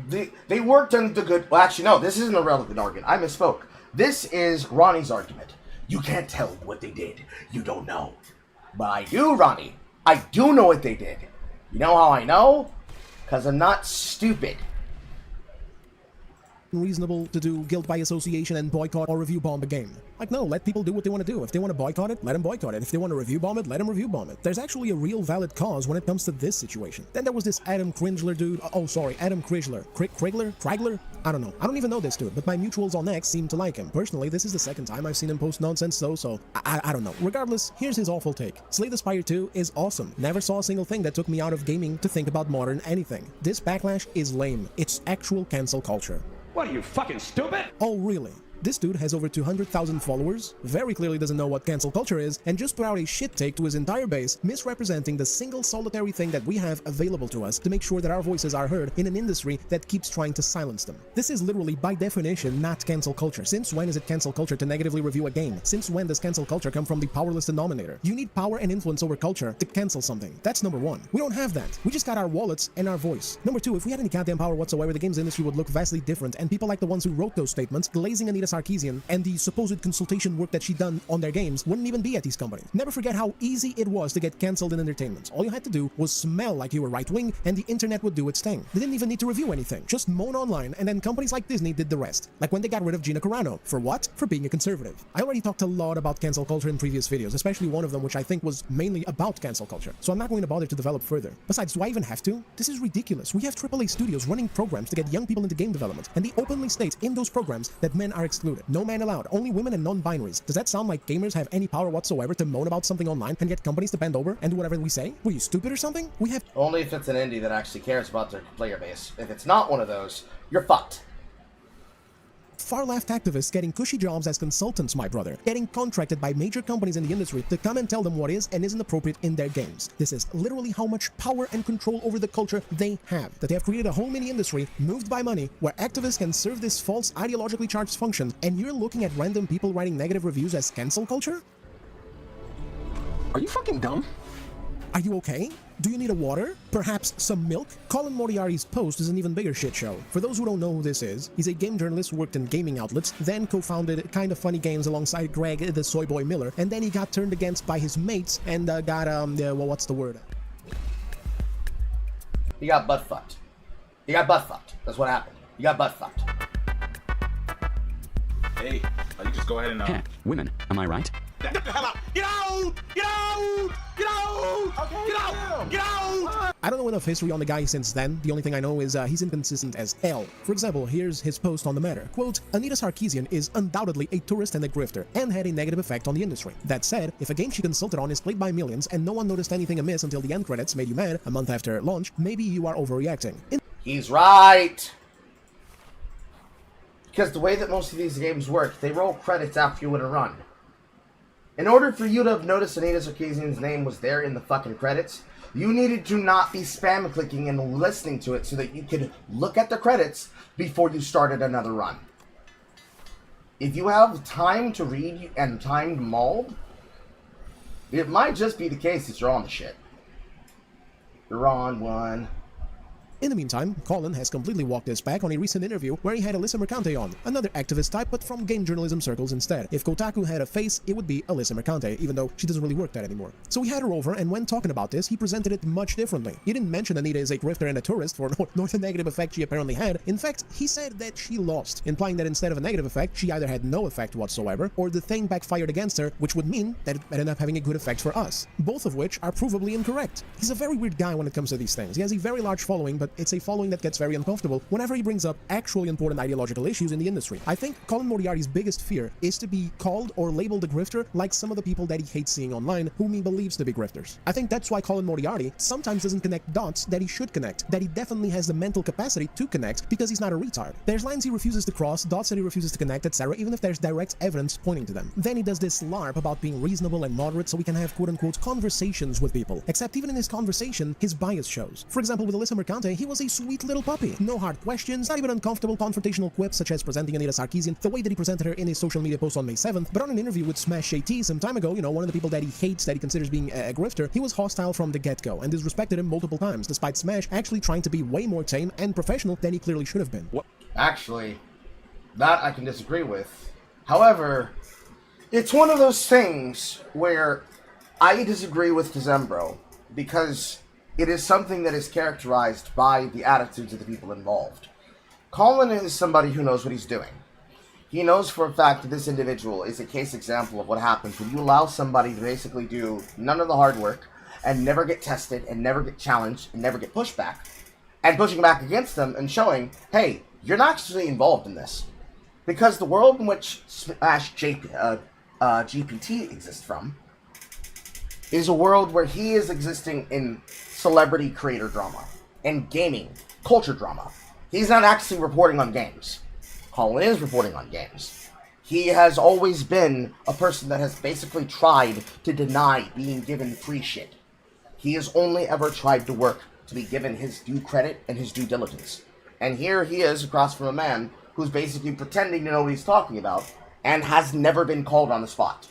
Speaker 1: They worked on the good... Well, actually, no, this isn't a relevant argument. I misspoke. This is Ronnie's argument. You can't tell what they did. You don't know. But I do, Ronnie. I do know what they did. You know how I know? Because I'm not stupid.
Speaker 2: Reasonable to do guilt by association and boycott or review bomb a game. Like, no, let people do what they want to do. If they want to boycott it, let them boycott it. If they want to review bomb it, let them review bomb it. There's actually a real valid cause when it comes to this situation. Then there was this Adam Cringler dude. Adam Krigler. Krigler? I don't know. I don't even know this dude, but my mutuals on X seem to like him. Personally, this is the second time I've seen him post nonsense though, so I don't know. Regardless, here's his awful take. Slay the Spire 2 is awesome. Never saw a single thing that took me out of gaming to think about modern anything. This backlash is lame. It's actual cancel culture.
Speaker 18: What are you, fucking stupid?
Speaker 2: Oh, really? This dude has over 200,000 followers, very clearly doesn't know what cancel culture is, and just put out a shit take to his entire base, misrepresenting the single solitary thing that we have available to us to make sure that our voices are heard in an industry that keeps trying to silence them. This is literally, by definition, not cancel culture. Since when is it cancel culture to negatively review a game? Since when does cancel culture come from the powerless denominator? You need power and influence over culture to cancel something. That's number one. We don't have that. We just got our wallets and our voice. Number two, if we had any goddamn power whatsoever, the games industry would look vastly different, and people like the ones who wrote those statements, glazing Anita Sarkeesian, and the supposed consultation work that she done on their games wouldn't even be at these companies. Never forget how easy it was to get cancelled in entertainment. All you had to do was smell like you were right-wing, and the internet would do its thing. They didn't even need to review anything. Just moan online, and then companies like Disney did the rest. Like when they got rid of Gina Carano. For what? For being a conservative. I already talked a lot about cancel culture in previous videos, especially one of them which I think was mainly about cancel culture. So I'm not going to bother to develop further. Besides, do I even have to? This is ridiculous. We have AAA studios running programs to get young people into game development, and they openly state in those programs that men are excluded. No man allowed. Only women and non-binaries. Does that sound like gamers have any power whatsoever to moan about something online and get companies to bend over and do whatever we say? Were you stupid or something? We have...
Speaker 1: Only if it's an indie that actually cares about their player base. If it's not one of those, you're fucked.
Speaker 2: Far-left activists getting cushy jobs as consultants, my brother, getting contracted by major companies in the industry to come and tell them what is and isn't appropriate in their games. This is literally how much power and control over the culture they have, that they have created a whole mini industry moved by money where activists can serve this false ideologically charged function, and you're looking at random people writing negative reviews as cancel culture?
Speaker 12: Are you fucking dumb?
Speaker 2: Are you okay? Do you need a water? Perhaps some milk? Colin Moriarty's post is an even bigger shit show. For those who don't know who this is, he's a game journalist who worked in gaming outlets, then co-founded Kinda Funny Games alongside Greg the Soy Boy Miller, and then he got turned against by his mates and what's the word?
Speaker 1: He got butt fucked. He got butt fucked. That's what happened. He got butt fucked.
Speaker 19: Hey, you just go ahead and
Speaker 17: women, am I right?
Speaker 19: Get the hell out! Get out! Get out! Get
Speaker 16: Get out! Okay, get out! Get out!
Speaker 2: I don't know enough history on the guy since then. The only thing I know is he's inconsistent as hell. For example, here's his post on the matter. Quote, Anita Sarkeesian is undoubtedly a tourist and a grifter, and had a negative effect on the industry. That said, if a game she consulted on is played by millions and no one noticed anything amiss until the end credits made you mad a month after launch, maybe you are overreacting.
Speaker 1: He's right! Because the way that most of these games work, they roll credits after you win a run. In order for you to have noticed Anita Sarkeesian's name was there in the fucking credits, you needed to not be spam clicking and listening to it so that you could look at the credits before you started another run. If you have time to read and time to mold, it might just be the case that you're on the shit. You're on one.
Speaker 2: In the meantime, Colin has completely walked this back on a recent interview where he had Alyssa Mercante on, another activist type but from game journalism circles instead. If Kotaku had a face, it would be Alyssa Mercante, even though she doesn't really work that anymore. So we had her over, and when talking about this, he presented it much differently. He didn't mention Anita is a grifter and a tourist nor the negative effect she apparently had. In fact, he said that she lost, implying that instead of a negative effect, she either had no effect whatsoever, or the thing backfired against her, which would mean that it ended up having a good effect for us. Both of which are provably incorrect. He's a very weird guy when it comes to these things. He has a very large following, but it's a following that gets very uncomfortable whenever he brings up actually important ideological issues in the industry. I think Colin Moriarty's biggest fear is to be called or labeled a grifter like some of the people that he hates seeing online, whom he believes to be grifters. I think that's why Colin Moriarty sometimes doesn't connect dots that he should connect, that he definitely has the mental capacity to connect because he's not a retard. There's lines he refuses to cross, dots that he refuses to connect, etc., even if there's direct evidence pointing to them. Then he does this LARP about being reasonable and moderate so we can have quote-unquote conversations with people. Except even in his conversation, his bias shows. For example, with Alyssa Mercante, he was a sweet little puppy. No hard questions, not even uncomfortable confrontational quips such as presenting Anita Sarkeesian the way that he presented her in his social media post on May 7th, but on an interview with Smash JT some time ago, one of the people that he hates, that he considers being a grifter, he was hostile from the get-go and disrespected him multiple times, despite Smash actually trying to be way more tame and professional than he clearly should have been.
Speaker 1: Actually, that I can disagree with. However, it's one of those things where I disagree with Dezembro because it is something that is characterized by the attitudes of the people involved. Colin is somebody who knows what he's doing. He knows for a fact that this individual is a case example of what happens when you allow somebody to basically do none of the hard work and never get tested and never get challenged and never get pushed back, and pushing back against them and showing, hey, you're not actually involved in this. Because the world in which Smash GPT exists from is a world where he is existing in celebrity creator drama and gaming culture drama. He's not actually reporting on games. Colin is reporting on games. He has always been a person that has basically tried to deny being given free shit. He has only ever tried to work to be given his due credit and his due diligence. And here he is across from a man who's basically pretending to know what he's talking about and has never been called on the spot.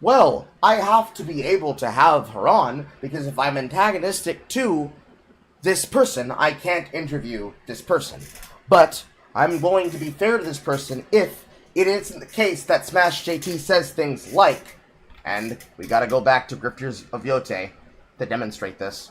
Speaker 1: Well, I have to be able to have her on, because if I'm antagonistic to this person, I can't interview this person. But I'm going to be fair to this person if it isn't the case that Smash JT says things like, and we gotta go back to Grifters of Yote to demonstrate this.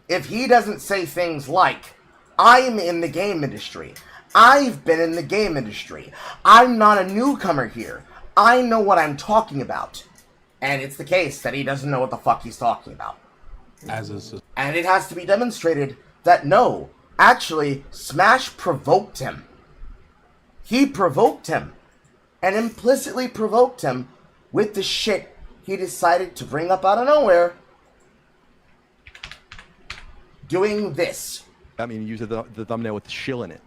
Speaker 1: If he doesn't say things like, I'm in the game industry, I've been in the game industry, I'm not a newcomer here, I know what I'm talking about. And it's the case that he doesn't know what the fuck he's talking about. And it has to be demonstrated that no, actually, Smash provoked him. He provoked him. And implicitly provoked him with the shit he decided to bring up out of nowhere. Doing this.
Speaker 19: I mean, use the thumbnail with shill in it.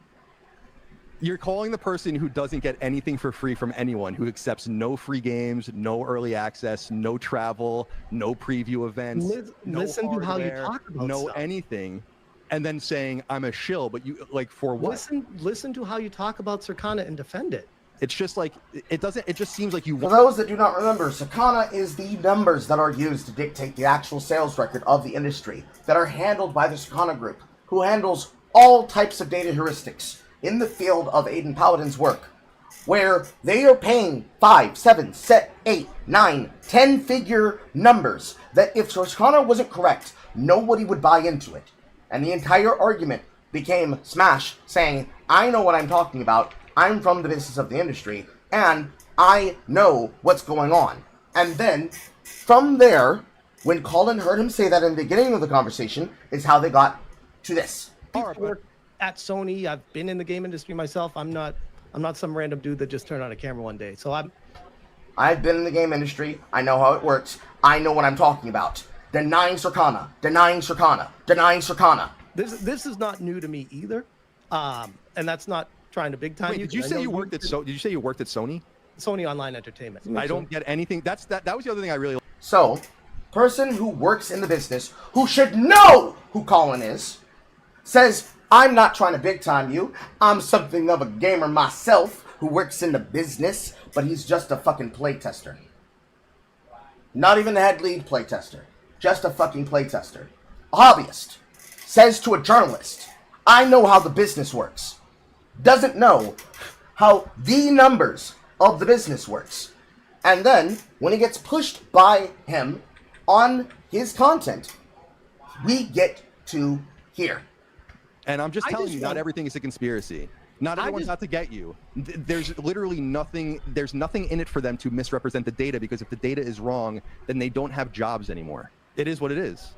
Speaker 19: You're calling the person who doesn't get anything for free from anyone, who accepts no free games, no early access, no travel, no preview events, no
Speaker 20: listen
Speaker 19: hardware,
Speaker 20: to how you talk about
Speaker 19: no
Speaker 20: stuff.
Speaker 19: anything, and then saying I'm a shill, but you like for what?
Speaker 20: Listen to how you talk about Sarkana and defend it.
Speaker 19: It's just like it just seems like you.
Speaker 1: For those that do not remember, Sakana is the numbers that are used to dictate the actual sales record of the industry that are handled by the Sakana Group, who handles all types of data heuristics in the field of Aiden Paladin's work, where they are paying 5, 7, 8, 9, 10-figure numbers that if Sakana wasn't correct, nobody would buy into it. And the entire argument became Smash saying, I know what I'm talking about, I'm from the business of the industry, and I know what's going on. And then From there, when Colin heard him say that in the beginning of the conversation, is how they got to this.
Speaker 20: People work at Sony. I've been in the game industry myself. I'm not some random dude that just turned on a camera one day. So
Speaker 1: I've been in the game industry. I know how it works. I know what I'm talking about. Denying Sarkana. Denying Sarkana. Denying Sarkana.
Speaker 20: This is not new to me either. And that's not trying to big time.
Speaker 19: Wait, did you say you worked at Sony?
Speaker 20: Sony Online Entertainment.
Speaker 19: I don't get anything. That was the other thing I really.
Speaker 1: So, person who works in the business, who should know who Colin is, says, I'm not trying to big time you. I'm something of a gamer myself who works in the business, but he's just a fucking playtester. Not even the head lead playtester. Just a fucking playtester. A hobbyist says to a journalist, I know how the business works. Doesn't know how the numbers of the business works. And then, when it gets pushed by him on his content, we get to here.
Speaker 19: And I'm just telling you, not everything is a conspiracy. Not everyone's out to get you. There's literally nothing. There's nothing in it for them to misrepresent the data, because if the data is wrong, then they don't have jobs anymore. It is what it is,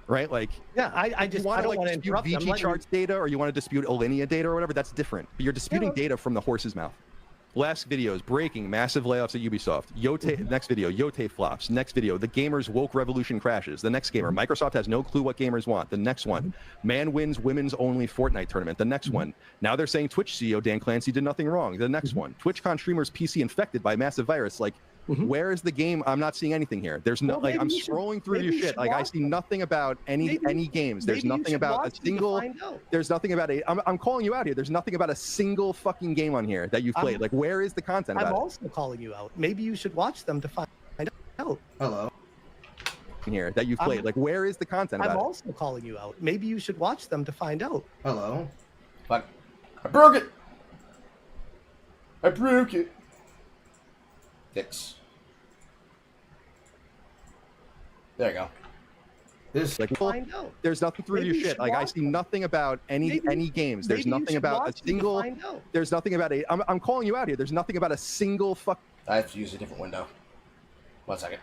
Speaker 19: right? Like,
Speaker 20: yeah, I don't want to
Speaker 19: dispute VG charts data, or you want to dispute Alinea data or whatever. That's different. But you're disputing data from the horse's mouth. Last videos, breaking, massive layoffs at Ubisoft. Next video, Yote flops. Next video, the gamers' woke revolution crashes. The next gamer, Microsoft has no clue what gamers want. The next one, man wins women's only Fortnite tournament. The next one, now they're saying Twitch CEO Dan Clancy did nothing wrong. The next one, TwitchCon streamers PC infected by massive virus. Like, where is the game? I'm not seeing anything here. There's no, like, I'm scrolling through your shit. Like, I see nothing about any games. There's nothing about a single, there's nothing about I'm calling you out here. There's nothing about a single fucking game on here that you've played. Like, where is the content about
Speaker 20: I'm also calling you out. Maybe you should watch them to find out.
Speaker 1: Hello.
Speaker 19: Here that you've played. Like, where is the content about
Speaker 20: I'm also calling you out. Maybe you should watch them to find out.
Speaker 1: Hello. But I broke it. I broke it. Fix. There you go.
Speaker 19: This like there's nothing through your shit. Like, I see nothing about any games. There's nothing about a single. There's nothing about I'm calling you out here. There's nothing about a single fuck.
Speaker 1: I have to use a different window. 1 second.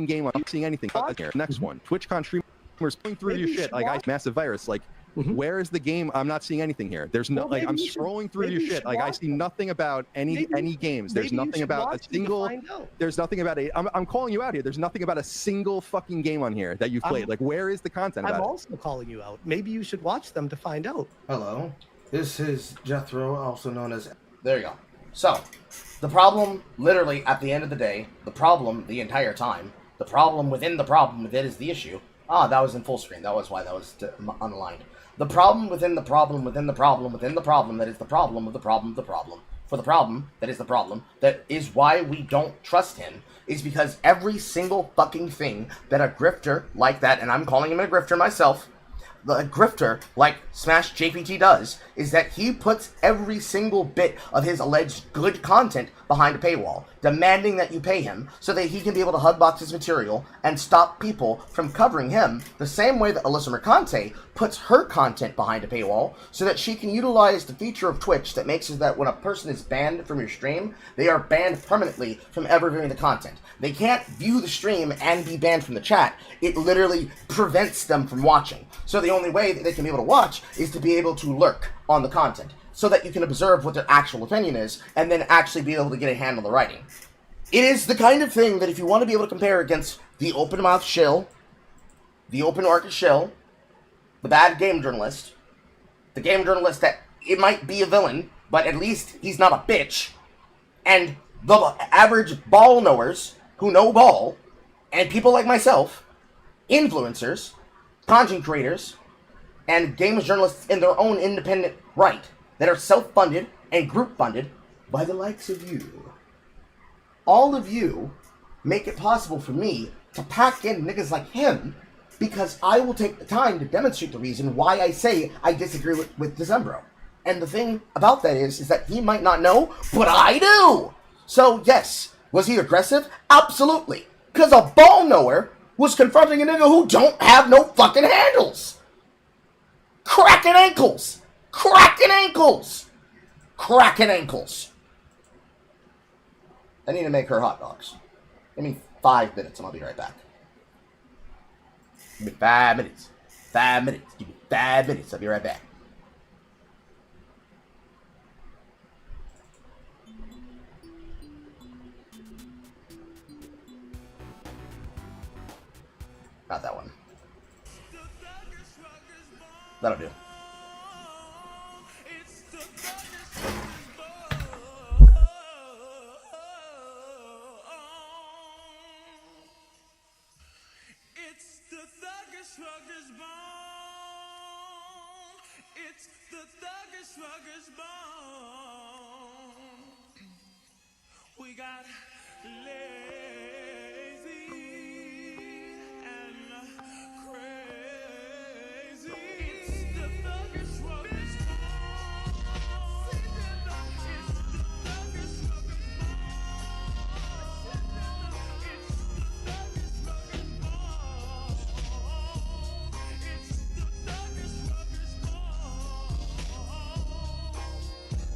Speaker 19: Game. I'm not seeing anything here. Next one, TwitchCon streamers going through your shit. Like, I massive virus. Like, where is the game? I'm not seeing anything here. There's no, like, I'm scrolling through your shit. Like, I see nothing about any games. There's nothing about a single. There's nothing about I'm calling you out here. There's nothing about a single fucking game on here that you've played. Like, where is the content about
Speaker 20: I'm also calling you out. Maybe you should watch them to find out.
Speaker 1: Hello. This is Jethro, also known as. There you go. So, the problem, literally, at the end of the day, the problem the entire time, the problem within it is the issue. Ah, that was in full screen. That was why that was unaligned. The problem within the problem within the problem within the problem that is the problem of the problem of the problem. For the problem that is the problem, that is why we don't trust him, is because every single fucking thing that a grifter like that, and I'm calling him a grifter myself, the grifter like Smash JPT does, is that he puts every single bit of his alleged good content behind a paywall, demanding that you pay him so that he can be able to hugbox his material and stop people from covering him, the same way that Alyssa Mercante puts her content behind a paywall so that she can utilize the feature of Twitch that makes it that when a person is banned from your stream, they are banned permanently from ever viewing the content. They can't view the stream and be banned from the chat. It literally prevents them from watching. So the only way that they can be able to watch is to be able to lurk on the content so that you can observe what their actual opinion is and then actually be able to get a hand on the writing. It is the kind of thing that if you want to be able to compare against the open mouth shill, the open orchid shill, the bad game journalist, the game journalist that it might be a villain, but at least he's not a bitch, and the average ball knowers who know ball, and people like myself, influencers, content creators, and games journalists in their own independent right that are self-funded and group-funded by the likes of you. All of you make it possible for me to pack in niggas like him because I will take the time to demonstrate the reason why I say I disagree with Decembro. And the thing about that is that he might not know, but I do! So yes, was he aggressive? Absolutely. Because a ball knower was confronting a nigga who don't have no fucking handles. Cracking ankles! Cracking ankles! Cracking ankles! I need to make her hot dogs. Give me 5 minutes and I'll be right back. Give me 5 minutes. 5 minutes. Give me 5 minutes. I'll be right back. Not that one. That'll do.
Speaker 21: It's the thuggish ruggers bone. We got lazy and crazy. It's the thuggish ruggers bone. It's the thuggish ruggers bone. It's the thuggish ruggers bone. It's the thuggish ruggers bone.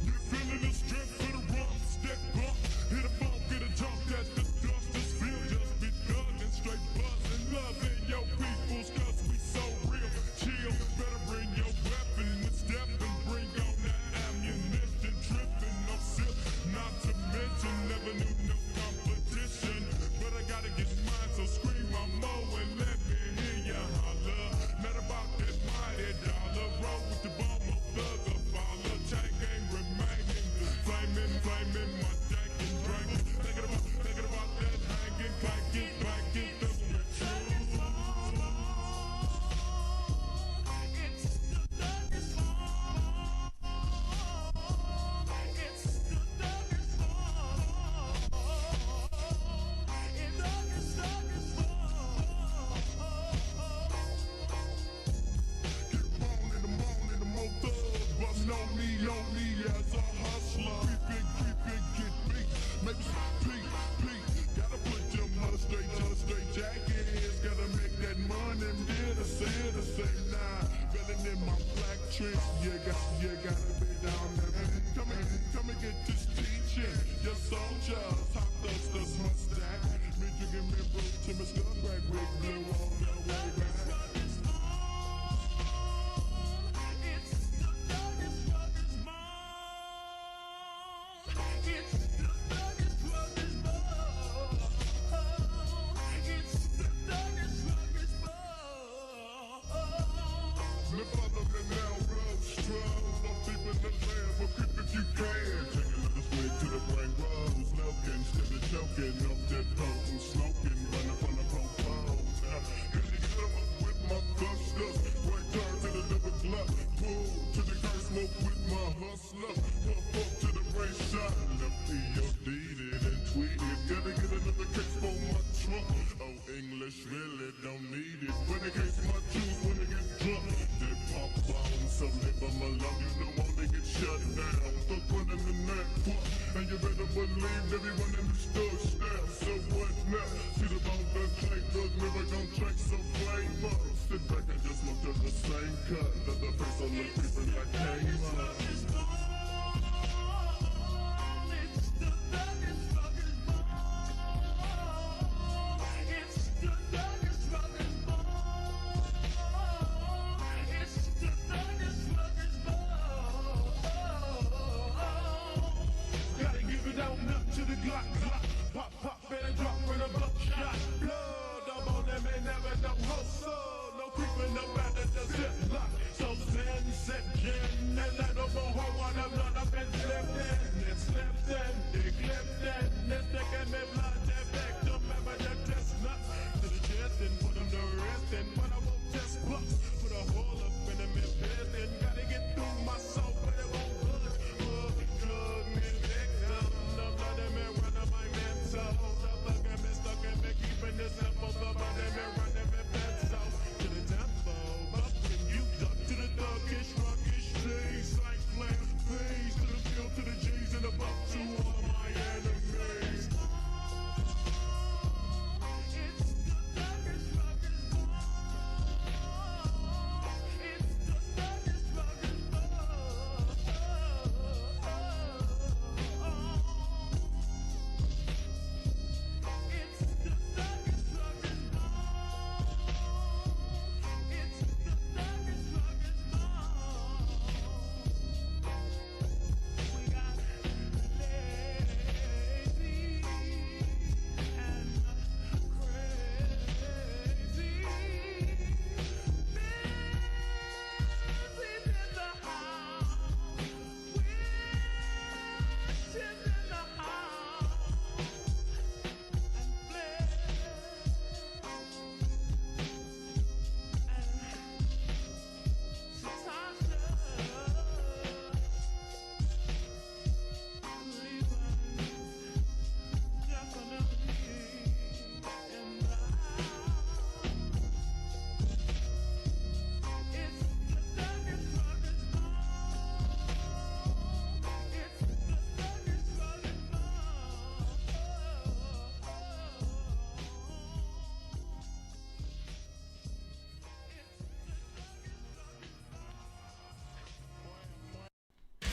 Speaker 21: You feeling the strength for the rough, step up, hit a bump, get a jump, that the dust is feel just be done and straight buzzing, loving your peoples, cause we so real, chill, better bring your weapon and step and bring on that ammunition, tripping, no sip, not to mention, never knew no competition, but I gotta get mine, so scream my mo and let me hear ya holler, not about that mighty dollar, roll with the bomb of thug, a baller, chain game remaining, flaming, flaming, my jack and drink, thinking about that hanging, clanking, clanking, through the truth. It's the thuggish bone. It's the thuggish bone. It's thuggish Get born in the morning, the more thugs, but know me as a hustler. Creep it, get beat, maybe some peak. Gotta put your mother straight, jackets. Gotta make that money, dear to say nah. Feeling in my black trench, you gotta be down there. Come and get this teaching. Your soldiers, hot dusters, must stack. Me drinking me bro, Tim is good, right, big blue all the way back. It's the thuggish ruggers bone. It's the thuggish ruggers bone. It's the thuggish ruggers bone. Me follow me now, rough strolls. I'm deep in the land, but creep if you can. Take a little swig to the brain rolls. Smoking, instead of choking off that potent smoking. Running from the popos. Gotta get up with my gusters. Right turn to the double bluff. Pull to the curse, smoke with my hustler. Puff up to the brain shot. Lefty, deed and tweeted. Gotta get another case for my trunk. Oh, English really don't need it. But in case my juice when it gets drunk. They pop bombs, so leave them alone. You know all they get shut down. Stuck running the neck, and you better believe everyone in the store style. So what now? See the bone gun clay, drugs never gon' track some flavor. Sit back and just look at the same cut. Let the face on the people like came up. It's the thuggish ruggers bone. It's the thuggish ruggers bone. It's the thuggish ruggers bone. Gotta give it out now to the Glock. Pop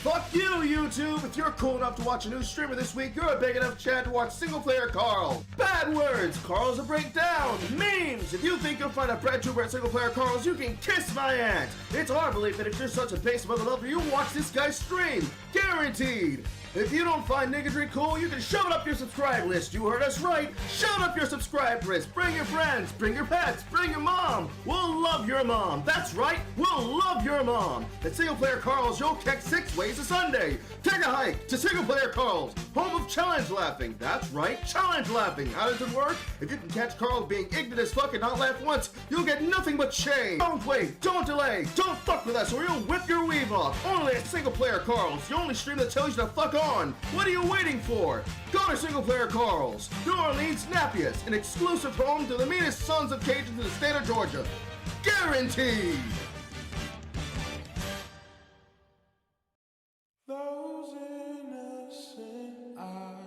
Speaker 1: Fuck you, YouTube! If you're cool enough to watch a new streamer this week, you're a big enough Chad to watch Single Player Carl. Bad words, Carl's a breakdown. Memes! If you think you'll find a bread tuber at Single Player Carl's, you can kiss my aunt. It's our belief that if you're such a base mother lover, you watch this guy's stream. Guaranteed! If you don't find niggatry cool, you can shove it up your subscribe list. You heard us right. Shove it up your subscribe list. Bring your friends, bring your pets, bring your mom. We'll love your mom. That's right, we'll love your mom. At Single Player Carl's, you'll catch 6 ways a Sunday. Take a hike to Single Player Carl's, home of challenge laughing. That's right, challenge laughing. How does it work? If you can catch Carl being ignorant as fuck and not laugh once, you'll get nothing but shame. Don't wait, don't delay, don't fuck with us or you'll whip your weave off. Only at Single Player Carl's, the only stream that tells you to fuck off. What are you waiting for? Go to Single Player Carl's, New Orleans' snappiest, an exclusive home to the meanest sons of Cajuns in the state of Georgia. Guaranteed!
Speaker 21: Those innocent eyes,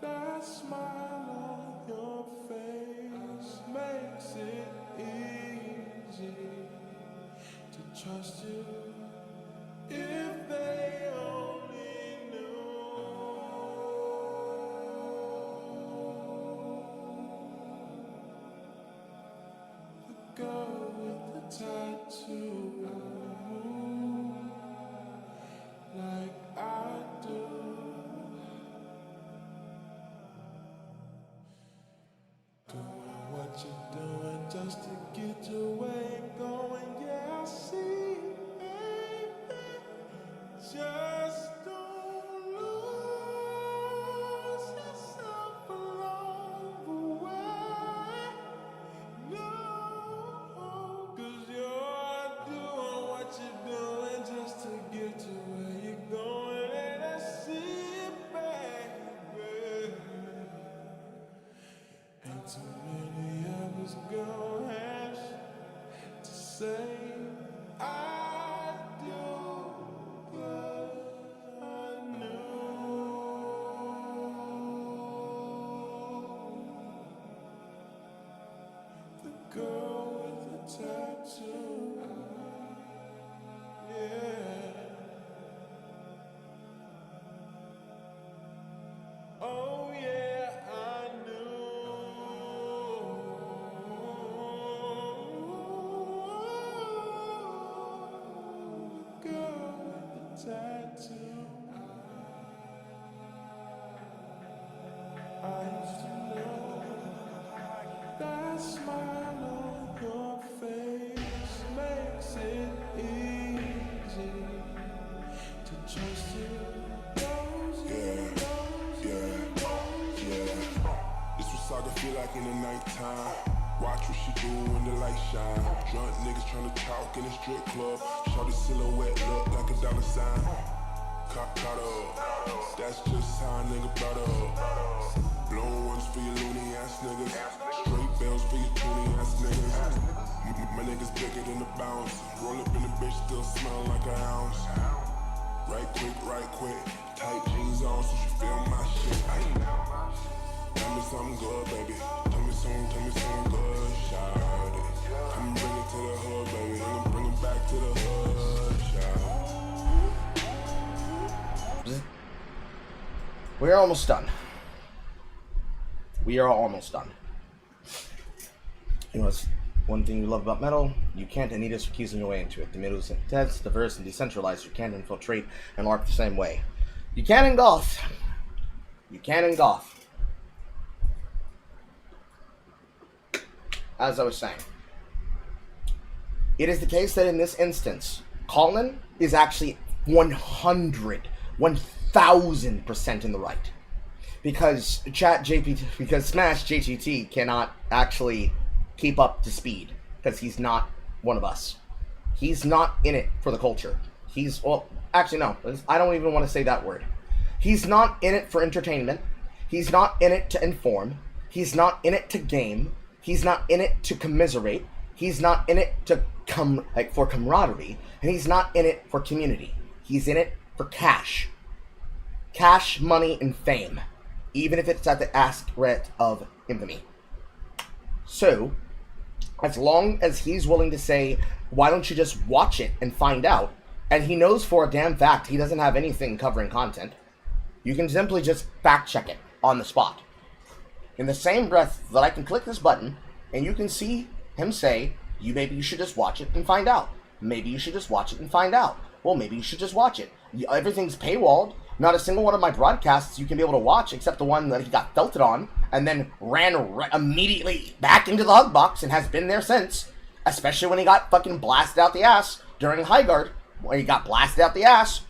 Speaker 21: that smile on your face makes it easy to trust you. If they only knew the girl with the tattoo, like I do. Doing what you're doing just to get your way going, yeah, I see, baby. Just don't lose yourself along the way, no, 'cause you're doing what you're doing just to get to where you're going, and I see it, baby. Ain't too many of us go have to say I do, but I knew the girl with the tattoo, yeah. Oh yeah, I knew. Girl with the tattoo. I used to know that smile on your face makes it easy to trust you. This what saga feel like in the nighttime. Watch what she do when the light shine. Drunk niggas tryna talk in a strip club. Shorty silhouette look like a dollar sign. Caught up, that's just how a nigga brought up. Blown ones for your loony ass niggas. Straight bells for your toony ass niggas. My niggas bigger than the bounce. Roll up in the bitch, still smell like an ounce. Right quick. Tight jeans on so she feel my shit. Tell me something good, baby. Tell me something good, shawty. Come bring it to the hood, baby. I'ma bring it back to the hood, shawty.
Speaker 1: We're almost done. We are almost done. You know, it's one thing you love about metal, you can't Anita Sarkeesian your way into it. The metal is intense, diverse, and decentralized. You can't infiltrate and LARP the same way. You can in golf. You can in golf. As I was saying, it is the case that in this instance, Colin is actually 1000% in the right. Because Smash JGT cannot actually keep up to speed. Because he's not one of us. He's not in it for the culture. Well, actually no, I don't even want to say that word. He's not in it for entertainment. He's not in it to inform. He's not in it to game. He's not in it to commiserate. He's not in it to for camaraderie. And he's not in it for community. He's in it for cash. Cash, money, and fame. Even if it's at the ask rate of infamy. So, as long as he's willing to say, why don't you just watch it and find out, and he knows for a damn fact he doesn't have anything covering content, you can simply just fact check it on the spot. In the same breath that I can click this button, and you can see him say, maybe you should just watch it and find out. Maybe you should just watch it and find out. Well, maybe you should just watch it. Everything's paywalled. Not a single one of my broadcasts you can be able to watch except the one that he got felted on and then ran immediately back into the hug box and has been there since. Especially when he got fucking blasted out the ass during High Guard. When he got blasted out the ass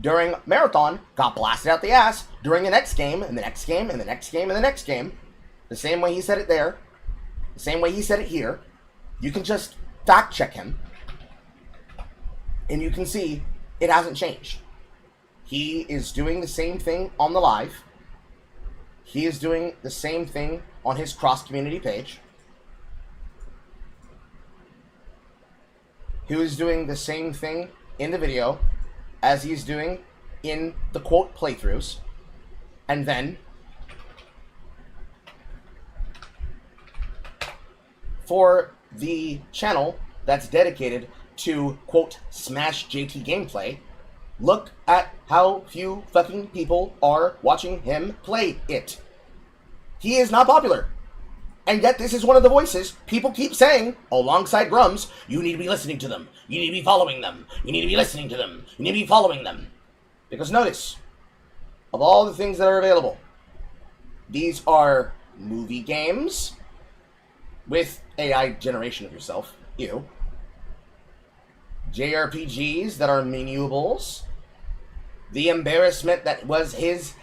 Speaker 1: during Marathon. Got blasted out the ass during the next game and the next game and the next game and the next game. The same way he said it there. The same way he said it here. You can just fact check him. And you can see it hasn't changed. He is doing the same thing on the live. He is doing the same thing on his cross-community page. He is doing the same thing in the video as he's doing in the quote playthroughs. And then for the channel that's dedicated to quote smash JT gameplay, look at how few fucking people are watching him play it. He is not popular. And yet this is one of the voices people keep saying, alongside Grums, you need to be listening to them. You need to be following them. You need to be listening to them. You need to be following them. Because notice, of all the things that are available, these are movie games with AI generation of yourself. Ew. JRPGs that are menuables. The embarrassment that was his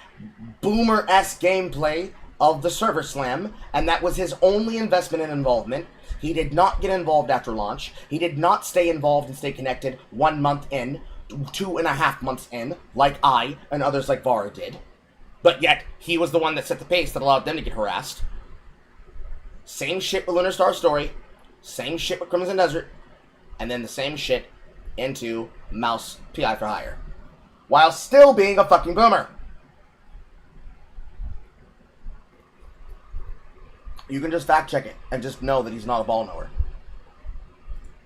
Speaker 1: boomer-esque gameplay of the server slam, and that was his only investment and involvement. He did not get involved after launch. He did not stay involved and stay connected 1 month in, 2.5 months in, like I and others like Vara did. But yet, he was the one that set the pace that allowed them to get harassed. Same shit with Lunar Star Story, same shit with Crimson Desert, and then the same shit into Mouse PI for Hire. While still being a fucking boomer. You can just fact check it and just know that he's not a ball knower.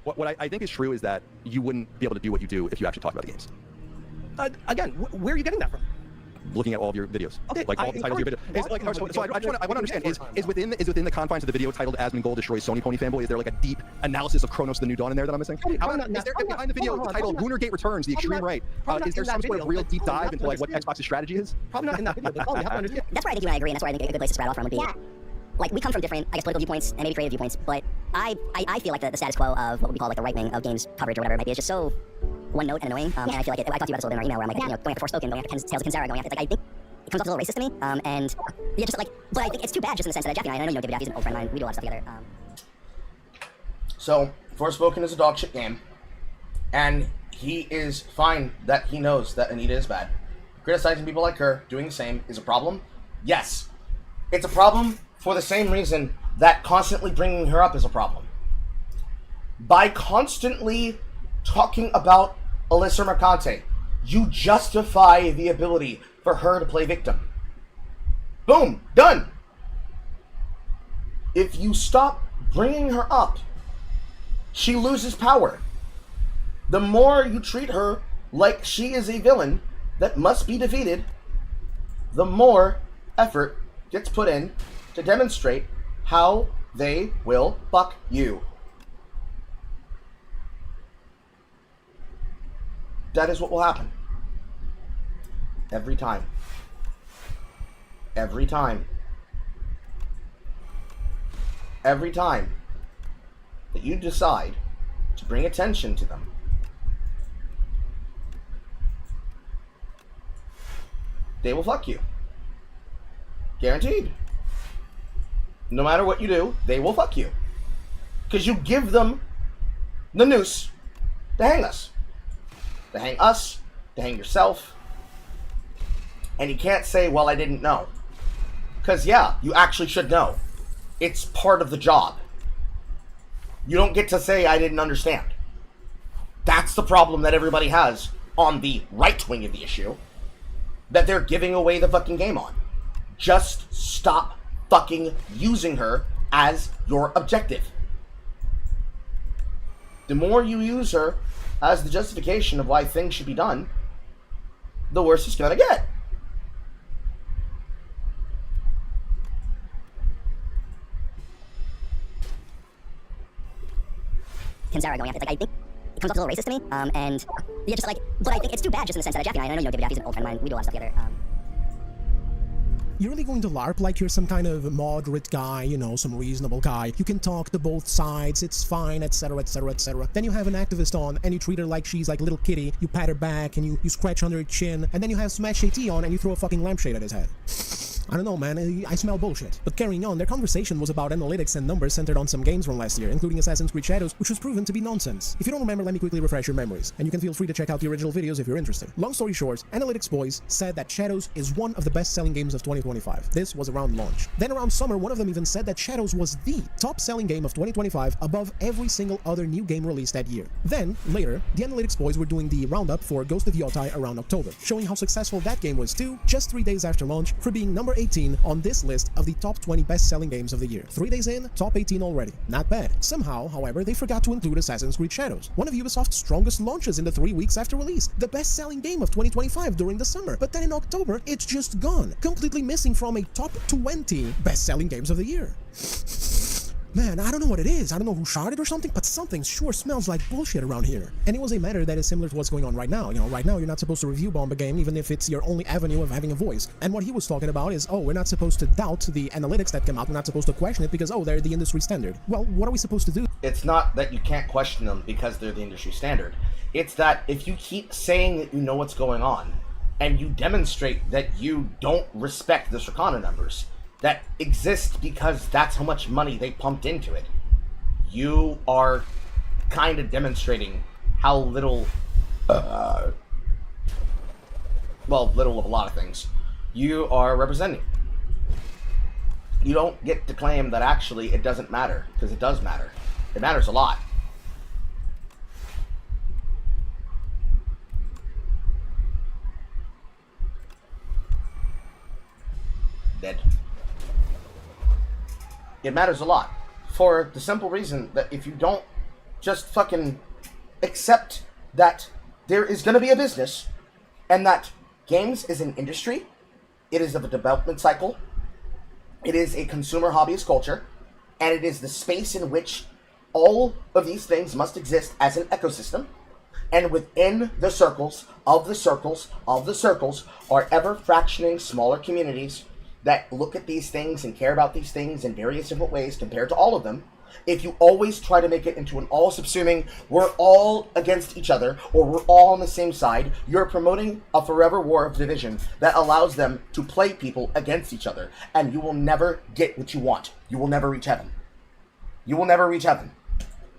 Speaker 19: What I think is true is that you wouldn't be able to do what you do if you actually talked about the games.
Speaker 20: Again, where are you getting that from?
Speaker 19: Looking at all of your videos,
Speaker 20: Okay,
Speaker 19: like all the titles of your videos. So I just want to understand: is within the confines of the video titled "Asmongold destroys Sony Pony Fanboy"? Is there like a deep analysis of Chronos: The New Dawn in there that I'm missing? Is there behind the video titled "Goonergate Returns: The Extreme Right"? Is there some sort of real deep dive into like what Xbox's strategy is?
Speaker 20: Probably not in that video. But you have to understand.
Speaker 4: That's where I think you and I agree, and that's where I think a good place to spread off from would be. Like, we come from different, I guess, political viewpoints and maybe creative viewpoints, but I feel like the status quo of what we call like the right wing of games coverage or whatever it might be is just so one note and annoying. And I feel like I talked to you about this a little bit in our email where I'm like, going after Forspoken, going after Tales of Kinsara, going after, it's like, I think it comes off a little racist to me. And yeah, just like, but I think it's too bad just in the sense that Jeff and I know David Daffy's an old friend of mine, we do a lot of stuff together.
Speaker 1: So, Forspoken is a dog shit game, and he is fine that he knows that Anita is bad. Criticizing people like her, doing the same, is a problem. Yes, it's a problem for the same reason that constantly bringing her up is a problem. By constantly talking about Alyssa Mercante, you justify the ability for her to play victim. Boom, done. If you stop bringing her up, she loses power. The more you treat her like she is a villain that must be defeated, the more effort gets put in to demonstrate how they will fuck you. That is what will happen. Every time. Every time. Every time that you decide to bring attention to them, they will fuck you. Guaranteed. No matter what you do, they will fuck you. Because you give them the noose to hang us. To hang us, to hang yourself. And you can't say, well, I didn't know. Because, yeah, you actually should know. It's part of the job. You don't get to say, I didn't understand. That's the problem that everybody has on the right wing of the issue. That they're giving away the fucking game on. Just stop fucking using her as your objective. the more you use her as the justification of why things should be done, the worse it's gonna get.
Speaker 4: Kinsara going after it. Like, I think it comes off a little racist to me. And yeah, just like, but I think it's too bad just in the sense that Jackie and I know David Jaffe's an old friend of mine. We do a lot of stuff together.
Speaker 2: You're really going to LARP like you're some kind of moderate guy, you know, some reasonable guy. You can talk to both sides, it's fine, etc, etc, etc. Then you have an activist on, and you treat her like she's like a little kitty. You pat her back, and you scratch under her chin, and then you have Smash AT on, and you throw a fucking lampshade at his head. I don't know, man, I smell bullshit. But carrying on, their conversation was about analytics and numbers centered on some games from last year, including Assassin's Creed Shadows, which was proven to be nonsense. If you don't remember, let me quickly refresh your memories, and you can feel free to check out the original videos if you're interested. Long story short, Analytics Boys said that Shadows is one of the best-selling games of 2025. This was around launch. Then around summer, one of them even said that Shadows was the top-selling game of 2025 above every single other new game released that year. Then, later, the Analytics Boys were doing the roundup for Ghost of Yotai around October, showing how successful that game was too, just 3 days after launch, for being number 18 on this list of the top 20 best-selling games of the year. 3 days in, top 18 already. Not bad. Somehow, however, they forgot to include Assassin's Creed Shadows, one of Ubisoft's strongest launches in the 3 weeks after release, the best-selling game of 2025 during the summer. But then in October, it's just gone, completely missing from a top 20 best-selling games of the year. Man, I don't know what it is. I don't know who shot it or something, but something sure smells like bullshit around here. And it was a matter that is similar to what's going on right now. You know, right now you're not supposed to review bomb a game even if it's your only avenue of having a voice. And what he was talking about is, oh, we're not supposed to doubt the analytics that come out. We're not supposed to question it because, oh, they're the industry standard. Well, what are we supposed to do?
Speaker 1: It's not that you can't question them because they're the industry standard. It's that if you keep saying that you know what's going on, and you demonstrate that you don't respect the Circana numbers that exist because that's how much money they pumped into it, you are kind of demonstrating how little, little of a lot of things you are representing. You don't get to claim that actually it doesn't matter, because it does matter. It matters a lot. Dead. It matters a lot. For the simple reason that if you don't just fucking accept that there is going to be a business and that games is an industry, it is of a development cycle, it is a consumer hobbyist culture, and it is the space in which all of these things must exist as an ecosystem, and within the circles of the circles of the circles are ever fractioning smaller communities that look at these things and care about these things in various different ways compared to all of them. If you always try to make it into an all-subsuming, we're all against each other, or we're all on the same side, you're promoting a forever war of division that allows them to play people against each other, and you will never get what you want. You will never reach heaven. You will never reach heaven.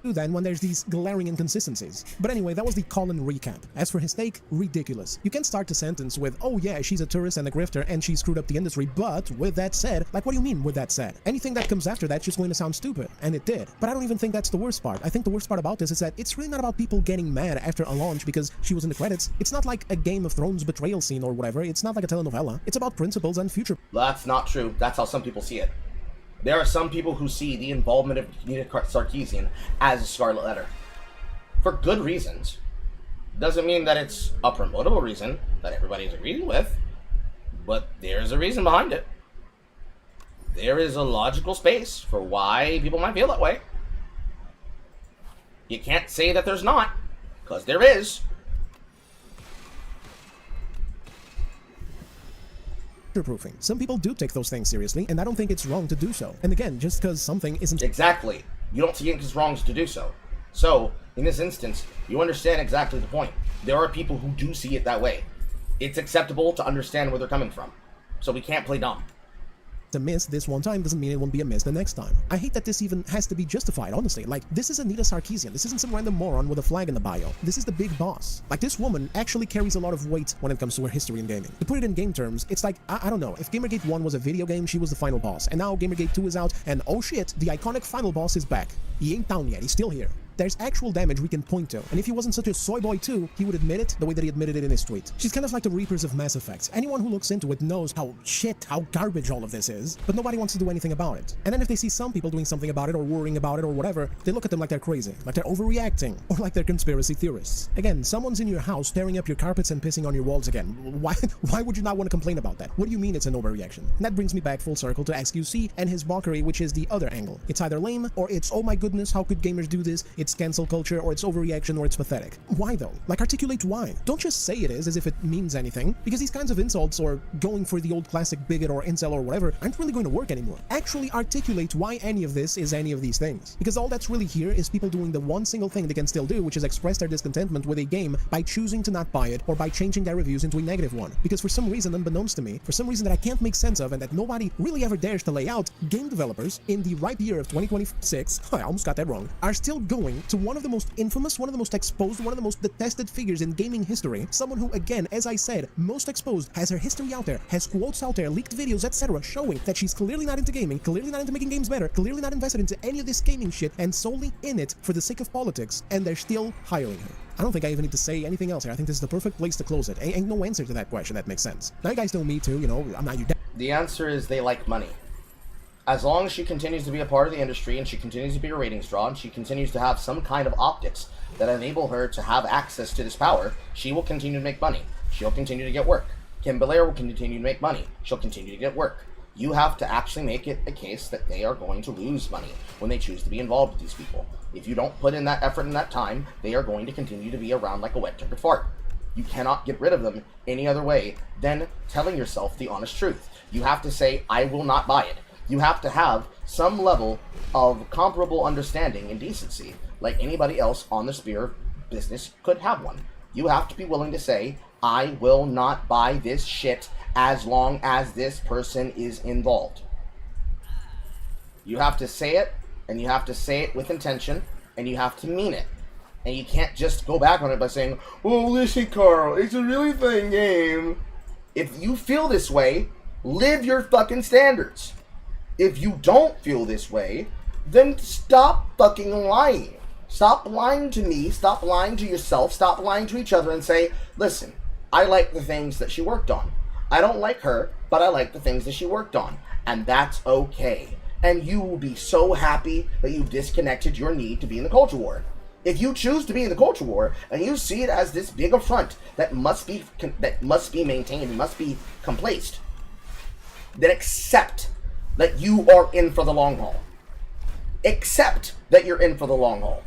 Speaker 2: Then when there's these glaring inconsistencies. But anyway, that was the Colin recap. As for his take, ridiculous. You can start the sentence with, oh yeah, she's a tourist and a grifter and she screwed up the industry, but with that said, like what do you mean with that said? Anything that comes after that's just going to sound stupid, and it did. But I don't even think that's the worst part. I think the worst part about this is that it's really not about people getting mad after a launch because she was in the credits. It's not like a Game of Thrones betrayal scene or whatever. It's not like a telenovela. It's about principles and future.
Speaker 1: That's not true. That's how some people see it. There are some people who see the involvement of Anita Sarkeesian as a scarlet letter. For good reasons. Doesn't mean that it's a promotable reason that everybody's agreeing with, but there's a reason behind it. There is a logical space for why people might feel that way. You can't say that there's not, because there is.
Speaker 2: Proofing. Some people do take those things seriously, and I don't think it's wrong to do so. And again, just because something isn't...
Speaker 1: Exactly. You don't think it's wrong to do so. So, in this instance, you understand exactly the point. There are people who do see it that way. It's acceptable to understand where they're coming from. So we can't play dumb.
Speaker 2: To miss this one time doesn't mean it won't be a miss the next time. I hate that this even has to be justified, honestly. Like, this is Anita Sarkeesian. This isn't some random moron with a flag in the bio. This is the big boss. Like, this woman actually carries a lot of weight when it comes to her history in gaming. To put it in game terms, it's like, I don't know, if Gamergate 1 was a video game, she was the final boss. And now Gamergate 2 is out, and oh shit, the iconic final boss is back. He ain't down yet, he's still here. there's actual damage we can point to. And if he wasn't such a soy boy too, he would admit it the way that he admitted it in his tweet. She's kind of like the Reapers of Mass Effect. Anyone who looks into it knows how garbage all of this is, but nobody wants to do anything about it. And then if they see some people doing something about it or worrying about it or whatever, they look at them like they're crazy, like they're overreacting, or like they're conspiracy theorists. Again, someone's in your house tearing up your carpets and pissing on your walls again. Why would you not want to complain about that? What do you mean it's an overreaction? And that brings me back full circle to XQC and his mockery, which is the other angle. It's either lame, or it's, oh my goodness, how could gamers do this? It's cancel culture, or it's overreaction, or it's pathetic. Why though? Like, articulate why. Don't just say it is as if it means anything, because these kinds of insults, or going for the old classic bigot or incel or whatever, aren't really going to work anymore. Actually articulate why any of this is any of these things. Because all that's really here is people doing the one single thing they can still do, which is express their discontentment with a game by choosing to not buy it, or by changing their reviews into a negative one. Because for some reason, unbeknownst to me, for some reason that I can't make sense of and that nobody really ever dares to lay out, game developers in the ripe year of 2026, I almost got that wrong, are still going to one of the most infamous, one of the most exposed, one of the most detested figures in gaming history, someone who, again, as I said, most exposed, has her history out there, has quotes out there, leaked videos, etc., showing that she's clearly not into gaming, clearly not into making games better, clearly not invested into any of this gaming shit, and solely in it for the sake of politics, and they're still hiring her. I don't think I even need to say anything else here. I think this is the perfect place to close it. Ain't no answer to that question that makes sense. Now you guys know me too, you know, I'm not your dad.
Speaker 1: The answer is they like money. As long as she continues to be a part of the industry, and she continues to be a ratings draw, and she continues to have some kind of optics that enable her to have access to this power, she will continue to make money. She'll continue to get work. Kim Belair will continue to make money. She'll continue to get work. You have to actually make it a case that they are going to lose money when they choose to be involved with these people. If you don't put in that effort and that time, they are going to continue to be around like a wet turd fart. You cannot get rid of them any other way than telling yourself the honest truth. You have to say, I will not buy it. You have to have some level of comparable understanding and decency, like anybody else on the sphere of business could have one. You have to be willing to say, I will not buy this shit as long as this person is involved. You have to say it, and you have to say it with intention, and you have to mean it. And you can't just go back on it by saying, well, listen, Carl, it's a really fun game. If you feel this way, live your fucking standards. If you don't feel this way, then stop fucking lying. Stop lying to me, stop lying to yourself, stop lying to each other, and say, listen, I like the things that she worked on. I don't like her, but I like the things that she worked on. And that's okay. And you will be so happy that you've disconnected your need to be in the culture war. If you choose to be in the culture war, and you see it as this big affront that must be maintained and must be complaced, then accept that you are in for the long haul. Accept that you're in for the long haul.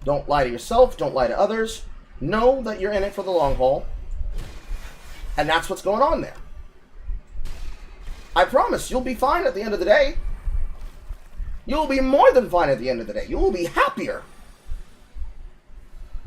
Speaker 1: Don't lie to yourself, don't lie to others. Know that you're in it for the long haul. And that's what's going on there. I promise you'll be fine at the end of the day. You'll be more than fine at the end of the day. You will be happier.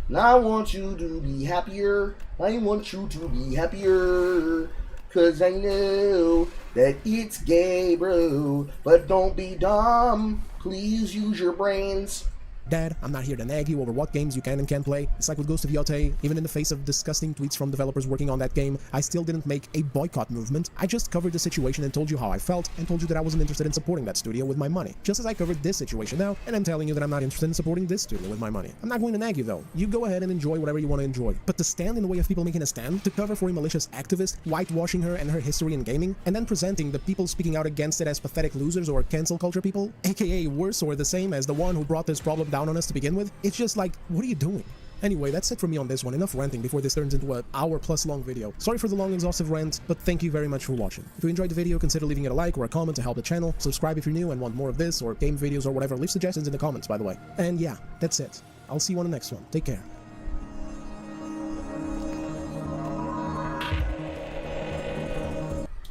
Speaker 1: And I want you to be happier. I want you to be happier. 'Cause I know that it's gay, bro. But don't be dumb. Please use your brains.
Speaker 2: Dad, I'm not here to nag you over what games you can and can't play. It's like with Ghost of Yotei, even in the face of disgusting tweets from developers working on that game, I still didn't make a boycott movement. I just covered the situation and told you how I felt, and told you that I wasn't interested in supporting that studio with my money. Just as I covered this situation now, and I'm telling you that I'm not interested in supporting this studio with my money. I'm not going to nag you though. You go ahead and enjoy whatever you want to enjoy. But to stand in the way of people making a stand, to cover for a malicious activist, whitewashing her and her history in gaming, and then presenting the people speaking out against it as pathetic losers or cancel culture people, aka worse or the same as the one who brought this problem down on us to begin with, it's just like, what are you doing? Anyway, that's it for me on this one. Enough ranting before this turns into an hour-plus long video. Sorry for the long, exhaustive rant, but thank you very much for watching. If you enjoyed the video, consider leaving it a like or a comment to help the channel. Subscribe if you're new and want more of this, or game videos or whatever. Leave suggestions in the comments, by the way. And yeah, that's it. I'll see you on the next one. Take care.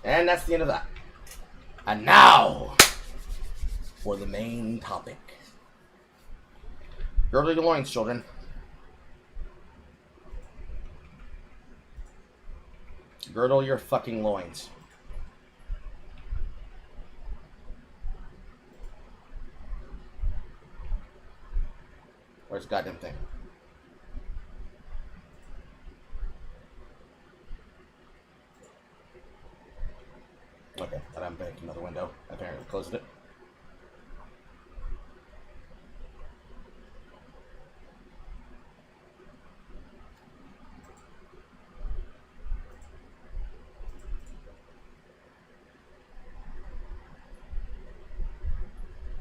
Speaker 1: And that's the end of that. And now, for the main topic. Girdle your loins, children. Girdle your fucking loins. Where's the goddamn thing? Okay, then I'm back to another window. I apparently closed it.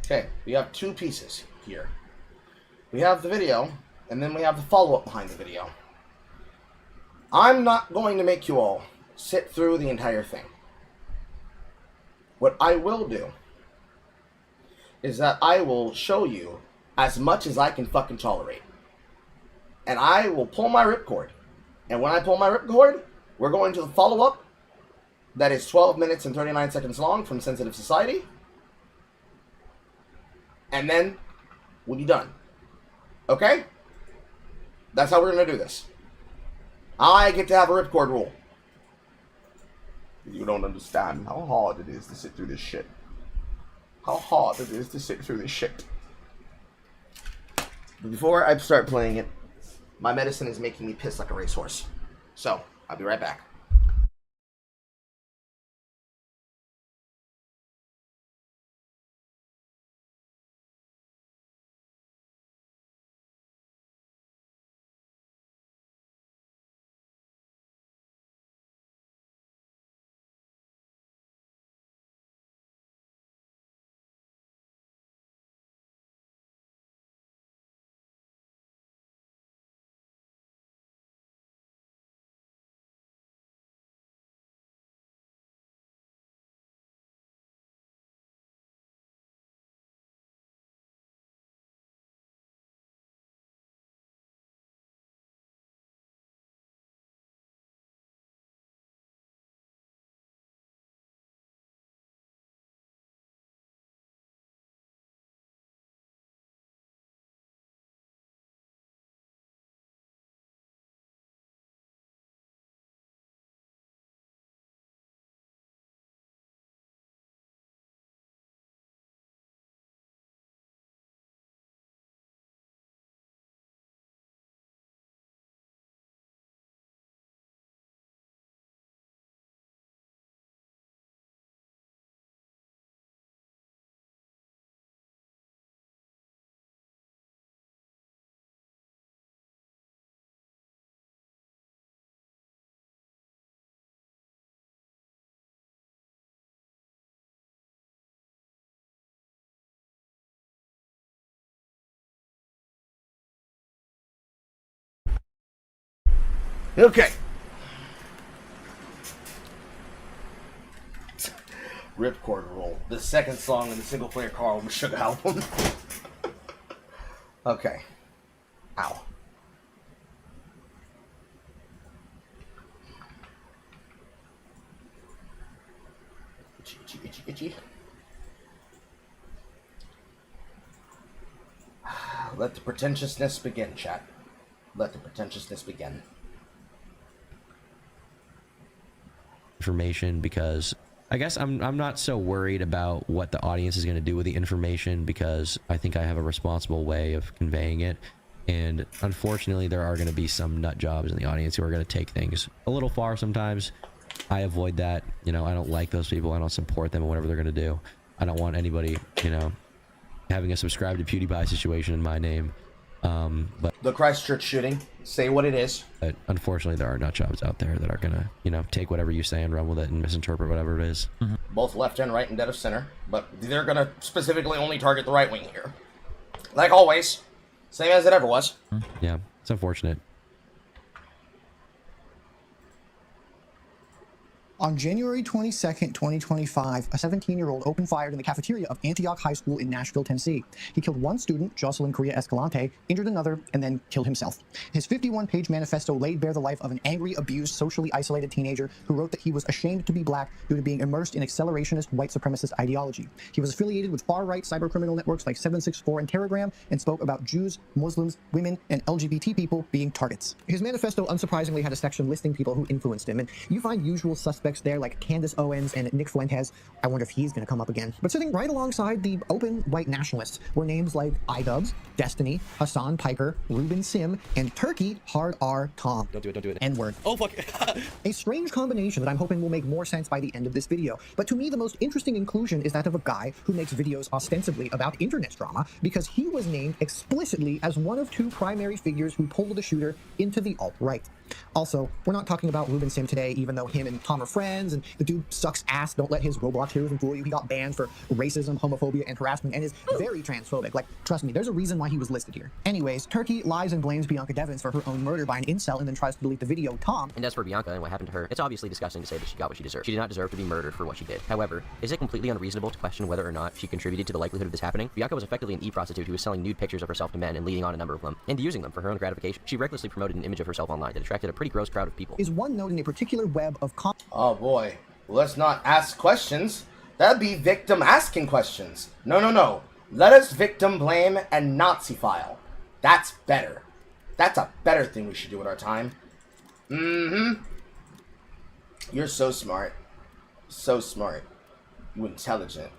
Speaker 1: Okay, we have two pieces here. We have the video, and then we have the follow-up behind the video. I'm not going to make you all sit through the entire thing. What I will do is that I will show you as much as I can fucking tolerate. And I will pull my ripcord. And when I pull my ripcord, we're going to the follow-up that is 12 minutes and 39 seconds long from Sensitive Society. And then we'll be done. Okay? That's how we're going to do this. I get to have a ripcord rule. You don't understand how hard it is to sit through this shit. How hard it is to sit through this shit. But before I start playing it, my medicine is making me piss like a racehorse. So, I'll be right back. Okay. Ripcord roll. The second song in the single player Carl Sugar album. Okay. Ow. Itchy, itchy, itchy, itchy. Let the pretentiousness begin, chat. Let the pretentiousness begin.
Speaker 3: Information, because I guess I'm not so worried about what the audience is going to do with the information, because I think I have a responsible way of conveying it. And unfortunately, there are going to be some nut jobs in the audience who are going to take things a little far sometimes. I avoid that. You know, I don't like those people. I don't support them in whatever they're going to do. I don't want anybody, you know, having a subscribe to PewDiePie situation in my name. But
Speaker 1: the Christchurch shooting, say what it is.
Speaker 3: But unfortunately, there are nut jobs out there that are gonna, you know, take whatever you say and run with it and misinterpret whatever it is.
Speaker 1: Both left and right and dead of center, but they're gonna specifically only target the right wing here. Like always, same as it ever was.
Speaker 3: Yeah, it's unfortunate.
Speaker 22: On January 22nd, 2025, a 17-year-old opened fire in the cafeteria of Antioch High School in Nashville, Tennessee. He killed one student, Jocelyn Correa Escalante, injured another, and then killed himself. His 51-page manifesto laid bare the life of an angry, abused, socially isolated teenager who wrote that he was ashamed to be black due to being immersed in accelerationist white supremacist ideology. He was affiliated with far-right cybercriminal networks like 764 and Telegram, and spoke about Jews, Muslims, women, and LGBT people being targets. His manifesto unsurprisingly had a section listing people who influenced him, and you find usual suspects there like Candace Owens and Nick Fuentes. I wonder if he's going to come up again. But sitting right alongside the open white nationalists were names like iDubbbz, Destiny, Hassan Piker, Ruben Sim, and Turkey Hard R Tom.
Speaker 8: Don't do it.
Speaker 22: N-word.
Speaker 8: Oh, fuck.
Speaker 22: A strange combination that I'm hoping will make more sense by the end of this video. But to me, the most interesting inclusion is that of a guy who makes videos ostensibly about internet drama because he was named explicitly as one of two primary figures who pulled the shooter into the alt-right. Also, we're not talking about Ruben Sim today, even though him and Tom are friends, and the dude sucks ass. Don't let his Roblox heroism fool you. He got banned for racism, homophobia, and harassment, and is very transphobic. Like, trust me, there's a reason why he was listed here. Anyways, Turkey lies and blames Bianca Devins for her own murder by an incel and then tries to delete the video. Tom.
Speaker 7: And as for Bianca and what happened to her, it's obviously disgusting to say that she got what she deserved. She did not deserve to be murdered for what she did. However, is it completely unreasonable to question whether or not she contributed to the likelihood of this happening? Bianca was effectively an e-prostitute who was selling nude pictures of herself to men and leading on a number of them, and using them for her own gratification. She recklessly promoted an image of herself online that attracted a pretty gross crowd of people.
Speaker 22: Is one note in a particular web of
Speaker 1: Oh boy, let's not ask questions. That'd be victim asking questions. No. Let us victim blame and Nazi file. That's better. That's a better thing we should do with our time. You're so smart. So smart. You intelligent.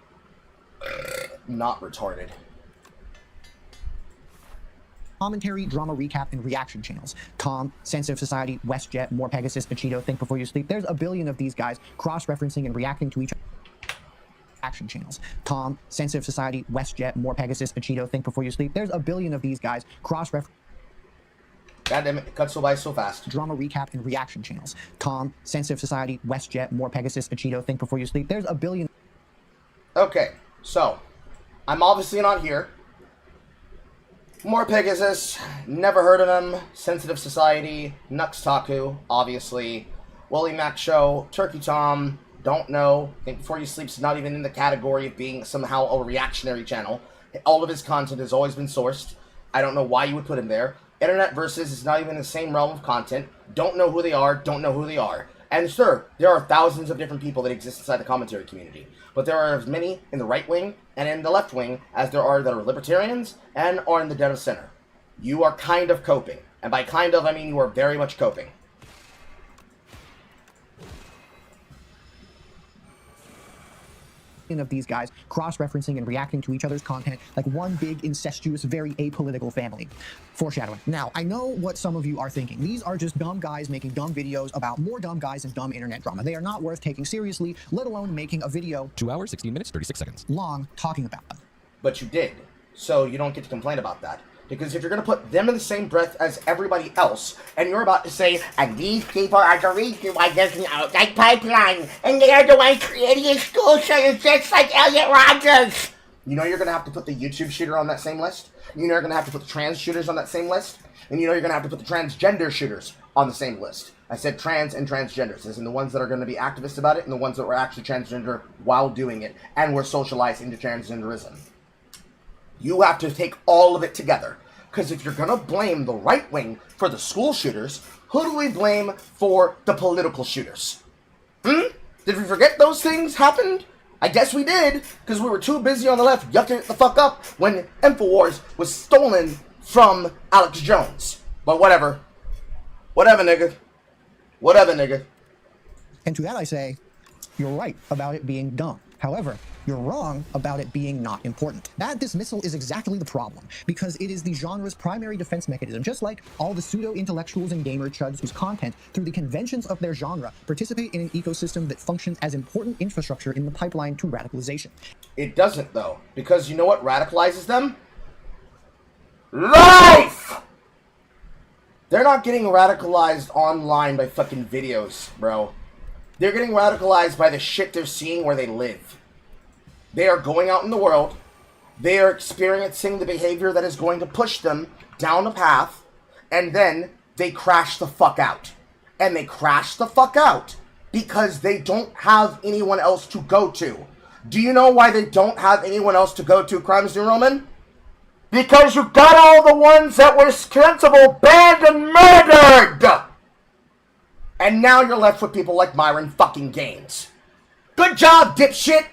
Speaker 1: Not retarded.
Speaker 22: Commentary, drama recap, and reaction channels. Tom, Sensitive Society, WestJet, More Pegasus, Cheeto, Think Before You Sleep. There's a billion of these guys cross-referencing and reacting to each other. Action channels. Tom, Sensitive Society, WestJet, More Pegasus, Cheeto, Think Before You Sleep. There's a billion of these guys cross-referencing.
Speaker 1: God damn it, it cuts so by so fast.
Speaker 22: Drama recap and reaction channels. Tom, Sensitive Society, WestJet, More Pegasus, Cheeto, Think Before You Sleep. There's a billion.
Speaker 1: Okay, so I'm obviously not here. More Pegasus, never heard of them. Sensitive Society, Nux Taku, obviously. Willie Mac Show, Turkey Tom, don't know. Think Before You Sleep's not even in the category of being somehow a reactionary channel. All of his content has always been sourced. I don't know why you would put him there. Internet Versus is not even in the same realm of content. Don't know who they are, don't know who they are. And sure, there are thousands of different people that exist inside the commentary community. But there are as many in the right wing and in the left wing as there are that are libertarians and are in the dead of center. You are kind of coping. And by kind of, I mean you are very much coping.
Speaker 22: Of these guys cross-referencing and reacting to each other's content like one big, incestuous, very apolitical family. Foreshadowing. Now, I know what some of you are thinking. These are just dumb guys making dumb videos about more dumb guys and dumb internet drama. They are not worth taking seriously, let alone making a video
Speaker 10: 2 hours, 16 minutes, 36 seconds
Speaker 22: long talking about them.
Speaker 1: But you did. So you don't get to complain about that. Because if you're going to put them in the same breath as everybody else, and you're about to say, and these people are the reason why there's an outside pipeline, and they are the ones creating a school shooters just like Elliot Rogers. You know you're going to have to put the YouTube shooter on that same list? You know you're going to have to put the trans shooters on that same list? And you know you're going to have to put the transgender shooters on the same list. I said trans and transgenders, as in the ones that are going to be activists about it, and the ones that were actually transgender while doing it, and were socialized into transgenderism. You have to take all of it together. Because if you're going to blame the right wing for the school shooters, who do we blame for the political shooters? Did we forget those things happened? I guess we did, because we were too busy on the left yucking it the fuck up when InfoWars was stolen from Alex Jones. But whatever. Whatever, nigga. Whatever, nigga.
Speaker 22: And to that I say, you're right about it being dumb. However, you're wrong about it being not important. That dismissal is exactly the problem, because it is the genre's primary defense mechanism, just like all the pseudo-intellectuals and gamer chuds whose content, through the conventions of their genre, participate in an ecosystem that functions as important infrastructure in the pipeline to radicalization.
Speaker 1: It doesn't, though, because you know what radicalizes them? Life! They're not getting radicalized online by fucking videos, bro. They're getting radicalized by the shit they're seeing where they live. They are going out in the world. They are experiencing the behavior that is going to push them down a path. And then they crash the fuck out. And they crash the fuck out because they don't have anyone else to go to. Do you know why they don't have anyone else to go to, Crimes New Roman? Because you got all the ones that were sensible, banned, and murdered! And now you're left with people like Myron fucking Gaines. Good job, dipshit!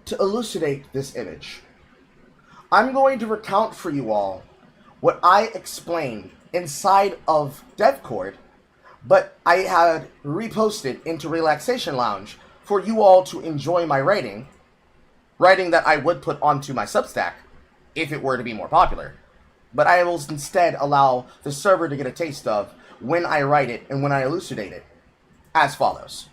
Speaker 1: To elucidate this image, I'm going to recount for you all what I explained inside of DevCord, but I had reposted into Relaxation Lounge for you all to enjoy my writing that I would put onto my Substack if it were to be more popular. But I will instead allow the server to get a taste of when I write it and when I elucidate it, as follows.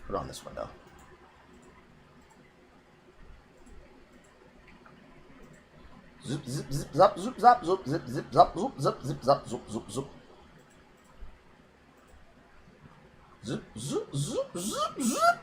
Speaker 1: Put it on this window. Zip, zip, zip, zap, zoop, zap, zoop, zip, zip, zap, zoop, zip, zip, zap, zoop, zoop, zoop. Zip, zip, zip, zip, zip.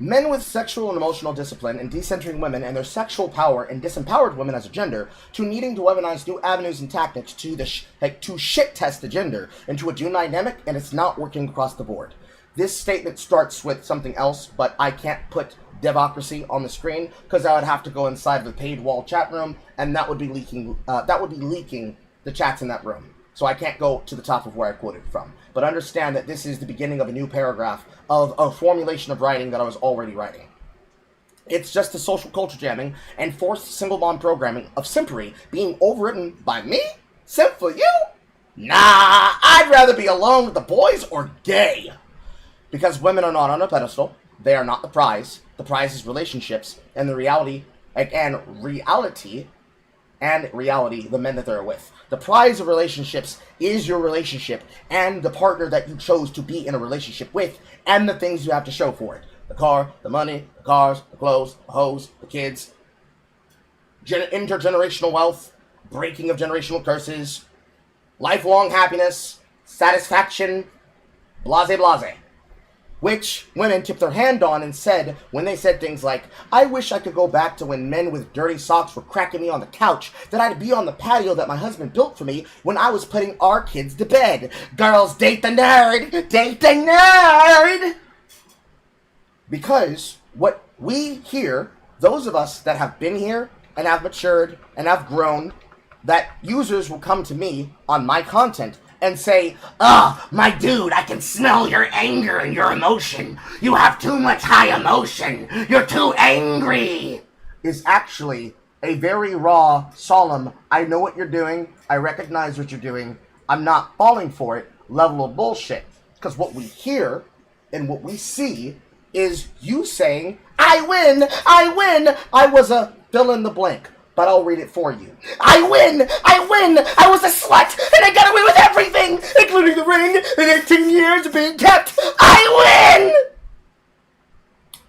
Speaker 1: Men with sexual and emotional discipline and decentering women and their sexual power and disempowered women as a gender to needing to weaponize new avenues and tactics to to shit test the gender into a doom dynamic, and it's not working across the board. This statement starts with something else, but I can't put Devocracy on the screen because I would have to go inside the paid wall chat room, and that would be leaking. The chats in that room. So I can't go to the top of where I quoted from. But understand that this is the beginning of a new paragraph of a formulation of writing that I was already writing. It's just the social culture jamming and forced single bond programming of simpery being overwritten by me? Simp for you? Nah, I'd rather be alone with the boys or gay. Because women are not on a pedestal. They are not the prize. The prize is relationships and the reality, the men that they're with. The prize of relationships is your relationship and the partner that you chose to be in a relationship with and the things you have to show for it. The car, the money, the cars, the clothes, the hoes, the kids, intergenerational wealth, breaking of generational curses, lifelong happiness, satisfaction, blase blase. Which women tipped their hand on and said when they said things like, I wish I could go back to when men with dirty socks were cracking me on the couch, that I'd be on the patio that my husband built for me when I was putting our kids to bed. Girls, date the nerd! Date the nerd! Because what we hear, those of us that have been here and have matured and have grown, that users will come to me on my content and say, my dude, I can smell your anger and your emotion. You have too much high emotion. You're too angry. Is actually a very raw, solemn, I know what you're doing. I recognize what you're doing. I'm not falling for it level of bullshit. Because what we hear and what we see is you saying, I win, I win. I was a fill in the blank. But I'll read it for you. I win! I win! I was a slut, and I got away with everything, including the ring and 18 years of being kept. I win!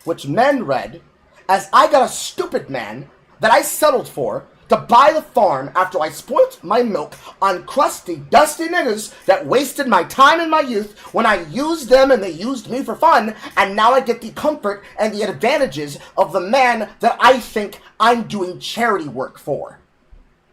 Speaker 1: Which men read as I got a stupid man that I settled for to buy the farm after I spoilt my milk on crusty, dusty niggas that wasted my time and my youth when I used them and they used me for fun, and now I get the comfort and the advantages of the man that I think I'm doing charity work for.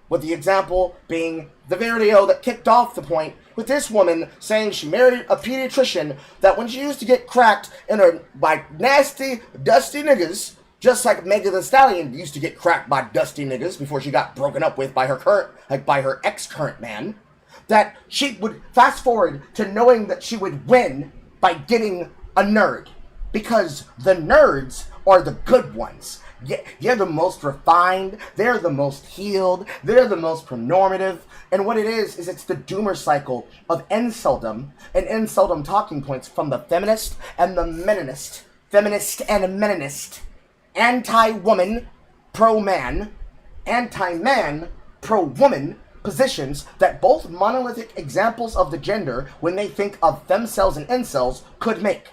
Speaker 1: With the example being the video that kicked off the point with this woman saying she married a pediatrician that when she used to get cracked in her by nasty, dusty niggas, just like Megan Thee Stallion used to get cracked by dusty niggas before she got broken up with by her ex-current man, that she would fast forward to knowing that she would win by getting a nerd. Because the nerds are the good ones. They're the most refined, they're the most healed, they're the most pronormative, and what it is it's the doomer cycle of inceldom and inceldom talking points from the feminist and the meninist, feminist and meninist, anti-woman, pro-man, anti-man, pro-woman positions that both monolithic examples of the gender, when they think of femcells and incels, could make.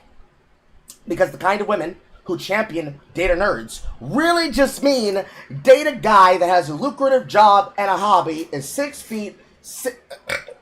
Speaker 1: Because the kind of women who champion data nerds really just mean date a guy that has a lucrative job and a hobby, is 6 feet,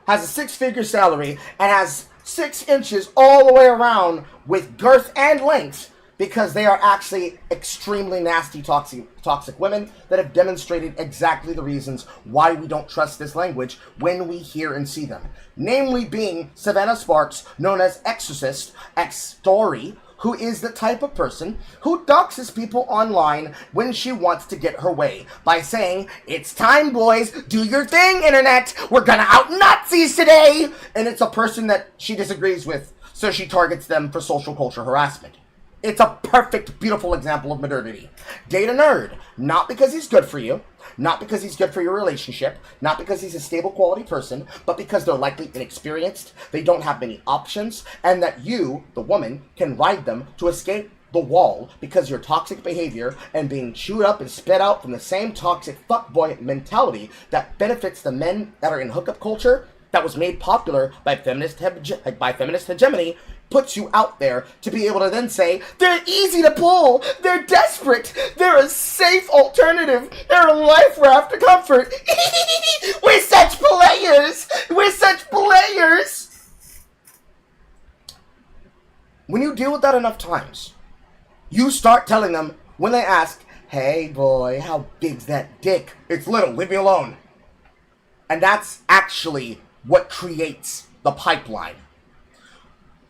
Speaker 1: has a 6-figure salary, and has 6 inches all the way around with girth and length, because they are actually extremely nasty, toxic women that have demonstrated exactly the reasons why we don't trust this language when we hear and see them. Namely being Savannah Sparks, known as Exorcist, X-Story, who is the type of person who doxes people online when she wants to get her way by saying, it's time, boys, do your thing, internet, we're gonna out Nazis today! And it's a person that she disagrees with, so she targets them for social culture harassment. It's a perfect, beautiful example of modernity. Date a nerd, not because he's good for you, not because he's good for your relationship, not because he's a stable quality person, but because they're likely inexperienced, they don't have many options, and that you, the woman, can ride them to escape the wall because your toxic behavior and being chewed up and spit out from the same toxic fuckboy mentality that benefits the men that are in hookup culture that was made popular by feminist hegemony puts you out there to be able to then say, they're easy to pull, they're desperate, they're a safe alternative, they're a life raft of comfort. We're such players! We're such players! When you deal with that enough times, you start telling them, when they ask, hey boy, how big's that dick? It's little, leave me alone. And that's actually what creates the pipeline.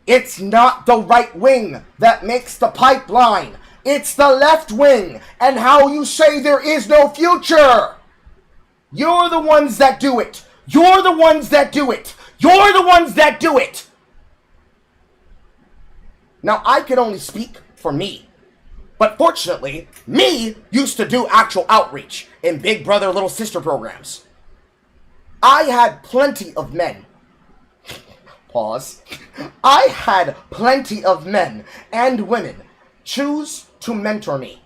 Speaker 1: It's not the right wing that makes the pipeline. It's the left wing and how you say there is no future. You're the ones that do it. You're the ones that do it. You're the ones that do it. Now, I can only speak for me. But fortunately, me used to do actual outreach in Big Brother Little Sister programs. I had plenty of men. Pause. I had plenty of men and women choose to mentor me.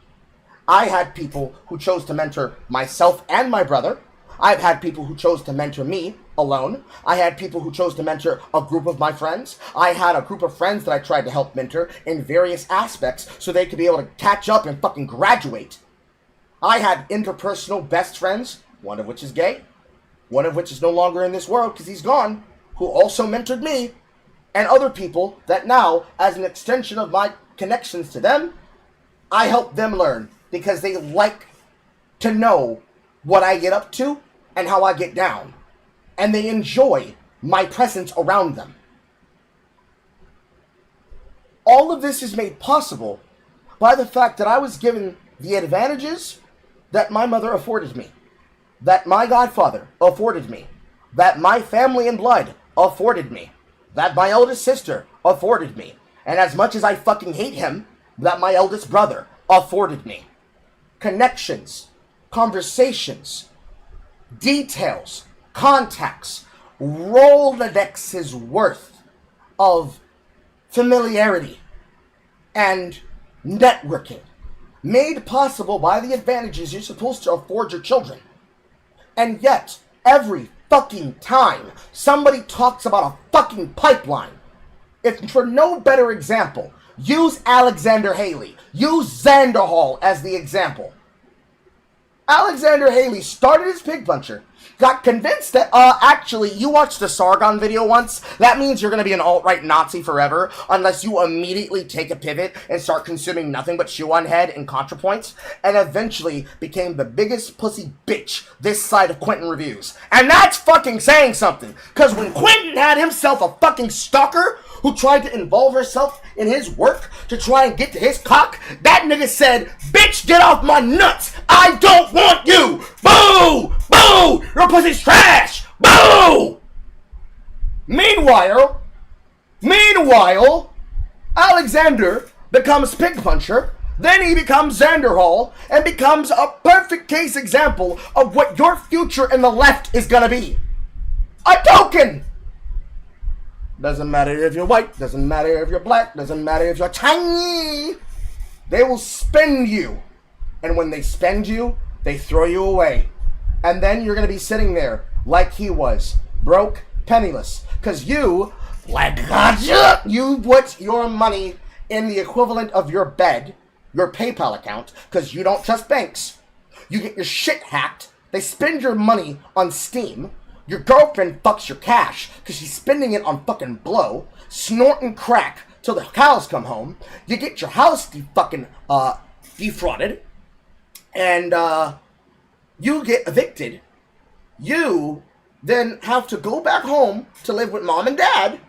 Speaker 1: I had people who chose to mentor myself and my brother. I've had people who chose to mentor me alone. I had people who chose to mentor a group of my friends. I had a group of friends that I tried to help mentor in various aspects so they could be able to catch up and fucking graduate. I had interpersonal best friends, one of which is gay, one of which is no longer in this world because he's gone, who also mentored me, and other people that now, as an extension of my connections to them, I help them learn because they like to know what I get up to and how I get down. And they enjoy my presence around them. All of this is made possible by the fact that I was given the advantages that my mother afforded me, that my godfather afforded me, that my family and blood afforded me, that my eldest sister afforded me, and as much as I fucking hate him, that my eldest brother afforded me. Connections, conversations, details, contacts, Rolodex's worth of familiarity and networking made possible by the advantages you're supposed to afford your children. And yet, every fucking time somebody talks about a fucking pipeline, if for no better example, use Alexander Haley, use Xanderhall as the example. Alexander Haley started as Pig Puncher, got convinced that, actually, you watched the Sargon video once? That means you're gonna be an alt-right Nazi forever, unless you immediately take a pivot and start consuming nothing but shoe on head and ContraPoints, and eventually became the biggest pussy bitch this side of Quentin reviews. And that's fucking saying something, cause when Quentin had himself a fucking stalker who tried to involve herself in his work to try and get to his cock, that nigga said, bitch, get off my nuts! I don't want you! Boo! Boo! Your pussy's trash! Boo! Meanwhile, Alexander becomes Pig Puncher, then he becomes Xanderhall, and becomes a perfect case example of what your future in the left is gonna be. A token! Doesn't matter if you're white, doesn't matter if you're black, doesn't matter if you're tiny. They will spend you. And when they spend you, they throw you away. And then you're going to be sitting there like he was, broke, penniless. Because you, like gotcha, you put your money in the equivalent of your bed, your PayPal account, because you don't trust banks. You get your shit hacked. They spend your money on Steam. Your girlfriend fucks your cash because she's spending it on fucking blow, snorting crack till the cows come home. You get your house defrauded, and you get evicted. You then have to go back home to live with mom and dad,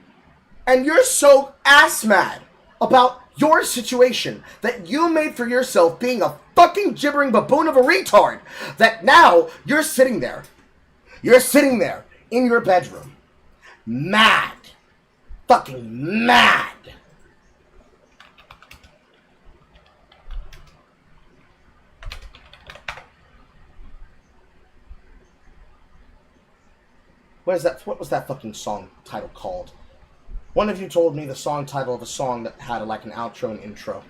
Speaker 1: and you're so ass mad about your situation that you made for yourself being a fucking gibbering baboon of a retard that now you're sitting there. You're sitting there in your bedroom, mad, fucking mad. What was that fucking song title called? One of you told me the song title of a song that had like an outro and intro.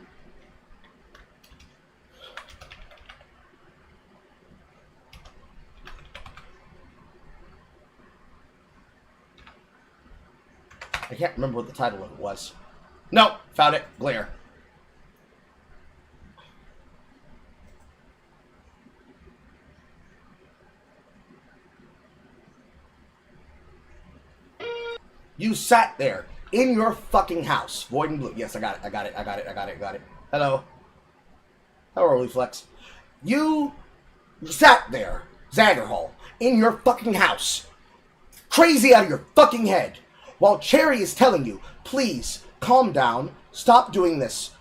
Speaker 1: can't remember what the title of it was. No, found it. Glare. You sat there in your fucking house. Void and blue. Yes, I got it. I got it. Hello. Hello, Reflex. You sat there, Xanderhall, in your fucking house. Crazy out of your fucking head. While Cherry is telling you, please, calm down. Stop doing this.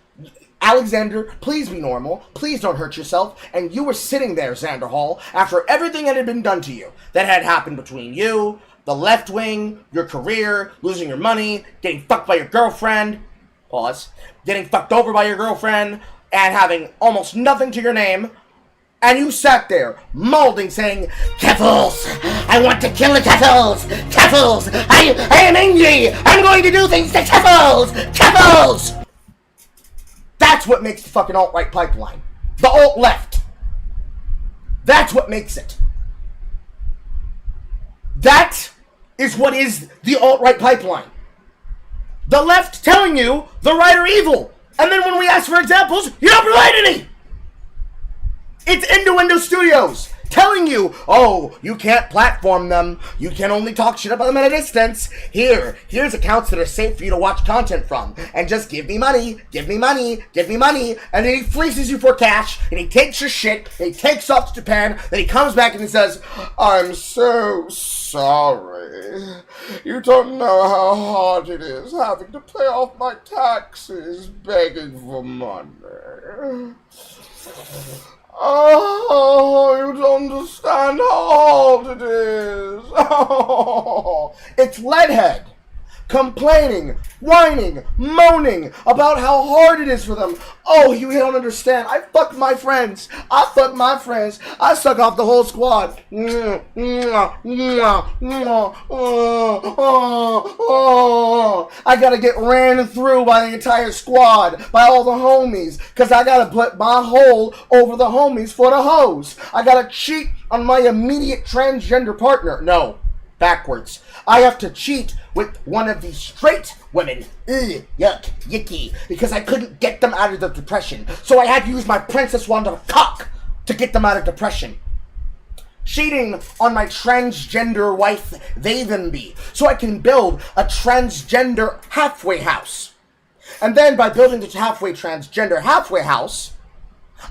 Speaker 1: Alexander, please be normal. Please don't hurt yourself. And you were sitting there, Xanderhall, after everything that had been done to you. That had happened between you, the left wing, your career, losing your money, getting fucked by your girlfriend, pause, getting fucked over by your girlfriend, and having almost nothing to your name, and you sat there, molding, saying, Keffels, I want to kill the Keffels, Keffels, I am angry, I'm going to do things to Keffels, Keffels! That's what makes the fucking alt-right pipeline. The alt-left. That's what makes it. That is what is the alt-right pipeline. The left telling you the right are evil. And then when we ask for examples, you don't provide any. It's Innuendo Studios telling you, oh, you can't platform them. You can only talk shit about them at a distance. Here's accounts that are safe for you to watch content from. And just give me money, give me money, give me money. And then he fleeces you for cash, and he takes your shit, and he takes off to Japan, then he comes back and he says, I'm so sorry. You don't know how hard it is having to pay off my taxes, begging for money. Oh, you don't understand how hard it is. Oh, it's Leadhead complaining, whining, moaning about how hard it is for them. Oh, you don't understand. I fuck my friends. I suck off the whole squad. I gotta get ran through by the entire squad, by all the homies, because I gotta put my hole over the homies for the hose. I gotta cheat on my immediate transgender partner. No, backwards. I have to cheat with one of these straight women. Ugh, yuck, yicky. Because I couldn't get them out of the depression. So I had to use my princess wand of cock to get them out of depression. Cheating on my transgender wife, they them be. So I can build a transgender halfway house. And then by building the transgender halfway house,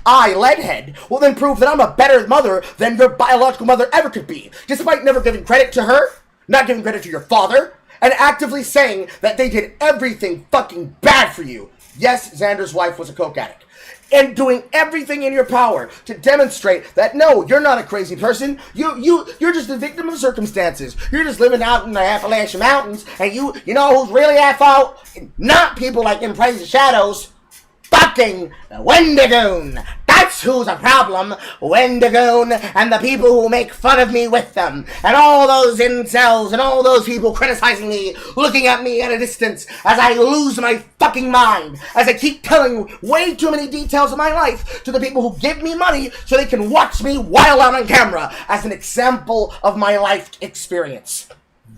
Speaker 1: I, Leadhead, will then prove that I'm a better mother than your biological mother ever could be. Despite never giving credit to her, not giving credit to your father, and actively saying that they did everything fucking bad for you. Yes, Xander's wife was a coke addict. And doing everything in your power to demonstrate that no, you're not a crazy person. You're just a victim of circumstances. You're just living out in the Appalachian Mountains, and you know who's really at fault? Not people like in Praise the Shadows. Fucking Wendigoon! That's who's a problem! Wendigoon and the people who make fun of me with them. And all those incels and all those people criticizing me, looking at me at a distance as I lose my fucking mind. As I keep telling way too many details of my life to the people who give me money so they can watch me wild out on camera as an example of my life experience.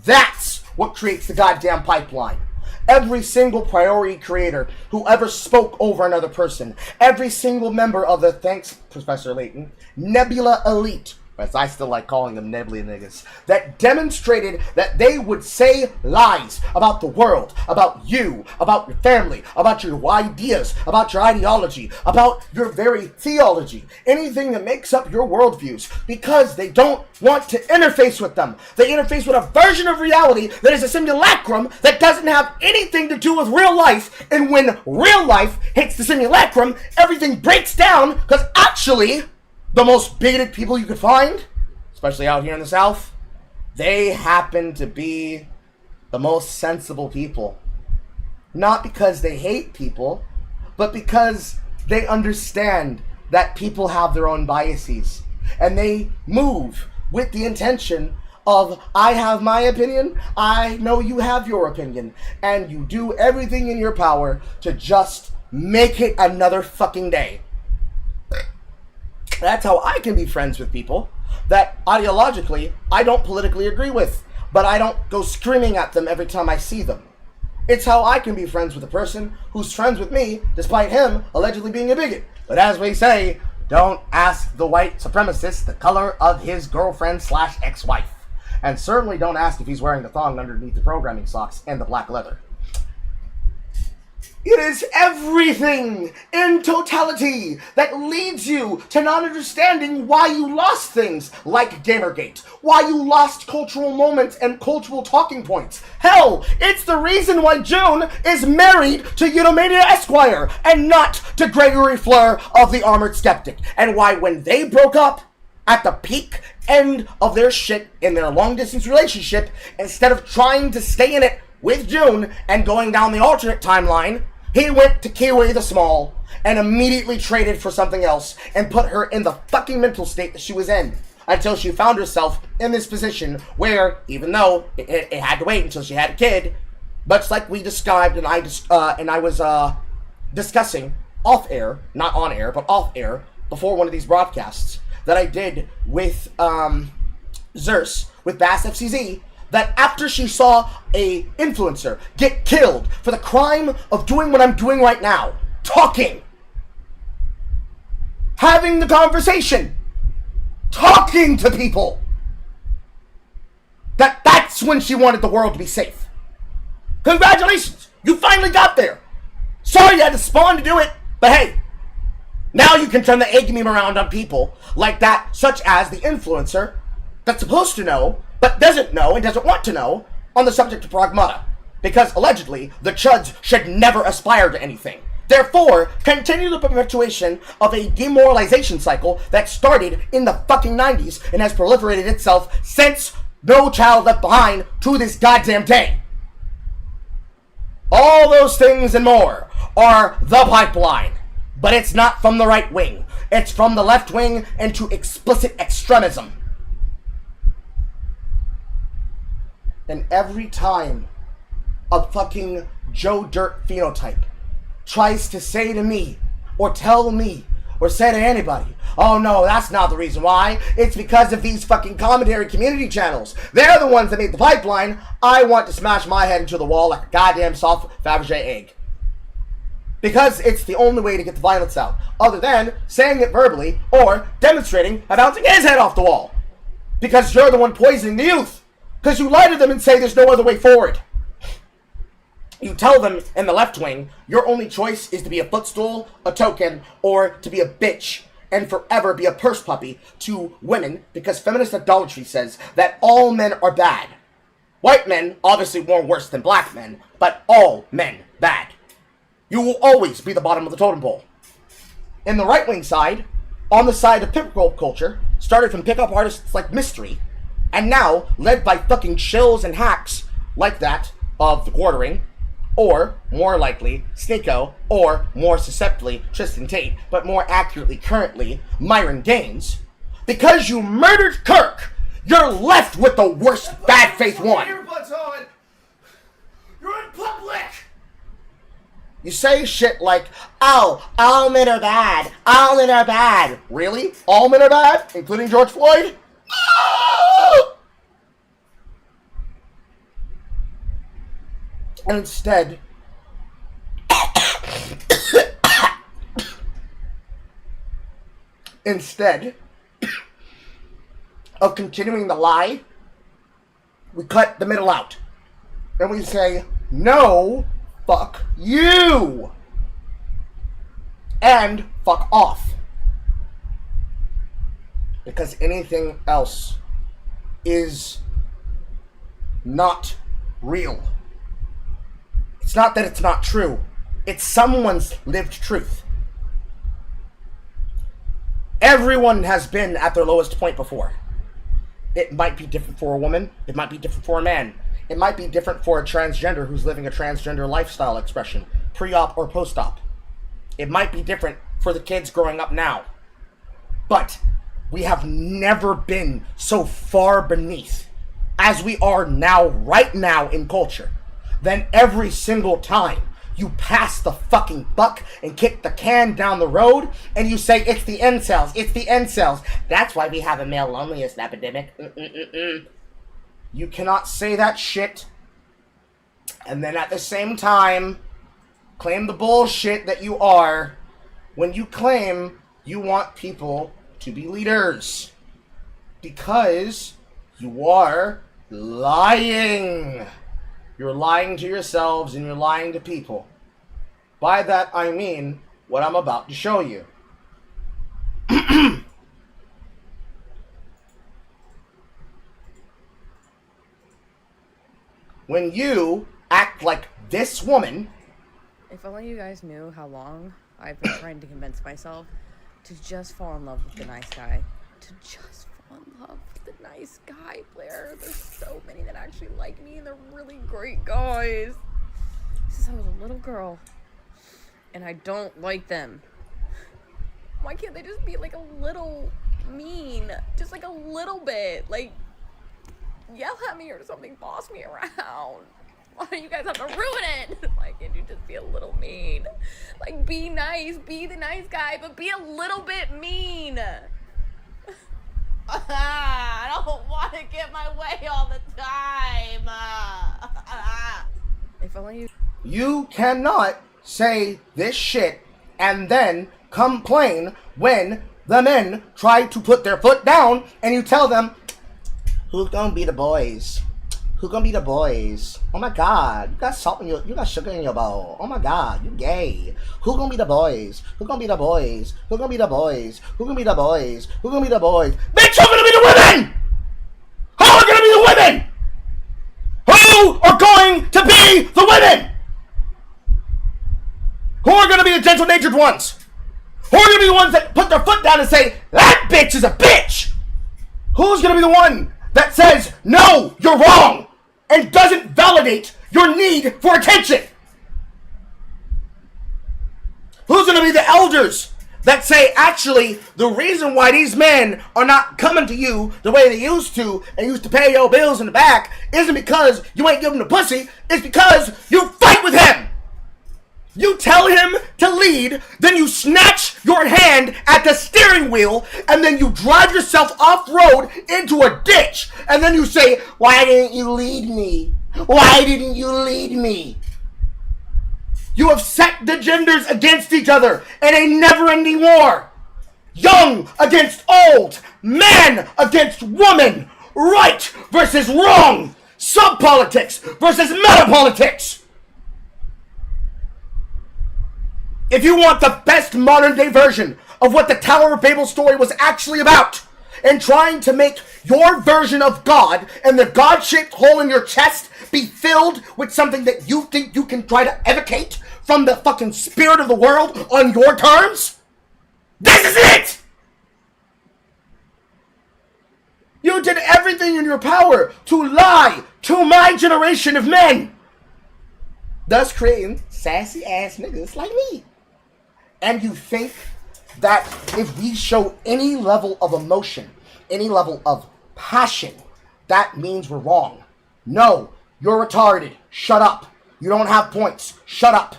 Speaker 1: That's what creates the goddamn pipeline. Every single priority creator who ever spoke over another person, every single member of the, thanks Professor Layton, Nebula Elite, as I still like calling them Nebula niggas, that demonstrated that they would say lies about the world, about you, about your family, about your ideas, about your ideology, about your very theology, anything that makes up your worldviews, because they don't want to interface with them. They interface with a version of reality that is a simulacrum that doesn't have anything to do with real life, and when real life hits the simulacrum, everything breaks down, because actually, the most bigoted people you could find, especially out here in the South, they happen to be the most sensible people. Not because they hate people, but because they understand that people have their own biases. And they move with the intention of, I have my opinion, I know you have your opinion, and you do everything in your power to just make it another fucking day. That's how I can be friends with people that ideologically I don't politically agree with, but I don't go screaming at them every time I see them. It's how I can be friends with a person who's friends with me despite him allegedly being a bigot. But as we say, don't ask the white supremacist the color of his girlfriend / ex-wife. And certainly don't ask if he's wearing the thong underneath the programming socks and the black leather. It is everything in totality that leads you to not understanding why you lost things like Gamergate, why you lost cultural moments and cultural talking points. Hell, it's the reason why June is married to Eunomania Esquire and not to Gregory Fleur of the Armored Skeptic, and why when they broke up at the peak end of their shit in their long-distance relationship, instead of trying to stay in it with June and going down the alternate timeline, he went to Kiwi the Small and immediately traded for something else and put her in the fucking mental state that she was in until she found herself in this position where, even though it had to wait until she had a kid, much like we described and I was discussing off air, not on air, but off air before one of these broadcasts that I did with Zerse, with Bass FCZ, that after she saw a influencer get killed for the crime of doing what I'm doing right now, talking, having the conversation, talking to people, that's when she wanted the world to be safe. Congratulations, you finally got there. Sorry you had to spawn to do it, but hey, now you can turn the egg meme around on people like that, such as the influencer that's supposed to know but doesn't know and doesn't want to know on the subject of pragmata, because allegedly the chuds should never aspire to anything. Therefore, continue the perpetuation of a demoralization cycle that started in the fucking 90s and has proliferated itself since No Child Left Behind to this goddamn day. All those things and more are the pipeline, but it's not from the right wing. It's from the left wing into explicit extremism. And every time a fucking Joe Dirt phenotype tries to say to me, or tell me, or say to anybody, oh no, that's not the reason why, it's because of these fucking commentary community channels, they're the ones that made the pipeline, I want to smash my head into the wall like a goddamn soft Fabergé egg. Because it's the only way to get the violence out, other than saying it verbally, or demonstrating by bouncing his head off the wall. Because you're the one poisoning the youth. Because you lie to them and say there's no other way forward. You tell them in the left wing, your only choice is to be a footstool, a token, or to be a bitch, and forever be a purse puppy to women, because feminist idolatry says that all men are bad. White men, obviously more worse than black men, but all men bad. You will always be the bottom of the totem pole. In the right wing side, on the side of pickup culture, started from pickup artists like Mystery, and now led by fucking shills and hacks like that of the Quartering, or more likely Sneeko, or more susceptibly Tristan Tate, but more accurately currently Myron Gaines. Because you murdered Kirk, you're left with the worst bad faith one.
Speaker 21: Earbuds on. You're in public.
Speaker 1: You say shit like, oh, all men are bad, all men are bad. Really? All men are bad? Including George Floyd? And instead of continuing the lie, we cut the middle out. And we say, no, fuck you. And fuck off. Because anything else is not real. It's not that it's not true. It's someone's lived truth. Everyone has been at their lowest point before. It might be different for a woman. It might be different for a man. It might be different for a transgender who's living a transgender lifestyle expression, pre-op or post-op. It might be different for the kids growing up now. But we have never been so far beneath as we are now, right now in culture. Then every single time you pass the fucking buck and kick the can down the road and you say, it's the incels, it's the incels. That's why we have a male loneliness epidemic. You cannot say that shit And then at the same time, claim the bullshit that you are when you claim you want people to be leaders. Because you are lying. You're lying to yourselves and you're lying to people. By that I mean what I'm about to show you. When you act like this woman...
Speaker 10: If only you guys knew how long I've been trying to convince myself to just fall in love with the nice guy. To just fall in love with the nice guy, Blair. There's so many that actually like me and they're really great guys. Since I was a little girl. And I don't like them. Why can't they just be like a little mean? Just like a little bit. Like, yell at me or something, boss me around. Why do you guys have to ruin it? Why can't you just be a little mean? Like, be nice, be the nice guy, but be a little bit mean. I don't want to get my way all the time. If only you...
Speaker 1: You cannot say this shit and then complain when the men try to put their foot down and you tell them, who's gonna be the boys? Who gonna be the boys? Oh my god, you got salt in your, you got sugar in your bowl. Oh my god, you gay. Who gonna be the boys? Who gonna be the boys? Who gonna be the boys? Who gonna be the boys? Who gonna be the boys? Bitch, who gonna be the women? Who are gonna be the women? Who are going to be the women? Who are gonna be the gentle-natured ones? Who are gonna be the ones that put their foot down and say, that bitch is a bitch? Who's gonna be the one that says, no, you're wrong, and doesn't validate your need for attention? Who's going to be the elders that say, actually, the reason why these men are not coming to you the way they used to, and used to pay your bills in the back, isn't because you ain't giving the pussy, it's because you fight with him. You tell him to lead, then you snatch your hand at the steering wheel, and then you drive yourself off-road into a ditch, and then you say, why didn't you lead me? Why didn't you lead me? You have set the genders against each other in a never-ending war. Young against old, man against woman, right versus wrong, sub-politics versus meta-politics. If you want the best modern day version of what the Tower of Babel story was actually about, and trying to make your version of God and the God-shaped hole in your chest be filled with something that you think you can try to evocate from the fucking spirit of the world on your terms, this is it! You did everything in your power to lie to my generation of men, thus creating sassy ass niggas like me. And you think that if we show any level of emotion, any level of passion, that means we're wrong. No, you're retarded. Shut up. You don't have points. Shut up.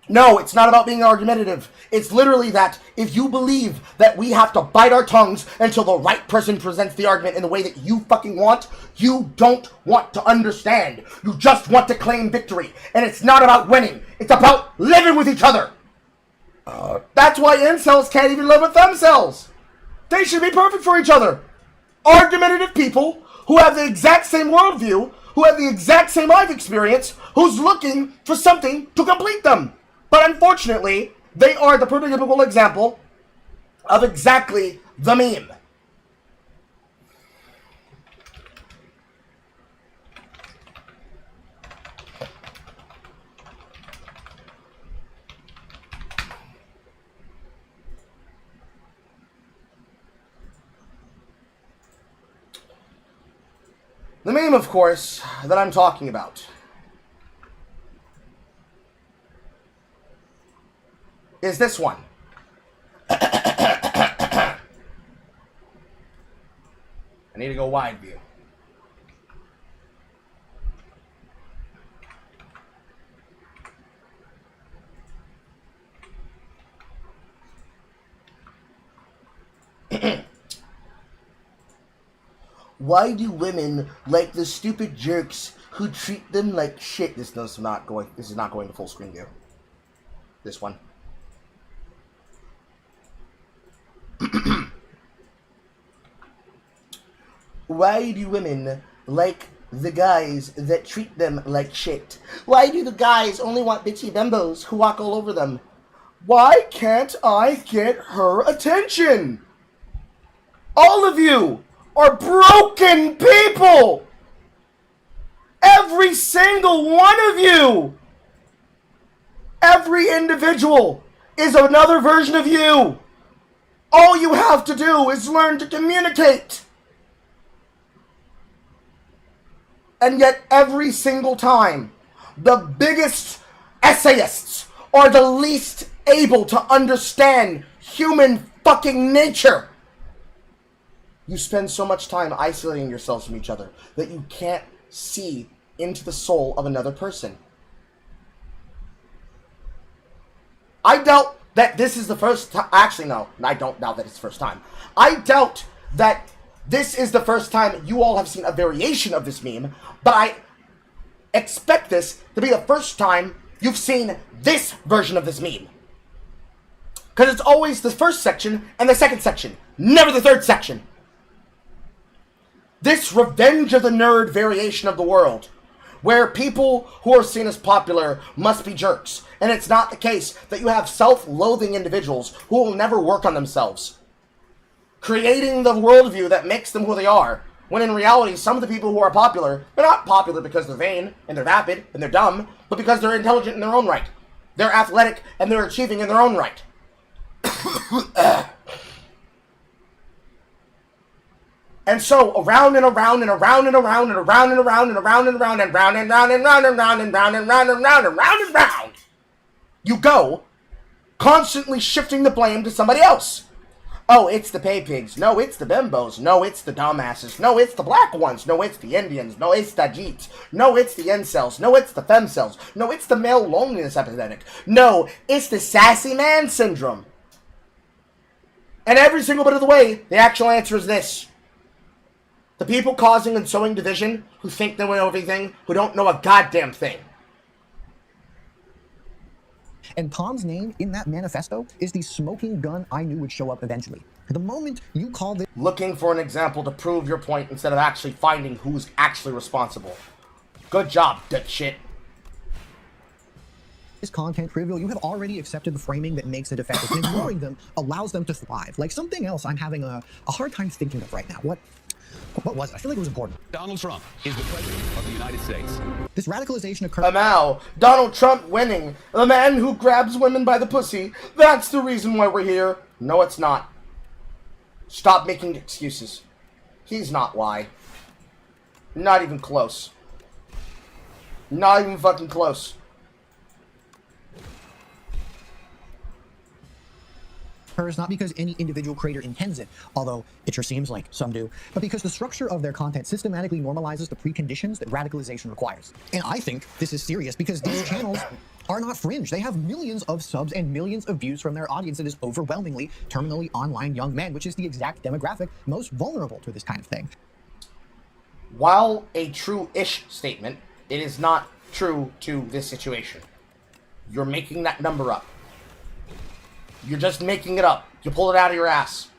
Speaker 1: No, it's not about being argumentative. It's literally that if you believe that we have to bite our tongues until the right person presents the argument in the way that you fucking want, you don't want to understand. You just want to claim victory. And it's not about winning. It's about living with each other. That's why incels can't even live with themselves. They should be perfect for each other. Argumentative people who have the exact same worldview, who have the exact same life experience, who's looking for something to complete them. But unfortunately, they are the prototypical example of exactly the meme. The meme, of course, that I'm talking about is this one. I need to go wide view. Why do women like the stupid jerks who treat them like shit. This is not going to full screen view. This one. Why do women like the guys that treat them like shit? Why do the guys only want bitchy bimbos who walk all over them? Why can't I get her attention? All of you are broken people! Every single one of you! Every individual is another version of you! All you have to do is learn to communicate! And yet every single time, the biggest essayists are the least able to understand human fucking nature. You spend so much time isolating yourselves from each other that you can't see into the soul of another person. I doubt that this is the first time. Actually, no, I don't doubt that it's the first time. I doubt that this is the first time you all have seen a variation of this meme, but I expect this to be the first time you've seen this version of this meme. Because it's always the first section and the second section, never the third section. This revenge of the nerd variation of the world, where people who are seen as popular must be jerks, and it's not the case that you have self-loathing individuals who will never work on themselves, creating the worldview that makes them who they are, when in reality, some of the people who are popular, they're not popular because they're vain, and they're vapid, and they're dumb, but because they're intelligent in their own right. They're athletic, and they're achieving in their own right. And so, around and around and around and around and around and around and around and around and round and round and round and round and round and round and round and round and round, you go, constantly shifting the blame to somebody else. Oh, it's the pay pigs. No, it's the bimbos. No, it's the dumbasses. No, it's the black ones. No, it's the Indians. No, it's the Jeets. No, it's the incels. No, it's the femcells. No, it's the male loneliness epidemic. No, it's the sassy man syndrome. And every single bit of the way, the actual answer is this. The people causing and sowing division, who think they know everything, who don't know a goddamn thing.
Speaker 22: And Tom's name in that manifesto is the smoking gun I knew would show up eventually. The moment you call this...
Speaker 1: Looking for an example to prove your point instead of actually finding who's actually responsible. Good job, dipshit.
Speaker 22: This content trivial, you have already accepted the framing that makes it effective, and ignoring them allows them to thrive. Like something else I'm having a hard time thinking of right now. What was it? I feel like it was important.
Speaker 16: Donald Trump is the president of the United States.
Speaker 22: This radicalization occurred...
Speaker 1: Now, Donald Trump winning. The man who grabs women by the pussy. That's the reason why we're here. No, it's not. Stop making excuses. He's not why. Not even close. Not even fucking close.
Speaker 22: Not because any individual creator intends it, although it sure seems like some do, but because the structure of their content systematically normalizes the preconditions that radicalization requires. And I think this is serious because these channels are not fringe. They have millions of subs and millions of views from their audience that is overwhelmingly terminally online young men, which is the exact demographic most vulnerable to this kind of thing.
Speaker 1: While a true-ish statement, it is not true to this situation. You're making that number up. You're just making it up. You pull it out of your ass.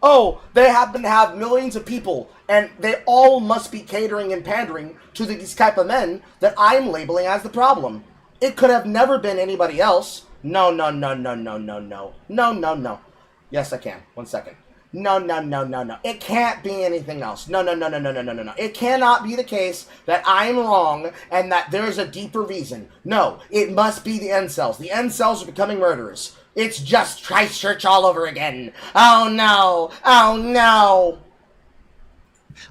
Speaker 1: Oh, they happen to have millions of people, and they all must be catering and pandering to these type of men that I'm labeling as the problem. It could have never been anybody else. No. Yes, I can. 1 second. No. It can't be anything else. No. It cannot be the case that I'm wrong and that there's a deeper reason. No, it must be the incels. The incels are becoming murderers. It's just Christchurch all over again. Oh no.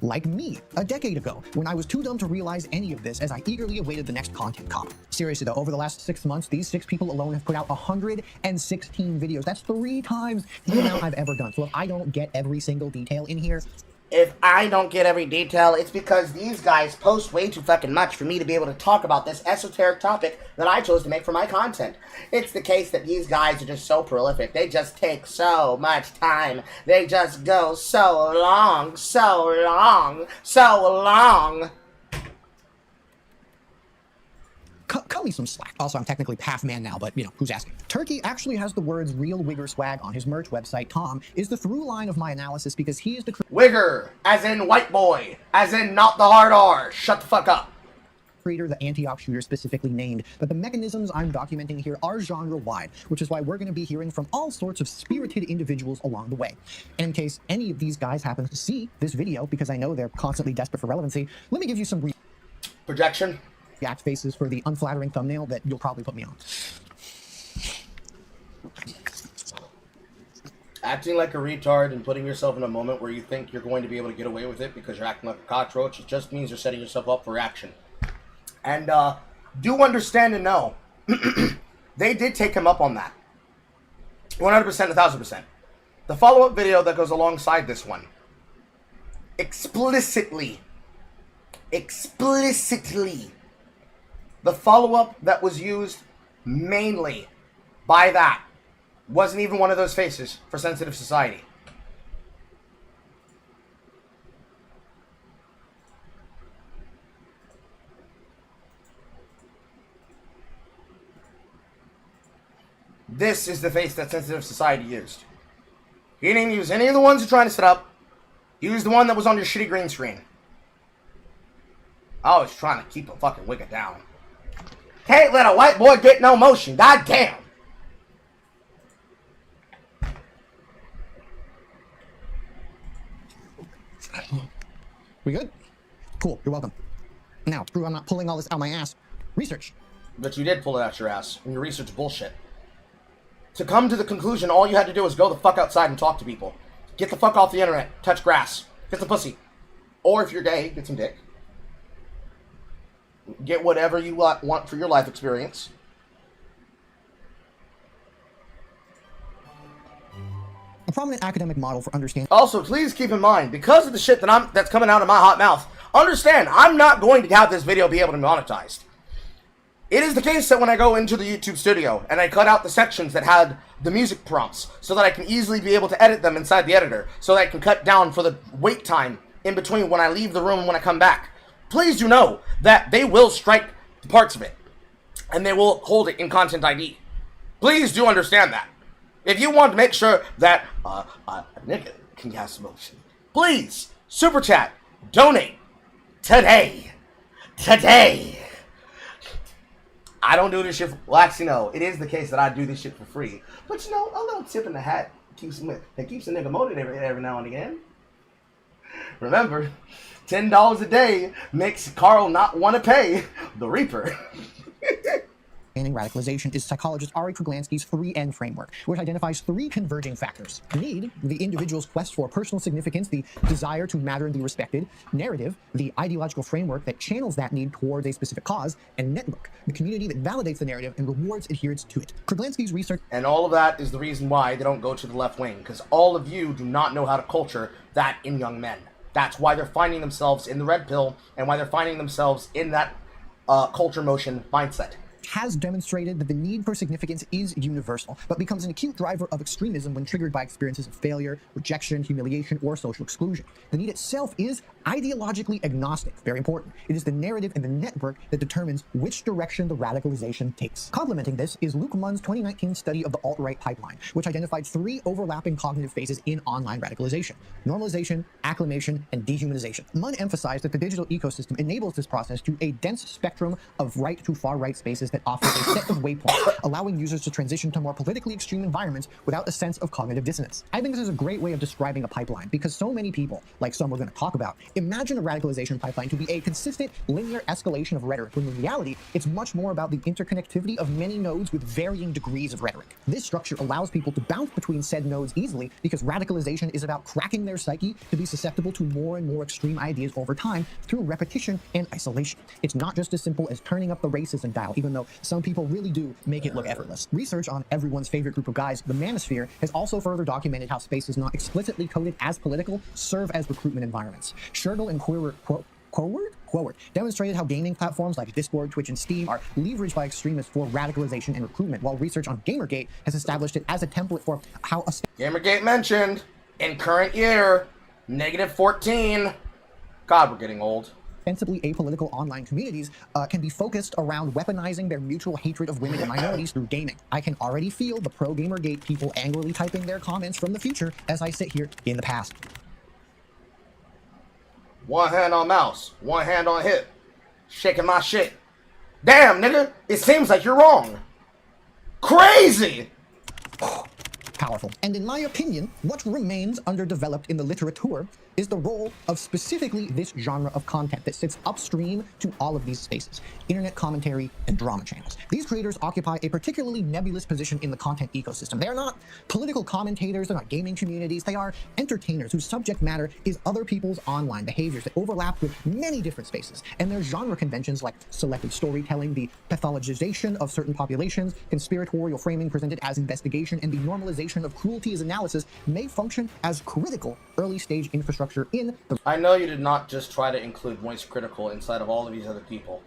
Speaker 22: Like me, a decade ago, when I was too dumb to realize any of this as I eagerly awaited the next content cop. Seriously though, over the last 6 months, these 6 people alone have put out 116 videos. That's 3 times the amount I've ever done. So if I don't get every single detail in here...
Speaker 1: If I don't get every detail, it's because these guys post way too fucking much for me to be able to talk about this esoteric topic that I chose to make for my content. It's the case that these guys are just so prolific. They just take so much time. They just go so long.
Speaker 22: cut me some slack. Also, I'm technically half man now, but, you know, who's asking? Turkey actually has the words real wigger swag on his merch website. Tom is the through line of my analysis because he is the
Speaker 1: wigger, as in white boy, as in not the hard R. Shut the fuck up.
Speaker 22: Creator, the anti-op shooter specifically named, but the mechanisms I'm documenting here are genre-wide, which is why we're going to be hearing from all sorts of spirited individuals along the way. And in case any of these guys happen to see this video, because I know they're constantly desperate for relevancy, let me give you some
Speaker 1: projection
Speaker 22: react faces for the unflattering thumbnail that you'll probably put me on.
Speaker 1: Acting like a retard and putting yourself in a moment where you think you're going to be able to get away with it because you're acting like a cockroach, it just means you're setting yourself up for action. And do understand and know, they did take him up on that. 100%, 1,000%. The follow-up video that goes alongside this one, explicitly, the follow-up that was used mainly by that wasn't even one of those faces for sensitive society. This is the face that sensitive society used. He didn't use any of the ones you're trying to set up. He used the one that was on your shitty green screen. I was trying to keep a fucking wigger down. Can't let a white boy get no motion. God damn.
Speaker 22: We good? Cool, you're welcome. Now, to prove I'm not pulling all this out my ass, research.
Speaker 1: But you did pull it out your ass, and your research bullshit. To come to the conclusion, all you had to do was go the fuck outside and talk to people. Get the fuck off the internet. Touch grass. Get the pussy. Or if you're gay, get some dick. Get whatever you want for your life experience.
Speaker 22: A prominent academic model for understanding.
Speaker 1: Also, please keep in mind, because of the shit that's coming out of my hot mouth, understand, I'm not going to have this video be able to be monetized. It is the case that when I go into the YouTube studio and I cut out the sections that had the music prompts so that I can easily be able to edit them inside the editor, so that I can cut down for the wait time in between when I leave the room and when I come back. Please do know that they will strike parts of it and they will hold it in Content ID. Please do understand that. If you want to make sure that a nigga can cast motion, please super chat, donate today. I don't do this shit well, actually, no. It is the case that I do this shit for free. But, you know, a little tip in the hat keeps a nigga motivated every now and again. Remember, $10 a day makes Carl not want to pay the Reaper.
Speaker 22: Radicalization is psychologist Ari Kruglansky's 3N framework, which identifies 3 converging factors. Need, the individual's quest for personal significance, the desire to matter and be respected. Narrative, the ideological framework that channels that need towards a specific cause. And network, the community that validates the narrative and rewards adherence to it. Kruglansky's research...
Speaker 1: And all of that is the reason why they don't go to the left wing, because all of you do not know how to culture that in young men. That's why they're finding themselves in the red pill, and why they're finding themselves in that culture motion mindset.
Speaker 22: Has demonstrated that the need for significance is universal, but becomes an acute driver of extremism when triggered by experiences of failure, rejection, humiliation, or social exclusion. The need itself is ideologically agnostic, very important. It is the narrative and the network that determines which direction the radicalization takes. Complementing this is Luke Munn's 2019 study of the alt-right pipeline, which identified 3 overlapping cognitive phases in online radicalization: normalization, acclimation, and dehumanization. Munn emphasized that the digital ecosystem enables this process to a dense spectrum of right to far-right spaces that offer a set of waypoints, allowing users to transition to more politically extreme environments without a sense of cognitive dissonance. I think this is a great way of describing a pipeline, because so many people, like some we're going to talk about, imagine a radicalization pipeline to be a consistent, linear escalation of rhetoric, when in reality, it's much more about the interconnectivity of many nodes with varying degrees of rhetoric. This structure allows people to bounce between said nodes easily, because radicalization is about cracking their psyche to be susceptible to more and more extreme ideas over time through repetition and isolation. It's not just as simple as turning up the racism dial, even though some people really do make it look effortless. Research on everyone's favorite group of guys, the manosphere, has also further documented how spaces not explicitly coded as political serve as recruitment environments. Shergill and Quoward demonstrated how gaming platforms like Discord, Twitch, and Steam are leveraged by extremists for radicalization and recruitment, while research on Gamergate has established it as a template for how a...
Speaker 1: Gamergate mentioned, in current year, -14. God, we're getting old.
Speaker 22: ostensibly apolitical online communities can be focused around weaponizing their mutual hatred of women and minorities through gaming. I can already feel the pro-Gamergate people angrily typing their comments from the future as I sit here in the past.
Speaker 1: One hand on mouse, one hand on hip. Shaking my shit. Damn, nigga, it seems like you're wrong. Crazy!
Speaker 22: Powerful. And in my opinion, what remains underdeveloped in the literature is the role of specifically this genre of content that sits upstream to all of these spaces: internet commentary and drama channels. These creators occupy a particularly nebulous position in the content ecosystem. They are not political commentators, they're not gaming communities, they are entertainers whose subject matter is other people's online behaviors that overlap with many different spaces. And their genre conventions like selective storytelling, the pathologization of certain populations, conspiratorial framing presented as investigation, and the normalization of cruelty as analysis may function as critical early-stage infrastructure in the...
Speaker 1: I know you did not just try to include voice critical inside of all of these other people.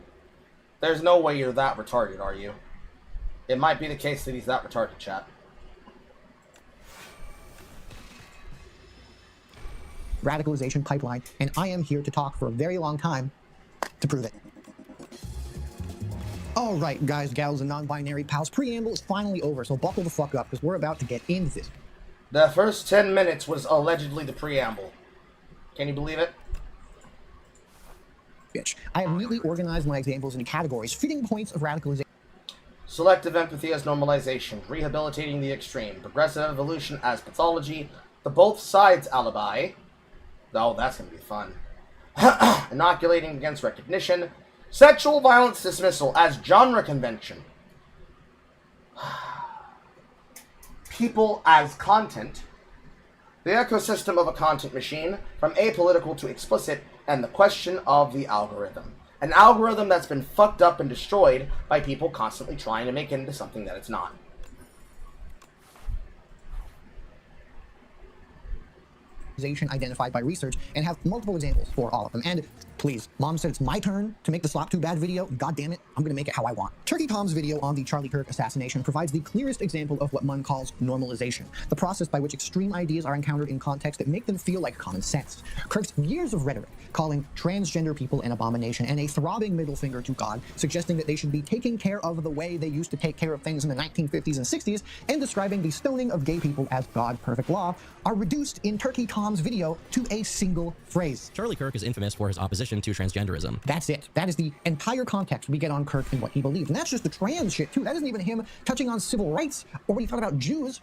Speaker 1: There's no way you're that retarded, are you? It might be the case that he's that retarded, chat.
Speaker 22: radicalization pipeline, and I am here to talk for a very long time to prove it. All right, guys, gals, and non-binary pals, preamble is finally over, so buckle the fuck up, because we're about to get into this.
Speaker 1: The first 10 minutes was allegedly the preamble. Can you believe it?
Speaker 22: Bitch. I have neatly organized my examples into categories, fitting points of radicalization.
Speaker 1: Selective empathy as normalization, rehabilitating the extreme, progressive evolution as pathology, the both sides alibi. Oh, that's gonna be fun. Inoculating against recognition, sexual violence dismissal as genre convention. People as content. The ecosystem of a content machine, from apolitical to explicit, and the question of the algorithm. An algorithm that's been fucked up and destroyed by people constantly trying to make it into something that it's not.
Speaker 22: Identified by research, and have multiple examples for all of them. And please, Mom said it's my turn to make the slop too bad video. God damn it, I'm gonna make it how I want. Turkey Tom's video on the Charlie Kirk assassination provides the clearest example of what Munn calls normalization, the process by which extreme ideas are encountered in contexts that make them feel like common sense. Kirk's years of rhetoric calling transgender people an abomination and a throbbing middle finger to God, suggesting that they should be taking care of the way they used to take care of things in the 1950s and 60s, and describing the stoning of gay people as God's perfect law, are reduced in Turkey Tom's video to a single phrase.
Speaker 7: Charlie Kirk is infamous for his opposition to transgenderism.
Speaker 22: That's it. That is the entire context we get on Kirk and what he believes. And that's just the trans shit, too. That isn't even him touching on civil rights or when he thought about Jews.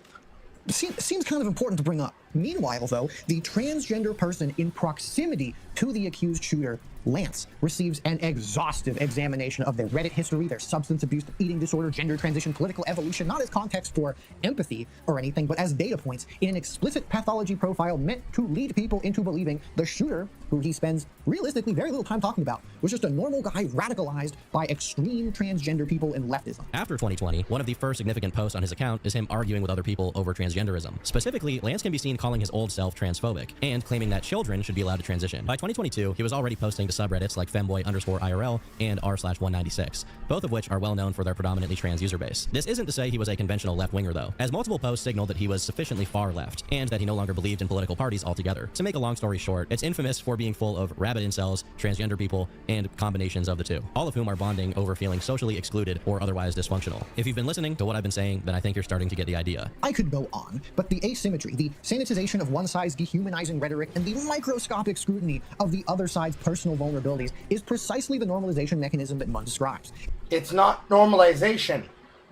Speaker 22: Seems kind of important to bring up. Meanwhile, though, the transgender person in proximity to the accused shooter, Lance, receives an exhaustive examination of their Reddit history, their substance abuse, eating disorder, gender transition, political evolution, not as context for empathy or anything, but as data points in an explicit pathology profile meant to lead people into believing the shooter, who he spends realistically very little time talking about, was just a normal guy radicalized by extreme transgender people and leftism.
Speaker 7: After 2020, one of the first significant posts on his account is him arguing with other people over transgenderism. Specifically, Lance can be seen calling his old self transphobic and claiming that children should be allowed to transition. By 2022, he was already posting to subreddits like femboy_IRL and r/196, both of which are well known for their predominantly trans user base. This isn't to say he was a conventional left-winger though, as multiple posts signaled that he was sufficiently far left and that he no longer believed in political parties altogether. To make a long story short, it's infamous for being full of rabid incels, transgender people, and combinations of the two, all of whom are bonding over feeling socially excluded or otherwise dysfunctional. If you've been listening to what I've been saying, then I think you're starting to get the idea.
Speaker 22: I could go on, but the asymmetry, the sanitization of one side's dehumanizing rhetoric, and the microscopic scrutiny of the other side's personal vulnerabilities is precisely the normalization mechanism that Munn describes.
Speaker 1: It's not normalization.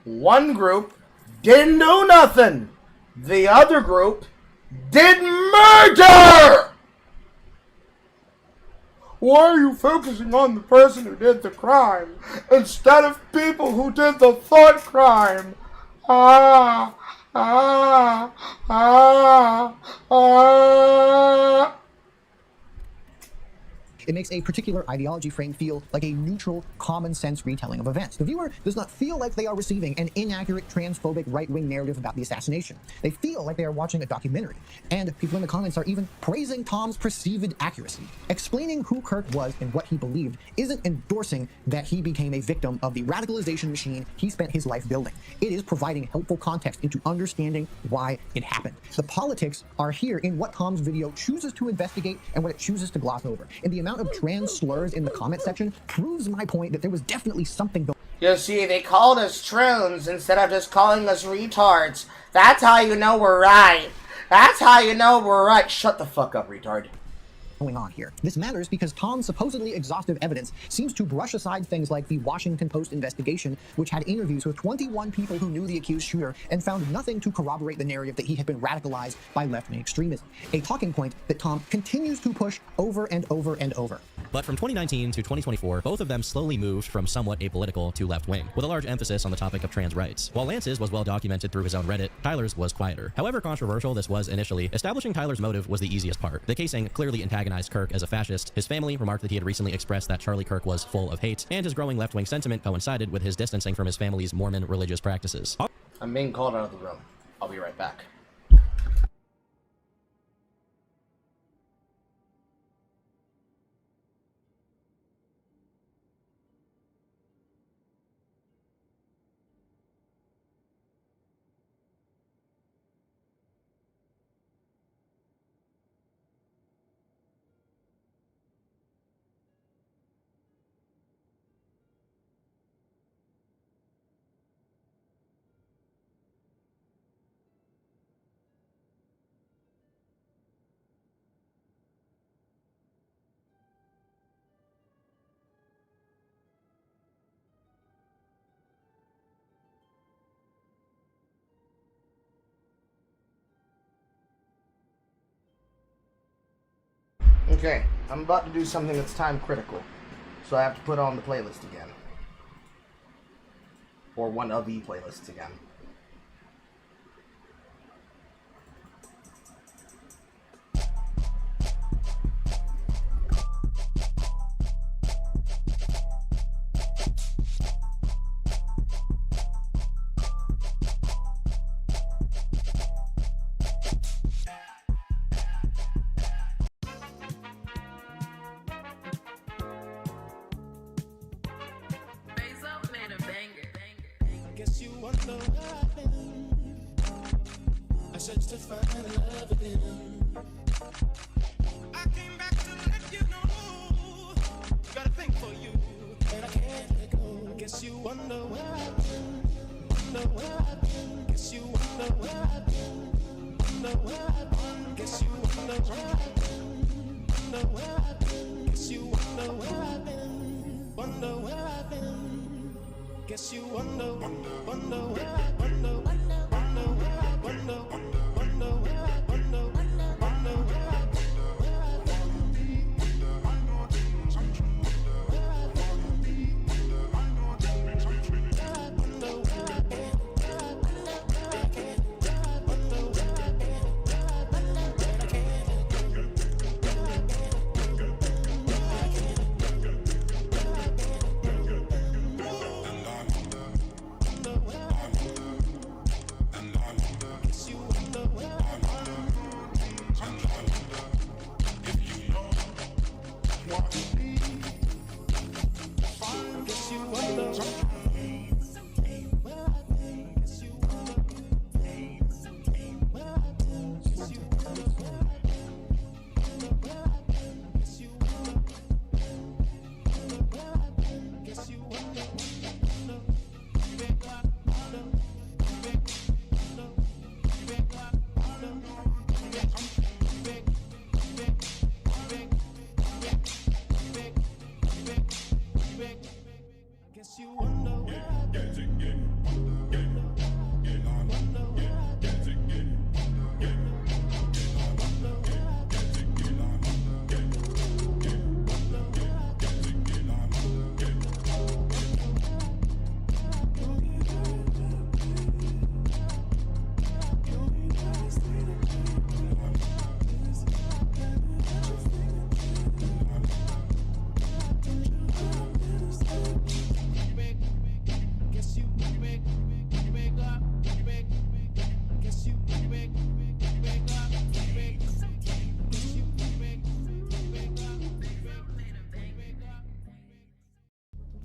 Speaker 1: One group didn't do nothing. The other group did murder! Why are you focusing on the person who did the crime instead of people who did the thought crime?
Speaker 22: It makes a particular ideology frame feel like a neutral, common-sense retelling of events. The viewer does not feel like they are receiving an inaccurate, transphobic, right-wing narrative about the assassination. They feel like they are watching a documentary. And people in the comments are even praising Tom's perceived accuracy. Explaining who Kirk was and what he believed isn't endorsing that he became a victim of the radicalization machine he spent his life building. It is providing helpful context into understanding why it happened. The politics are here in what Tom's video chooses to investigate and what it chooses to gloss over. In the amount amount of trans slurs in the comment section proves my point that there was definitely something going.
Speaker 1: You see, they called us troons instead of just calling us retards. That's how you know we're right. That's how you know we're right. Shut the fuck up, retard.
Speaker 22: Going on here. This matters because Tom's supposedly exhaustive evidence seems to brush aside things like the Washington Post investigation, which had interviews with 21 people who knew the accused shooter and found nothing to corroborate the narrative that he had been radicalized by left-wing extremism, a talking point that Tom continues to push over and over and over.
Speaker 11: But from 2019 to 2024, both of them slowly moved from somewhat apolitical to left-wing, with a large emphasis on the topic of trans rights. While Lance's was well documented through his own Reddit, Tyler's was quieter. However controversial this was initially, establishing Tyler's motive was the easiest part. The casing clearly antagonized Kirk as a fascist, his family remarked that he had recently expressed that Charlie Kirk was full of hate, and his growing left-wing sentiment coincided with his distancing from his family's Mormon religious practices.
Speaker 1: I'm being called out of the room. I'll be right back. Okay, I'm about to do something that's time critical, so I have to put on the playlist again. Or one of the playlists again.
Speaker 21: Guess you wonder where I've been. I searched to find love again. I came back to let you know. Got a thing for you, and I can't let go. Guess you wonder where I've been. Wonder where I've been. Guess you wonder where I've been. Wonder where I've been. Guess you wonder where I've been. Wonder where I've been. Guess you wonder where I've been. Wonder where I've been. Guess you wonder, wonder where I wonder where I wonder where I wonder where I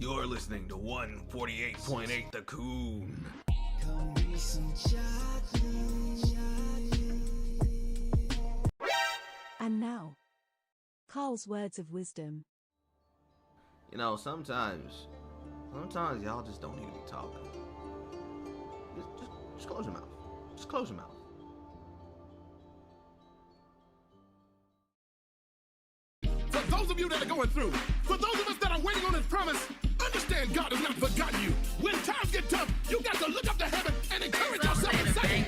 Speaker 14: You're listening to 148.8 The Coon.
Speaker 23: And now, call
Speaker 6: Joel's words of wisdom.
Speaker 14: You know, sometimes y'all just don't need to be talking. Just close your mouth. Just close your mouth.
Speaker 21: For those of you that are going through, for those of us that are waiting on his promise, understand God has not forgotten you. When times get tough, you got to look up to heaven and encourage yourself and say,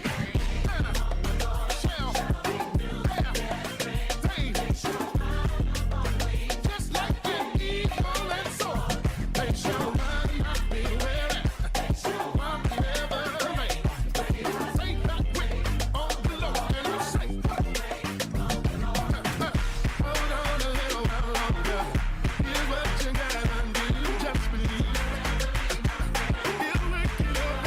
Speaker 21: just like an eagle and soar, they shall run, not be weary, walk never faint. Say not wait on the Lord and I'll say, hold on a little while longer. Here's what you gotta do, just believe. He'll make it up.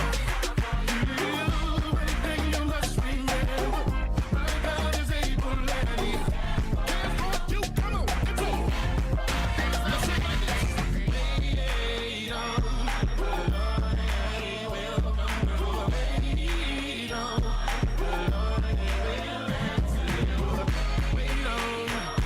Speaker 21: Everything you must remember, my God is able and he cares for you. Come on, let's go. Let's sing like this. Wait on the Lord, he will come through. Wait on the Lord, he will answer you. Wait on the Lord.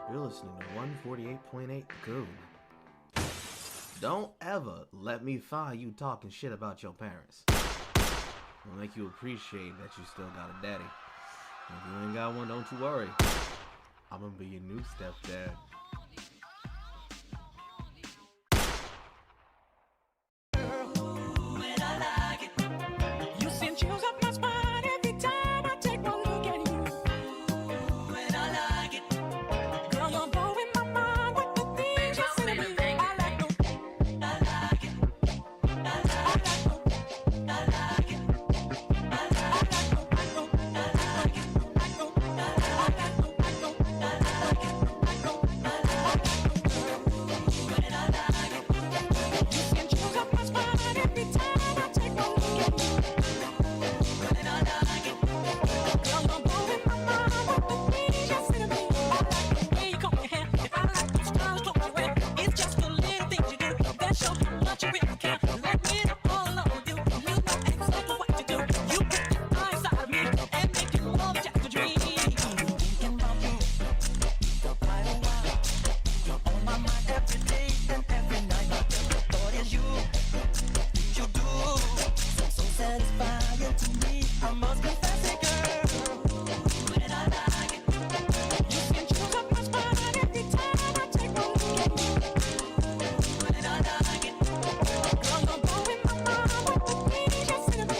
Speaker 14: You're listening to 148.8 Coon. Don't ever let me find you talking shit about your parents. It'll make you appreciate that you still got a daddy. If you ain't got one, don't you worry. I'm gonna be your new stepdad.
Speaker 21: You send chills up my spine every time I take one look at you. And I like it. Girl, you're blowing my mind with the things you say to me. I like it. I like it. I like it. I like it. I like it. I like it. satisfying to me. I must confess it, girl. When I like it, you can choose up my spine every time I take one look at me. When I like it, girl, I'm blowing my mind with the things you say to me.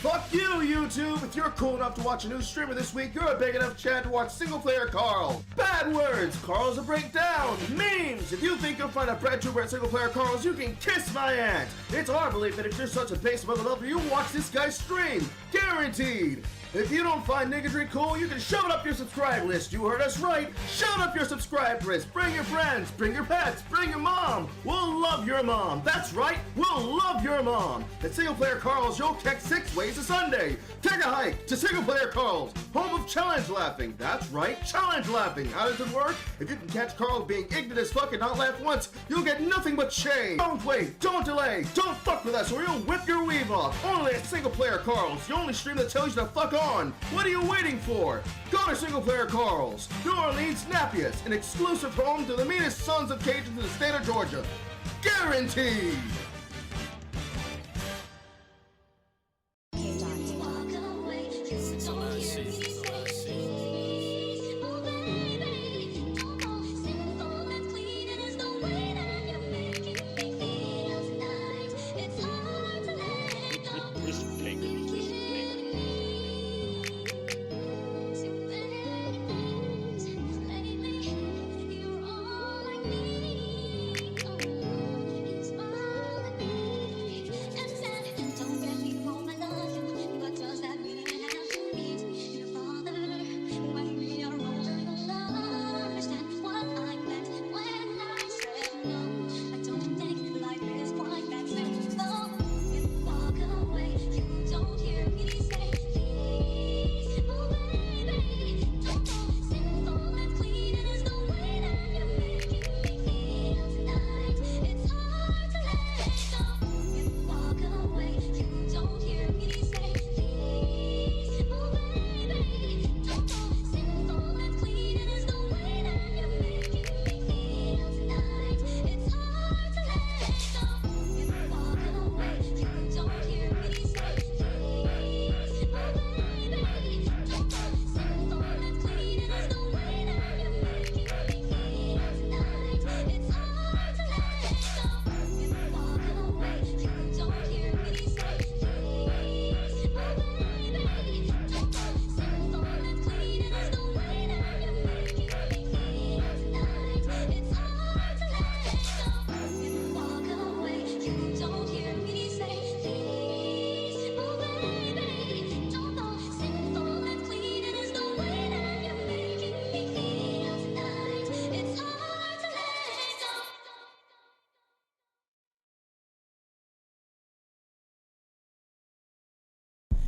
Speaker 1: Fuck you, YouTube! If you're cool enough to watch a new streamer this week, you're a big enough Chad to watch Single Player Carl. Bad words, Carl's a breakdown. Memes! If you think you'll find a bread tuber at Single Player Carl's, you can kiss my aunt. It's our belief that if you're such a base mother lover, you watch this guy's stream. Guaranteed! If you don't find niggatry cool, you can shove it up your subscribe list. You heard us right. Shove it up your subscribe list. Bring your friends, bring your pets, bring your mom. We'll love your mom. That's right, we'll love your mom. At Single Player Carl's, you'll catch 6 ways to Sunday. Take a hike to Single Player Carl's, home of challenge laughing. That's right, challenge laughing. How does it work? If you can catch Carl being ignorant as fuck and not laugh once, you'll get nothing but shame. Don't wait, don't delay, don't fuck with us or you'll whip your weave off. Only at Single Player Carl's, the only stream that tells you to fuck off. What are you waiting for? Go to Single Player Carl's, New Orleans, Snappiest, an exclusive home to the meanest sons of Cajuns in the state of Georgia. Guaranteed!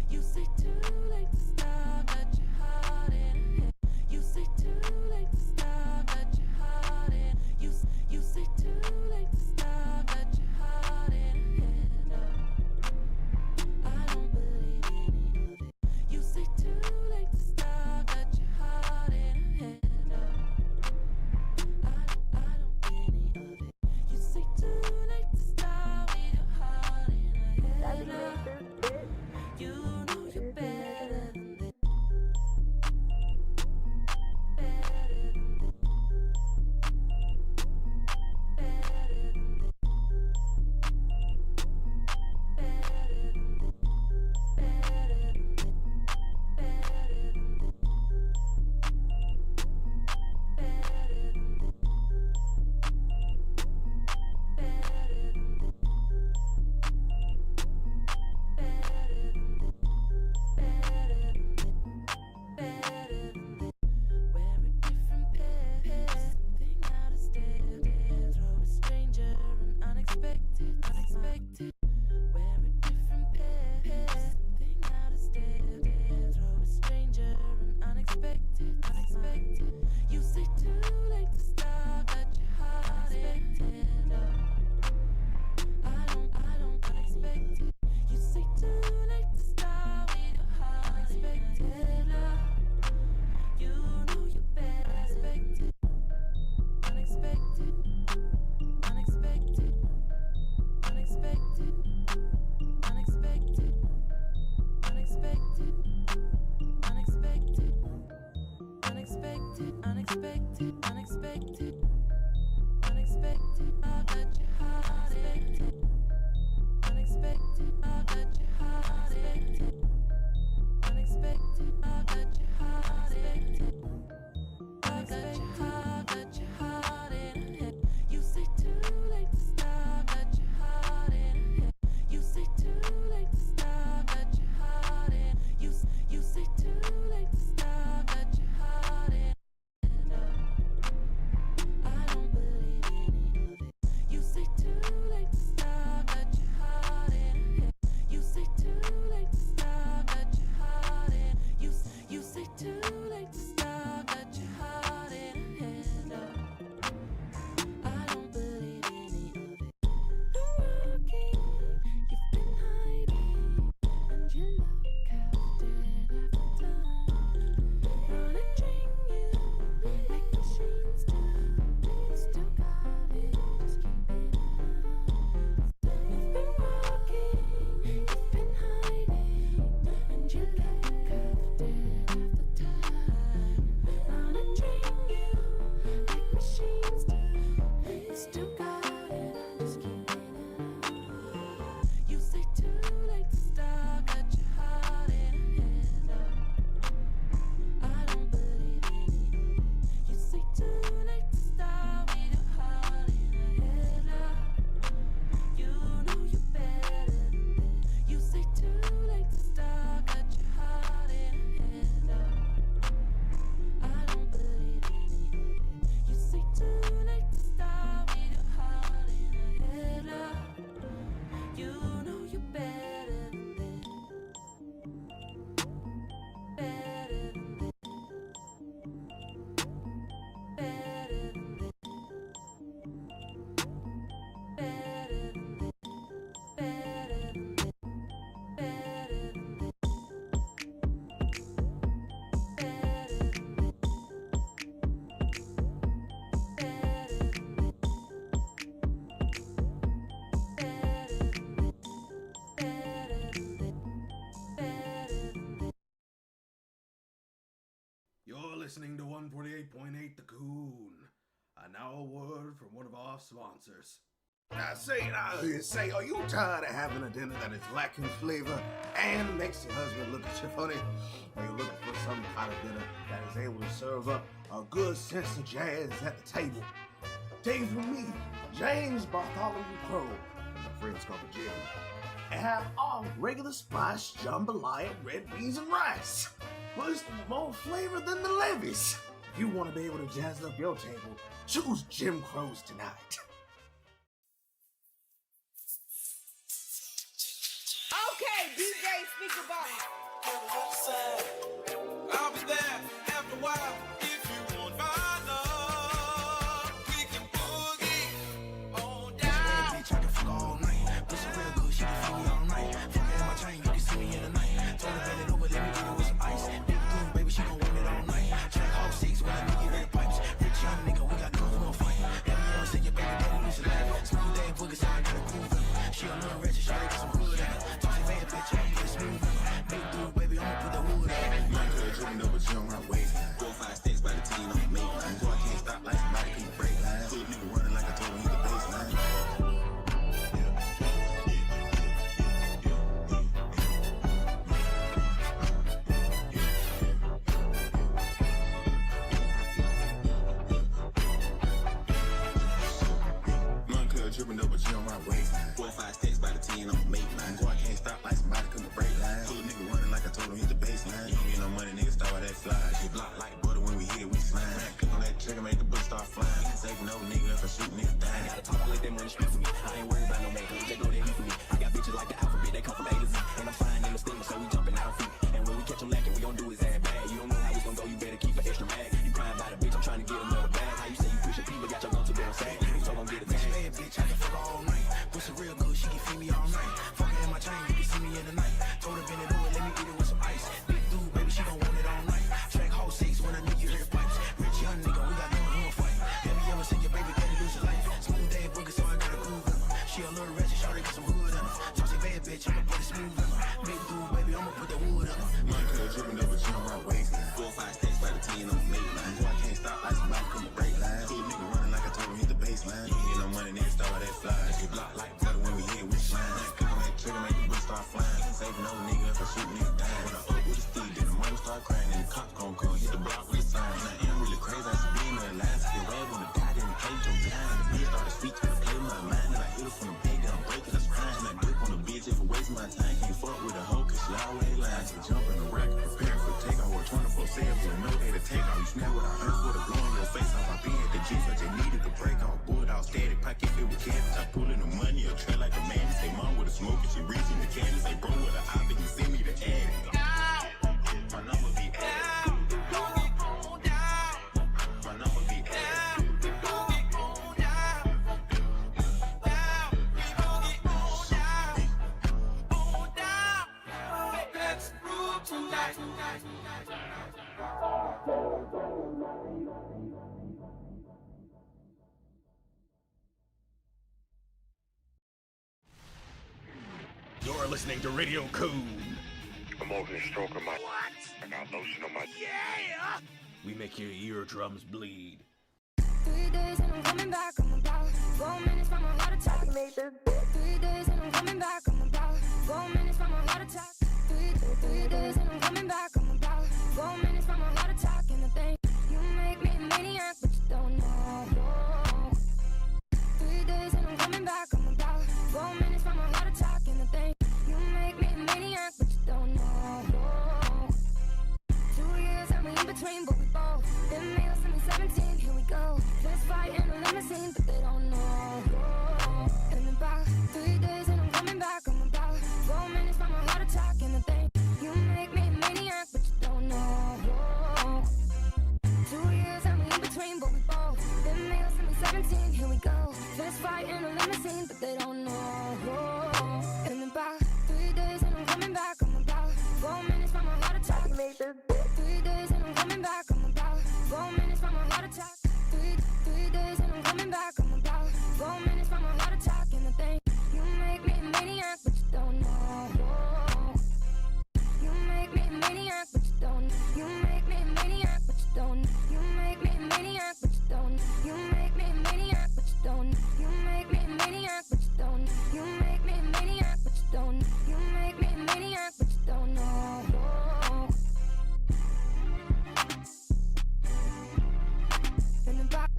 Speaker 21: You say too late to stop, got your heart in. You say too late to stop, got your heart in. You say too late to stop, got your heart in. I don't believe any of it. You say too late to stop, got your heart in. I don't any of it. You say too late to stop with your heart in a head. You know you're better than this.
Speaker 14: You're listening to 148.8 The Coon. And now a word from one of our sponsors. Now say, are you tired of having a dinner that is lacking flavor and makes your husband look at you funny? Are you looking for some kind of dinner that is able to serve up a good sense of jazz at the table? Take from me, James Bartholomew Crow, and my friends called the Jim, and have all regular spice jambalaya, red beans, and rice. Plus, more flavor than the levies. If you want to be able to jazz up your table, choose Jim Crow's tonight.
Speaker 6: Okay, DJ Speaker Box.
Speaker 21: I'll be there after a while. If you want my love, we can boogie on down.
Speaker 13: Bitch, I can fuck all night. Pussy real good, she can fuck me all night. Fuck in my chain, you can see me in the night. Told her bend it over, let me get it with some ice. Big boom, baby, she gon' want it all night. Check all six when I make it red pipes. Rich young nigga, we got guns, we gon' fight. Every young say your baby daddy lose your life. Smooth day boogie, so I gotta groove her. She a little wretched, shawty got some hood in her. Tossy bad bitch, I ain't get smooth in her. Big dude.
Speaker 5: You're listening to Radio Coon.
Speaker 15: I'm over here stroking my. What? I got lotion on my.
Speaker 5: Yeah! We make your eardrums bleed.
Speaker 23: 3 days and I'm coming back. I'm about 4 minutes from a heart attack. 3 days and I'm coming back. I'm about 4 minutes from a heart attack. 3 days and I'm coming back. I'm about 4 minutes from a heart attack. And I think you make me a maniac, but you don't know. 3 days and I'm coming back. I'm about 4 minutes from a heart attack. And I think you make me a maniac, but you don't know. 2 years and we in between, but we both been male since we 17. Here we go. Let's fight in a limousine, but they don't know. And about 3 days and I'm coming back. I'm about 4 minutes from a heart attack. And I think you make me a maniac, but you don't know. 2 years and we in between, but we both been male since we 17. Here we go. Let's fight in a limousine, but they don't know. And about 3 days and I'm coming back. I'm about 4 minutes from a heart attack. 3 days and I'm coming back. I'm about 4 minutes from a heart attack. 3 days and I'm coming back. I'm about 4 minutes from a heart attack. And I think you make me a maniac, but you don't know. You make me a maniac, but you don't. You make me a maniac, but you don't. You make me a maniac, but you don't. You make me a maniac, but you don't. You make me a maniac, but you don't. You make me a maniac, but you don't. You make me a maniac, but you don't know. In the back.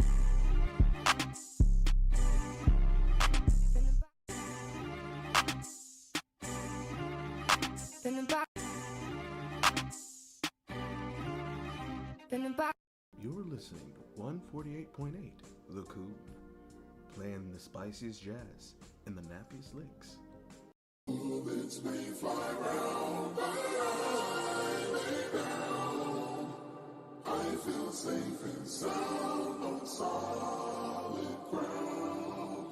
Speaker 23: In the back. In the back.
Speaker 14: You're listening to 148.8 The Coon, playing the spiciest jazz and the nappiest licks.
Speaker 21: Bullets may fly round, but I lay down. I feel safe and sound on solid ground.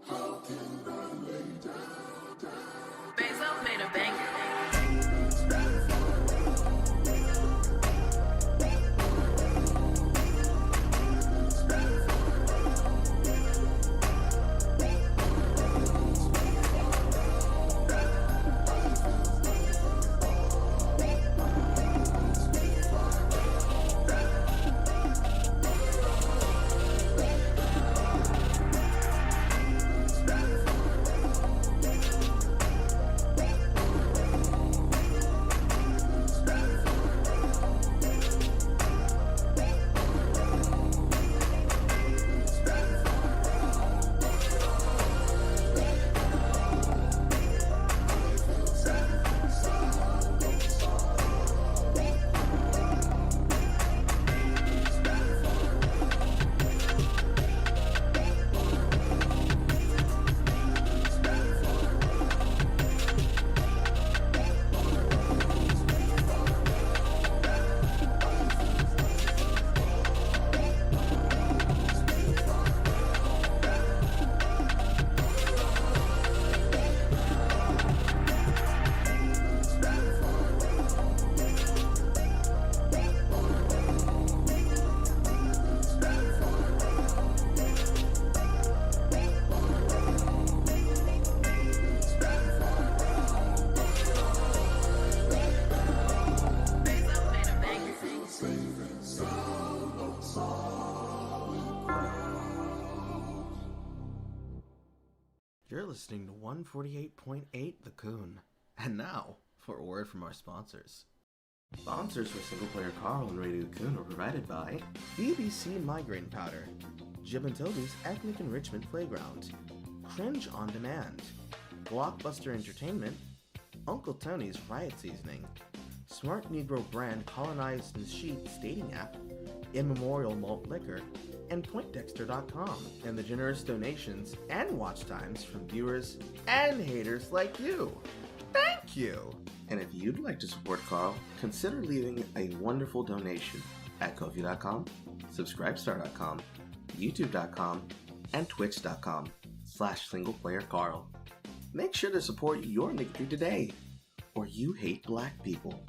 Speaker 21: How can I lay down?
Speaker 17: Bezos made a banger.
Speaker 14: You're listening to 148.8 The Coon. And now, for a word from our sponsors. Sponsors for Single Player Carl and Radio Coon are provided by BBC Migraine Powder, Jib and Toby's Ethnic Enrichment Playground, Cringe On Demand, Blockbuster Entertainment, Uncle Tony's Riot Seasoning, Smart Negro Brand Colonized and Sheets Dating App, Immemorial Malt Liquor, and PointDexter.com, and the generous donations and watch times from viewers and haters like you. Thank you! And if you'd like to support Carl, consider leaving a wonderful donation at Ko-fi.com, Subscribestar.com, YouTube.com, and Twitch.com/SinglePlayerCarl. Make sure to support your Nick today, or you hate black people.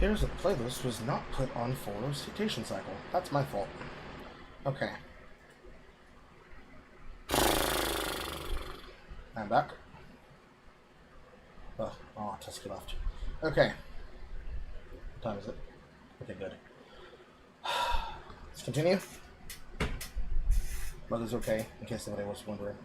Speaker 1: appears that the playlist was not put on full recitation cycle. That's my fault. Okay. I'm back. Oh, Tusky left. Okay. What time is it? Okay, good. Let's continue. Mother's okay, in case anybody was wondering.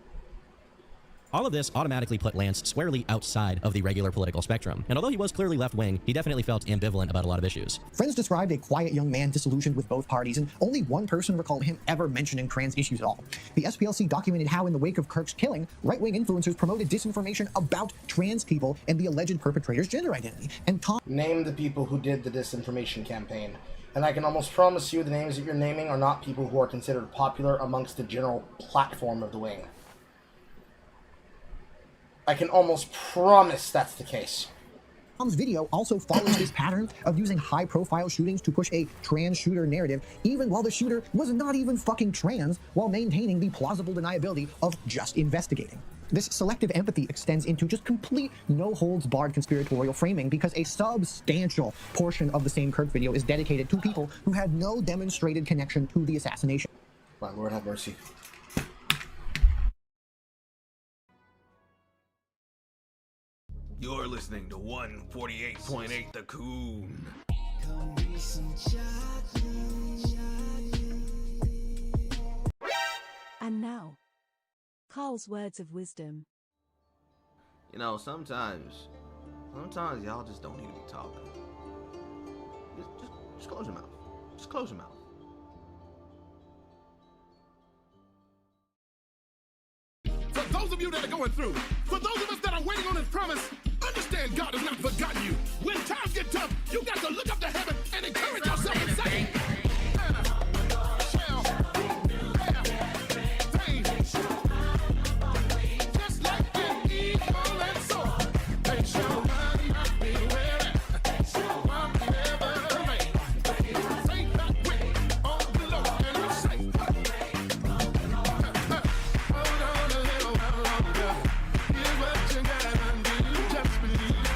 Speaker 11: All of this automatically put Lance squarely outside of the regular political spectrum, and although he was clearly left-wing, he definitely felt ambivalent about a lot of issues.
Speaker 22: Friends described a quiet young man disillusioned with both parties, and only one person recalled him ever mentioning trans issues at all. The SPLC documented how, in the wake of Kirk's killing, right-wing influencers promoted disinformation about trans people and the alleged perpetrator's gender identity. And
Speaker 1: Name the people who did the disinformation campaign, and I can almost promise you the names that you're naming are not people who are considered popular amongst the general platform of the wing. I can almost promise that's the case.
Speaker 22: Tom's video also follows this pattern of using high-profile shootings to push a trans shooter narrative, even while the shooter was not even fucking trans, while maintaining the plausible deniability of just investigating. This selective empathy extends into just complete no-holds-barred conspiratorial framing because a substantial portion of the same Kirk video is dedicated to people who had no demonstrated connection to the assassination.
Speaker 1: My Lord have mercy.
Speaker 5: You're listening to 148.8 The Coon.
Speaker 9: And now, Carl's words of wisdom.
Speaker 14: You know, sometimes y'all just don't need to be talking. Just close your mouth. Just close your mouth.
Speaker 21: For those of you that are going through, for those of us that are waiting on His promise, understand God has not forgotten you. When times get tough, you got to look up to heaven and encourage yourself and say, just like an eagle and soar, they shall run, not be weary, shall walk, never faint. Faint not quit, on the Lord and be safe. Hold on a little while longer. Here's what you gotta do, just believe.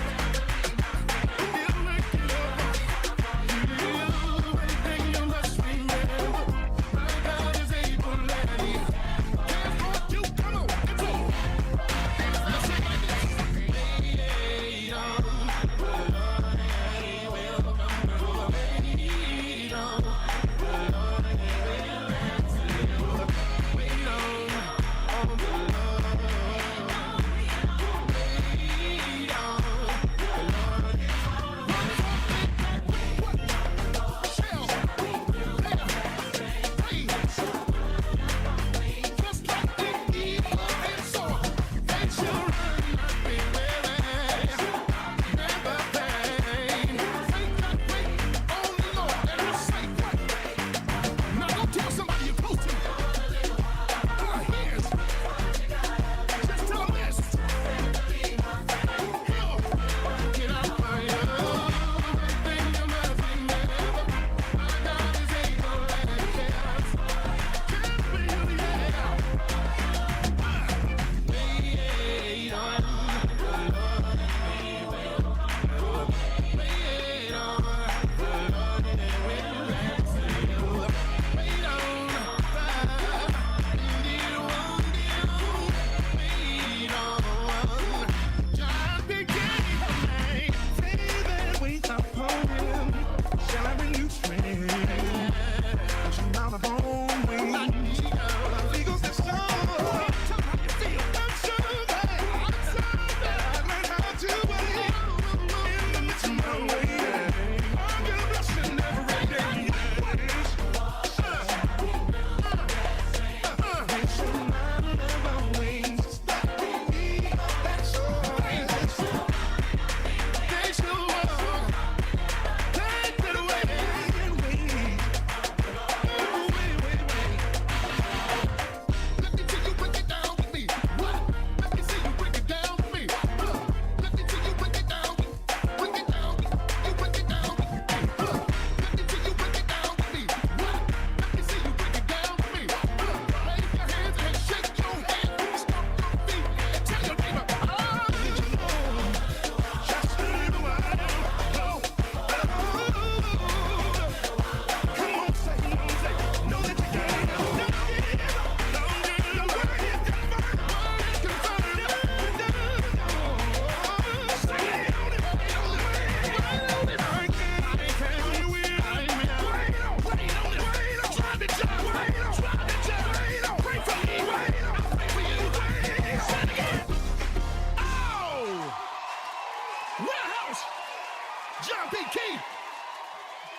Speaker 16: John P. Key.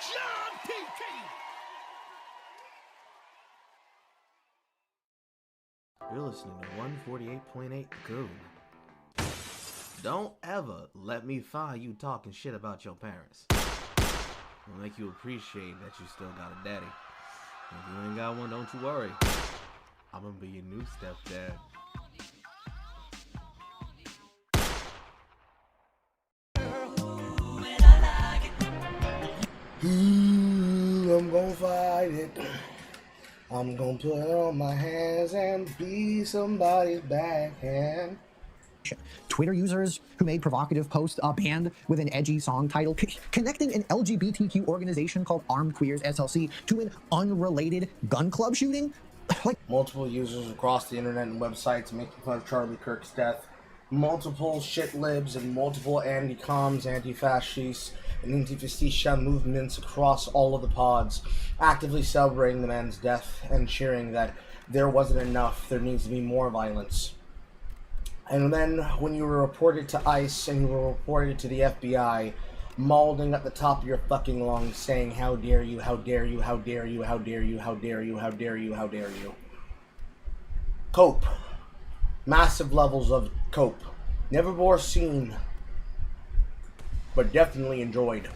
Speaker 16: John P. Key.
Speaker 14: You're listening to 148.8 Goon. Don't ever let me find you talking shit about your parents. It'll make you appreciate that you still got a daddy. If you ain't got one, don't you worry. I'm gonna be your new stepdad.
Speaker 1: I'm gonna fight it. I'm gonna put it on my hands and be somebody's backhand.
Speaker 22: Twitter users who made provocative posts banned with an edgy song title, connecting an LGBTQ organization called Armed Queers SLC to an unrelated gun club shooting. Like
Speaker 1: multiple users across the internet and websites making fun of Charlie Kirk's death. Multiple shit libs and multiple anti-coms, anti-fascists, and anti-fascistia movements across all of the pods, actively celebrating the man's death and cheering that there wasn't enough, there needs to be more violence. And then when you were reported to ICE and you were reported to the FBI, mauling at the top of your fucking lungs saying, how dare you, how dare you, how dare you, how dare you, how dare you, how dare you, how dare you. Cope. Massive levels of cope. Never before seen, but definitely enjoyed.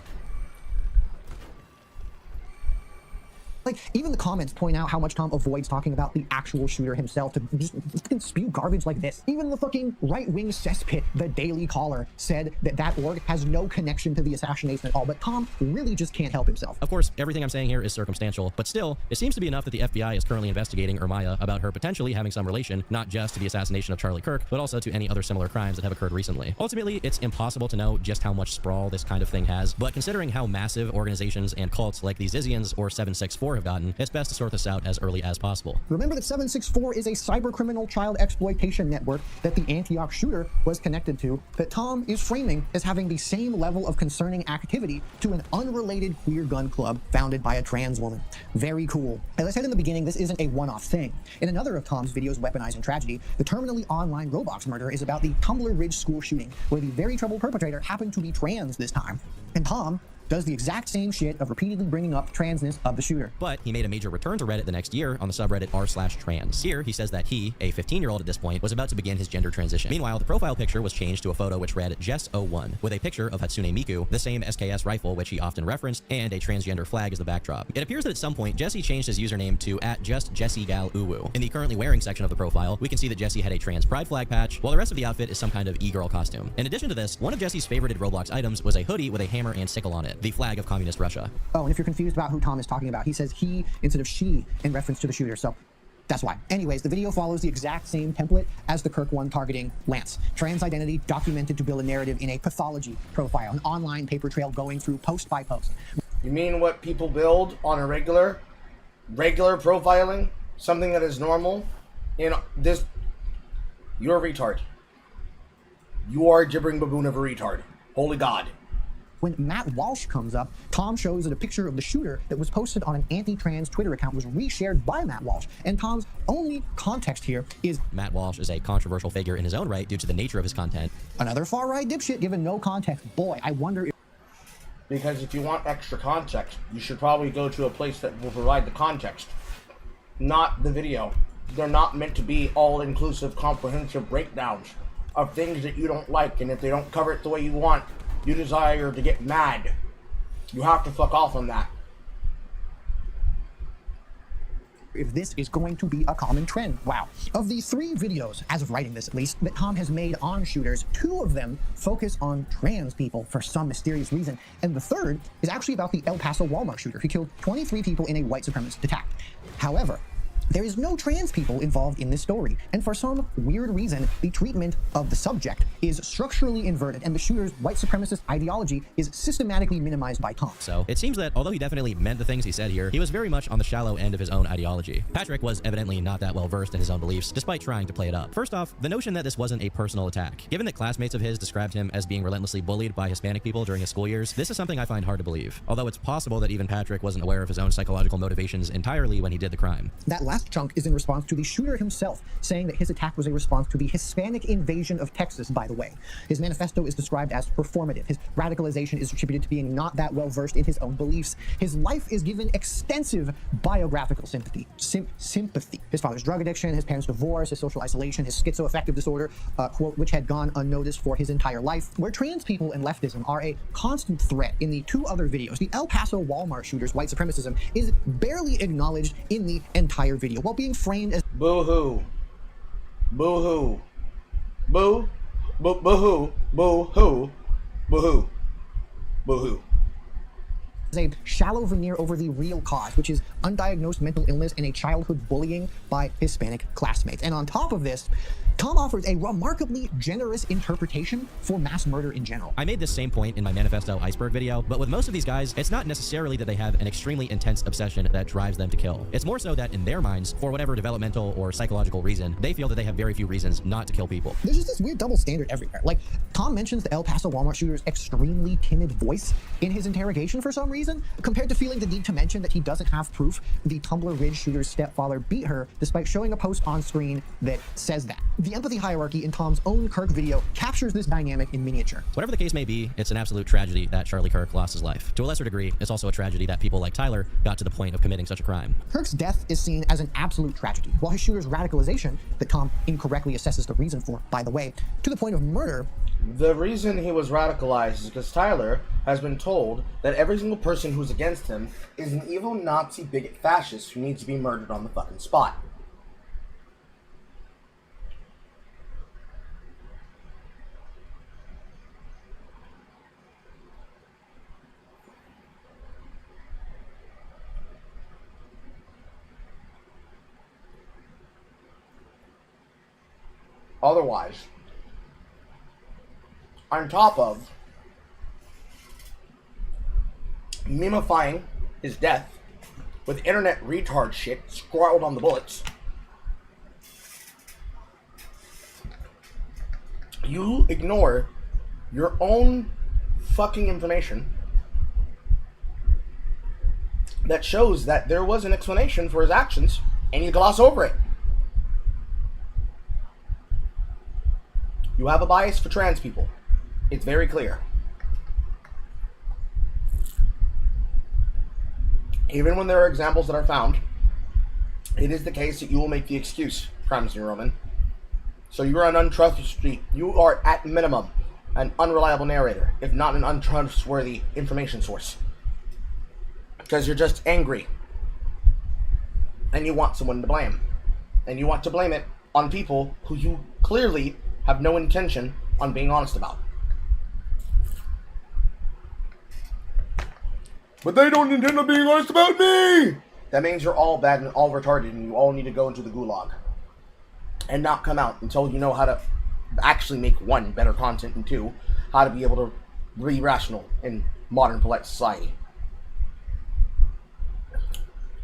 Speaker 22: Like, even the comments point out how much Tom avoids talking about the actual shooter himself to just fucking spew garbage like this. Even the fucking right-wing cesspit, the Daily Caller, said that that org has no connection to the assassination at all, but Tom really just can't help himself.
Speaker 11: Of course, everything I'm saying here is circumstantial, but still, it seems to be enough that the FBI is currently investigating Ermaya about her potentially having some relation, not just to the assassination of Charlie Kirk, but also to any other similar crimes that have occurred recently. Ultimately, it's impossible to know just how much sprawl this kind of thing has, but considering how massive organizations and cults like the Zizians or 764 have gotten, it's best to sort this out as early as possible.
Speaker 22: Remember that 764 is a cybercriminal child exploitation network that the Antioch shooter was connected to, that Tom is framing as having the same level of concerning activity to an unrelated queer gun club founded by a trans woman. Very cool. As I said in the beginning, this isn't a one-off thing. In another of Tom's videos, Weaponizing Tragedy, the terminally online Roblox murder is about the Tumbler Ridge school shooting, where the very troubled perpetrator happened to be trans this time. And Tom does the exact same shit of repeatedly bringing up transness of the shooter.
Speaker 11: But he made a major return to Reddit the next year on the subreddit r/trans. Here, he says that he, a 15-year-old at this point, was about to begin his gender transition. Meanwhile, the profile picture was changed to a photo which read Jess01, with a picture of Hatsune Miku, the same SKS rifle which he often referenced, and a transgender flag as the backdrop. It appears that at some point, Jesse changed his username to @JustJessieGalUwu. In the currently wearing section of the profile, we can see that Jesse had a trans pride flag patch, while the rest of the outfit is some kind of e-girl costume. In addition to this, one of Jesse's favorited Roblox items was a hoodie with a hammer and sickle on it, the flag of Communist Russia.
Speaker 22: Oh, and if you're confused about who Tom is talking about, he says he instead of she in reference to the shooter, so that's why. Anyways, the video follows the exact same template as the Kirk one targeting Lance. Trans identity documented to build a narrative in a pathology profile, an online paper trail going through post by post.
Speaker 1: You mean what people build on a regular profiling? Something that is normal? In this, you're a retard. You are a gibbering baboon of a retard. Holy God.
Speaker 22: When Matt Walsh comes up, Tom shows that a picture of the shooter that was posted on an anti-trans Twitter account was reshared by Matt Walsh, and Tom's only context here is
Speaker 11: Matt Walsh is a controversial figure in his own right due to the nature of his content.
Speaker 22: Another far-right dipshit given no context. Boy, I wonder if...
Speaker 1: Because if you want extra context, you should probably go to a place that will provide the context, not the video. They're not meant to be all-inclusive, comprehensive breakdowns of things that you don't like, and if they don't cover it the way you want, you desire to get mad. You have to fuck off on that.
Speaker 22: If this is going to be a common trend. Wow. Of the 3 videos, as of writing this at least, that Tom has made on shooters, 2 of them focus on trans people for some mysterious reason, and the third is actually about the El Paso Walmart shooter who killed 23 people in a white supremacist attack. However, there is no trans people involved in this story, and for some weird reason, the treatment of the subject is structurally inverted, and the shooter's white supremacist ideology is systematically minimized by Tom.
Speaker 11: So, it seems that although he definitely meant the things he said here, he was very much on the shallow end of his own ideology. Patrick was evidently not that well versed in his own beliefs, despite trying to play it up. First off, the notion that this wasn't a personal attack. Given that classmates of his described him as being relentlessly bullied by Hispanic people during his school years, this is something I find hard to believe. Although it's possible that even Patrick wasn't aware of his own psychological motivations entirely when he did the crime.
Speaker 22: That last chunk is in response to the shooter himself, saying that his attack was a response to the Hispanic invasion of Texas, by the way. His manifesto is described as performative. His radicalization is attributed to being not that well versed in his own beliefs. His life is given extensive biographical sympathy. His father's drug addiction, his parents' divorce, his social isolation, his schizoaffective disorder, quote, which had gone unnoticed for his entire life. Where trans people and leftism are a constant threat in the two other videos, the El Paso Walmart shooter's white supremacism is barely acknowledged in the entire video, while being framed as
Speaker 1: boo-hoo, boo-hoo, boo, boo-hoo, boo-hoo, boo-hoo, boo-hoo.
Speaker 22: a shallow veneer over the real cause, which is undiagnosed mental illness and a childhood bullying by Hispanic classmates. And on top of this, Tom offers a remarkably generous interpretation for mass murder in general.
Speaker 11: I made this same point in my Manifesto Iceberg video, but with most of these guys, it's not necessarily that they have an extremely intense obsession that drives them to kill. It's more so that in their minds, for whatever developmental or psychological reason, they feel that they have very few reasons not to kill people.
Speaker 22: There's just this weird double standard everywhere. Like, Tom mentions the El Paso Walmart shooter's extremely timid voice in his interrogation for some reason, compared to feeling the need to mention that he doesn't have proof the Tumbler Ridge shooter's stepfather beat her, despite showing a post on screen that says that. The empathy hierarchy in Tom's own Kirk video captures this dynamic in miniature.
Speaker 11: Whatever the case may be, it's an absolute tragedy that Charlie Kirk lost his life. To a lesser degree, it's also a tragedy that people like Tyler got to the point of committing such a crime.
Speaker 22: Kirk's death is seen as an absolute tragedy, while his shooter's radicalization, that Tom incorrectly assesses the reason for, by the way, to the point of murder.
Speaker 1: The reason he was radicalized is because Tyler has been told that every single person who's against him is an evil Nazi bigot fascist who needs to be murdered on the fucking spot. Otherwise, on top of mimifying his death with internet retard shit scrawled on the bullets, you ignore your own fucking information that shows that there was an explanation for his actions, and you gloss over it. You have a bias for trans people. It's very clear. Even when there are examples that are found, it is the case that you will make the excuse, Crimes New Roman. So you are an untrustworthy, you are at minimum an unreliable narrator, if not an untrustworthy information source. Because you're just angry. And you want someone to blame. And you want to blame it on people who you clearly have no intention on being honest about. But they don't intend on being honest about me! That means you're all bad and all retarded and you all need to go into the gulag. And not come out until you know how to actually make, one, better content, and two, how to be able to be rational in modern polite society.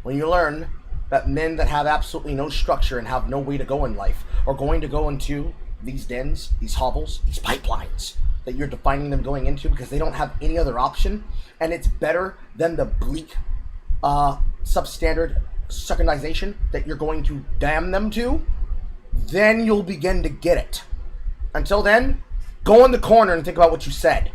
Speaker 1: When you learn that men that have absolutely no structure and have no way to go in life are going to go into these dens, these hovels, these pipelines that you're defining them going into because they don't have any other option, and it's better than the bleak substandard secondization that you're going to damn them to, then you'll begin to get it. Until then, go in the corner and think about what you said.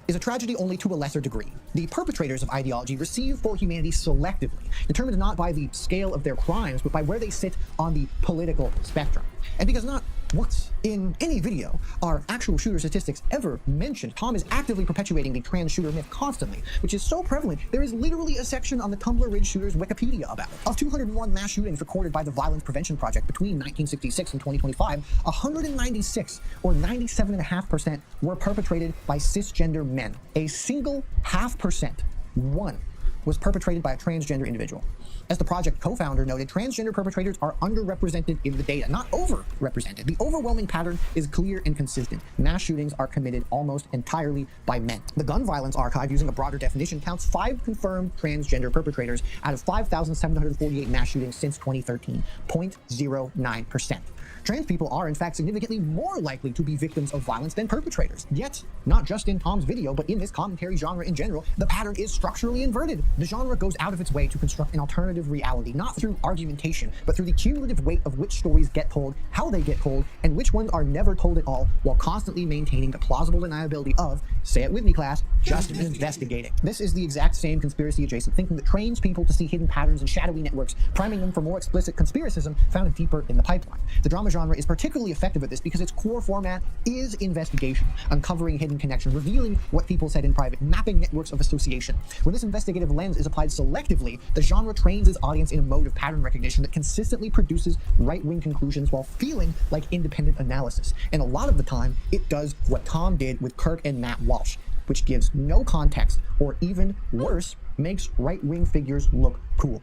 Speaker 22: Is a tragedy only to a lesser degree. The perpetrators of ideology receive for humanity selectively, determined not by the scale of their crimes, but by where they sit on the political spectrum. And because not once in any video are actual shooter statistics ever mentioned, Tom is actively perpetuating the trans shooter myth constantly, which is so prevalent, there is literally a section on the Tumbler Ridge shooters Wikipedia about it. Of 201 mass shootings recorded by the Violence Prevention Project between 1966 and 2025, 196, or 97.5%, were perpetrated by cisgender men. A single 0.5%, one, was perpetrated by a transgender individual. As the project co-founder noted, transgender perpetrators are underrepresented in the data, not overrepresented. The overwhelming pattern is clear and consistent. Mass shootings are committed almost entirely by men. The Gun Violence Archive, using a broader definition, counts 5 confirmed transgender perpetrators out of 5,748 mass shootings since 2013, 0.09%. Trans people are, in fact, significantly more likely to be victims of violence than perpetrators. Yet, not just in Tom's video, but in this commentary genre in general, the pattern is structurally inverted. The genre goes out of its way to construct an alternative reality, not through argumentation, but through the cumulative weight of which stories get told, how they get told, and which ones are never told at all, while constantly maintaining the plausible deniability of, say it with me class, just investigating. This is the exact same conspiracy-adjacent thinking that trains people to see hidden patterns in shadowy networks, priming them for more explicit conspiracism found deeper in the pipeline. The drama genre is particularly effective at this because its core format is investigation, uncovering hidden connections, revealing what people said in private, mapping networks of association. When this investigative lens is applied selectively, the genre trains its audience in a mode of pattern recognition that consistently produces right-wing conclusions while feeling like independent analysis. And a lot of the time, it does what Tom did with Kirk and Matt Walsh, which gives no context, or even worse, makes right-wing figures look cool.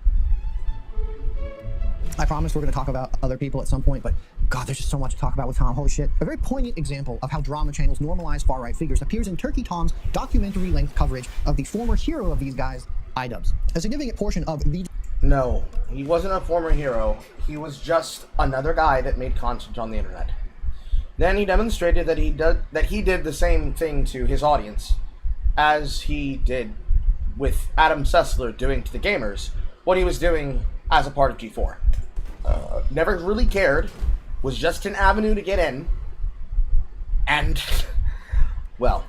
Speaker 22: I promise we're going to talk about other people at some point, but God, there's just so much to talk about with Tom. Holy shit. A very poignant example of how drama channels normalize far-right figures appears in Turkey Tom's documentary-length coverage of the former hero of these guys, iDubbbz. A significant portion of the...
Speaker 1: No, he wasn't a former hero. He was just another guy that made content on the internet. Then he demonstrated that he did the same thing to his audience as he did with Adam Sessler doing to the gamers what he was doing as a part of G4. Never really cared, was just an avenue to get in, and, well,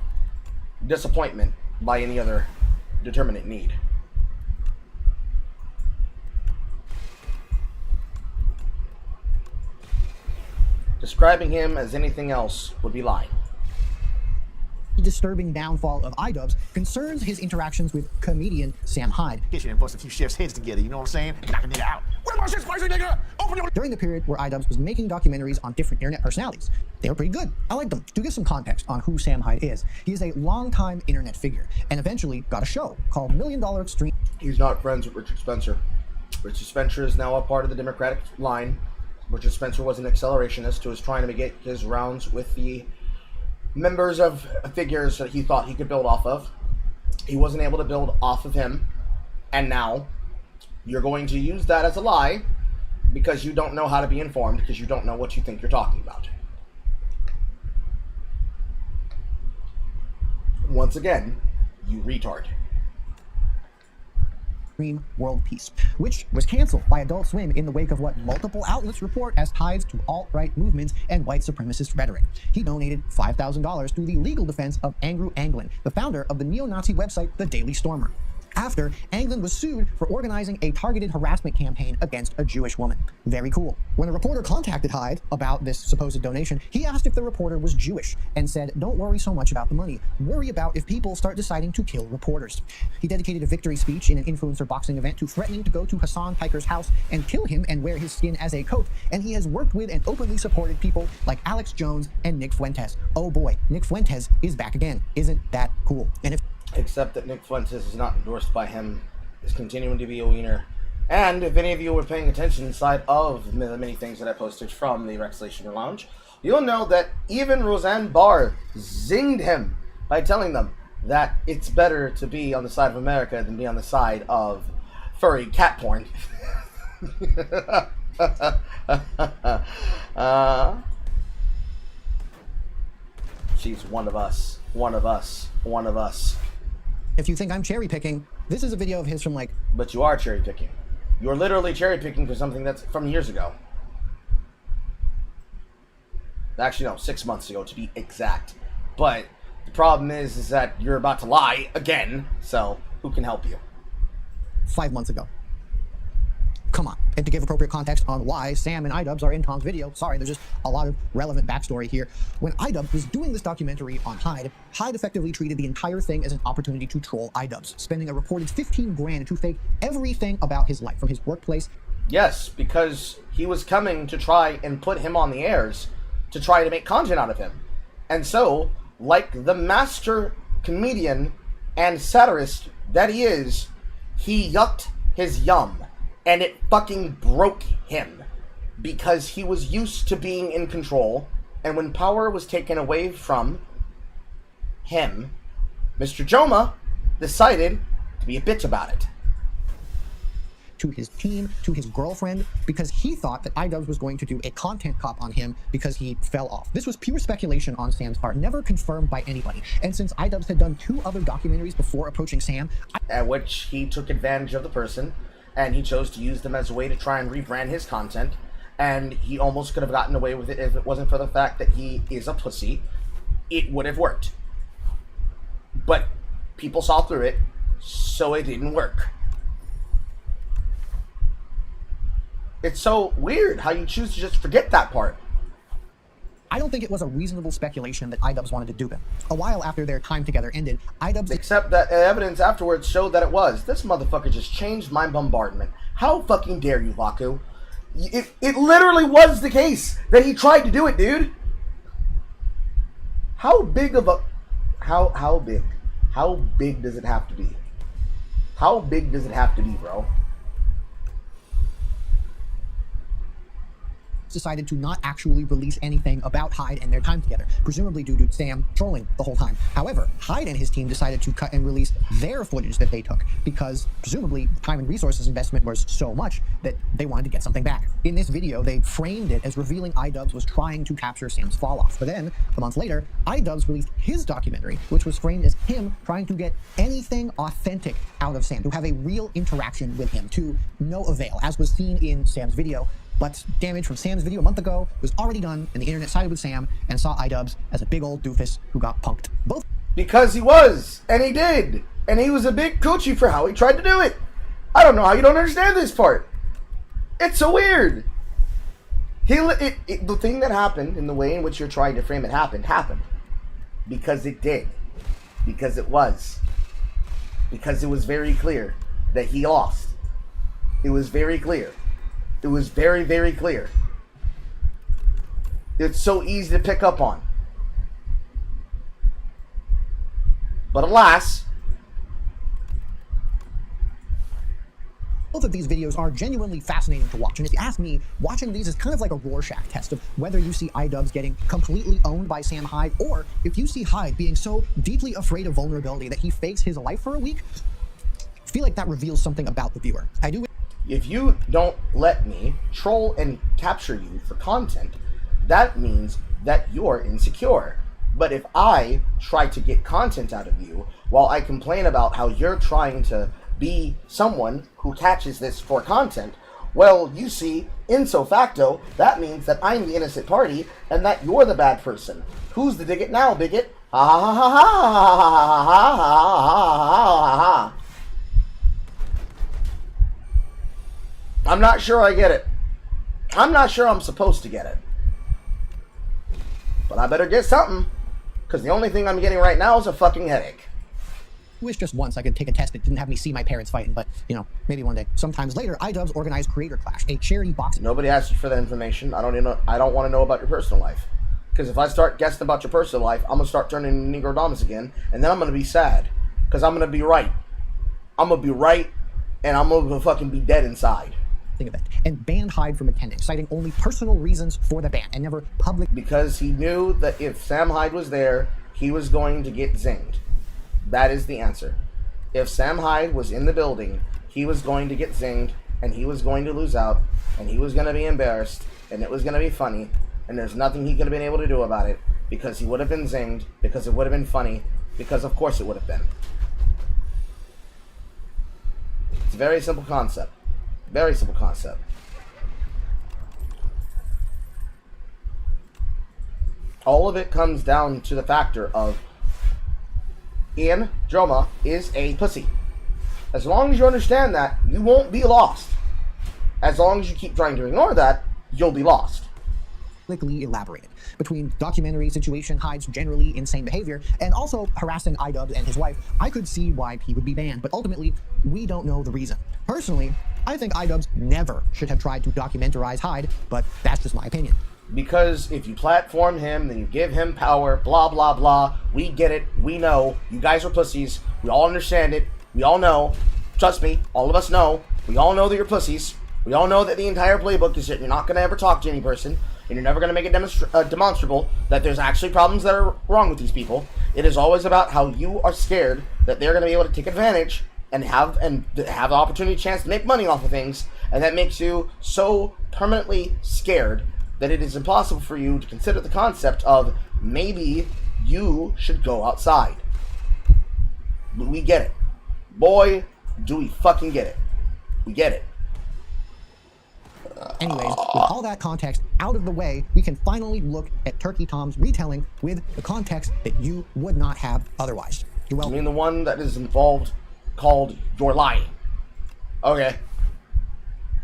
Speaker 1: disappointment by any other determinate need. Describing him as anything else would be lying.
Speaker 22: Disturbing downfall of iDubbbz concerns his interactions with comedian Sam Hyde.
Speaker 12: Get you and bust a few chefs' heads together, you know what I'm saying? Knock a nigga out. Where's my shit spicy, nigga? Open your...
Speaker 22: During the period where iDubbbz was making documentaries on different internet personalities, they were pretty good. I liked them. To give some context on who Sam Hyde is, he is a longtime internet figure and eventually got a show called $1 Million Extreme.
Speaker 1: He's not friends with Richard Spencer. Richard Spencer is now a part of the Democratic line. Richard Spencer was an accelerationist who was trying to get his rounds with the members of figures that he thought he could build off of. He wasn't able to build off of him, and now you're going to use that as a lie because you don't know how to be informed, because you don't know what you think you're talking about. Once again, you retard.
Speaker 22: World Peace, which was canceled by Adult Swim in the wake of what multiple outlets report as ties to alt-right movements and white supremacist rhetoric. He donated $5,000 to the legal defense of Andrew Anglin, the founder of the neo-Nazi website The Daily Stormer, after Anglin was sued for organizing a targeted harassment campaign against a Jewish woman. Very cool. When a reporter contacted Hyde about this supposed donation, he asked if the reporter was Jewish and said, "Don't worry so much about the money. Worry about if people start deciding to kill reporters." He dedicated a victory speech in an influencer boxing event to threatening to go to Hassan Piker's house and kill him and wear his skin as a coat, and he has worked with and openly supported people like Alex Jones and Nick Fuentes. Oh boy, Nick Fuentes is back again. Isn't that cool? And if
Speaker 1: Except that Nick Fuentes is not endorsed by him, is continuing to be a wiener. And if any of you were paying attention inside of the many things that I posted from the Radicalization Lounge, you'll know that even Roseanne Barr zinged him by telling them that it's better to be on the side of America than be on the side of furry cat porn. She's one of us. One of us. One of us.
Speaker 22: If you think I'm cherry picking, this is a video of his from like...
Speaker 1: But you are cherry picking. You're literally cherry picking for something that's from years ago. Actually, no, 6 months ago to be exact. But the problem is that you're about to lie again, so who can help you?
Speaker 22: 5 months ago. Come on. And to give appropriate context on why Sam and iDubbbz are in Tom's video, sorry, there's just a lot of relevant backstory here. When iDubbbz was doing this documentary on Hyde, Hyde effectively treated the entire thing as an opportunity to troll iDubbbz, spending a reported $15,000 to fake everything about his life, from his workplace.
Speaker 1: Yes, because he was coming to try and put him on the airs, to try to make content out of him. And so, like the master comedian and satirist that he is, he yucked his yum. And it fucking broke him, because he was used to being in control, and when power was taken away from him, Mr. Joma decided to be a bitch about it.
Speaker 22: to his team, to his girlfriend, because he thought that iDubbbz was going to do a content cop on him because he fell off. This was pure speculation on Sam's part, never confirmed by anybody. And since iDubbbz had done 2 other documentaries before approaching Sam,
Speaker 1: at which he took advantage of the person, and he chose to use them as a way to try and rebrand his content, and he almost could have gotten away with it if it wasn't for the fact that he is a pussy. It would have worked. But people saw through it, so it didn't work. It's so weird how you choose to just forget that part.
Speaker 22: I don't think it was a reasonable speculation that iDubbbz wanted to dupe him. A while after their time together ended, iDubbbz...
Speaker 1: Except that evidence afterwards showed that it was. This motherfucker just changed my bombardment. How fucking dare you, Vaku? It literally was the case that he tried to do it, dude. How big of a... How big? How big does it have to be? How big does it have to be, bro?
Speaker 22: decided to not actually release anything about Hyde and their time together, presumably due to Sam trolling the whole time. However, Hyde and his team decided to cut and release their footage that they took because presumably time and resources investment was so much that they wanted to get something back. In this video, they framed it as revealing iDubbbz was trying to capture Sam's fall off. But then, a month later, iDubbbz released his documentary, which was framed as him trying to get anything authentic out of Sam, to have a real interaction with him, to no avail, as was seen in Sam's video. But damage from Sam's video a month ago was already done, and the internet sided with Sam and saw iDubbbz as a big old doofus who got punked. Both
Speaker 1: because he was, and he did, and he was a big coochie for how he tried to do it. I don't know how you don't understand this part. It's so weird. The thing that happened, in the way in which you're trying to frame it happened. Because it did. Because it was. Because it was very clear that he lost. It was very clear. It was very, very clear. It's so easy to pick up on. But alas,
Speaker 22: both of these videos are genuinely fascinating to watch. And if you ask me, watching these is kind of like a Rorschach test of whether you see iDubbbz getting completely owned by Sam Hyde, or if you see Hyde being so deeply afraid of vulnerability that he fakes his life for a week. I feel like that reveals something about the viewer.
Speaker 1: If you don't let me troll and capture you for content, that means that you're insecure. But if I try to get content out of you while I complain about how you're trying to be someone who catches this for content, well, you see, ipso facto, that means that I'm the innocent party and that you're the bad person. Who's the bigot now, bigot? Ha ha ha ha ha ha ha ha ha ha. I'm not sure I get it. I'm not sure I'm supposed to get it. But I better get something, because the only thing I'm getting right now is a fucking headache.
Speaker 22: I wish just once I could take a test that didn't have me see my parents fighting, but, you know, maybe one day. Sometimes later, iDubbbz organized Creator Clash, a charity boxing.
Speaker 1: Nobody asked you for that information. I don't want to know about your personal life. Because if I start guessing about your personal life, I'm going to start turning into Negrodamus again, and then I'm going to be sad. Because I'm going to be right. I'm going to be right, and I'm going to fucking be dead inside.
Speaker 22: Event and banned Hyde from attending, citing only personal reasons for the ban and never public.
Speaker 1: Because he knew that if Sam Hyde was there, he was going to get zinged. That is the answer. If Sam Hyde was in the building, he was going to get zinged, and he was going to lose out, and he was going to be embarrassed, and it was going to be funny, and there's nothing he could have been able to do about it, because he would have been zinged, because it would have been funny, because of course it would have been. It's a very simple concept. Very simple concept. All of it comes down to the factor of Ian Droma is a pussy. As long as you understand that, you won't be lost. As long as you keep trying to ignore that, you'll be lost.
Speaker 22: Elaborated between documentary situation, Hyde's generally insane behavior, and also harassing iDubbbz and his wife. I could see why he would be banned, but ultimately, we don't know the reason. Personally, I think iDubbbz never should have tried to documentarize Hyde, but that's just my opinion.
Speaker 1: Because if you platform him, then you give him power, blah, blah, blah. We get it. We know. You guys are pussies. We all understand it. We all know. Trust me, all of us know. We all know that you're pussies. We all know that the entire playbook is that you're not going to ever talk to any person, and you're never going to make it demonstrable that there's actually problems that are wrong with these people. It is always about how you are scared that they're going to be able to take advantage and have the opportunity, chance to make money off of things, and that makes you so permanently scared that it is impossible for you to consider the concept of maybe you should go outside. We get it. Boy, do we fucking get it. We get it.
Speaker 22: Anyways, with all that context out of the way, we can finally look at Turkey Tom's retelling with the context that you would not have otherwise. You're welcome.
Speaker 1: I mean the one that is involved called You're Lying. Okay.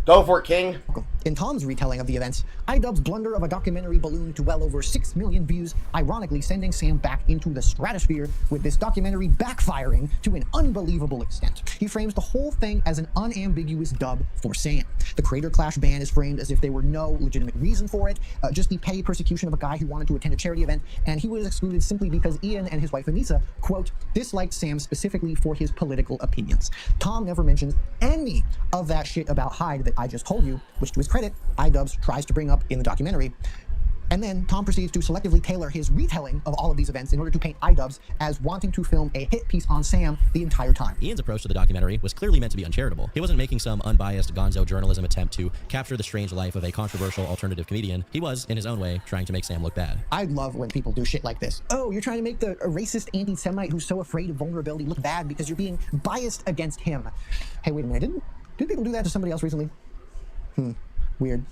Speaker 1: Go for it, King.
Speaker 22: In Tom's retelling of the events, iDubbbz's blunder of a documentary ballooned to well over 6 million views, ironically sending Sam back into the stratosphere, with this documentary backfiring to an unbelievable extent. He frames the whole thing as an unambiguous dub for Sam. The Creator Clash ban is framed as if there were no legitimate reason for it, just the petty persecution of a guy who wanted to attend a charity event, and he was excluded simply because Ian and his wife Anita, quote, disliked Sam specifically for his political opinions. Tom never mentions any of that shit about Hyde that I just told you, which to his credit, iDubbbz tries to bring up in the documentary. And then Tom proceeds to selectively tailor his retelling of all of these events in order to paint iDubbbz as wanting to film a hit piece on Sam the entire time.
Speaker 11: Ian's approach to the documentary was clearly meant to be uncharitable. He wasn't making some unbiased gonzo journalism attempt to capture the strange life of a controversial alternative comedian. He was, in his own way, trying to make Sam look bad.
Speaker 22: I love when people do shit like this. Oh, you're trying to make a racist anti-Semite who's so afraid of vulnerability look bad because you're being biased against him. Hey, wait a minute, did people do that to somebody else recently? Weird.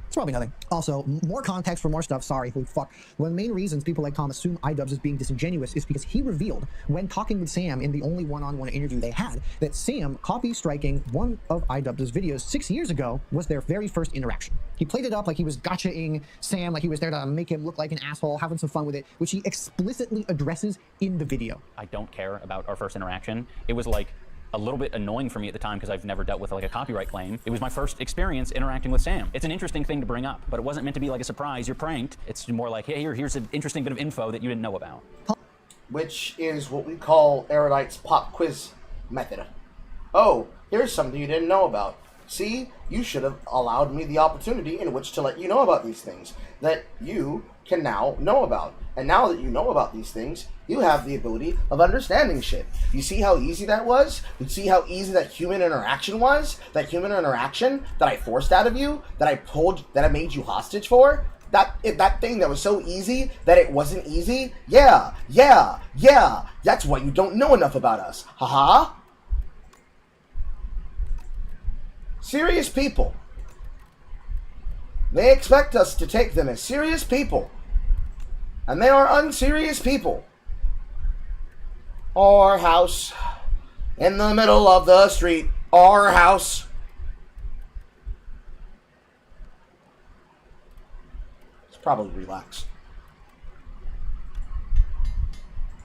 Speaker 22: It's probably nothing. Also, more context for more stuff. Sorry, holy fuck. One of the main reasons people like Tom assume iDubbbz is being disingenuous is because he revealed, when talking with Sam in the only one-on-one interview they had, that Sam copy-striking one of iDubbbz's videos 6 years ago was their very first interaction. He played it up like he was gotcha-ing Sam, like he was there to make him look like an asshole, having some fun with it, which he explicitly addresses in the video.
Speaker 18: I don't care about our first interaction. It was like a little bit annoying for me at the time because I've never dealt with like a copyright claim. It was my first experience interacting with Sam. It's an interesting thing to bring up, but it wasn't meant to be like a surprise, you're pranked. It's more like, hey, here's an interesting bit of info that you didn't know about.
Speaker 1: Which is what we call Erudite's pop quiz method. Oh, here's something you didn't know about. See, you should have allowed me the opportunity in which to let you know about these things that you can now know about. And now that you know about these things, you have the ability of understanding shit. You see how easy that was? You see how easy that human interaction was? That human interaction that I forced out of you? That I made you hostage for? That thing that was so easy that it wasn't easy? Yeah. That's why you don't know enough about us. Haha. Serious people. They expect us to take them as serious people. And they are unserious people. Our house. In the middle of the street. Our house. It's probably relaxed.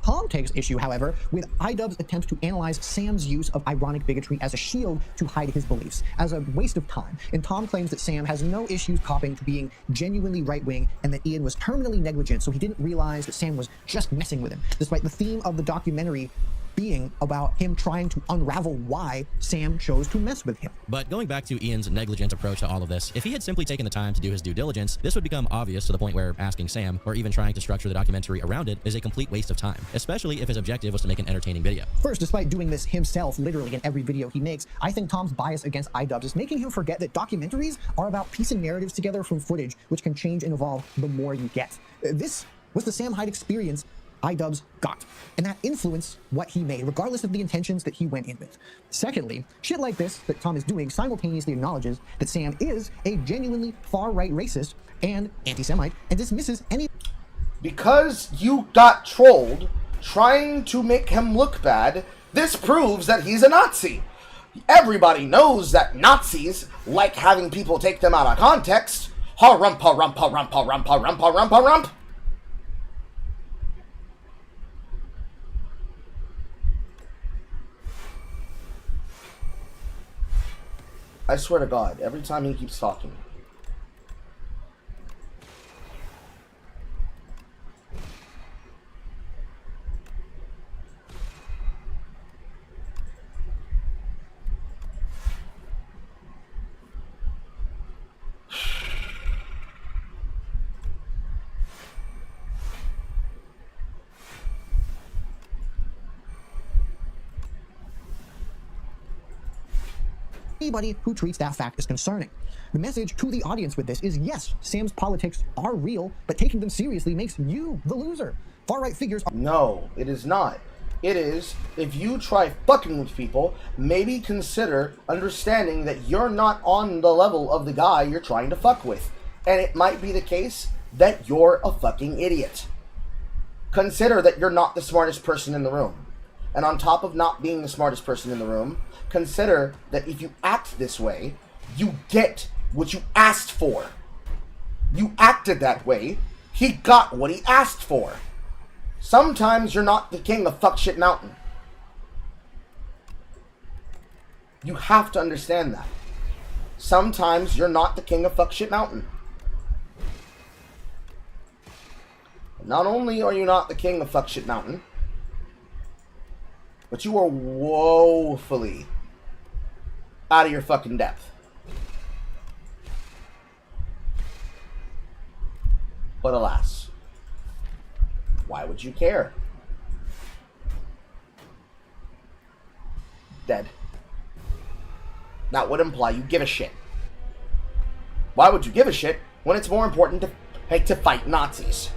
Speaker 22: Tom takes issue, however, with iDubbbz's attempt to analyze Sam's use of ironic bigotry as a shield to hide his beliefs, as a waste of time. And Tom claims that Sam has no issues copying to being genuinely right-wing and that Ian was terminally negligent, so he didn't realize that Sam was just messing with him, despite the theme of the documentary being about him trying to unravel why Sam chose to mess with him.
Speaker 11: But going back to Ian's negligent approach to all of this, if he had simply taken the time to do his due diligence, this would become obvious to the point where asking Sam, or even trying to structure the documentary around it, is a complete waste of time, especially if his objective was to make an entertaining video.
Speaker 22: First, despite doing this himself literally in every video he makes, I think Tom's bias against iDubbbz is making him forget that documentaries are about piecing narratives together from footage, which can change and evolve the more you get. This was the Sam Hyde experience iDubbbz got, and that influenced what he made, regardless of the intentions that he went in with. Secondly, shit like this that Tom is doing simultaneously acknowledges that Sam is a genuinely far-right racist and anti-Semite, and dismisses any...
Speaker 1: Because you got trolled trying to make him look bad, this proves that he's a Nazi. Everybody knows that Nazis like having people take them out of context. Ha-rump, ha-rump, ha-rump, ha-rump, ha-rump, ha-rump, ha-rump. I swear to God, every time he keeps talking.
Speaker 22: anybody who treats that fact as concerning. The message to the audience with this is, yes, Sam's politics are real, but taking them seriously makes you the loser. Far-right figures are—
Speaker 1: No, it is not. It is, if you try fucking with people, maybe consider understanding that you're not on the level of the guy you're trying to fuck with. And it might be the case that you're a fucking idiot. Consider that you're not the smartest person in the room. And on top of not being the smartest person in the room, consider that if you act this way, you get what you asked for. You acted that way, he got what he asked for. Sometimes you're not the king of fuck shit mountain. You have to understand that. Sometimes you're not the king of fuck shit mountain. Not only are you not the king of fuck shit mountain, but you are woefully out of your fucking depth. But alas, why would you care? Dead. That would imply you give a shit. Why would you give a shit when it's more important to fight Nazis?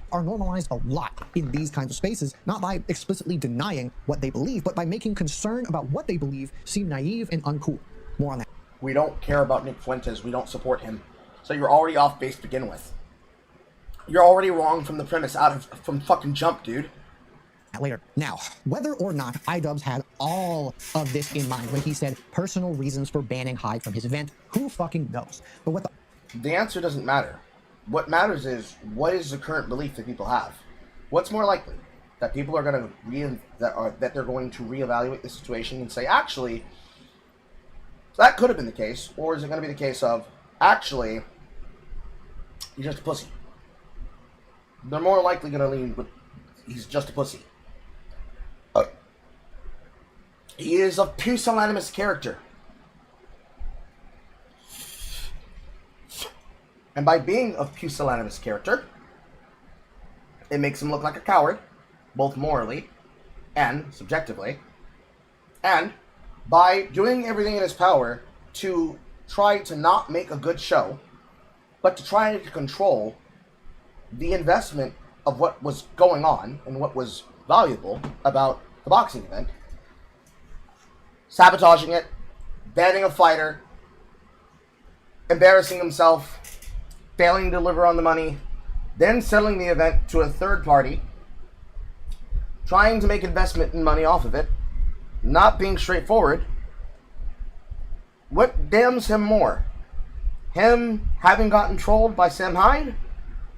Speaker 22: Are normalized a lot in these kinds of spaces, not by explicitly denying what they believe, but by making concern about what they believe seem naive and uncool. More on that.
Speaker 1: We don't care about Nick Fuentes. We don't support him. So you're already off base to begin with. You're already wrong from the premise from fucking jump, dude.
Speaker 22: Later. Now, whether or not iDubbbz had all of this in mind when he said personal reasons for banning Hyde from his event, who fucking knows? But what
Speaker 1: the answer doesn't matter. What matters is, what is the current belief that people have? What's more likely? That people are going to that they're going to reevaluate the situation and say, actually, that could have been the case, or is it going to be the case of, actually, you're just a pussy? They're more likely going to lean with, he's just a pussy. He is a pusillanimous character. And by being a pusillanimous character, it makes him look like a coward, both morally and subjectively. And by doing everything in his power to try to not make a good show, but to try to control the investment of what was going on and what was valuable about the boxing event, sabotaging it, banning a fighter, embarrassing himself, failing to deliver on the money, then selling the event to a third party, trying to make investment in money off of it, not being straightforward. What damns him more? Him having gotten trolled by Sam Hyde,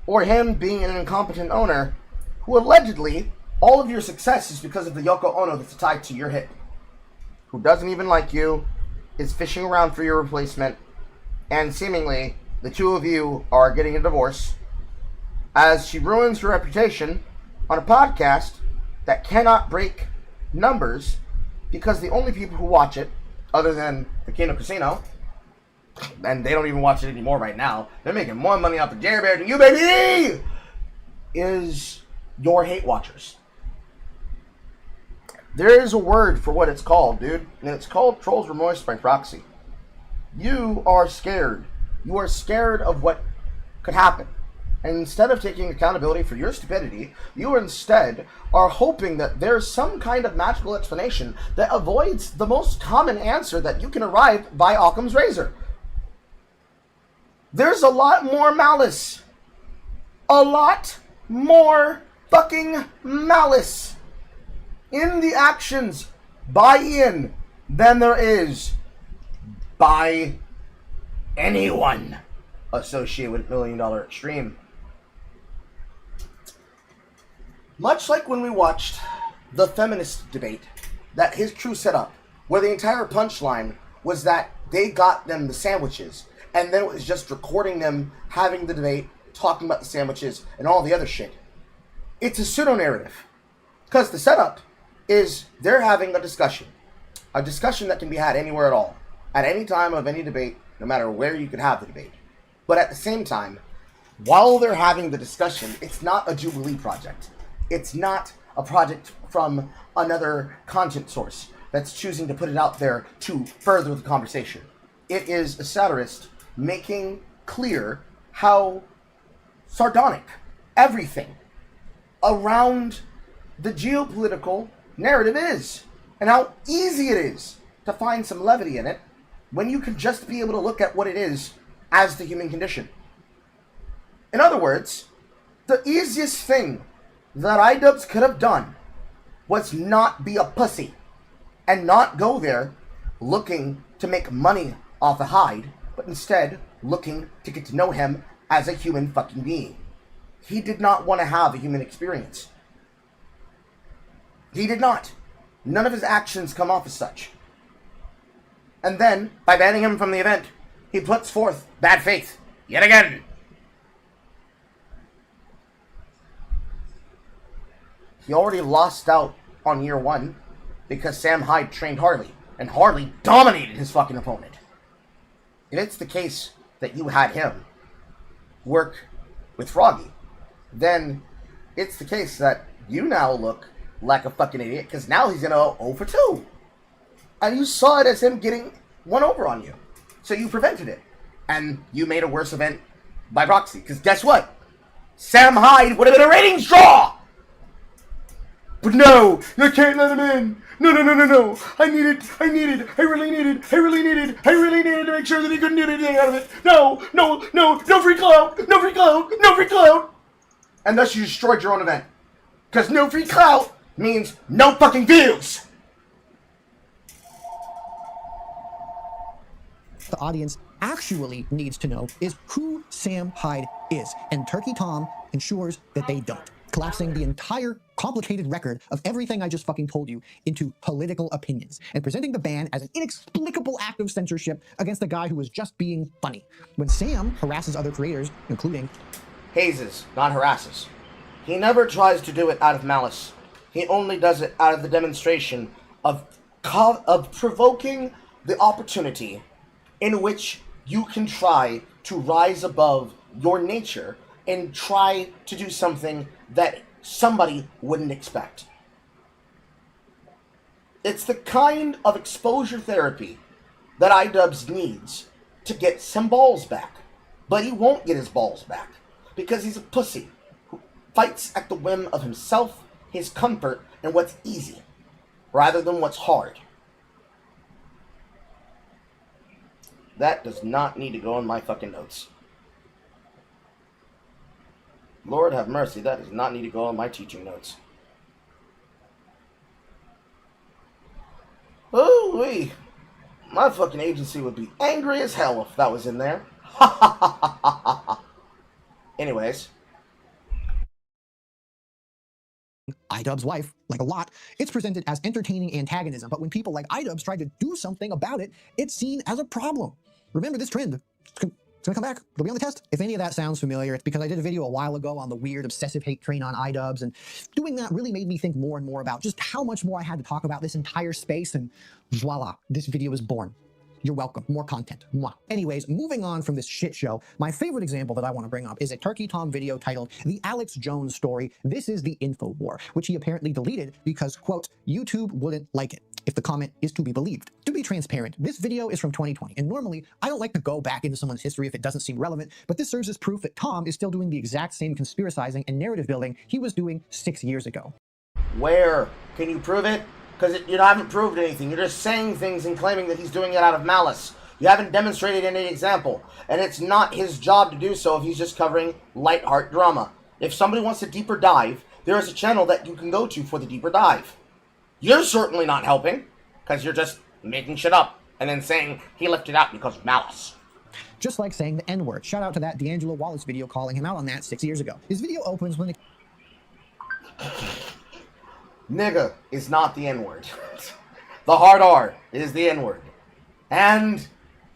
Speaker 1: or him being an incompetent owner who allegedly all of your success is because of the Yoko Ono that's tied to your hip, who doesn't even like you, is fishing around for your replacement, and seemingly the two of you are getting a divorce, as she ruins her reputation on a podcast that cannot break numbers because the only people who watch it, other than the Kino Casino, and they don't even watch it anymore right now, they're making more money off of Jerry Bear than you, baby, is your hate watchers. There is a word for what it's called, dude, and it's called trolls remorse by proxy. You are scared. You are scared of what could happen. And instead of taking accountability for your stupidity, you instead are hoping that there's some kind of magical explanation that avoids the most common answer that you can arrive by Occam's razor. There's a lot more malice. A lot more fucking malice in the actions by Ian than there is by anyone associated with $1 Million Extreme. Much like when we watched the Feminist debate that his crew set up, where the entire punchline was that they got them the sandwiches, and then it was just recording them having the debate, talking about the sandwiches, and all the other shit. It's a pseudo-narrative. Because the setup is they're having a discussion that can be had anywhere at all, at any time of any debate, no matter where you could have the debate. But at the same time, while they're having the discussion, it's not a Jubilee project. It's not a project from another content source. that's choosing to put it out there to further the conversation. It is a satirist making clear how sardonic everything around the geopolitical narrative is, and how easy it is to find some levity in it when you can just be able to look at what it is as the human condition. In other words, the easiest thing that iDubbbz could have done was not be a pussy and not go there looking to make money off a hide, but instead looking to get to know him as a human fucking being. He did not want to have a human experience. He did not. None of his actions come off as such. And then, by banning him from the event, he puts forth bad faith yet again. He already lost out on year one because Sam Hyde trained Harley, and Harley dominated his fucking opponent. If it's the case that you had him work with Froggy, then it's the case that you now look like a fucking idiot, because now he's gonna go 0 for 2. And you saw it as him getting one over on you. So you prevented it. And you made a worse event by proxy. Because guess what? Sam Hyde would have been a ratings draw! But no! You can't let him in! No. I really needed to make sure that he couldn't do anything out of it. No free clout! And thus you destroyed your own event. Because no free clout means no fucking views!
Speaker 22: The audience actually needs to know is who Sam Hyde is, and Turkey Tom ensures that they don't, collapsing the entire complicated record of everything I just fucking told you into political opinions, and presenting the ban as an inexplicable act of censorship against a guy who was just being funny. When Sam harasses other creators, including
Speaker 1: hazes, not harasses. He never tries to do it out of malice. He only does it out of the demonstration of provoking the opportunity in which you can try to rise above your nature and try to do something that somebody wouldn't expect. It's the kind of exposure therapy that iDubbbz needs to get some balls back. But he won't get his balls back because he's a pussy who fights at the whim of himself, his comfort, and what's easy rather than what's hard. That does not need to go in my fucking notes. Lord have mercy, that does not need to go in my teaching notes. Ooh-wee. My fucking agency would be angry as hell if that was in there. Anyways.
Speaker 22: iDubbbz's wife, like a lot, it's presented as entertaining antagonism, but when people like iDubbbz try to do something about it, it's seen as a problem. Remember this trend. It's gonna come back. It'll be on the test. If any of that sounds familiar, it's because I did a video a while ago on the weird obsessive hate train on iDubbbz, and doing that really made me think more and more about just how much more I had to talk about this entire space, and voila, this video is born. You're welcome. More content. Mwah. Anyways, moving on from this shit show, my favorite example that I want to bring up is a Turkey Tom video titled The Alex Jones Story. This is the info war, which he apparently deleted because, quote, YouTube wouldn't like it, if the comment is to be believed. To be transparent, this video is from 2020, and normally I don't like to go back into someone's history if it doesn't seem relevant, but this serves as proof that Tom is still doing the exact same conspiracizing and narrative building he was doing 6 years ago.
Speaker 1: Where? Can you prove it? Because you haven't proved anything. You're just saying things and claiming that he's doing it out of malice. You haven't demonstrated any example. And it's not his job to do so if he's just covering lightheart drama. If somebody wants a deeper dive, there is a channel that you can go to for the deeper dive. You're certainly not helping, because you're just making shit up and then saying he left it out because of malice.
Speaker 22: Just like saying the N-word. Shout out to that D'Angelo Wallace video calling him out on that 6 years ago. His video opens when
Speaker 1: Nigga is not the N-word. The hard R is the N-word. And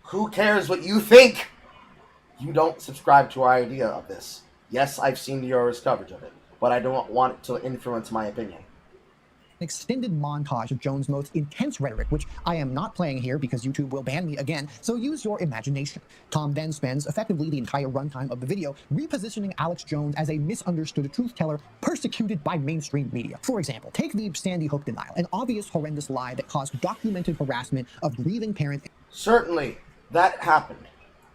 Speaker 1: who cares what you think? You don't subscribe to our idea of this. Yes, I've seen the Yora's coverage of it, but I don't want it to influence my opinion.
Speaker 22: extended montage of Jones' most intense rhetoric, which I am not playing here because YouTube will ban me again, so use your imagination. Tom then spends effectively the entire runtime of the video repositioning Alex Jones as a misunderstood truth teller persecuted by mainstream media. For example, take the Sandy Hook denial, an obvious horrendous lie that caused documented harassment of grieving parents.
Speaker 1: Certainly, that happened.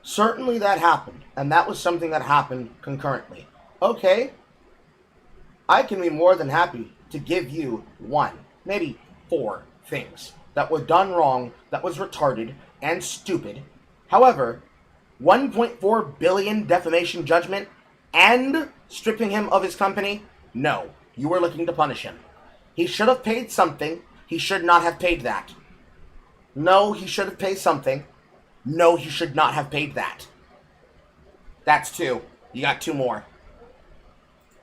Speaker 1: Certainly that happened, and that was something that happened concurrently. Okay, I can be more than happy to give you 1, maybe 4 things that were done wrong, that was retarded and stupid. However, 1.4 billion defamation judgment and stripping him of his company? No, you were looking to punish him. He should have paid something. He should not have paid that. No, he should have paid something. No, he should not have paid that. That's 2. You got 2 more.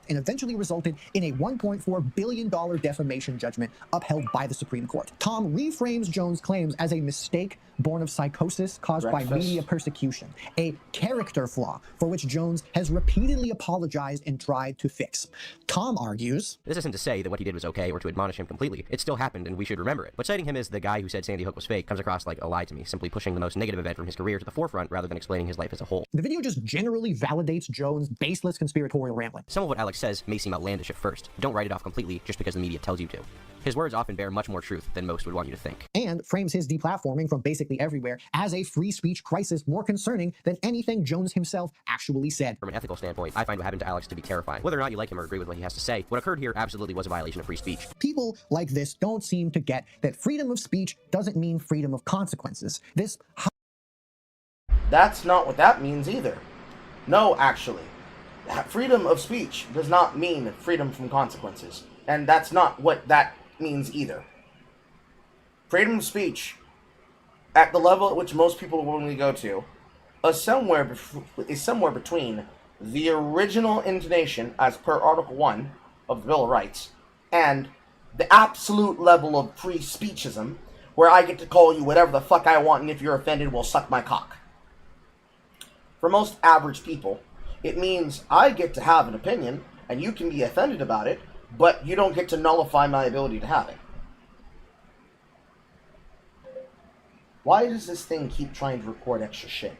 Speaker 22: And eventually resulted in a $1.4 billion defamation judgment upheld by the Supreme Court. Tom reframes Jones' claims as a mistake born of psychosis caused by media persecution, a character flaw for which Jones has repeatedly apologized and tried to fix. Tom argues,
Speaker 7: this isn't to say that what he did was okay or to admonish him completely. It still happened and we should remember it. But citing him as the guy who said Sandy Hook was fake comes across like a lie to me, simply pushing the most negative event from his career to the forefront rather than explaining his life as a whole.
Speaker 22: The video just generally validates Jones' baseless conspiratorial rambling.
Speaker 7: Some of what Alex says may seem outlandish at first. Don't write it off completely just because the media tells you to. His words often bear much more truth than most would want you to think.
Speaker 22: And frames his deplatforming from basically everywhere as a free speech crisis more concerning than anything Jones himself actually said.
Speaker 7: From an ethical standpoint, I find what happened to Alex to be terrifying. Whether or not you like him or agree with what he has to say, what occurred here absolutely was a violation of free speech.
Speaker 22: People like this don't seem to get that freedom of speech doesn't mean freedom of consequences.
Speaker 1: That's not what that means either. No, actually. Freedom of speech does not mean freedom from consequences. And that's not what that means either. Freedom of speech, at the level at which most people will willingly go to, is somewhere between the original intonation, as per Article 1 of the Bill of Rights, and the absolute level of free speechism, where I get to call you whatever the fuck I want, and if you're offended, well, suck my cock. For most average people, it means I get to have an opinion, and you can be offended about it, but you don't get to nullify my ability to have it. Why does this thing keep trying to record extra shit?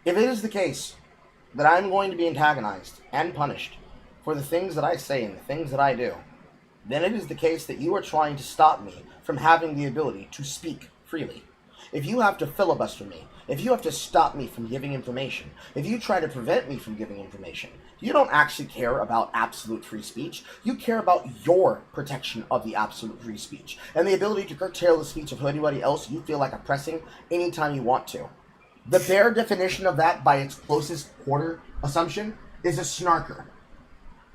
Speaker 1: If it is the case that I'm going to be antagonized and punished for the things that I say and the things that I do, then it is the case that you are trying to stop me from having the ability to speak freely. If you have to filibuster me, if you have to stop me from giving information, if you try to prevent me from giving information, you don't actually care about absolute free speech. You care about your protection of the absolute free speech and the ability to curtail the speech of anybody else you feel like oppressing anytime you want to. The bare definition of that, by its closest quarter assumption, is a snarker.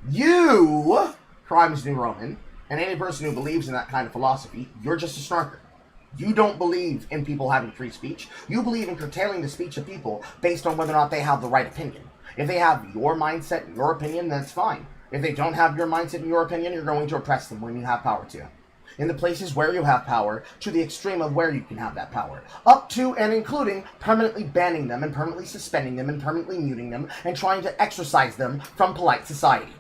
Speaker 1: You, Crimes New Roman, and any person who believes in that kind of philosophy, you're just a snarker. You don't believe in people having free speech. You believe in curtailing the speech of people based on whether or not they have the right opinion. If they have your mindset and your opinion, then it's fine. If they don't have your mindset and your opinion, you're going to oppress them when you have power to. In the places where you have power, to the extreme of where you can have that power. Up to and including permanently banning them and permanently suspending them and permanently muting them and trying to exorcise them from polite society.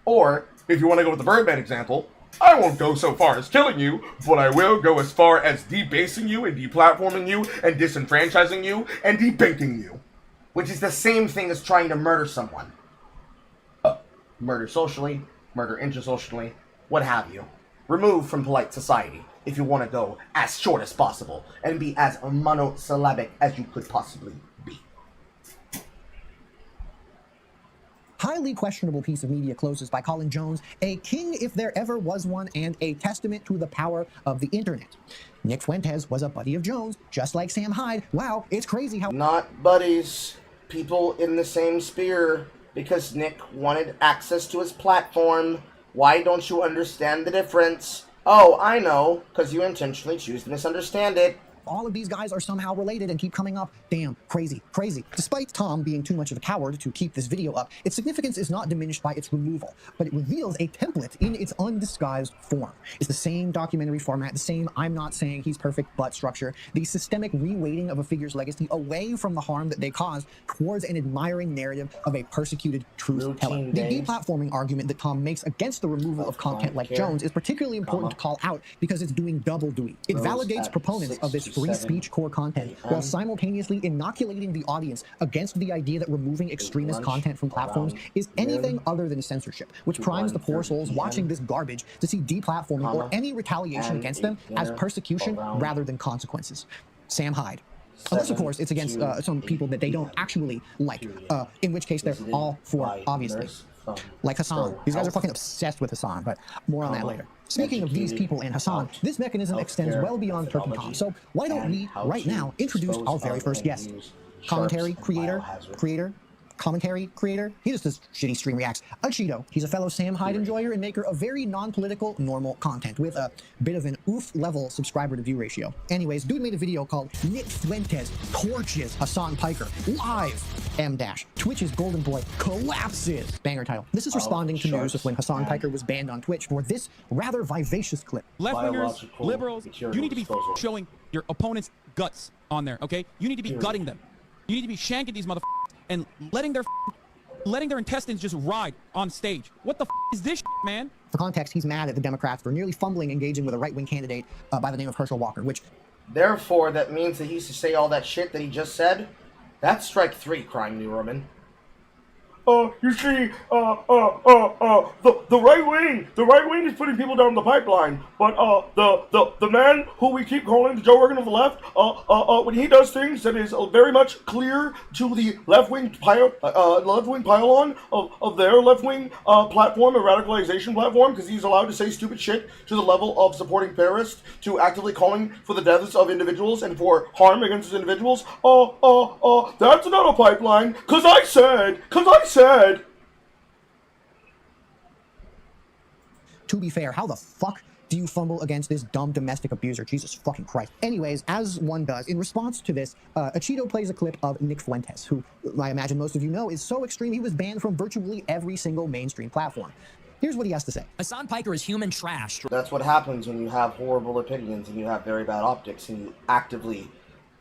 Speaker 1: Or, if you want to go with the Birdman example, I won't go so far as killing you, but I will go as far as debasing you and deplatforming you and disenfranchising you and debanking you. Which is the same thing as trying to murder someone. Murder socially, murder intersocially, what have you. Remove from polite society if you want to go as short as possible and be as monosyllabic as you could possibly be.
Speaker 22: Highly questionable piece of media closes by calling Jones a king if there ever was one and a testament to the power of the internet. Nick Fuentes was a buddy of Jones, just like Sam Hyde. Wow, it's crazy how—
Speaker 1: Not buddies, people in the same sphere, because Nick wanted access to his platform. Why don't you understand the difference? Oh, I know, because you intentionally choose to misunderstand it.
Speaker 22: all of these guys are somehow related and keep coming up. Damn, crazy, crazy. Despite Tom being too much of a coward to keep this video up, its significance is not diminished by its removal, but it reveals a template in its undisguised form. It's the same documentary format, the same I'm not saying he's perfect but structure, the systemic reweighting of a figure's legacy away from the harm that they caused towards an admiring narrative of a persecuted truth teller. The deplatforming argument that Tom makes against the removal of content like Jones is particularly important to call out because it's doing double duty. It validates proponents of this free speech core content while simultaneously inoculating the audience against the idea that removing extremist content from platforms is anything other than censorship, which primes the poor souls watching this garbage to see deplatforming or any retaliation against them as persecution rather than consequences. Sam Hyde. Unless, of course, it's against some people that they don't actually like, in which case they're all for, obviously. Like Hassan. These guys are fucking obsessed with Hassan, but more on that later. Speaking of these people and Hassan, this mechanism extends well beyond Turkey Tom, so why don't we, right now, introduce our very first guest? Commentary creator, he just does shitty stream reacts. Cheeto, he's a fellow Sam Hyde enjoyer and maker of very non-political, normal content with a bit of an oof-level subscriber to view ratio. Anyways, dude made a video called Nick Fuentes Torches Hassan Piker Live M-. Twitch's Golden Boy Collapses. Banger title. This is responding to news of when Hassan Piker was banned on Twitch for this rather vivacious clip.
Speaker 4: Left-wingers, liberals, you need to be showing your opponent's guts on there, okay? You need to be gutting them. You need to be shanking these motherfuckers and letting their intestines just ride on stage. What the is this man?
Speaker 22: For context, he's mad at the Democrats for nearly fumbling engaging with a right-wing candidate by the name of Herschel Walker, which...
Speaker 1: Therefore, that means that he used to say all that shit that he just said? That's strike 3, Crime New Roman.
Speaker 19: You see, the right wing is putting people down the pipeline, but the man who we keep calling the Joe Rogan of the left, when he does things that is very much clear to the left-wing pylon of their left-wing platform, a radicalization platform, because he's allowed to say stupid shit to the level of supporting terrorists, to actively calling for the deaths of individuals and for harm against those individuals, that's not a pipeline, cause I said.
Speaker 22: To be fair, how the fuck do you fumble against this dumb domestic abuser? Jesus fucking Christ. Anyways, as one does, in response to this, Cheeto plays a clip of Nick Fuentes, who I imagine most of you know is so extreme he was banned from virtually every single mainstream platform. Here's what he has to say.
Speaker 20: Hassan Piker is human trash.
Speaker 1: That's what happens when you have horrible opinions and you have very bad optics and you actively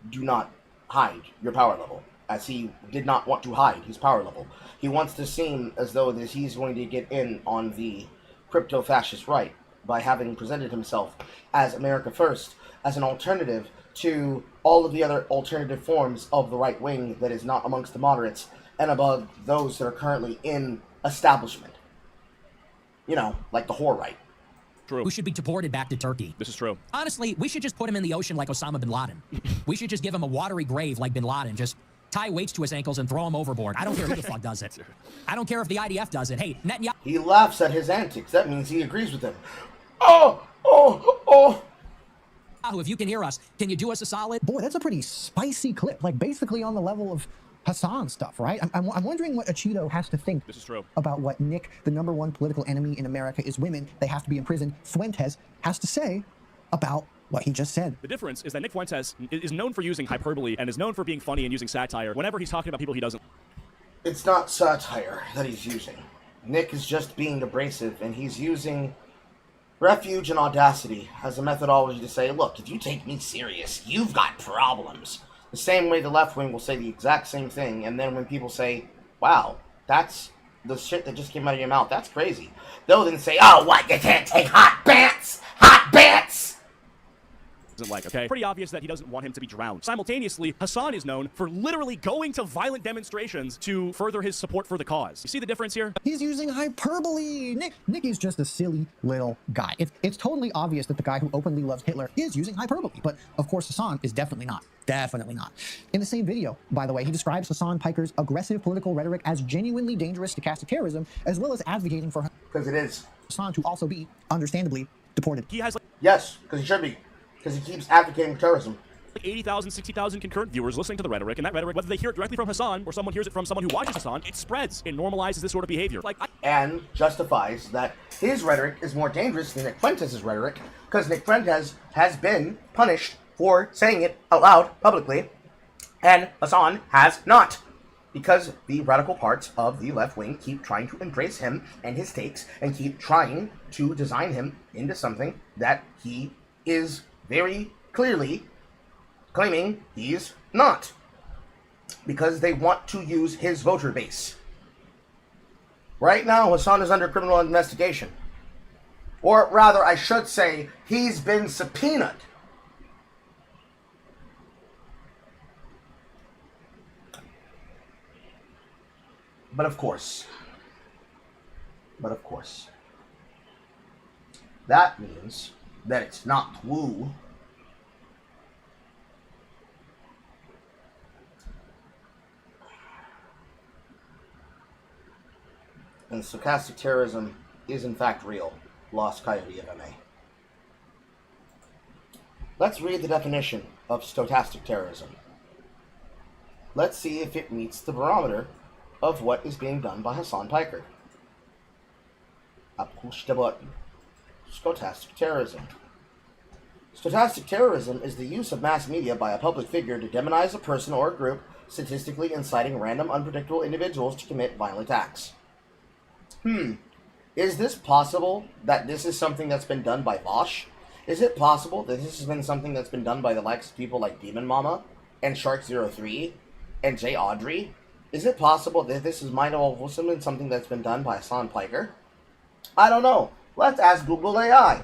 Speaker 1: do not hide your power level. As he did not want to hide his power level. He wants to seem as though that he's going to get in on the crypto-fascist right by having presented himself as America First, as an alternative to all of the other alternative forms of the right wing that is not amongst the moderates and above those that are currently in establishment. You know, like the whore right.
Speaker 20: True. Who should be deported back to Turkey.
Speaker 24: This is true.
Speaker 20: Honestly, we should just put him in the ocean like Osama bin Laden. We should just give him a watery grave like bin Laden. Just tie weights to his ankles and throw him overboard. I don't care who the fuck does it. I don't care if the IDF does it. Hey, Netanyahu...
Speaker 1: He laughs at his antics. That means he agrees with him.
Speaker 20: If you can hear us, can you do us a solid?
Speaker 22: Boy, that's a pretty spicy clip. Like, basically on the level of Hassan stuff, right? I'm wondering what Cheeto has to think
Speaker 24: this is true.
Speaker 22: About what Nick, the #1 political enemy in America is women, they have to be in prison, Fuentes, has to say about what he just said.
Speaker 24: The difference is that Nick Fuentes is known for using hyperbole and is known for being funny and using satire whenever he's talking about people he doesn't.
Speaker 1: It's not satire that he's using. Nick is just being abrasive, and he's using refuge and audacity as a methodology to say, look, if you take me serious, you've got problems. The same way the left wing will say the exact same thing, and then when people say, wow, that's the shit that just came out of your mouth, that's crazy. They'll then say, oh, what, you can't take hot bants? Hot bants?
Speaker 24: Like, okay? Pretty obvious that he doesn't want him to be drowned. Simultaneously, Hassan is known for literally going to violent demonstrations to further his support for the cause. You see the difference here?
Speaker 22: He's using hyperbole. Nick is just a silly little guy. It's totally obvious that the guy who openly loves Hitler is using hyperbole, but of course Hassan is definitely not. Definitely not. In the same video, by the way, he describes Hassan Piker's aggressive political rhetoric as genuinely dangerous stochastic terrorism, as well as advocating for
Speaker 1: because it is
Speaker 22: Hassan to also be, understandably, deported.
Speaker 24: He has
Speaker 1: yes, because he should be. Because he keeps advocating for terrorism.
Speaker 24: 80,000, 60,000 concurrent viewers listening to the rhetoric, and that rhetoric, whether they hear it directly from Hassan or someone hears it from someone who watches Hassan, it spreads. It normalizes this sort of behavior.
Speaker 1: And justifies that his rhetoric is more dangerous than Nick Fuentes' rhetoric, because Nick Fuentes has been punished for saying it out loud publicly, and Hassan has not. Because the radical parts of the left wing keep trying to embrace him and his takes and keep trying to design him into something that he is very clearly claiming he's not. Because they want to use his voter base. Right now, Hassan is under criminal investigation. Or rather, I should say, he's been subpoenaed. But of course, that means that it's not woo. And stochastic terrorism is in fact real. Lost Coyote of MA. Let's read the definition of stochastic terrorism. Let's see if it meets the barometer of what is being done by Hassan Piker. Push the button. Stochastic terrorism. Stochastic terrorism is the use of mass media by a public figure to demonize a person or a group, statistically inciting random, unpredictable individuals to commit violent acts. Is this possible that this is something that's been done by Vosh? Is it possible that this has been something that's been done by the likes of people like Demon Mama and Shark03 and Jay Audrey? Is it possible that this might have also been something that's been done by Hassan Piker? I don't know. Let's ask Google AI.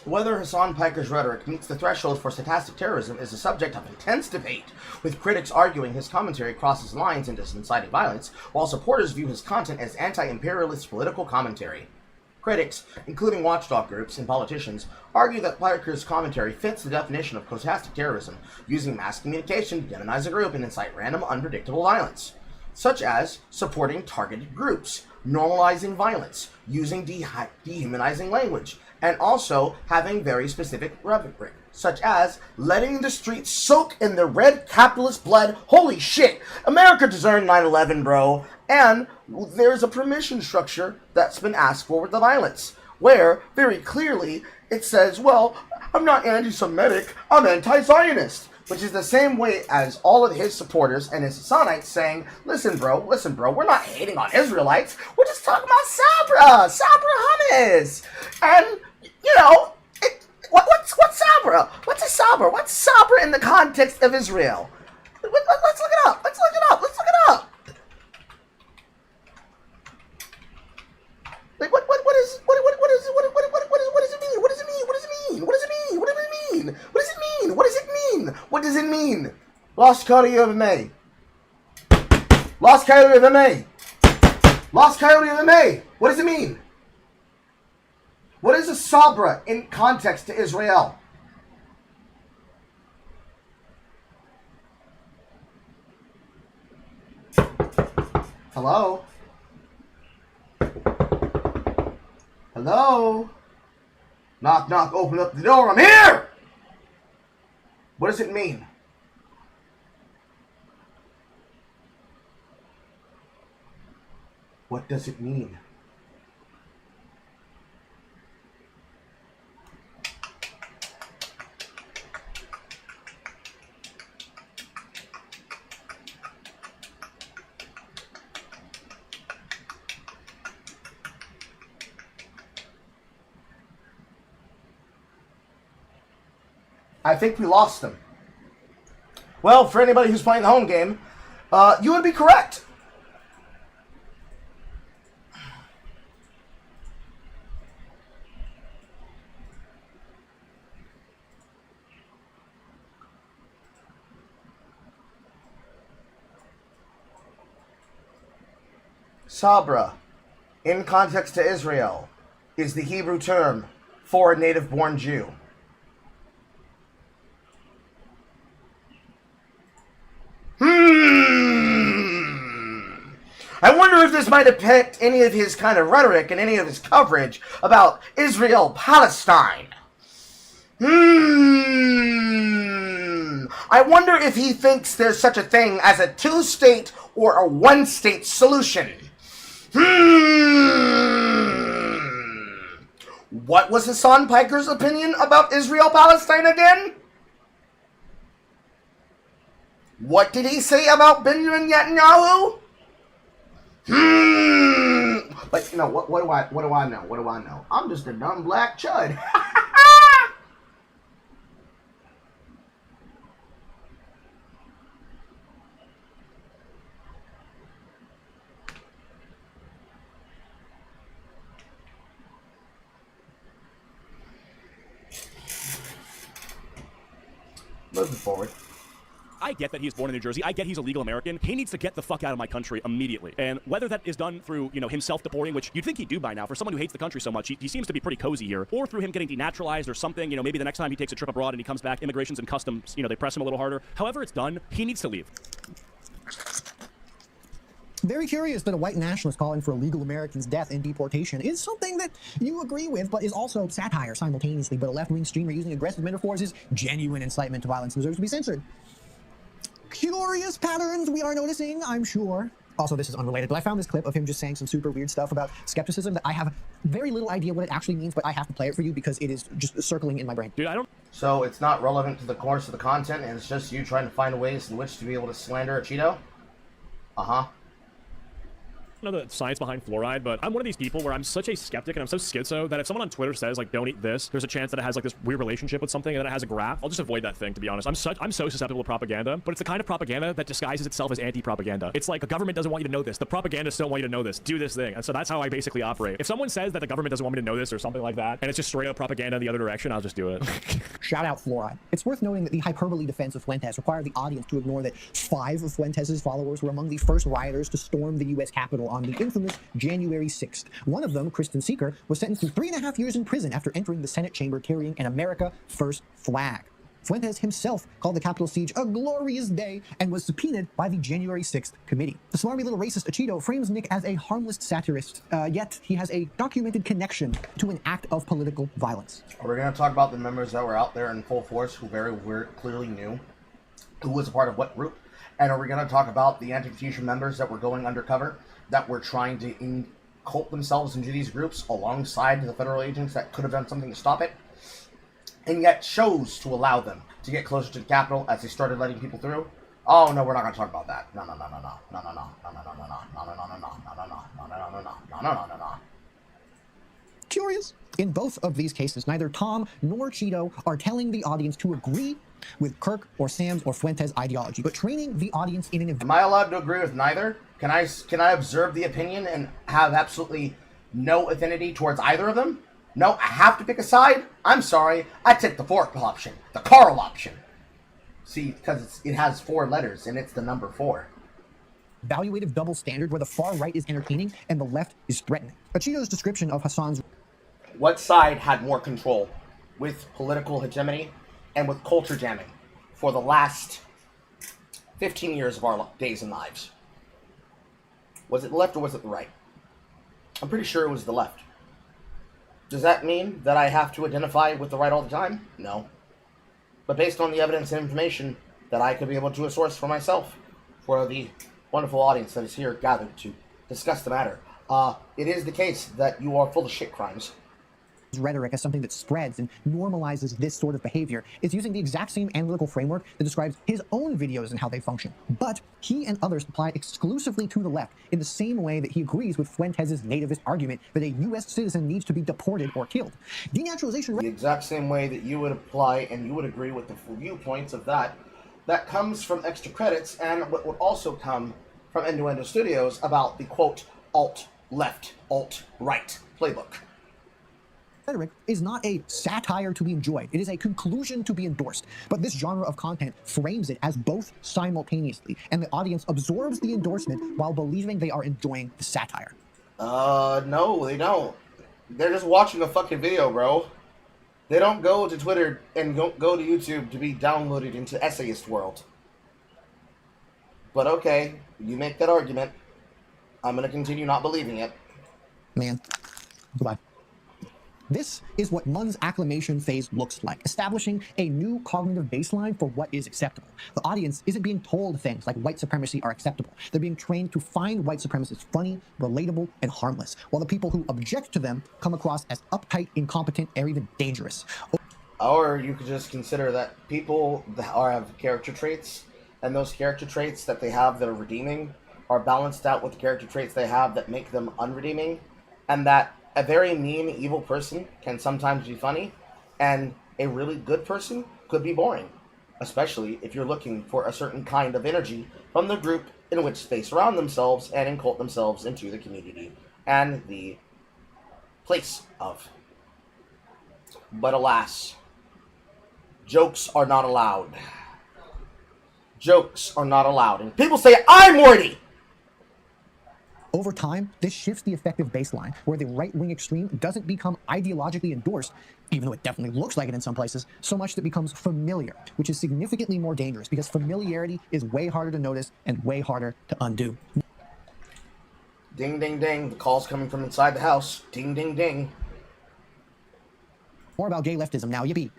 Speaker 1: Whether Hassan Piker's rhetoric meets the threshold for stochastic terrorism is a subject of intense debate, with critics arguing his commentary crosses lines into inciting violence, while supporters view his content as anti-imperialist political commentary. Critics, including watchdog groups and politicians, argue that Piker's commentary fits the definition of stochastic terrorism, using mass communication to demonize a group and incite random, unpredictable violence, such as supporting targeted groups, normalizing violence, using dehumanizing language, and also having very specific rhetoric, such as letting the streets soak in the red capitalist blood. Holy shit! America deserved 9/11, bro. And there's a permission structure that's been asked for with the violence, where very clearly it says, well, I'm not anti-Semitic, I'm anti-Zionist. Which is the same way as all of his supporters and his Hassanites saying, listen bro, we're not hating on Israelites, we're just talking about Sabra hummus. And, you know, what's Sabra? What's a Sabra? What's Sabra in the context of Israel? Let's look it up. Like, what does it mean? Lost Coyote of MA. Lost Coyote of MA. Lost Coyote of MA. What does it mean? What is a Sabra in context to Israel? Hello? Hello? Knock, knock, open up the door, I'm here! What does it mean? What does it mean? I think we lost them. Well, for anybody who's playing the home game, you would be correct. Sabra, in context to Israel, is the Hebrew term for a native-born Jew. wonder if this might affect any of his kind of rhetoric and any of his coverage about Israel-Palestine. I wonder if he thinks there's such a thing as a two-state or a one-state solution. What was Hassan Piker's opinion about Israel-Palestine again? What did he say about Benjamin Netanyahu? But you know what do I know? What do I know? I'm just a dumb black chud. Moving forward.
Speaker 24: I get that he's born in New Jersey. I get he's a legal American. He needs to get the fuck out of my country immediately. And whether that is done through, him self-deporting, which you'd think he'd do by now. For someone who hates the country so much, he seems to be pretty cozy here. Or through him getting denaturalized or something. Maybe the next time he takes a trip abroad and he comes back, immigrations and customs, they press him a little harder. However it's done, he needs to leave.
Speaker 22: Very curious that a white nationalist calling for illegal Americans' death and deportation is something that you agree with, but is also satire simultaneously. But a left-wing streamer using aggressive metaphors is genuine incitement to violence and deserves to be censored. Curious patterns we are noticing, I'm sure. Also, this is unrelated, but I found this clip of him just saying some super weird stuff about skepticism that I have very little idea what it actually means, but I have to play it for you because it is just circling in my brain.
Speaker 24: Dude, I don't...
Speaker 1: So it's not relevant to the course of the content, and it's just you trying to find ways in which to be able to slander a Cheeto? Uh-huh.
Speaker 24: Know the science behind fluoride, but I'm one of these people where I'm such a skeptic and I'm so schizo that if someone on Twitter says like don't eat this, there's a chance that it has like this weird relationship with something and then it has a graph. I'll just avoid that thing, to be honest. I'm so susceptible to propaganda, but it's the kind of propaganda that disguises itself as anti-propaganda. It's like the government doesn't want you to know this. The propagandists don't want you to know this. Do this thing. And so that's how I basically operate. If someone says that the government doesn't want me to know this or something like that, and it's just straight up propaganda in the other direction, I'll just do it.
Speaker 22: Shout out fluoride. It's worth noting that the hyperbole defense of Fuentes required the audience to ignore that 5 of Fuentes' followers were among the first rioters to storm the U.S. Capitol on the infamous January 6th. One of them, Kristen Seeker, was sentenced to 3.5 years in prison after entering the Senate chamber carrying an America First flag. Fuentes himself called the Capitol siege a glorious day and was subpoenaed by the January 6th committee. The smarmy little racist Cheeto frames Nick as a harmless satirist, yet he has a documented connection to an act of political violence.
Speaker 1: Are we going to talk about the members that were out there in full force who very clearly knew who was a part of what group? And are we going to talk about the anti-fusion members that were going undercover, that were trying to incult themselves into these groups alongside the federal agents that could have done something to stop it, and yet chose to allow them to get closer to the Capitol as they started letting people through? Oh no, we're not going to talk about that. No.
Speaker 22: Curious? In both of these cases, neither Tom nor Cheeto are telling the audience to agree with Kirk or Sam's or Fuentes' ideology, but training the audience in an...
Speaker 1: Am I allowed to agree with neither? Can I observe the opinion and have absolutely no affinity towards either of them? No, I have to pick a side? I'm sorry, I take the fourth option, the Carl option. See, because it has 4 letters and it's the number 4.
Speaker 22: Evaluative double standard where the far right is entertaining and the left is threatening. Cheeto's description of Hassan's...
Speaker 1: What side had more control with political hegemony and with culture jamming for the last 15 years of our days and lives? Was it the left or was it the right? I'm pretty sure it was the left. Does that mean that I have to identify with the right all the time? No. But based on the evidence and information that I could be able to source for myself, for the wonderful audience that is here gathered to discuss the matter, it is the case that you are full of shit crimes.
Speaker 22: Rhetoric as something that spreads and normalizes this sort of behavior is using the exact same analytical framework that describes his own videos and how they function. But he and others apply exclusively to the left in the same way that he agrees with Fuentes' nativist argument that a U.S. citizen needs to be deported or killed. Denaturalization...
Speaker 1: The exact same way that you would apply and you would agree with the viewpoints of that comes from extra credits and what would also come from Innuendo Studios about the quote alt-left, alt-right playbook.
Speaker 22: Rhetoric is not a satire to be enjoyed. It is a conclusion to be endorsed. But this genre of content frames it as both simultaneously, and the audience absorbs the endorsement while believing they are enjoying the satire.
Speaker 1: No, they don't. They're just watching a fucking video, bro. They don't go to Twitter and go to YouTube to be downloaded into Essayist world. But okay, you make that argument. I'm going to continue not believing it.
Speaker 22: Man. Goodbye. This is what Munn's acclamation phase looks like, establishing a new cognitive baseline for what is acceptable. The audience isn't being told things like white supremacy are acceptable. They're being trained to find white supremacists funny, relatable, and harmless, while the people who object to them come across as uptight, incompetent, or even dangerous.
Speaker 1: Or you could just consider that people that have character traits, and those character traits that they have that are redeeming are balanced out with the character traits they have that make them unredeeming, and that a very mean, evil person can sometimes be funny, and a really good person could be boring, especially if you're looking for a certain kind of energy from the group in which they surround themselves and incult themselves into the community and the place of. But alas, jokes are not allowed. Jokes are not allowed. And people say, I'm wordy!
Speaker 22: Over time, this shifts the effective baseline, where the right-wing extreme doesn't become ideologically endorsed, even though it definitely looks like it in some places, so much that it becomes familiar, which is significantly more dangerous because familiarity is way harder to notice and way harder to undo.
Speaker 1: Ding, ding, ding. The call's coming from inside the house. Ding, ding, ding.
Speaker 22: More about gay leftism now, yippee.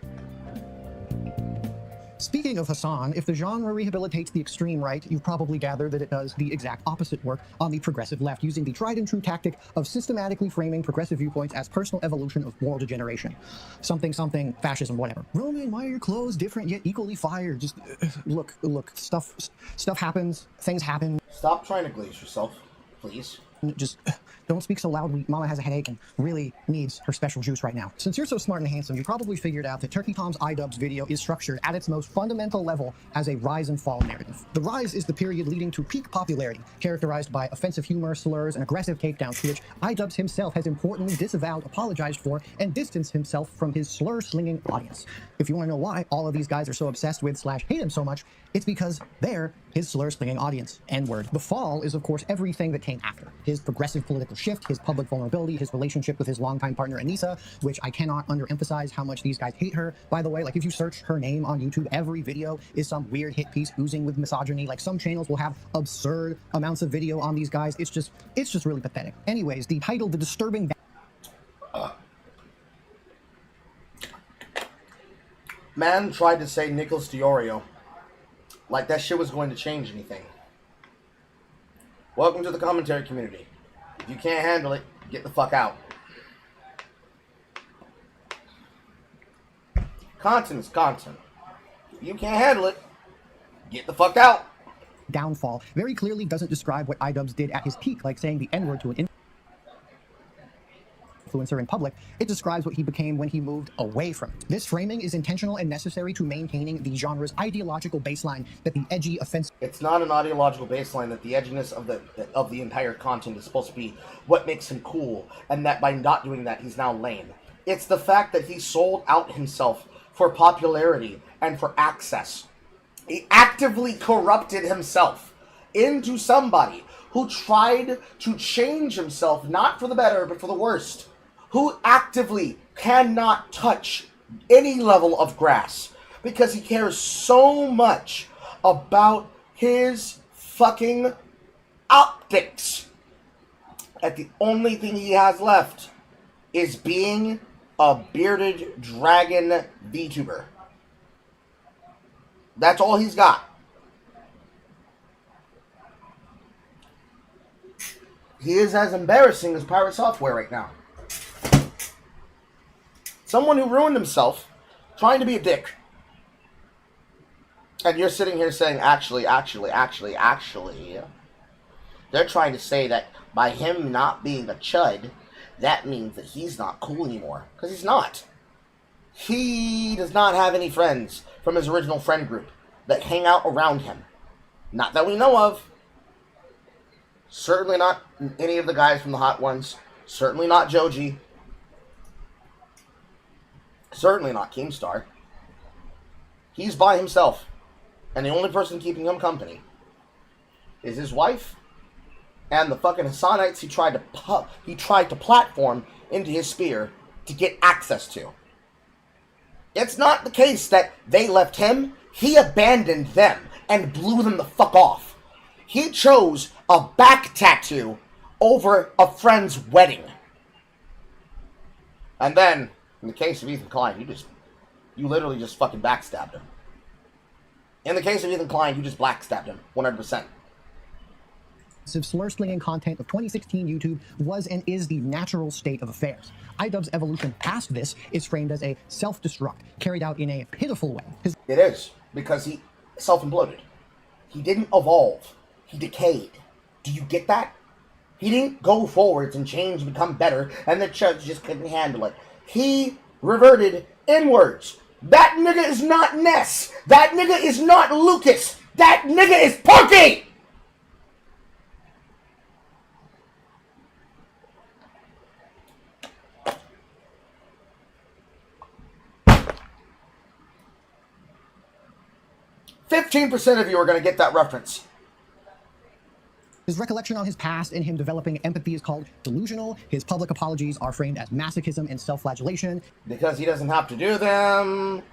Speaker 22: Speaking of Hassan, if the genre rehabilitates the extreme right, you've probably gathered that it does the exact opposite work on the progressive left, using the tried and true tactic of systematically framing progressive viewpoints as personal evolution of moral degeneration. Something, fascism, whatever. Roman, why are your clothes different yet equally fire? Just, look, stuff happens, things happen.
Speaker 1: Stop trying to glaze yourself, please.
Speaker 22: Just don't speak so loudly. Mama has a headache and really needs her special juice right now. Since you're so smart and handsome, you probably figured out that Turkey Tom's iDubbbz video is structured at its most fundamental level as a rise and fall narrative. The rise is the period leading to peak popularity, characterized by offensive humor, slurs, and aggressive takedowns, to which iDubbbz himself has importantly disavowed, apologized for, and distanced himself from his slur-slinging audience. If you want to know why all of these guys are so obsessed with / hate him so much, it's because they're his slur-slinging audience. N-word. The fall is, of course, everything that came after. His progressive political shift, his public vulnerability, his relationship with his longtime partner Anita, which I cannot underemphasize how much these guys hate her. By the way, like if you search her name on YouTube, every video is some weird hit piece oozing with misogyny. Like some channels will have absurd amounts of video on these guys. It's just really pathetic. Anyways, the title, The Disturbing...
Speaker 1: Man tried to say Nicholas Diorio. Like that shit was going to change anything. Welcome to the commentary community. If you can't handle it, get the fuck out. Content is content. If you can't handle it, get the fuck out.
Speaker 22: Downfall very clearly doesn't describe what iDubbbz did at his peak, like saying the N-word to an influencer in public. It describes what he became when he moved away from it. This framing is intentional and necessary to maintaining the genre's ideological baseline that the edgy, offensive...
Speaker 1: It's not an ideological baseline that the edginess of the entire content is supposed to be what makes him cool, and that by not doing that, he's now lame. It's the fact that he sold out himself for popularity and for access. He actively corrupted himself into somebody who tried to change himself, not for the better, but for the worst. Who actively cannot touch any level of grass because he cares so much about his fucking optics. And the only thing he has left is being a bearded dragon VTuber. That's all he's got. He is as embarrassing as Pirate Software right now. Someone who ruined himself trying to be a dick. And you're sitting here saying, actually. They're trying to say that by him not being a chud, that means that he's not cool anymore. Because he's not. He does not have any friends from his original friend group that hang out around him. Not that we know of. Certainly not any of the guys from the Hot Ones. Certainly not Joji. Certainly not Keemstar. He's by himself. And the only person keeping him company is his wife and the fucking Hassanites he tried to platform into his sphere to get access to. It's not the case that they left him. He abandoned them and blew them the fuck off. He chose a back tattoo over a friend's wedding. And then, in the case of Ethan Klein, you literally just fucking backstabbed him. In the case of Ethan Klein, you just blackstabbed him, 100%.
Speaker 22: Slur-slinging content of 2016 YouTube was and is the natural state of affairs. iDubbbz's evolution past this is framed as a self-destruct, carried out in a pitiful way.
Speaker 1: It is, because he self-imploded. He didn't evolve. He decayed. Do you get that? He didn't go forwards and change and become better, and the church just couldn't handle it. He reverted inwards. That nigga is not Ness. That nigga is not Lucas. That nigga is Porky! 15% of you are going to get that reference.
Speaker 22: His recollection on his past and him developing empathy is called delusional. His public apologies are framed as masochism and self-flagellation.
Speaker 1: Because he doesn't have to do them.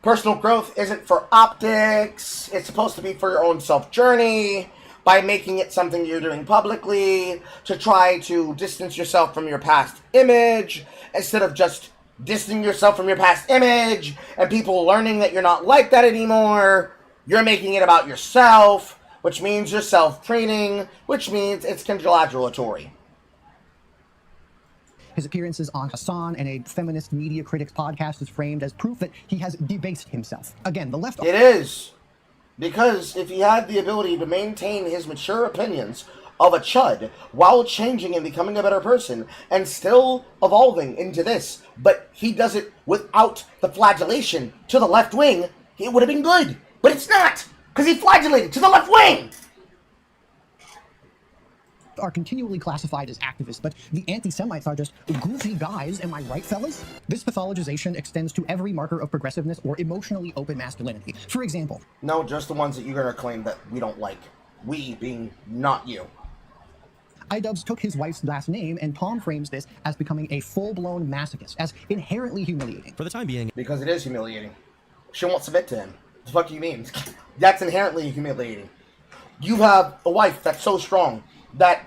Speaker 1: Personal growth isn't for optics. It's supposed to be for your own self-journey. By making it something you're doing publicly. To try to distance yourself from your past image. Instead of just distancing yourself from your past image. And people learning that you're not like that anymore. You're making it about yourself. Which means you're self-training, which means it's congratulatory.
Speaker 22: His appearances on Hassan and a feminist media critics podcast is framed as proof that he has debased himself. Again, the left...
Speaker 1: It is. Because if he had the ability to maintain his mature opinions of a chud while changing and becoming a better person and still evolving into this, but he does it without the flagellation to the left wing, it would have been good. But it's not! Because he flagellated to the left wing!
Speaker 22: Are continually classified as activists, but the anti-Semites are just goofy guys, am I right, fellas? This pathologization extends to every marker of progressiveness or emotionally open masculinity. For example...
Speaker 1: No, just the ones that you're going to claim that we don't like. We being not you.
Speaker 22: iDubbbz took his wife's last name, and Tom frames this as becoming a full-blown masochist, as inherently humiliating.
Speaker 11: For the time being...
Speaker 1: Because it is humiliating. She won't submit to him. What the fuck do you mean? That's inherently humiliating. You have a wife that's so strong that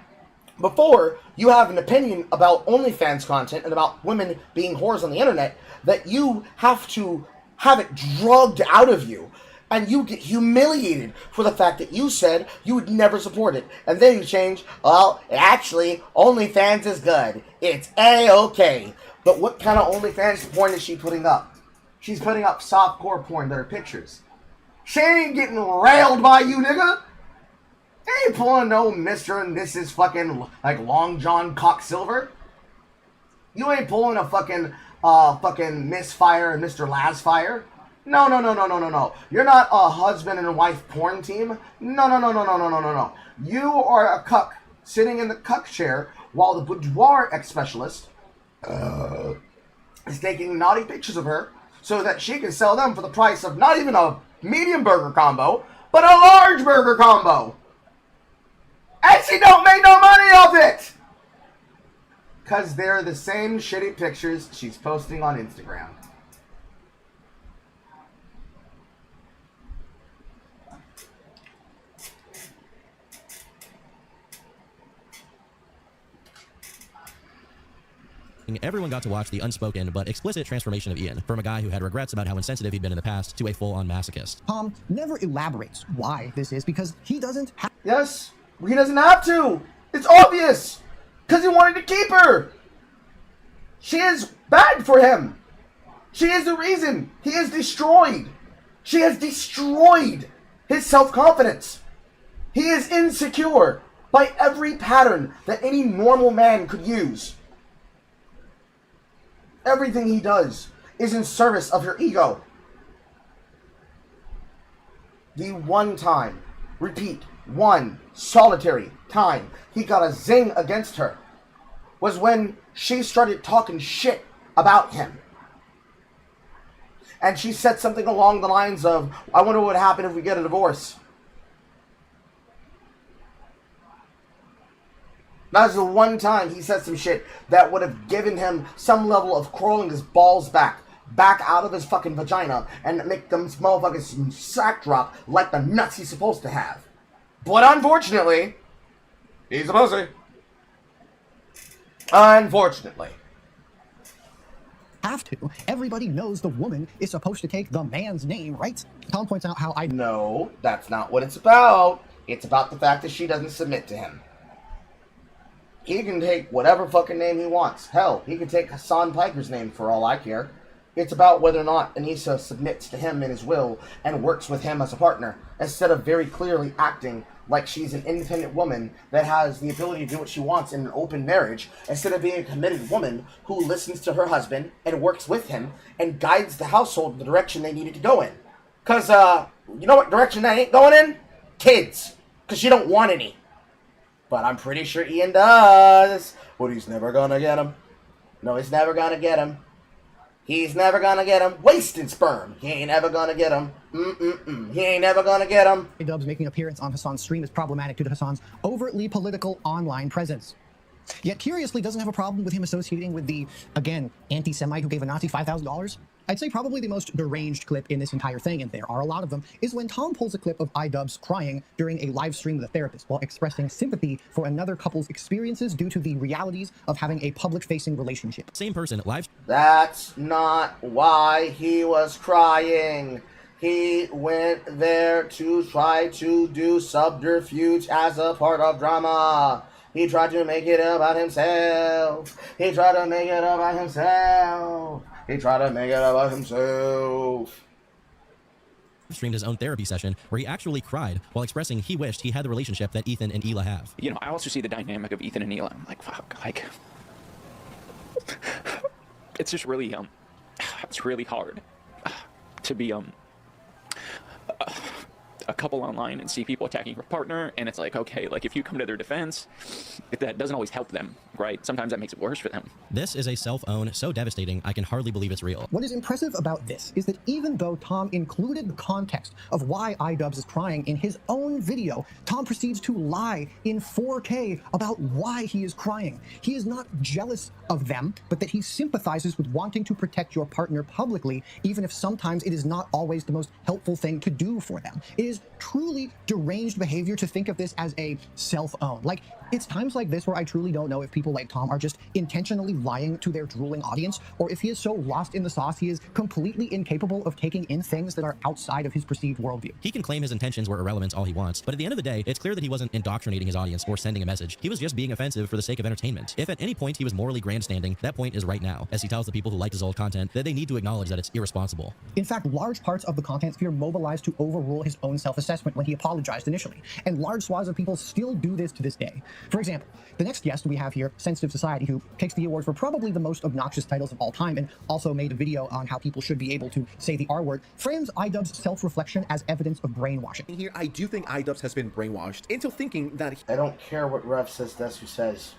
Speaker 1: before you have an opinion about OnlyFans content and about women being whores on the internet, that you have to have it drugged out of you. And you get humiliated for the fact that you said you would never support it. And then you change, well, actually, OnlyFans is good. It's A-okay. But what kind of OnlyFans porn is she putting up? She's putting up softcore porn that are pictures. She ain't getting railed by you, nigga. Ain't pulling no Mr. and Mrs. fucking, like, Long John Cocksilver. You ain't pulling a fucking Misfire and Mr. Lasfire. No. You're not a husband and wife porn team. No. You are a cuck sitting in the cuck chair while the boudoir ex-specialist is taking naughty pictures of her so that she can sell them for the price of not even a medium burger combo, but a large burger combo. And she don't make no money off it! Because they're the same shitty pictures she's posting on Instagram.
Speaker 11: Everyone got to watch the unspoken but explicit transformation of Ian, from a guy who had regrets about how insensitive he'd been in the past to a full-on masochist.
Speaker 22: Tom never elaborates why this is because he doesn't have...
Speaker 1: Yes, he doesn't have to. It's obvious. Because he wanted to keep her. She is bad for him. She is the reason he is destroyed. She has destroyed his self-confidence. He is insecure by every pattern that any normal man could use. Everything he does is in service of her ego. The one time, repeat, one solitary time he got a zing against her was when she started talking shit about him. And she said something along the lines of, I wonder what would happen if we get a divorce. That was the one time he said some shit that would have given him some level of crawling his balls back out of his fucking vagina and make them motherfuckers sack drop like the nuts he's supposed to have. But unfortunately, he's a pussy. Unfortunately.
Speaker 22: Have to. Everybody knows the woman is supposed to take the man's name, right? Tom points out how
Speaker 1: No, that's not what it's about. It's about the fact that she doesn't submit to him. He can take whatever fucking name he wants. Hell, he can take Hassan Piker's name for all I care. It's about whether or not Anita submits to him in his will and works with him as a partner, instead of very clearly acting like she's an independent woman that has the ability to do what she wants in an open marriage, instead of being a committed woman who listens to her husband and works with him and guides the household in the direction they need it to go in. Because, you know what direction that ain't going in? Kids. Because she don't want any. But I'm pretty sure Ian does. But he's never gonna get him. No, he's never gonna get him. He's never gonna get him. Wasting sperm. He ain't ever gonna get him. He ain't ever gonna get him.
Speaker 22: Dubs making an appearance on Hassan's stream is problematic due to Hassan's overtly political online presence. Yet curiously doesn't have a problem with him associating with the, again, anti-Semite who gave a Nazi $5,000. I'd say probably the most deranged clip in this entire thing, and there are a lot of them, is when Tom pulls a clip of iDubbbz crying during a live stream with a therapist while expressing sympathy for another couple's experiences due to the realities of having a public-facing relationship.
Speaker 11: Same person live.
Speaker 1: That's not why he was crying. He went there to try to do subterfuge as a part of drama. He tried to make it about himself. He tried to make it about himself. He tried to make it about himself.
Speaker 11: Streamed his own therapy session where he actually cried while expressing he wished he had the relationship that Ethan and Hila have.
Speaker 2: You know, I also see the dynamic of Ethan and Hila. I'm like, fuck, like, it's just really, it's really hard to be, a couple online and see people attacking your partner, and it's like, okay, like if you come to their defense, that doesn't always help them, right? Sometimes that makes it worse for them.
Speaker 11: This is a self-own so devastating I can hardly believe it's real.
Speaker 22: What is impressive about this is that even though Tom included the context of why iDubbbz is crying in his own video, Tom proceeds to lie in 4K about why he is crying. He is not jealous of them, but that he sympathizes with wanting to protect your partner publicly, even if sometimes it is not always the most helpful thing to do for them. It is truly deranged behavior to think of this as a self-own. Like, it's times like this where I truly don't know if people like Tom are just intentionally lying to their drooling audience, or if he is so lost in the sauce he is completely incapable of taking in things that are outside of his perceived worldview.
Speaker 11: He can claim his intentions were irrelevant all he wants, but at the end of the day, it's clear that he wasn't indoctrinating his audience or sending a message. He was just being offensive for the sake of entertainment. If at any point he was morally grandstanding, that point is right now, as he tells the people who liked his old content that they need to acknowledge that it's irresponsible.
Speaker 22: In fact, large parts of the content sphere mobilized to overrule his own self-assessment when he apologized initially, and large swaths of people still do this to this day. For example, the next guest we have here, Sensitive Society, who takes the award for probably the most obnoxious titles of all time and also made a video on how people should be able to say the R word, frames iDubbbz's self-reflection as evidence of brainwashing.
Speaker 3: Here, I do think iDubbbz has been brainwashed into thinking that
Speaker 1: I don't care what Rev says, that's who says.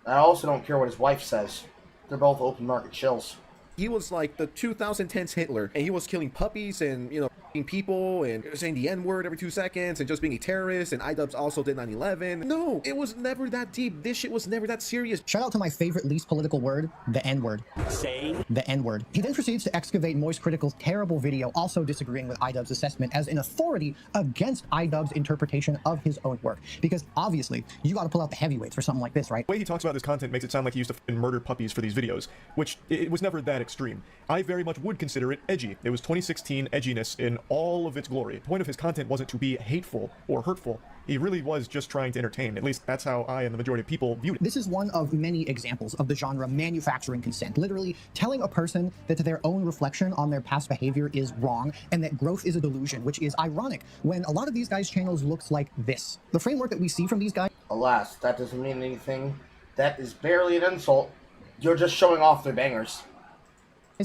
Speaker 1: I also don't care what his wife says. They're both open market chills.
Speaker 3: he was like the 2010s Hitler, and he was killing puppies and, you know, people and saying the N-word every 2 seconds and just being a terrorist, and iDubbbz also did 9/11. No, it was never that deep. This shit was never that serious.
Speaker 22: Shout out to my favorite least political word, the N-word.
Speaker 3: Say
Speaker 22: the N-word. He then proceeds to excavate Moist Critical's terrible video, also disagreeing with iDubbbz's assessment as an authority against iDubbbz's interpretation of his own work. Because obviously, you gotta pull out the heavyweights for something like this, right?
Speaker 24: The way he talks about this content makes it sound like he used to murder puppies for these videos, which it was never that extreme. I very much would consider it edgy. It was 2016 edginess in all of its glory. The point of his content wasn't to be hateful or hurtful. He really was just trying to entertain. At least that's how I and the majority of people viewed it.
Speaker 22: This is one of many examples of the genre manufacturing consent, literally telling a person that their own reflection on their past behavior is wrong and that growth is a delusion, which is ironic when a lot of these guys' channels looks like this. The framework that we see from these guys...
Speaker 1: Alas, that doesn't mean anything. That is barely an insult. You're just showing off their bangers.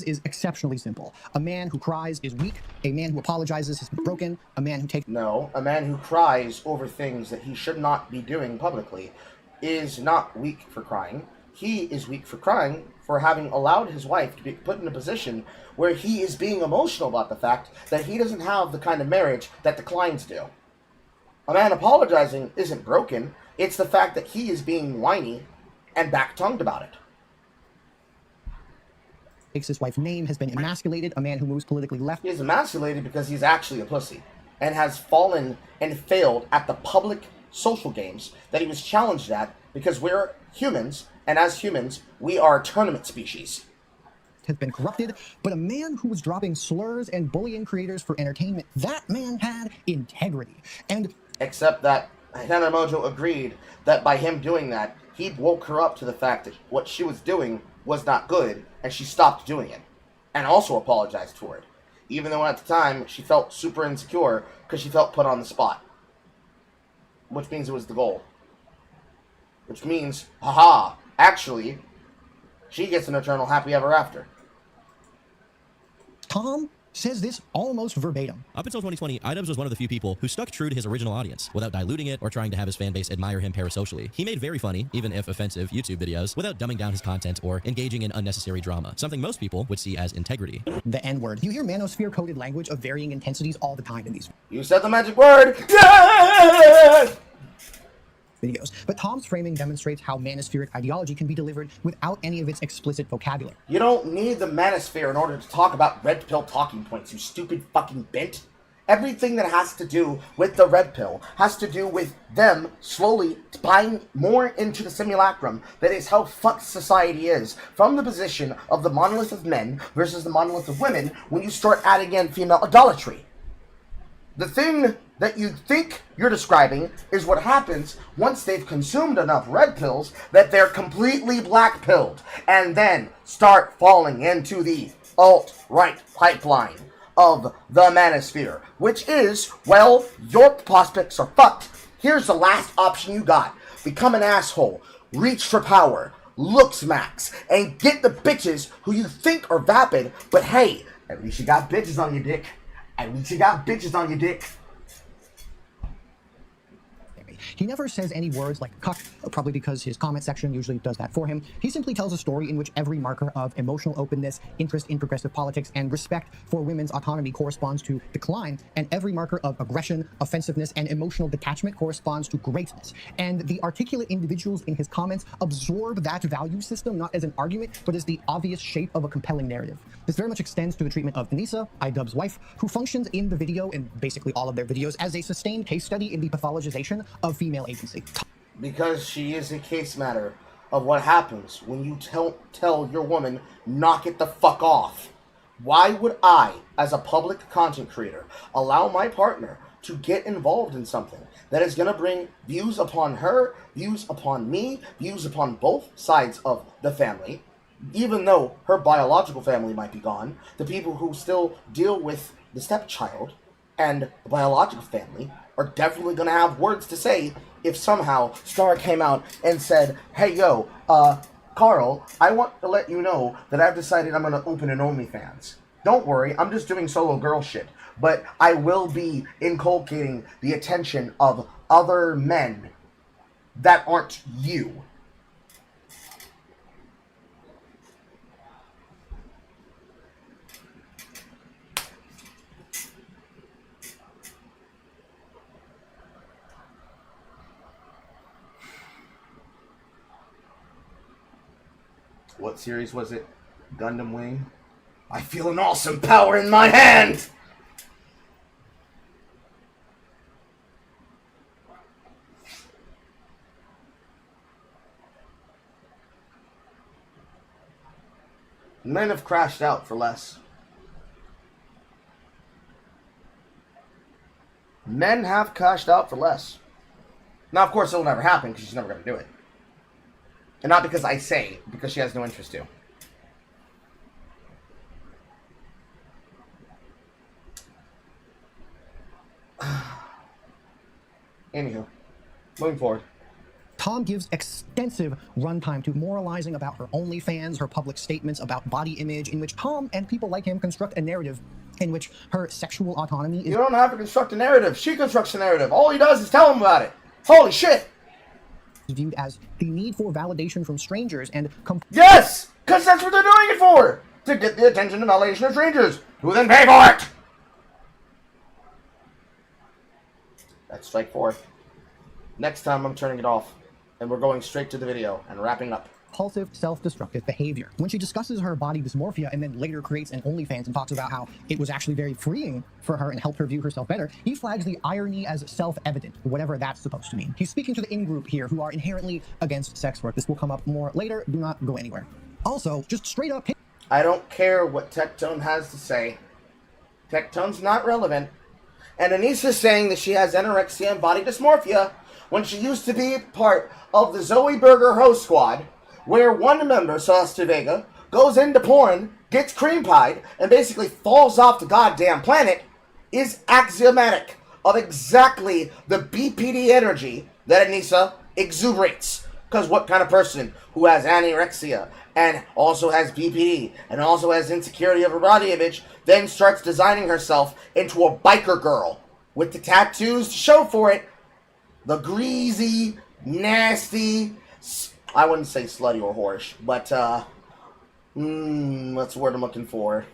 Speaker 22: Is exceptionally simple. A man who cries is weak. A man who apologizes is broken. A man who takes...
Speaker 1: No, a man who cries over things that he should not be doing publicly is not weak for crying. He is weak for crying for having allowed his wife to be put in a position where he is being emotional about the fact that he doesn't have the kind of marriage that the Kleins do. A man apologizing isn't broken. It's the fact that he is being whiny and back-tongued about it.
Speaker 22: Takes his wife's name, has been emasculated, a man who moves politically left.
Speaker 1: He is emasculated because he's actually a pussy and has fallen and failed at the public social games that he was challenged at Because we're humans, and as humans, we are tournament species.
Speaker 22: Has been corrupted, but a man who was dropping slurs and bullying creators for entertainment, that man had integrity. And
Speaker 1: except that Hannah Mojo agreed that by him doing that, he woke her up to the fact that what she was doing was not good, and she stopped doing it. And also apologized for it. Even though at the time, she felt super insecure because she felt put on the spot. Which means it was the goal. Which means, haha, actually, she gets an eternal happy ever after.
Speaker 22: Tom says this almost verbatim.
Speaker 11: Up until 2020, iDubbbz was one of the few people who stuck true to his original audience without diluting it or trying to have his fan base admire him parasocially. He made very funny, even if offensive, YouTube videos without dumbing down his content or engaging in unnecessary drama, something most people would see as integrity.
Speaker 22: The N-word. You hear manosphere-coded language of varying intensities all the time in these
Speaker 1: You said the magic word! Yes!
Speaker 22: videos. But Tom's framing demonstrates how manospheric ideology can be delivered without any of its explicit vocabulary.
Speaker 1: You don't need the manosphere in order to talk about red pill talking points, you stupid fucking bent. Everything that has to do with the red pill has to do with them slowly buying more into the simulacrum that is how fucked society is, from the position of the monolith of men versus the monolith of women when you start adding in female idolatry. The thing that you think you're describing is what happens once they've consumed enough red pills that they're completely black-pilled, and then start falling into the alt-right pipeline of the manosphere, which is, well, your prospects are fucked. Here's the last option you got. Become an asshole, reach for power, looks max, and get the bitches who you think are vapid, but hey, at least you got bitches on your dick. At least you got bitches on your dick.
Speaker 22: He never says any words like cuck, probably because his comment section usually does that for him. He simply tells a story in which every marker of emotional openness, interest in progressive politics, and respect for women's autonomy corresponds to decline, and every marker of aggression, offensiveness, and emotional detachment corresponds to greatness. And the articulate individuals in his comments absorb that value system not as an argument, but as the obvious shape of a compelling narrative. This very much extends to the treatment of Anita, iDubbbz's wife, who functions in the video, and basically all of their videos, as a sustained case study in the pathologization of female agency.
Speaker 1: Because she is a case matter of what happens when you tell your woman, knock it the fuck off. Why would I, as a public content creator, allow my partner to get involved in something that is going to bring views upon her, views upon me, views upon both sides of the family, even though her biological family might be gone, the people who still deal with the stepchild and the biological family are definitely going to have words to say if somehow Star came out and said, hey, yo, Carl, I want to let you know that I've decided I'm going to open an OnlyFans. Don't worry, I'm just doing solo girl shit. But I will be inculcating the attention of other men that aren't you. What series was it? Gundam Wing? I feel an awesome power in my hand! Men have crashed out for less. Men have crashed out for less. Now, of course, it'll never happen because she's never going to do it. And not because I say, because she has no interest to. Anywho, moving forward.
Speaker 22: Tom gives extensive runtime to moralizing about her OnlyFans, her public statements about body image, in which Tom and people like him construct a narrative in which her sexual autonomy is...
Speaker 1: You don't have to construct a narrative. She constructs a narrative. All he does is tell him about it. Holy shit!
Speaker 22: Viewed as the need for validation from strangers and...
Speaker 1: Yes! Because that's what they're doing it for! To get the attention and validation of strangers, who then pay for it! That's strike 4. Next time I'm turning it off, and we're going straight to the video and wrapping up.
Speaker 22: compulsive, self-destructive behavior. When she discusses her body dysmorphia and then later creates an OnlyFans and talks about how it was actually very freeing for her and helped her view herself better, he flags the irony as self-evident, whatever that's supposed to mean. He's speaking to the in-group here who are inherently against sex work. This will come up more later. Do not go anywhere. Also, just straight up...
Speaker 1: I don't care what Tectone has to say. Tectone's not relevant. And Anissa's saying that she has anorexia and body dysmorphia when she used to be part of the Zoe Burger host squad, where one member, Celeste Vega, goes into porn, gets cream pied, and basically falls off the goddamn planet, is axiomatic of exactly the BPD energy that Anissa exuberates. Because what kind of person who has anorexia and also has BPD and also has insecurity of her body image then starts designing herself into a biker girl with the tattoos to show for it? The greasy, nasty, I wouldn't say slutty or whorish, but, what's the word I'm looking for?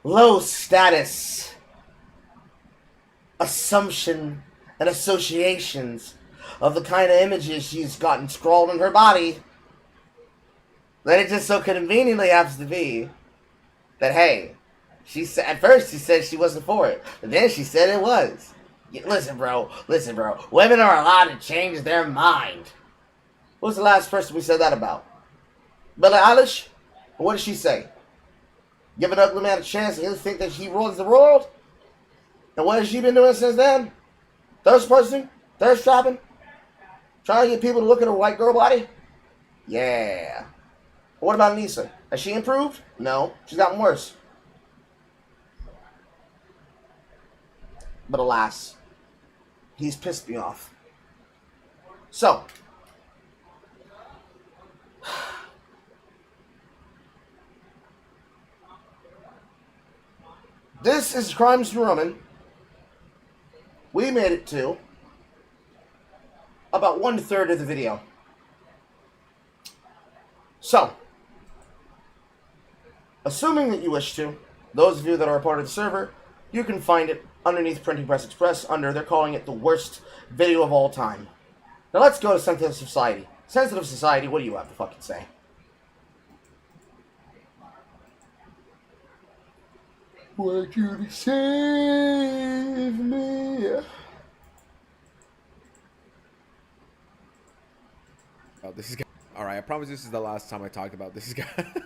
Speaker 1: Low status, assumption, and associations of the kind of images she's gotten scrawled on her body, that it just so conveniently happens to be that, hey, she said, at first she said she wasn't for it, but then she said it was. Listen, bro. Women are allowed to change their mind. What was the last person we said that about? Billie Eilish? What did she say? Give an ugly man a chance and he'll think that he rules the world? And what has she been doing since then? Thirst person? Thirst trapping? Trying to get people to look at her white girl body? Yeah. What about Anissa? Has she improved? No. She's gotten worse. But alas, he's pissed me off. So, this is Crimes to Roman. We made it to about 1/3 of the video. So, assuming that you wish to, those of you that are a part of the server, you can find it underneath Printing Press Express under, they're calling it the worst video of all time. Now let's go to Sensitive Society. Sensitive Society, what do you have to fucking say? Want you to save me.
Speaker 3: Oh, this is... Alright, I promise this is the last time I talked about this guy.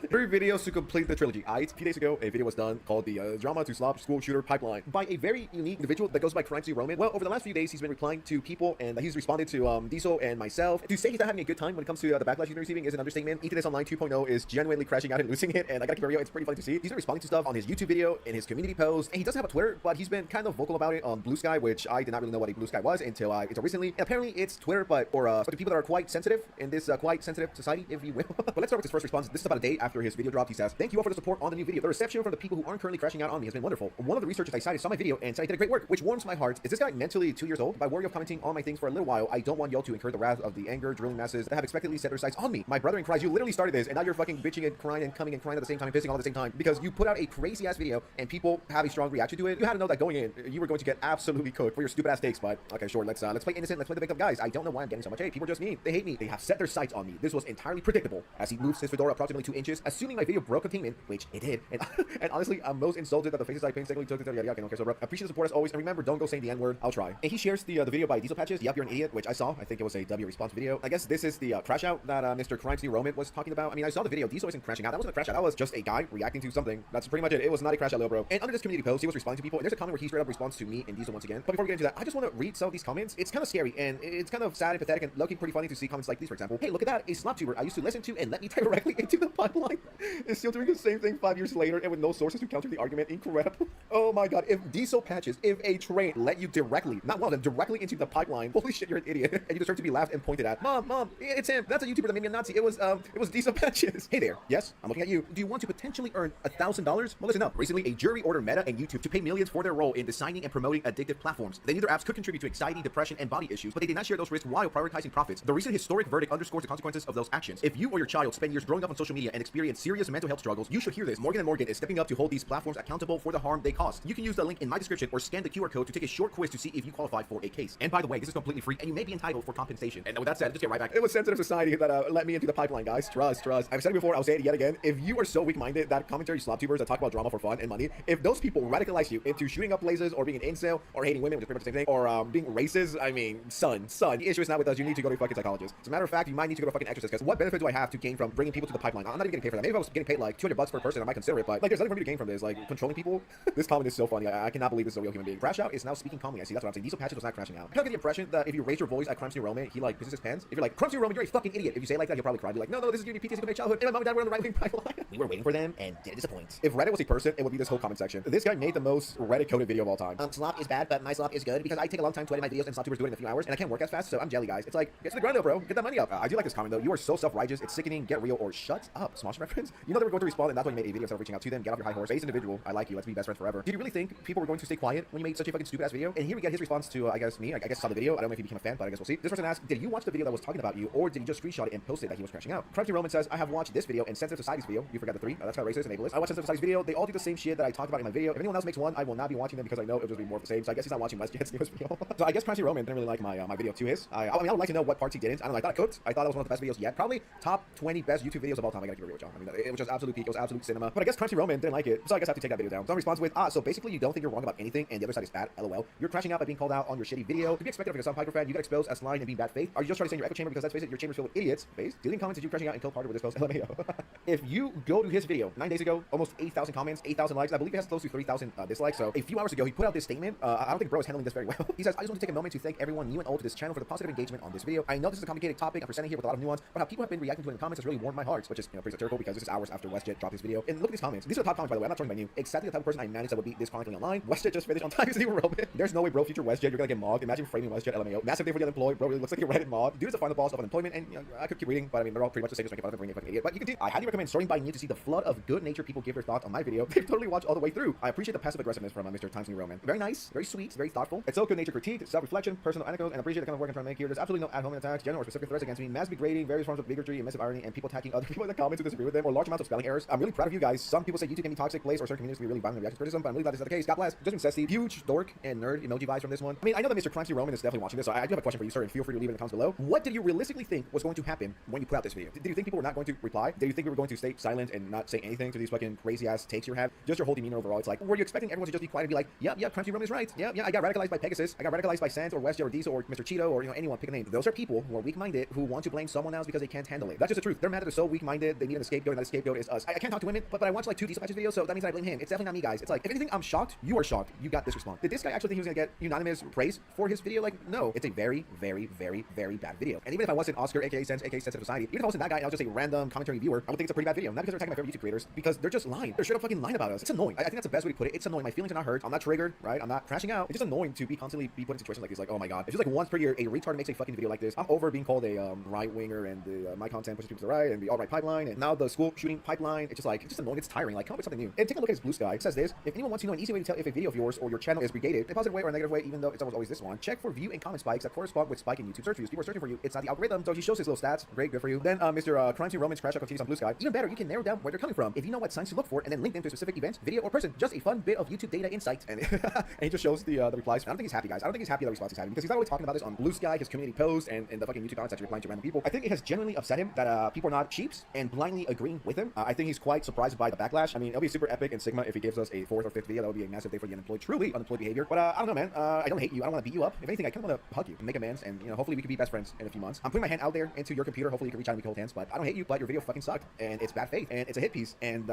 Speaker 3: 3 videos to complete the trilogy. A few days ago, a video was done called the Drama to Slop School Shooter Pipeline by a very unique individual that goes by Crimes Roman. Well, over the last few days, he's been replying to people, and he's responded to Diesel and myself. To say he's not having a good time when it comes to the backlash he's been receiving is an understatement. Eat This Online 2.0 is genuinely crashing out and losing it, and I gotta keep it real, it's pretty funny to see. He's been responding to stuff on his YouTube video, in his community post, and he doesn't have a Twitter, but he's been kind of vocal about it on Blue Sky, which I did not really know what a Blue Sky was until recently. And apparently, it's Twitter, but for the people that are quite sensitive in this quite sensitive society, if you will. But let's start with his first response. This is about a day after his video dropped. He says, "Thank you all for the support on the new video. The reception from the people who aren't currently crashing out on me has been wonderful. One of the researchers I cited saw my video and said I did a great work, which warms my heart. Is this guy mentally 2 years old? By worry of commenting on my things for a little while, I don't want y'all to incur the wrath of the anger, drilling masses that have expectantly set their sights on me. My brother in Christ, you literally started this, and now you're fucking bitching and crying and coming and crying at the same time and pissing all at the same time because you put out a crazy ass video and people have a strong reaction to it. You had to know that going in, you were going to get absolutely cooked for your stupid ass takes. But okay, sure, let's play innocent. Let's play the victim, guys. I don't know why I'm getting so much hate. People are just mean. They hate me. They have set their sights on me. This was entirely predictable. As he moves his fedora approximately 2 inches, assuming my video broke containment, which it did. And honestly, I'm most insulted that the faces I painstakingly took to okay, so appreciate the support as always. And remember, don't go saying the N-word. I'll try. And he shares the video by Diesel Patches, Yap, You're an Idiot, which I saw. I think it was a W response video. I guess this is the crash out that Mr. Crimes Roman was talking about. I mean, I saw the video. Diesel isn't crashing out. That wasn't a crash out. That was just a guy reacting to something. That's pretty much it. It was not a crash out, little bro. And under this community post, he was responding to people. And there's a comment where he straight up responds to me and Diesel once again. But before we get into that, I just want to read some of these comments. It's kind of scary and it's kind of sad and pathetic and looking pretty funny to see comments like these, for example. Hey, look at that. A slop tuber I used to listen to and let me directly into the pipeline is still doing the same thing 5 years later and with no sources to counter the argument. Incredible. Oh my god. If Diesel Patches, if a train let you directly, not one of them, directly into the pipeline, holy shit, you're an idiot. And you deserve to be laughed and pointed at. Mom, it's him. That's a YouTuber that made me a Nazi. It was Diesel Patches. Hey there. Yes, I'm looking at you. Do you want to potentially earn $1,000? Well, listen up. Recently, a jury ordered Meta and YouTube to pay millions for their role in designing and promoting addictive platforms. They knew their apps could contribute to anxiety, depression, and body issues, but they did not share those risks while prioritizing profits. The recent historic verdict underscores the consequences consequences of those actions. If you or your child spend years growing up on social media and experience serious mental health struggles, you should hear this. Morgan & Morgan is stepping up to hold these platforms accountable for the harm they cause. You can use the link in my description or scan the QR code to take a short quiz to see if you qualify for a case. And by the way, this is completely free and you may be entitled for compensation. And with that said, just get right back. It was sensitive society that let me into the pipeline, guys. Trust. I've said it before, I'll say it yet again. If you are so weak-minded that commentary slop tubers that talk about drama for fun and money, if those people radicalize you into shooting up places or being an incel or hating women, which is pretty much the same thing, or being racist, I mean, son, the issue is not with us. You need to go to a fucking psychologist. As a matter of fact, you might need to go to a fucking exorcist, because what benefit do I have to gain from bringing people to the pipeline? I'm not even getting paid for that. Maybe if I was getting paid like $200 per person, I might consider it, but like there's nothing for me to gain from this. Like controlling people. This comment is so funny. I cannot believe this is a real human being. Crash Out is now speaking calmly. I see. That's what I'm saying. Diesel Patches was not crashing out. I get the impression that if you raise your voice at Crimes New Roman, he like pisses his pants. If you're like, Crimes New Roman, you're a fucking idiot. If you say it like that, he'll probably cry. Be like, no, this is giving me PTSD from my childhood. And my mom and dad were on the right-wing pipeline. We were waiting for them and didn't disappoint. If Reddit was a person, it would be this whole comment section. This guy made the most Reddit-coded video of all time. Slop is bad, but my slop is good because I take a long time to edit my videos and slop tubers do it in a few hours, and I can't work as fast, so I'm jelly, guys. It's like, get to the grind though, bro. Get that money up. I do like this comment though. You are so self-righteous. It's sickening. Get real or shut up. Smosh reference. You know they were going to respond, and that's why you made a video instead of reaching out to them. Get off your high horse. Face individual. I like you. Let's be best friends forever. Did you really think people were going to stay quiet when you made such a fucking stupid ass video? And here we get his response to, I guess me. I guess saw the video. I don't know if he became a fan, but I guess we'll see. This person asked, did you watch the video that was talking about you, or did you just screenshot it and post it that he was crashing out? Crunchy Roman says, I have watched this video and Sensitive Society's video. You forgot the three. That's kind of racist and ableist. I watched Sensitive Society's video. They all do the same shit that I talked about in my video. If anyone else makes one, I will not be watching them because I know it'll just be more of the same. So I guess he's not watching WestJet's newest video. So I guess Crunchy Roman didn't really like my video to his. I mean, I would like to know what parts he didn't. I don't know. I thought it cooked. I thought that was one of the best videos yet. Probably top 20 best YouTube videos of all time. I gotta keep it real with y'all. I mean, it was just absolute peak. It was absolute cinema. But I guess Crunchy Roman didn't like it. So I guess I have to take that video down. Someone responds with, so basically you don't think you're wrong about anything and the other side is bad. LOL. You're crashing out by being called out on your shitty video. To be expected of a Sun Piper fan, you got exposed as lying and being bad faith. Are you just trying to stay in your echo chamber because let's face it, your chamber's filled with idiots? Face. Deleting comments as you crashing out and kill Carter with this post. LMAO. If you go to his video 9 days ago, almost 8,000 comments, 8,000 likes. I believe it has close to 3,000 dislikes. So a few hours ago, he put out this statement. I don't think bro is handling this very well. He says, I just want to take a moment to thank everyone new and old to this channel for the positive engagement on this video. I know this is a complicated topic I'm presenting here with a lot of nuance, but how people have been reacting to it in the comments has really warmed my heart, which is pretty satirical because this is hours after WestJet dropped his video. And look at these comments. These are the top comments, by the way. I'm not trolling by you. Exactly the type of person I managed that would be this chronically online. WestJet just finished on time. Is even Roman? There's no way, bro. Future WestJet, you're gonna get mogged. Imagine framing WestJet. LMAO. Massive day for the unemployed. Bro really looks like a Reddit mod. Dude is the final boss of unemployment, and I could keep reading, but I mean they're all pretty much the same, just making fun of him for being a fucking idiot. But you can do. I highly recommend starting by you to see the flood of good-natured people give their thoughts on my video. They've totally watched all the way through. I appreciate the passive aggressiveness from Mr. Times New Roman. Very nice, very sweet, very thoughtful. It's so good-natured critique, self-reflection, personal anecdotes, and appreciate the kind of work I'm trying to make here. There's absolutely no ad hominem attacks, general or specific threats against me, mass degrading, various forms of bigotry and massive irony, and people attacking other people in the comments who disagree with them, or large amounts of spelling errors. I'm really proud of you guys. Some people say YouTube can be toxic place, or certain communities can be really violent reaction to criticism, but I'm really glad this is not the case. God bless. Just incessy, huge dork and nerd emoji vibes from this one. I mean, I know that Mr. Crunchy Roman is definitely watching this, so I do have a question for you, sir, and feel free to leave it in the comments below. What did you realistically think was going to happen when you put out this video? Did you think people were not going to reply? Did you think we were going to stay silent and not say anything to these fucking crazy ass takes you have? Just your whole demeanor overall. It's like, were you expecting everyone to just be quiet and be like, yep, Crunchy Roman is right. Yeah, I got radicalized by Pegasus. I got radicalized by Sans or WestJet or Diesel or Mr. Cheeto or anyone, pick a name. Those are people who are weak-minded who want to blame someone else because they can't handle it. That's just the truth. They're mad that they're so weak-minded, they need an scapegoat, and that scapegoat is us. I can't talk to women, but I watched like 2 Diesel Patches videos, so that means that I blame him. It's definitely not me, guys. It's like, if anything, I'm shocked. You are shocked. You got this response. Did this guy actually think he was gonna get unanimous praise for his video? Like, no. It's a very, very, very, very bad video. And even if I wasn't Oscar, aka Sense, aka Sensitive Society, even if I wasn't that guy and I was just a random commentary viewer, I would think it's a pretty bad video. Not because they're attacking my favorite YouTube creators, because they're just lying. They're straight up fucking lying about us. It's annoying. I think that's the best way to put it. It's annoying. My feelings are not hurt. I'm not triggered, right? I'm not crashing out. It's just annoying to be constantly put in situations like this. Like, oh my god. It's just like once per year, a retard makes a fucking video like this. I'm over being called a right-winger and my content pushes people to the right and the alt-right pipeline and now the school shooting pipeline. It's just annoying. It's tiring. Like, come up with something new. And take a look at his blue sky. It says this: if anyone wants to know an easy way to tell if a video of yours or your channel is brigaded, in a positive way or a negative way, even though it's almost always this one, check for view and comment spikes that correspond with spike in YouTube search views. People are searching for you. It's not the algorithm. So he shows his little stats. Great, good for you. Then Mr. Crunchy Roman's crash out continues on blue sky. Even better, you can narrow down where they're coming from if you know what signs to look for and then link them to a specific event, video, or person. Just a fun bit of YouTube data insight. And, and he just shows the replies. I don't think he's happy, guys. I don't think he's happy that the response he's having because he's not really talking about this on blue sky, his community post, and the fucking YouTube comments that you're replying to random people. I think it has genuinely upset him that people are not sheeps and blindly agreeing with him. I think he's quite surprised by the backlash. I mean, it'll be super epic and Sigma if he gives us a 4th or 5th video. That would be a massive day for the unemployed, truly unemployed behavior. But I don't know, man. I don't hate you. I don't want to beat you up. If anything, I kind of want to hug you and make amends, and hopefully we can be best friends in a few months. I'm putting my hand out there into your computer. Hopefully you can reach out and we can hold hands. But I don't hate you. But your video fucking sucked, and it's bad faith, and it's a hit piece, and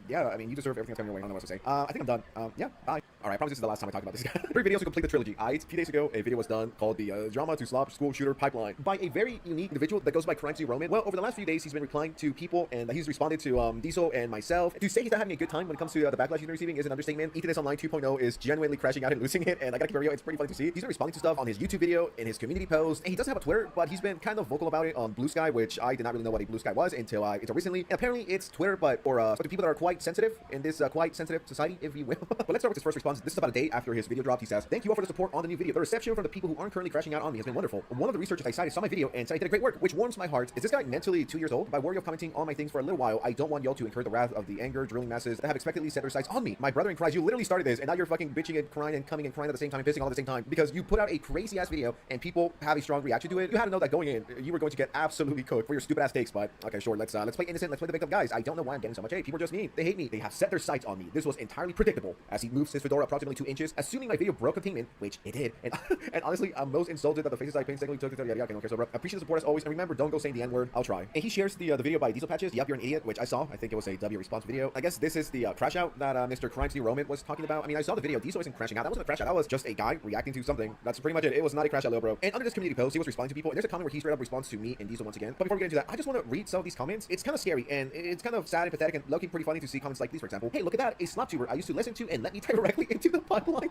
Speaker 3: yeah, I mean, you deserve everything that's coming your way. I don't know what to say. I think I'm done. Yeah, bye. All right, I promise this is the last time I talk about this guy. 3 videos to complete the trilogy. A few days ago, a video was done called the Drama to Slop School Shooter Pipeline by a very unique individual that goes by Crunchy Roman. Well, over the last few days, he's been replying to people, and he's responded to Diesel and myself. To say he's not having a good time when it comes to the backlash he's been receiving is an understatement. Ethan Online 2.0 is genuinely crashing out and losing it, and I gotta keep it real, it's pretty funny to see. He's been responding to stuff on his YouTube video, in his community post, and he doesn't have a Twitter, but he's been kind of vocal about it on Blue Sky, which I did not really know what a Blue Sky was until recently. And apparently it's Twitter, but for the people that are quite sensitive in this quite sensitive society, if you will. But let's start with his first response. responds, this is about a day after his video dropped. He says, thank you all for the support on the new video. The reception from the people who aren't currently crashing out on me has been wonderful. One of the researchers I cited saw my video and said I did a great work, which warms my heart. Is this guy mentally 2 years old? By worry of commenting on my things for a little while, I don't want y'all to incur the wrath of the anger, drilling masses that have expectedly set their sights on me. My brother in Christ, you literally started this, and now you're fucking bitching and crying and coming and crying at the same time and pissing all at the same time because you put out a crazy ass video and people have a strong reaction to it. You had to know that going in, you were going to get absolutely cooked for your stupid ass takes. But okay, sure, let's play innocent, let's play the victim. Guys, I don't know why I'm getting so much hate. People are just mean. They hate me. They have set their sights on me. This was entirely predictable. As he moves his fedora approximately 2 inches, assuming my video broke containment, which it did. And honestly, I'm most insulted that the faces I painstakingly took to I don't care so bro. Appreciate the support as always, and remember, don't go saying the N-word. I'll try. And he shares the video by Diesel Patches, Yep, You're an Idiot, which I saw. I think it was a W response video. I guess this is the crash out that Mr. Crimes New Roman was talking about. I mean, I saw the video. Diesel isn't crashing out. That wasn't a crash out. That was just a guy reacting to something. That's pretty much it. It was not a crash out, little bro. And under this community post, he was responding to people. And there's a comment where he straight up responds to me and Diesel once again. But before we get into that, I just want to read some of these comments. It's kind of scary and it's kind of sad and pathetic and looking pretty funny to see comments like these, for example. Hey, look at that. A slop tuber I used to listen to and let me directly into the pipeline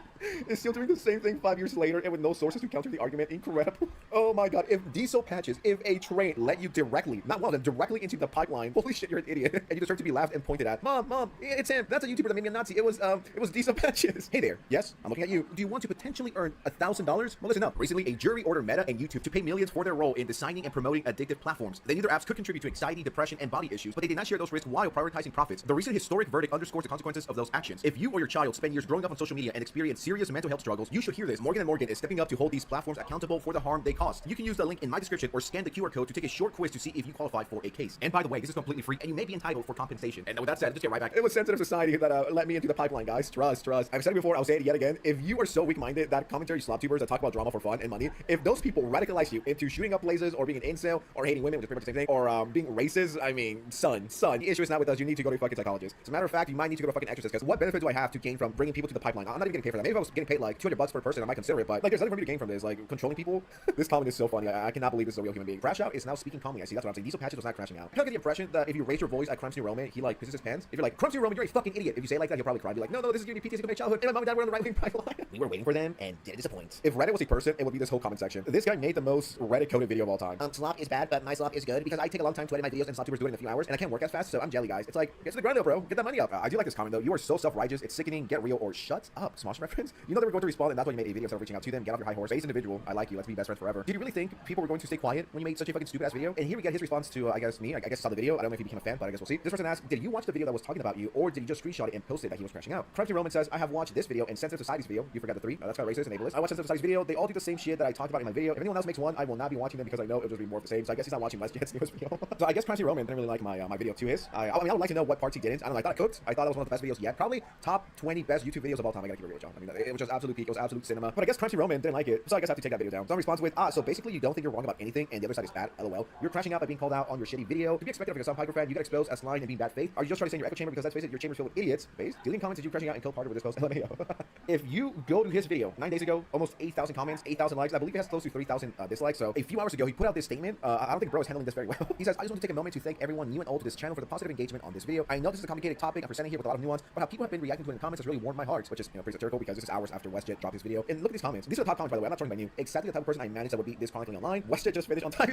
Speaker 3: is still doing the same thing 5 years later and with no sources to counter the argument. Incredible. Oh my god. If Diesel Patches, if a train let you directly, not one of them, directly into the pipeline, holy shit, you're an idiot. And you deserve to be laughed and pointed at. Mom, it's him. That's a YouTuber that made me a Nazi. It was Diesel Patches. Hey there. Yes, I'm looking at you. Do you want to potentially earn $1,000? Well, listen up. Recently, a jury ordered Meta and YouTube to pay millions for their role in designing and promoting addictive platforms. They knew their apps could contribute to anxiety, depression, and body issues, but they did not share those risks while prioritizing profits. The recent historic verdict underscores the consequences of those actions. If you or your child spend years growing up on social media and experience serious mental health struggles, you should hear this. Morgan & Morgan is stepping up to hold these platforms accountable for the harm they caused. You can use the link in my description or scan the QR code to take a short quiz to see if you qualify for a case. And by the way, this is completely free and you may be entitled for compensation. And with that said, just get right back. It was sensitive society that let me into the pipeline, guys. Trust. I've said it before, I'll say it yet again. If you are so weak-minded that commentary slop tubers that talk about drama for fun and money, if those people radicalize you into shooting up places or being an incel or hating women, which is pretty much the same thing, or being racist, I mean, son, the issue is not with us. You need to go to a fucking psychologist. As a matter of fact, you might need to go to a fucking exorcist, because what benefit do I have to gain from bringing people to the pipeline? I'm not even getting paid for that. Maybe if I was getting paid like $200 per person, I might consider it, but like there's nothing for me to gain from this. Like controlling people. This comment is so funny. I cannot believe this is a real human being. Crash out is now speaking calmly. I see. That's what I'm saying. Diesel Patches was not crashing out. I get the impression that if you raise your voice at Crimes New Roman, he like pisses his pants. If you're like, Crimes New Roman, you're a fucking idiot. If you say it like that, he'll probably cry. Be like, no, this is giving me PTSD from my childhood. And my mom and dad were on the right-wing pipeline. We were waiting for them and didn't disappoint. If Reddit was a person, it would be this whole comment section. This guy made the most Reddit-coded video of all time. Slop is bad, but my slop is good because I take a long time to edit my videos and slop tubers do it in a few hours and I can't work as fast, so I'm jelly, guys. It's like, get to the grind though, bro. Get that money up. I do like this comment though. You are so self-righteous. It's sickening. Get real or shut up. Smosh reference. You know they were going to respond and that's why you made a video instead of reaching out to them. Get off your high horse. Base individual. I like you. Let's be best friends forever. Did you really think people were going to stay quiet when you made such a fucking stupid ass video? And here we get his response to, I guess me. I guess saw the video. I don't know if he became a fan, but I guess we'll see. This person asked, did you watch the video that was talking about you or did you just screenshot it and post it that he was crashing out? Crunchy Roman says, I have watched this video and Sensitive Society's video. You forgot the three. That's kind of racist and ableist. I watched Sensitive Society's video. They all do the same shit that I talked about in my video. If anyone else makes one, I will not be watching them because I know it'll just be more of the same. So I guess he's not watching WestJet's newest video. So I guess Crunchy Roman didn't really like my video to his. I mean, I would like to know what parts he didn't. I don't know. I thought it cooked. I thought it was one of the best videos yet. Probably top 20 best YouTube videos of all time. I gotta keep it real, John. I mean, it was just absolute peak. It was absolute cinema. But I guess Crunchy Roman didn't like it. So I guess I have to take that video down. So I responds with, so basically you don't think you're wrong about anything and the other side is bad. LOL. You're crashing out by being called out on your shitty video. To be expected of like a Hyper fan, you get exposed as lying and being bad faith. Are you just trying to stay in your echo chamber because let's face it, your chamber's filled with idiots? Base. Deleting comments is you crashing out and kill partner with this post. LMAO. If you go to his video 9 days ago, almost 8,000 comments, 8,000 likes. I believe it has close to 3,000 dislikes. So a few hours ago, he put out this statement. I don't think bro is handling this very well. He says, I just want to take a moment to thank everyone new and old to this channel for the positive engagement on this video. I know this is a complicated topic. I'm presenting here with a lot of nuance, but how people have been reacting to it in the comments has really warmed my heart, which is pretty satirical because this is hours after WestJet dropped his video. And look at these comments. These are the top comments, by the way. I'm not talking about you. Exactly the type of person I managed that would be this chronically online. WestJet just finished on time.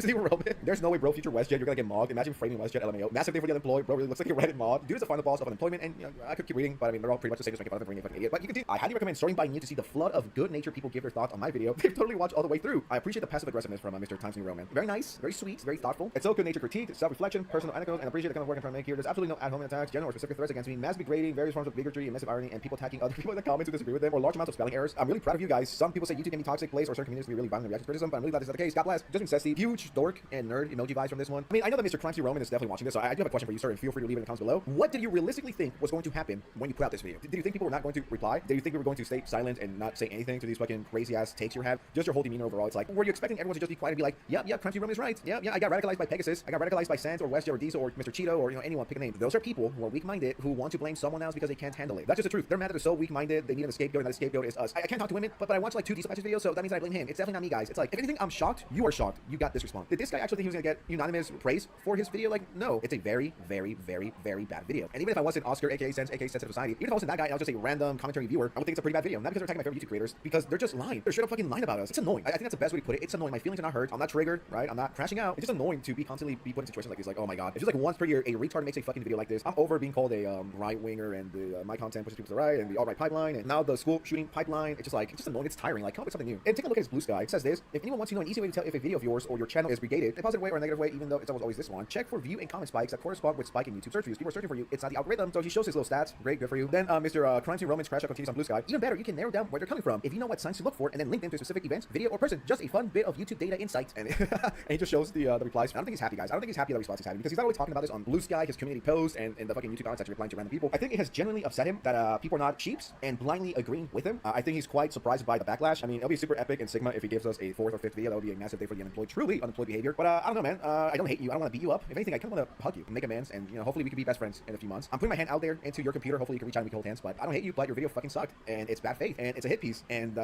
Speaker 3: There's no way, bro. Future WestJet, you're gonna get mogged. Imagine framing WestJet. LMAO. Massive thing for the unemployed. Bro really looks like a Reddit mod. Dude is the final boss of unemployment, and I could keep reading, but I mean they're all pretty much the same. Just making fun of him for being a fucking idiot. But you can see, I highly recommend starting by you to see the flood of good-natured people give their thoughts on my video. They've totally watched all the way through. I appreciate the passive aggressiveness from Mr. Times New Roman. Very nice, very sweet, very thoughtful. It's so good-natured critique, self-reflection, personal anecdotes, and appreciate the kind of work I'm trying to make here. There's absolutely no ad-hominem attacks, general or specific threats against me, mass degrading, various forms of bigotry and massive irony, and people attacking other people in the comments who disagree with them, or large amounts of spelling errors. I'm really proud of you guys. Some people say YouTube can be a toxic place, or certain communities can be really violent in reaction to criticism, but I'm really glad this is not the case. God bless. Just incessy, huge dork and nerd emoji vibes from this one. I mean, I know that Mr. Crimes New Roman is definitely watching this, so I do have a question for you, sir, and feel free to leave it in the comments below. What did you realistically think was going to happen when you put out this video? Did you think people were not going to reply? Did you think we were going to stay silent and not say anything to these fucking crazy ass takes you have? Just your whole demeanor overall. It's like, were you expecting everyone to just be quiet and be like, yep, Crimes New Roman is right. Yeah, I got radicalized by Pegasus. I got radicalized by Sans or WestJet or Diesel or Mr. Cheeto or anyone, pick a name. Those are people who are weak-minded who want to blame someone else because they can't handle it. That's just the truth. They're mad that they're so weak-minded. They need a scapegoat, and that scapegoat is us. I can't talk to women, but I watched like 2 Diesel Patches videos, so that means I blame him. It's definitely not me, guys. It's like, if anything, I'm shocked. You are shocked. You got this response. Did this guy actually think he was gonna get unanimous praise for his video? Like, no. It's a very, very, very, very bad video. And even if I wasn't Oscar, aka Sense, aka Sensitive Society, even if I wasn't that guy and I was just a random commentary viewer, I would think it's a pretty bad video. Not because they're attacking my favorite YouTube creators, because they're just lying. They're straight up fucking lying about us. It's annoying. I think that's the best way to put it. It's annoying. My feelings are not hurt. I'm not triggered, right? I'm not crashing out. It's just annoying to be constantly put in situations like this. Like, oh my god. It's just like once per year, a retard makes a fucking video like this. I'm over being called a right winger and my content pushes people to the right and the alt-right pipeline, and now the school shooting pipeline. It's just annoying. It's tiring. Like, come up with something new. And take a look at his blue sky. It says this: if anyone wants to know an easy way to tell if a video of yours or your channel is brigaded, in a positive way or a negative way, even though it's always this one, check for view and comment spikes that correspond with spike in YouTube search views. People are searching for you. It's not the algorithm. So he shows his little stats. Great, good for you. Then Mr. Crimes and Romans crash out continues on blue sky. Even better, you can narrow down where they're coming from if you know what signs to look for, and then link them to a specific event, video, or person. Just a fun bit of YouTube data insight. And, and he just shows the replies. I don't think he's happy, guys. I don't think he's happy that response is happy because he's not really talking about this on blue sky, his community post, and in the fucking YouTube comment section replying to random people. I think it has genuinely upset him that people are not sheeps and blindly agreeing with him. I think he's quite surprised by the backlash. I mean, it'll be super epic in Sigma if he gives us a 4th or 5th video. That would be a massive day for the unemployed, truly unemployed behavior. But I don't know, man. I don't hate you. I don't want to beat you up. If anything, I kind of want to hug you and make amends, and hopefully we can be best friends in a few months. I'm putting my hand out there into your computer. Hopefully you can reach out and we can hold hands. But I don't hate you. But your video fucking sucked, and it's bad faith, and it's a hit piece, and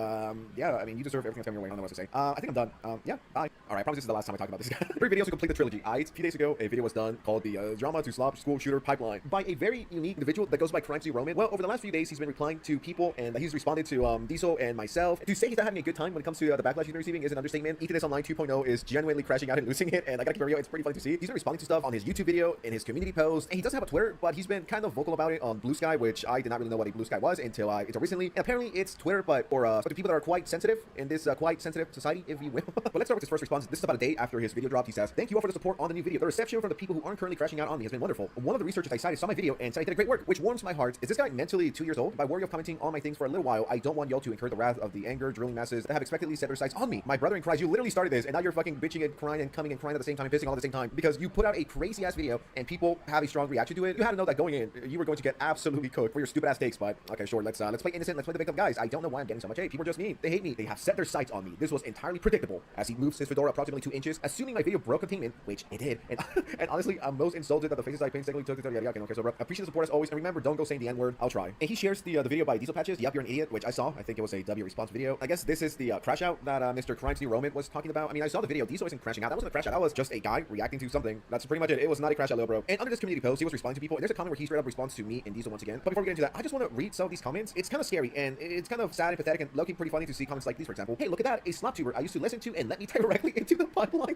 Speaker 3: yeah, I mean, you deserve everything that's coming your way. I don't know what to say. I think I'm done. Yeah, bye. All right, I promise this is the last time I talk about this guy. 3 videos to complete the trilogy. A few days ago, a video was done called the Drama to Slop School Shooter Pipeline by a very unique individual that goes by Crimes Roman. Well, over the last few days, he's been replying to people, and he's responded to Diesel and myself. To say he's not having a good time when it comes to the backlash he's been receiving is an understatement. Ethan Online 2.0 is genuinely crashing out and losing it, and I gotta keep it real, it's pretty funny to see. He's been responding to stuff on his YouTube video, in his community post, and he doesn't have a Twitter, but he's been kind of vocal about it on Blue Sky, which I did not really know what a Blue Sky was until recently. And apparently it's Twitter, but for the people that are quite sensitive in this quite sensitive society, if you will. But let's start with his first response. This is about a day after his video dropped. He says, "Thank you all for the support on the new video. The reception from the people who aren't currently crashing out on me has been wonderful. One of the researchers I cited saw my video and said I did a great work, which warms my heart. Is this guy mentally 2 years old? By worry of commenting on my things for a little while, I don't want y'all to incur the wrath of the anger, drilling masses that have expectedly set their sights on me. My brother in Christ, you literally started this, and now you're fucking bitching and crying and coming and crying at the same time and pissing all at the same time because you put out a crazy ass video and people have a strong reaction to it. You had to know that going in, you were going to get absolutely cooked for your stupid ass takes. But okay, sure, let's play innocent, let's play the victim, guys. I don't know why I'm getting so much hate. People are just mean. They hate me. They have set their sights on me. This was entirely predictable." As he moves his fedora approximately 2 inches, assuming my video broke containment, which it did. And honestly, I'm most insulted that the faces I painstakingly took to okay, so bro, appreciate the support as always, and remember, don't go saying the N-word. I'll try. And he shares the video by Diesel Patches, Yap, You're an Idiot, which I saw. I think it was a W response video. I guess this is the crash out that Mr. Crimes Roman was talking about. I mean, I saw the video. Diesel isn't crashing out. That wasn't a crash out. That was just a guy reacting to something. That's pretty much it. It was not a crash out, little bro. And under this community post, he was responding to people. And there's a comment where he straight up responds to me and Diesel once again. But before we get into that, I just want to read some of these comments. It's kind of scary, and it's kind of sad and pathetic, and looking pretty funny to see comments like these, for example. "Hey, look at that. A slop tuber I used to listen to and let me directly into the pipeline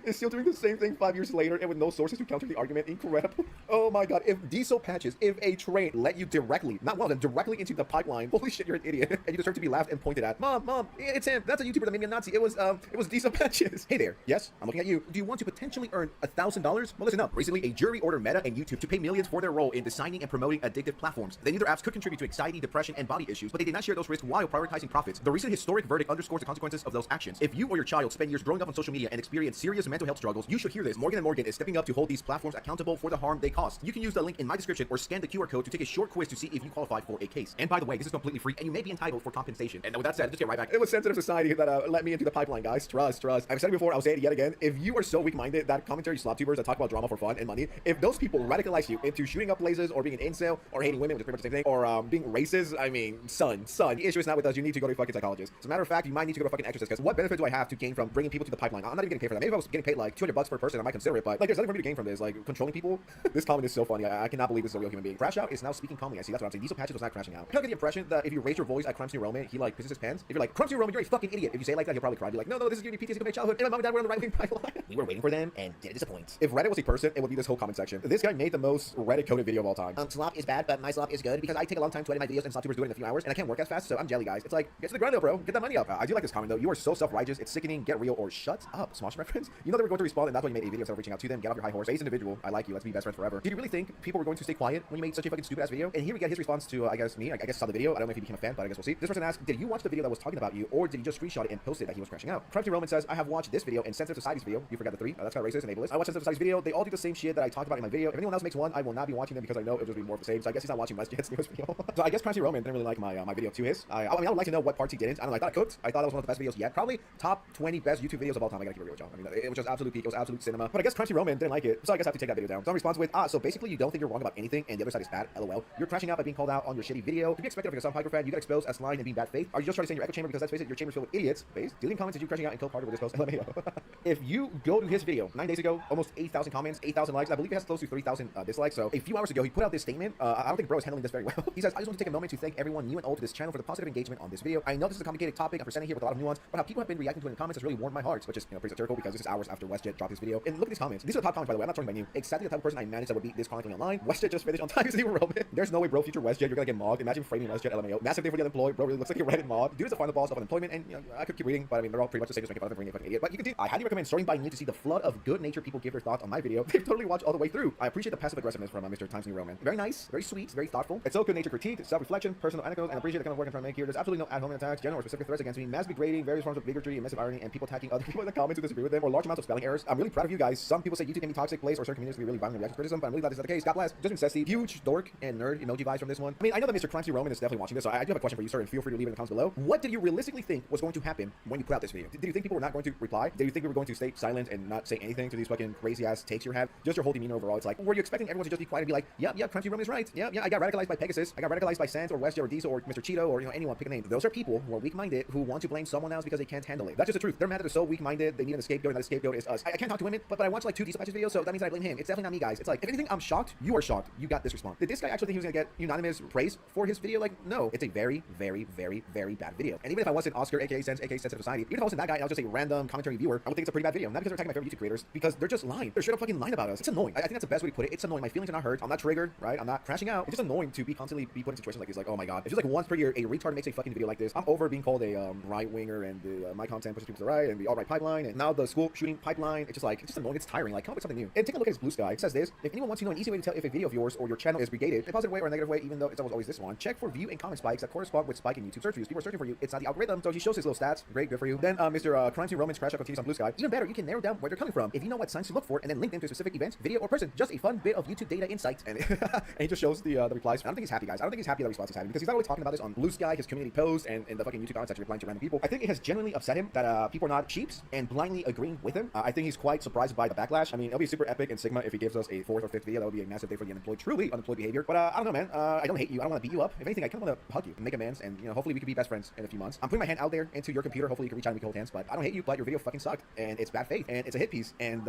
Speaker 3: is still doing the same thing 5 years later and with no sources to counter the argument. Incredible." Oh my god, if Diesel Patches, if a train let you directly, not one of them, directly into the pipeline, holy shit, you're an idiot. And you deserve to be laughed and pointed at. Mom, it's him. That's a YouTuber that made me a Nazi. It was Diesel Patches. Hey there. Yes, I'm looking at you. Do you want to potentially earn $1,000? Well, listen up. Recently, a jury ordered Meta and YouTube to pay millions for their role in designing and promoting addictive platforms. They knew their apps could contribute to anxiety, depression, and body issues, but they did not share those risks while prioritizing profits. The recent historic verdict underscores the consequences of those actions. If you or your child spend years growing up on social media and experience serious mental health struggles, you should hear this. Morgan & Morgan is stepping up to hold these platforms accountable for the harm they caused. You can use the link in my description or scan the QR code to take a short quiz to see if you qualify for a case. And by the way, this is completely free and you may be entitled for compensation. And with that said, just get right back. It was sensitive society that let me into the pipeline, guys. Trust. I've said it before, I'll say it yet again. If you are so weak-minded that commentary slop tubers that talk about drama for fun and money, if those people radicalize you into shooting up places or being an incel or hating women, which is pretty much the same thing, or being racist, I mean, son, the issue is not with us. You need to go to a fucking psychologist. As a matter of fact, you might need to go to a fucking exorcist, because what benefit do I have to gain from bringing people to the pipeline? I'm not even getting paid for that. Maybe if I was getting paid like $200 per person, I might consider it, but like there's nothing for me to gain from this. Like controlling people. This comment is so funny. I cannot believe this is a real human being. Crash out is now speaking calmly. I see. That's what I'm saying. Diesel Patches was not crashing out. I get the impression that if you raise your voice at Crimes New Roman, he like pisses his pants. If you're like, "Crimes New Roman, you're a fucking idiot," if you say it like that, he'll probably cry. Be like, no, this is giving me PTSD from my childhood, and my mom and dad were on the right wing pipeline. We were waiting for them, and didn't disappoint. If Reddit was a person, it would be this whole comment section. This guy made the most Reddit coded video of all time. Slop is bad, but my slop is good because I take a long time to edit my videos and slop tubers do it in a few hours, and I can't work as fast, so I'm jelly, guys. It's like, get to the grind though, bro. Get that money up. I do like this comment though. You are so self-righteous. It's sickening. Get real or shut up. Smosh reference. You know they were going to respond, and that's why you made a video instead of reaching out to them. Get off your high horse. Face individual. I like you. Let's be best friends forever. Did you really think people were going to stay quiet when you made such a fucking stupid ass video? And here we get his response to, I guess me. I guess saw the video. I don't know if he became a fan, but I guess we'll see. This person asked, "Did you watch the video that was talking about you, or did you just screenshot it and post it that he was crashing out?" Crimes Roman says, "I have watched this video and Sensitive Society's video." You forgot the 3. That's kind of racist and ableist. I watched Sensitive Society's video. They all do the same shit that I talked about in my video. If anyone else makes one, I will not be watching them because I know it'll just be more of the same. So I guess he's not watching West Jet's newest video. So I guess Crimes Roman didn't really like my video to his. I mean, I would like to know what parts he didn't. I don't know. I thought I cooked. I thought that was one of the best videos yet. Probably top 20 best YouTube videos of all time. I gotta keep it real with y'all. I mean, it was just absolute peak. It was absolute cinema. But I guess Crimes Roman didn't like it. So I guess I have to take that video down. Some response with, so basically you don't think you're wrong about anything and the other side is bad. LOL. You're crashing out by being called out on your shitty video. To be expected of a Sun Piper fan, you got exposed as lying and being bad faith. Are you just trying to stay in your echo chamber because let's face it, your chamber's filled with idiots? Base. Deleting comments as you crashing out and kill Carter with this post. LMAO. If you go to his video 9 days ago, almost 8,000 comments, 8,000 likes. I believe it has close to 3,000 dislikes. So a few hours ago, he put out this statement. I don't think bro is handling this very well. He says, "I just want to take a moment to thank everyone new and old to this channel for the positive engagement on this video. I know this is a complicated topic I'm presenting here with a lot of nuance, but how people have been reacting to it in the comments has really warmed my heart. starts, which is, pretty satirical because this is hours after WestJet dropped his video. And look at these comments. These are the top comments, by the way. I'm not talking about you. Exactly the type of person I managed that would be this chronically online. WestJet just finished on time. Is even Roman? There's no way, bro. Future WestJet, you're gonna get mogged. Imagine framing WestJet LMAO. Massive day for the unemployed. Bro really looks like a Reddit mod. Dude is the final boss of unemployment, and I could keep reading, but I mean they're all pretty much the same, just making fun of him for being a fucking idiot. But you continue. I highly recommend starting by you to see the flood of good-natured people give their thoughts on my video. They've totally watched all the way through. I appreciate the passive aggressiveness from Mr. Times New Roman. Very nice, very sweet, very thoughtful. It's so good-natured critique, self-reflection, personal anecdotes, and appreciate the kind of work I'm trying to make here. There's absolutely no ad hominem attacks, general or specific threats against me, mass degrading, various forms of bigotry and massive irony, and people attacking other people in the comments who disagree with them, or large amounts of spelling errors. I'm really proud of you guys. Some people say YouTube can be a toxic place, or certain communities can be really violent reaction to criticism, but I'm really glad this is not the case. God bless. Just incesty, huge dork and nerd emoji vibes from this one. I mean, I know that Mr. Crimes Roman is definitely watching this, so I do have a question for you, sir, and feel free to leave it in the comments below. What did you realistically think was going to happen when you put out this video? Did you think people were not going to reply? Did you think we were going to stay silent and not say anything to these fucking crazy ass takes you have? Just your whole demeanor overall. It's like, were you expecting everyone to just be quiet and be like, yep, Crimes Roman is right. Yeah, I got radicalized by Pegasus. I got radicalized by Sans or WestJet or Diesel or Mr. Cheeto or anyone, pick a name. Those are people who are weak-minded who want to blame someone else because they can't handle it. That's just the truth. They're mad that they're so weak-minded, they need an scapegoat, and that scapegoat is us. I can't talk to women, but I watch like 2 Diesel Patches videos, so that means that I blame him. It's definitely not me, guys. It's like, if anything, I'm shocked. You are shocked. You got this response. Did this guy actually think he was gonna get unanimous praise for his video? Like, no. It's a very, very, very, very bad video. And even if I wasn't Oscar, aka Sense, aka Sensitive Society, even if I wasn't that guy and I was just a random commentary viewer, I would think it's a pretty bad video. Not because they're attacking my favorite YouTube creators, because they're just lying. They're straight up fucking lying about us. It's annoying. I think that's the best way to put it. It's annoying. My feelings are not hurt. I'm not triggered, right? I'm not crashing out. It's just annoying to be constantly be put in situations like this. Like, oh my god. It feels like once per year a retard makes a fucking video like this. I'm over being called a right-winger and my content pushes people to the right and the alt-right pipeline and now the school shooting pipeline. It's just annoying. It's tiring. Like, come up with something new. And take a look at his blue sky. It says this: if anyone wants to know an easy way to tell if a video of yours or your channel is brigaded, in a positive way or a negative way, even though it's almost always this one, check for view and comment spikes that correspond with spike in YouTube search views. People are searching for you. It's not the algorithm. So he shows his little stats. Great, good for you. Then Mr. Crimes Roman's crash out continues on blue sky. Even better, you can narrow down where they're coming from if you know what signs to look for and then link them to a specific event, video, or person. Just a fun bit of YouTube data insight. And, and he just shows the replies. I don't think he's happy, guys. I don't think he's happy that response is happy because he's not really talking about this on blue sky, his community post, and in the fucking YouTube comments section replying to random people. I think it has genuinely upset him that people are not sheeps and blindly agreeing with him. I think he's quite surprised by the backlash. I mean, it'll be super epic and Sigma if he gives us a 4th or 5th video. That would be a massive day for the unemployed, truly unemployed behavior. But I don't know, man. I don't hate you. I don't want to beat you up. If anything, I kind of want to hug you and make amends, and hopefully we could be best friends in a few months. I'm putting my hand out there into your computer. Hopefully you can reach out and we can hold hands. But I don't hate you. But your video fucking sucked, and it's bad faith, and it's a hit piece, and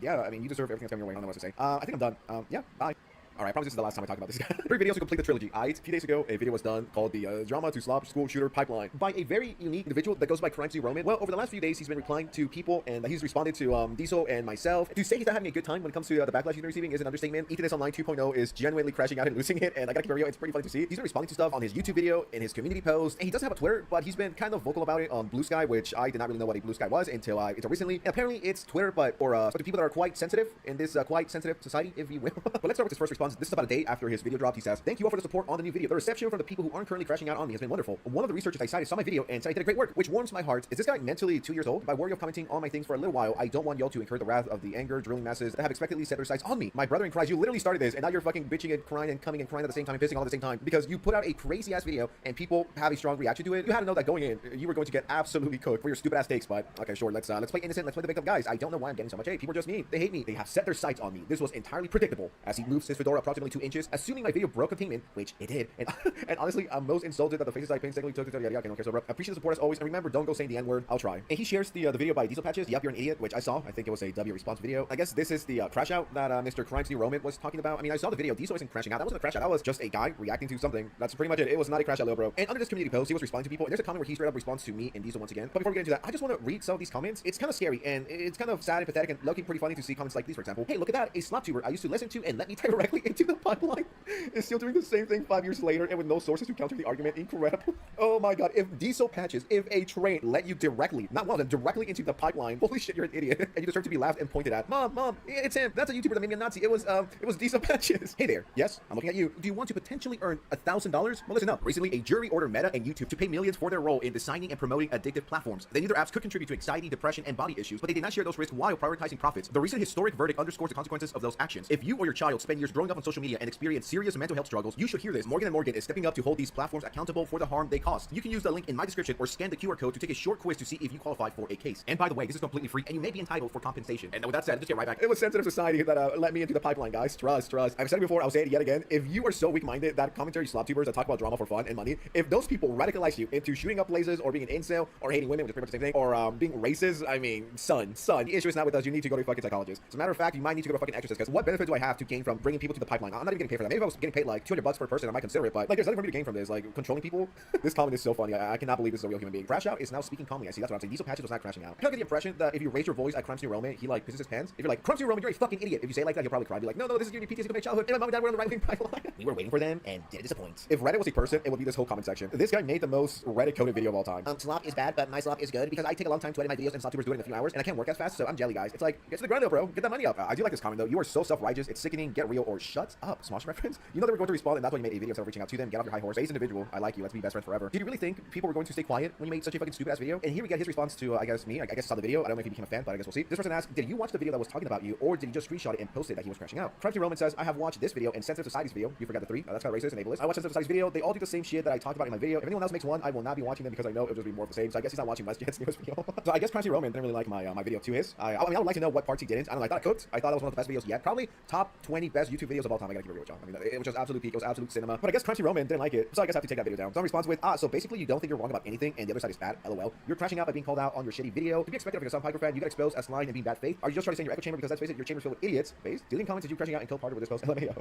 Speaker 3: yeah, I mean, you deserve everything that's coming your way. I don't know what to say. I think I'm done. Yeah, bye. Alright, I promise this is the last time I talk about this guy. 3 videos to complete the trilogy. A few days ago, a video was done called the Drama to Slop School Shooter Pipeline by a very unique individual that goes by Crimes Roman. Well, over the last few days, he's been replying to people, and he's responded to Diesel and myself. To say he's not having a good time when it comes to the backlash he's been receiving is an understatement. Ethan Online 2.0 is genuinely crashing out and losing it, and I gotta keep it real, it's pretty funny to see. He's been responding to stuff on his YouTube video, in his community post, and he doesn't have a Twitter, but he's been kind of vocal about it on Blue Sky, which I did not really know what a Blue Sky was until recently. And apparently, it's Twitter, but to people that are quite sensitive in this quite sensitive society, if you will. But let's start with his first response. This is about a day after his video dropped. He says, "Thank you all for the support on the new video. The reception from the people who aren't currently crashing out on me has been wonderful. One of the researchers I cited saw my video and said I did a great work, which warms my heart. Is this guy mentally 2 years old? By worry of commenting on my things for a little while, I don't want y'all to incur the wrath of the anger, drilling masses that have expectedly set their sights on me. My brother in Christ, you literally started this, and now you're fucking bitching and crying and coming and crying at the same time and pissing all at the same time because you put out a crazy ass video and people have a strong reaction to it. You had to know that going in, you were going to get absolutely cooked for your stupid ass takes. But okay, sure, let's play innocent. Let's play the victim, guys. I don't know why I'm getting so much hate. People are just mean. They hate me. They have set their sights on me. This was entirely predictable. As he moves his fedora approximately 2 inches, assuming my video broke containment, which it did. And honestly, I'm most insulted that the faces I painstakingly took to okay, don't care so bro. Appreciate the support as always, and remember, don't go saying the N-word. I'll try. And he shares the video by Diesel Patches. Yep, you're an idiot, which I saw. I think it was a W response video. I guess this is the crash out that Mr. Crimes Roman was talking about. I mean, I saw the video. Diesel isn't crashing out. That wasn't a crash out. That was just a guy reacting to something. That's pretty much it. It was not a crash out, little bro. And under this community post, he was responding to people. And there's a comment where he straight up responds to me and Diesel once again. But before we get into that, I just want to read some of these comments. It's kind of scary and it's kind of sad and pathetic and looking pretty funny to see comments like these, for example. Hey, look at that. A slop tuber I used to listen to and let me directly into the pipeline is still doing the same thing 5 years later and with no sources to counter the argument. Incredible. Oh my god. If Diesel Patches, if a train let you directly, not one of them, directly into the pipeline, holy shit, you're an idiot. And you deserve to be laughed and pointed at. Mom, it's him. That's a YouTuber that made me a Nazi. It was Diesel Patches. Hey there. Yes, I'm looking at you. Do you want to potentially earn $1,000? Well, listen up. Recently, a jury ordered Meta and YouTube to pay millions for their role in designing and promoting addictive platforms. They knew their apps could contribute to anxiety, depression, and body issues, but they did not share those risks while prioritizing profits. The recent historic verdict underscores the consequences of those actions. If you or your child spend years growing up on social media and experience serious mental health struggles, you should hear this. Morgan & Morgan is stepping up to hold these platforms accountable for the harm they caused. You can use the link in my description or scan the QR code to take a short quiz to see if you qualify for a case. And by the way, this is completely free and you may be entitled for compensation. And with that said, just get right back. It was sensitive society that let me into the pipeline, guys. Trust. I've said it before, I'll say it yet again. If you are so weak-minded that commentary slop tubers that talk about drama for fun and money, if those people radicalize you into shooting up places or being an incel or hating women, which is pretty much the same thing, or being racist, I mean, son, the issue is not with us. You need to go to a fucking psychologist. As a matter of fact, you might need to go to a fucking exorcist, because what benefit do I have to gain from bringing people to the the pipeline. I'm not even getting paid for that. Maybe if I was getting paid like $200 per person, I might consider it. But like, there's nothing for me to gain from this. Like, controlling people. This comment is so funny. I cannot believe this is a real human being. Crash Out is now speaking calmly. I see. That's what I'm saying. Diesel Patches was not crashing out. I kind of get the impression that if you raise your voice at Crimes New Roman, he like pisses his pants. If you're like, Crimes New Roman, you're a fucking idiot. If you say it like that, he'll probably cry. Be like, no, this is giving me PTSD from my childhood. And my mom and dad were on the right wing pipeline. We were waiting for them and didn't disappoint. If Reddit was a person, it would be this whole comment section. This guy made the most Reddit coded video of all time. Slop is bad, but my slop is good because I take a long time to edit my videos and SlopTubers do it in a few hours, and I can't work as fast, so I'm jelly, guys. It's like, get to the grind though, bro. Get that money up. I do like this comment though. You are so self-righteous. It's sickening. Get real or shut up. Smosh reference. You know they were going to respond, and that's why you made a video instead of reaching out to them. Get off your high horse. Base individual. I like you. Let's be best friends forever. Did you really think people were going to stay quiet when you made such a fucking stupid ass video? And here we get his response to, I guess me. I guess I saw the video. I don't know if he became a fan, but I guess we'll see. This person asked, did you watch the video that was talking about you, or did you just screenshot it and post it that he was crashing out? Crunchy Roman says, I have watched this video and Sensitive Society's video. You forgot the 3. That's kind of racist and ableist. I watched Sensitive Society's video. They all do the same shit that I talked about in my video. If anyone else makes one, I will not be watching them because I know it'll just be more of the same. So I guess he's not watching WestJet's newest video. So I guess Crunchy Roman didn't really like my video to his. I mean, I would like to know what parts he didn't. I don't know. I thought it cooked. I thought it was one of the best videos yet. Probably top 20 best YouTube videos of all time. I gotta give it a real job. I mean, it was just absolute peak. It was absolute cinema. But I guess Crunchy Roman didn't like it. So I guess I have to take that video down. Someone responds with, so basically you don't think you're wrong about anything and the other side is bad. LOL. You're crashing out by being called out on your shitty video. To be expected of a Sun Piper fan, you got exposed as lying and being bad faith. Are you just trying to stay in your echo chamber because let's face it, your chamber's filled with idiots? Base. Deleting comments as you crashing out and kill Parter with this post. LMAO.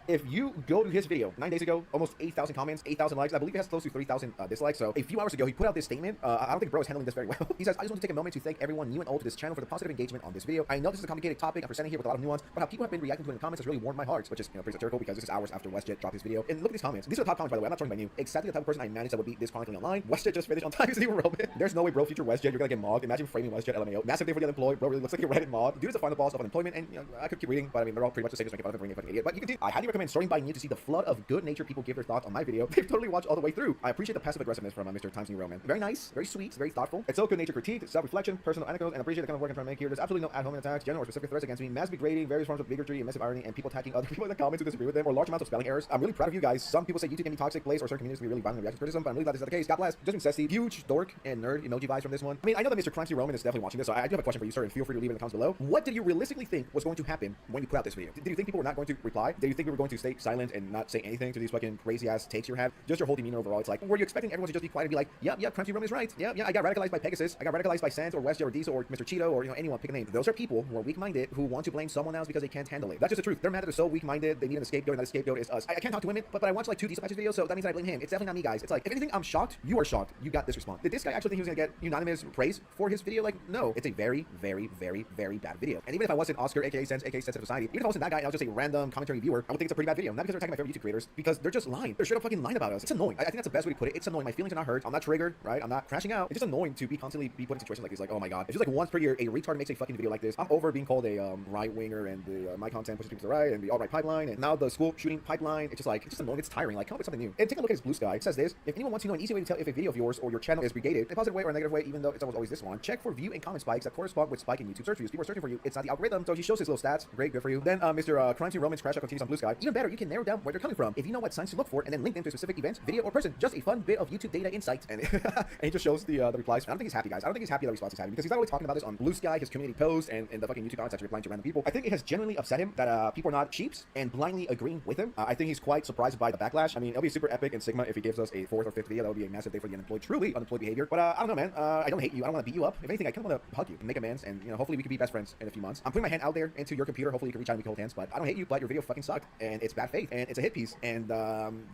Speaker 3: If you go to his video 9 days ago, almost 8,000 comments, 8,000 likes. I believe it has close to 3,000 dislikes. So a few hours ago, he put out this statement. I don't think bro is handling this very well. He says, I just want to take a moment to thank everyone new and old to this channel for the positive engagement on this video. I know this is a complicated topic. I'm presenting here with a lot of nuance, but how people have been reacting to it in the comments has really warmed my heart, which is pretty satirical because this is hours after WestJet dropped his video. And look at these comments. These are the top comments, by the way. I'm not talking about you. Exactly the type of person I managed that would be this chronically online. WestJet just finished on time. Is Roman. There's no way, bro. Future WestJet, you're gonna get mogged. Imagine framing WestJet. LMAO. Massive day for the unemployed. Bro really looks like a Reddit mod. Dude is the final boss of unemployment, and you know, I could keep reading, but I mean they're all pretty much the same. Just making fun of him for being a fucking idiot. But you can do. I highly recommend starting by new to see the flood of good-natured people give their thoughts on my video. They've totally watched all the way through. I appreciate the passive aggressiveness from Mr. Times New Roman. Very nice, very sweet, very thoughtful. It's so good-natured critique, self-reflection, personal anecdotes, and appreciate the kind of work I'm trying to make here. There's absolutely no ad hominem attacks, general or specific threats against me, mass degrading, various forms of bigotry and massive irony, and people attacking other people in the comments who disagree with them, or large amounts of spelling errors. I'm really proud of you guys. Some people say YouTube can be a toxic place, or certain communities can be really violent reaction to criticism, but I'm really glad this is not the case. God bless. Just incessy, huge dork and nerd emoji vibes from this one. I mean, I know that Mr. Crunchy Roman is definitely watching this, so I do have a question for you, sir, and feel free to leave it in the comments below. What did you realistically think was going to happen when you put out this video? Did you think people were not going to reply? Did you think we were going to stay silent and not say anything to these fucking crazy ass takes you have? Just your whole demeanor overall. It's like, were you expecting everyone to just be quiet and be like, yep, Crunchy Roman is right. Yeah, I got radicalized by Pegasus. I got radicalized by Sans or WestJet or Diesel or Mr. Cheeto or anyone, pick a name. Those are people who are weak-minded who want to blame someone else because they can't handle it. That's just the truth. They're mad that they're so weak-minded. They need a scapegoat, and that scapegoat is us. I can't talk to women, but I watch like 2 Diesel Patches videos, so that means that I blame him. It's definitely not me, guys. It's like, if anything, I'm shocked. You are shocked. You got this response. Did this guy actually think he was gonna get unanimous praise for his video? Like, no. It's a very, very, very, very bad video. And even if I wasn't Oscar, aka Sense, aka Sensitive Society, even if I wasn't that guy and I was just a random commentary viewer, I would think it's a pretty bad video. Not because they're attacking my favorite YouTube creators, because they're just lying. They're straight up fucking lying about us. It's annoying. I think that's the best way to put it. It's annoying. My feelings are not hurt. I'm not triggered, right? I'm not crashing out. It's just annoying to be constantly put in situations like this. Like, oh my god. It's just like once per year, a retard makes a fucking video like this. I'm over being called a right winger and my content pushes people to the right and the alt-right pipeline and now the school shooting pipeline. It's just like, it's just annoying. It's tiring. Like, come up with something new. And take a look at his blue sky. It says this: if anyone wants to know an easy way to tell if a video of yours or your channel is brigaded, in a positive way or a negative way, even though it's almost this one, check for view and comment spikes that correspond with spike in YouTube search views. People are searching for you. It's not the algorithm. So he shows his little stats. Great, good for you. Then Mr. Crunchy Roman's crash out continues on blue sky. Even better, you can narrow down where they're coming from if you know what signs to look for and then link them to a specific event, video, or person. Just a fun bit of YouTube data insight. And, and he just shows the replies. I don't think he's happy, guys. I don't think he's happy that response is happy because he's not really talking about this on blue sky, his community posts, and the fucking YouTube comments that you're replying to random people. I think it has genuinely upset him that people are not sheeps and blindly agreeing with him. I think he's quite surprised by the backlash. I mean, it'll be super epic and Sigma if he gives us a 4th or 5th video. That would be a massive day for the unemployed, truly unemployed behavior. But I don't know, man. I don't hate you. I don't want to beat you up. If anything, I kind of want to hug you and make amends, and hopefully we can be best friends in a few months. I'm putting my hand out there into your computer. Hopefully you can reach out and we can hold hands. But I don't hate you. But your video fucking sucked, and it's bad faith, and it's a hit piece. And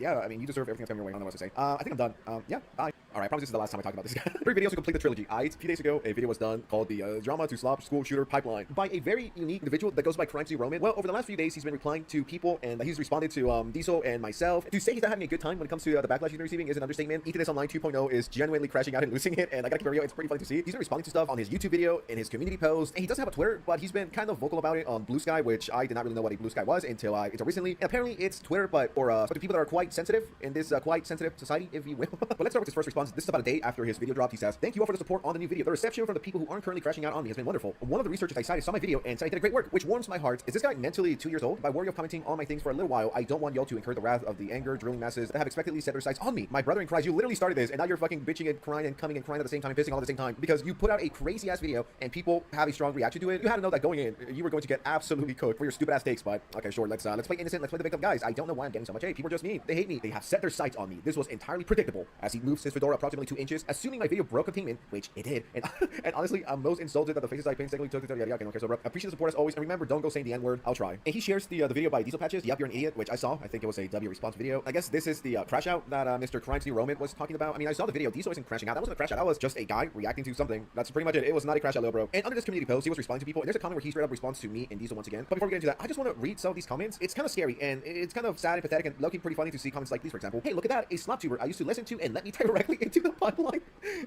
Speaker 3: yeah, I mean, you deserve everything that's coming your way. I don't know what to say. I think I'm done. Yeah, bye. All right, I promise this is the last time I talk about this guy. 3 videos to complete the trilogy. A few days ago, a video was done called the Drama to Slop School Shooter Pipeline by a very unique individual that goes by Crunchy Roman. Well, over the last few days, he's been replying to people, and he's responded to Diesel and myself. To say he's not having a good time when it comes to the backlash he's been receiving is an understatement. Eat This Online 2.0 is genuinely crashing out and losing it, and I gotta keep it real, it's pretty funny to see. He's been responding to stuff on his YouTube video, in his community post, and he doesn't have a Twitter, but he's been kind of vocal about it on Blue Sky, which I did not really know what a Blue Sky was until recently. And apparently it's Twitter, but for people that are quite sensitive in this quite sensitive society, if you will. But let's start with his first response. This is about a day after his video dropped. He says, "Thank you all for the support on the new video. The reception from the people who aren't currently crashing out on me has been wonderful. One of the researchers I cited saw my video and said I did a great work, which warms my heart. Is this guy mentally 2 years old? By worry of commenting on my things for a little while, I don't want y'all to incur the wrath of the anger drilling masses that have expectedly set their sights on me. My brother in Christ, you literally started this, and now you're fucking bitching and crying and coming and crying at the same time and pissing all at the same time because you put out a crazy ass video and people have a strong reaction to it. You had to know that going in, you were going to get absolutely cooked for your stupid ass takes. But okay, sure, let's play innocent, let's play the victim, guys. I don't know why I'm getting so much hate. People are just mean. They hate me. They have set their sights on me. This was entirely predictable." As he moves his fedora approximately 2 inches, assuming my video broke containment, which it did. And honestly, I'm most insulted that the faces I paint secondly took it. I don't care so, bro. Appreciate the support as always, and remember, don't go saying the N-word. I'll try. And he shares the video by Diesel Patches. Yep, you're an idiot, which I saw. I think it was a W response video. I guess this is the crash out that Mr. Crimes New Roman was talking about. I mean, I saw the video. Diesel isn't crashing out. That wasn't a crash out. That was just a guy reacting to something. That's pretty much it. It was not a crash out, little bro. And under this community post, he was responding to people. And there's a comment where he straight up responds to me and Diesel once again. But before we get into that, I just want to read some of these comments. It's kind of scary and it's kind of sad and pathetic and low-key pretty funny to see comments like these, for example. Hey, look at that. A slop tuber I used to listen to and let me directly into the pipeline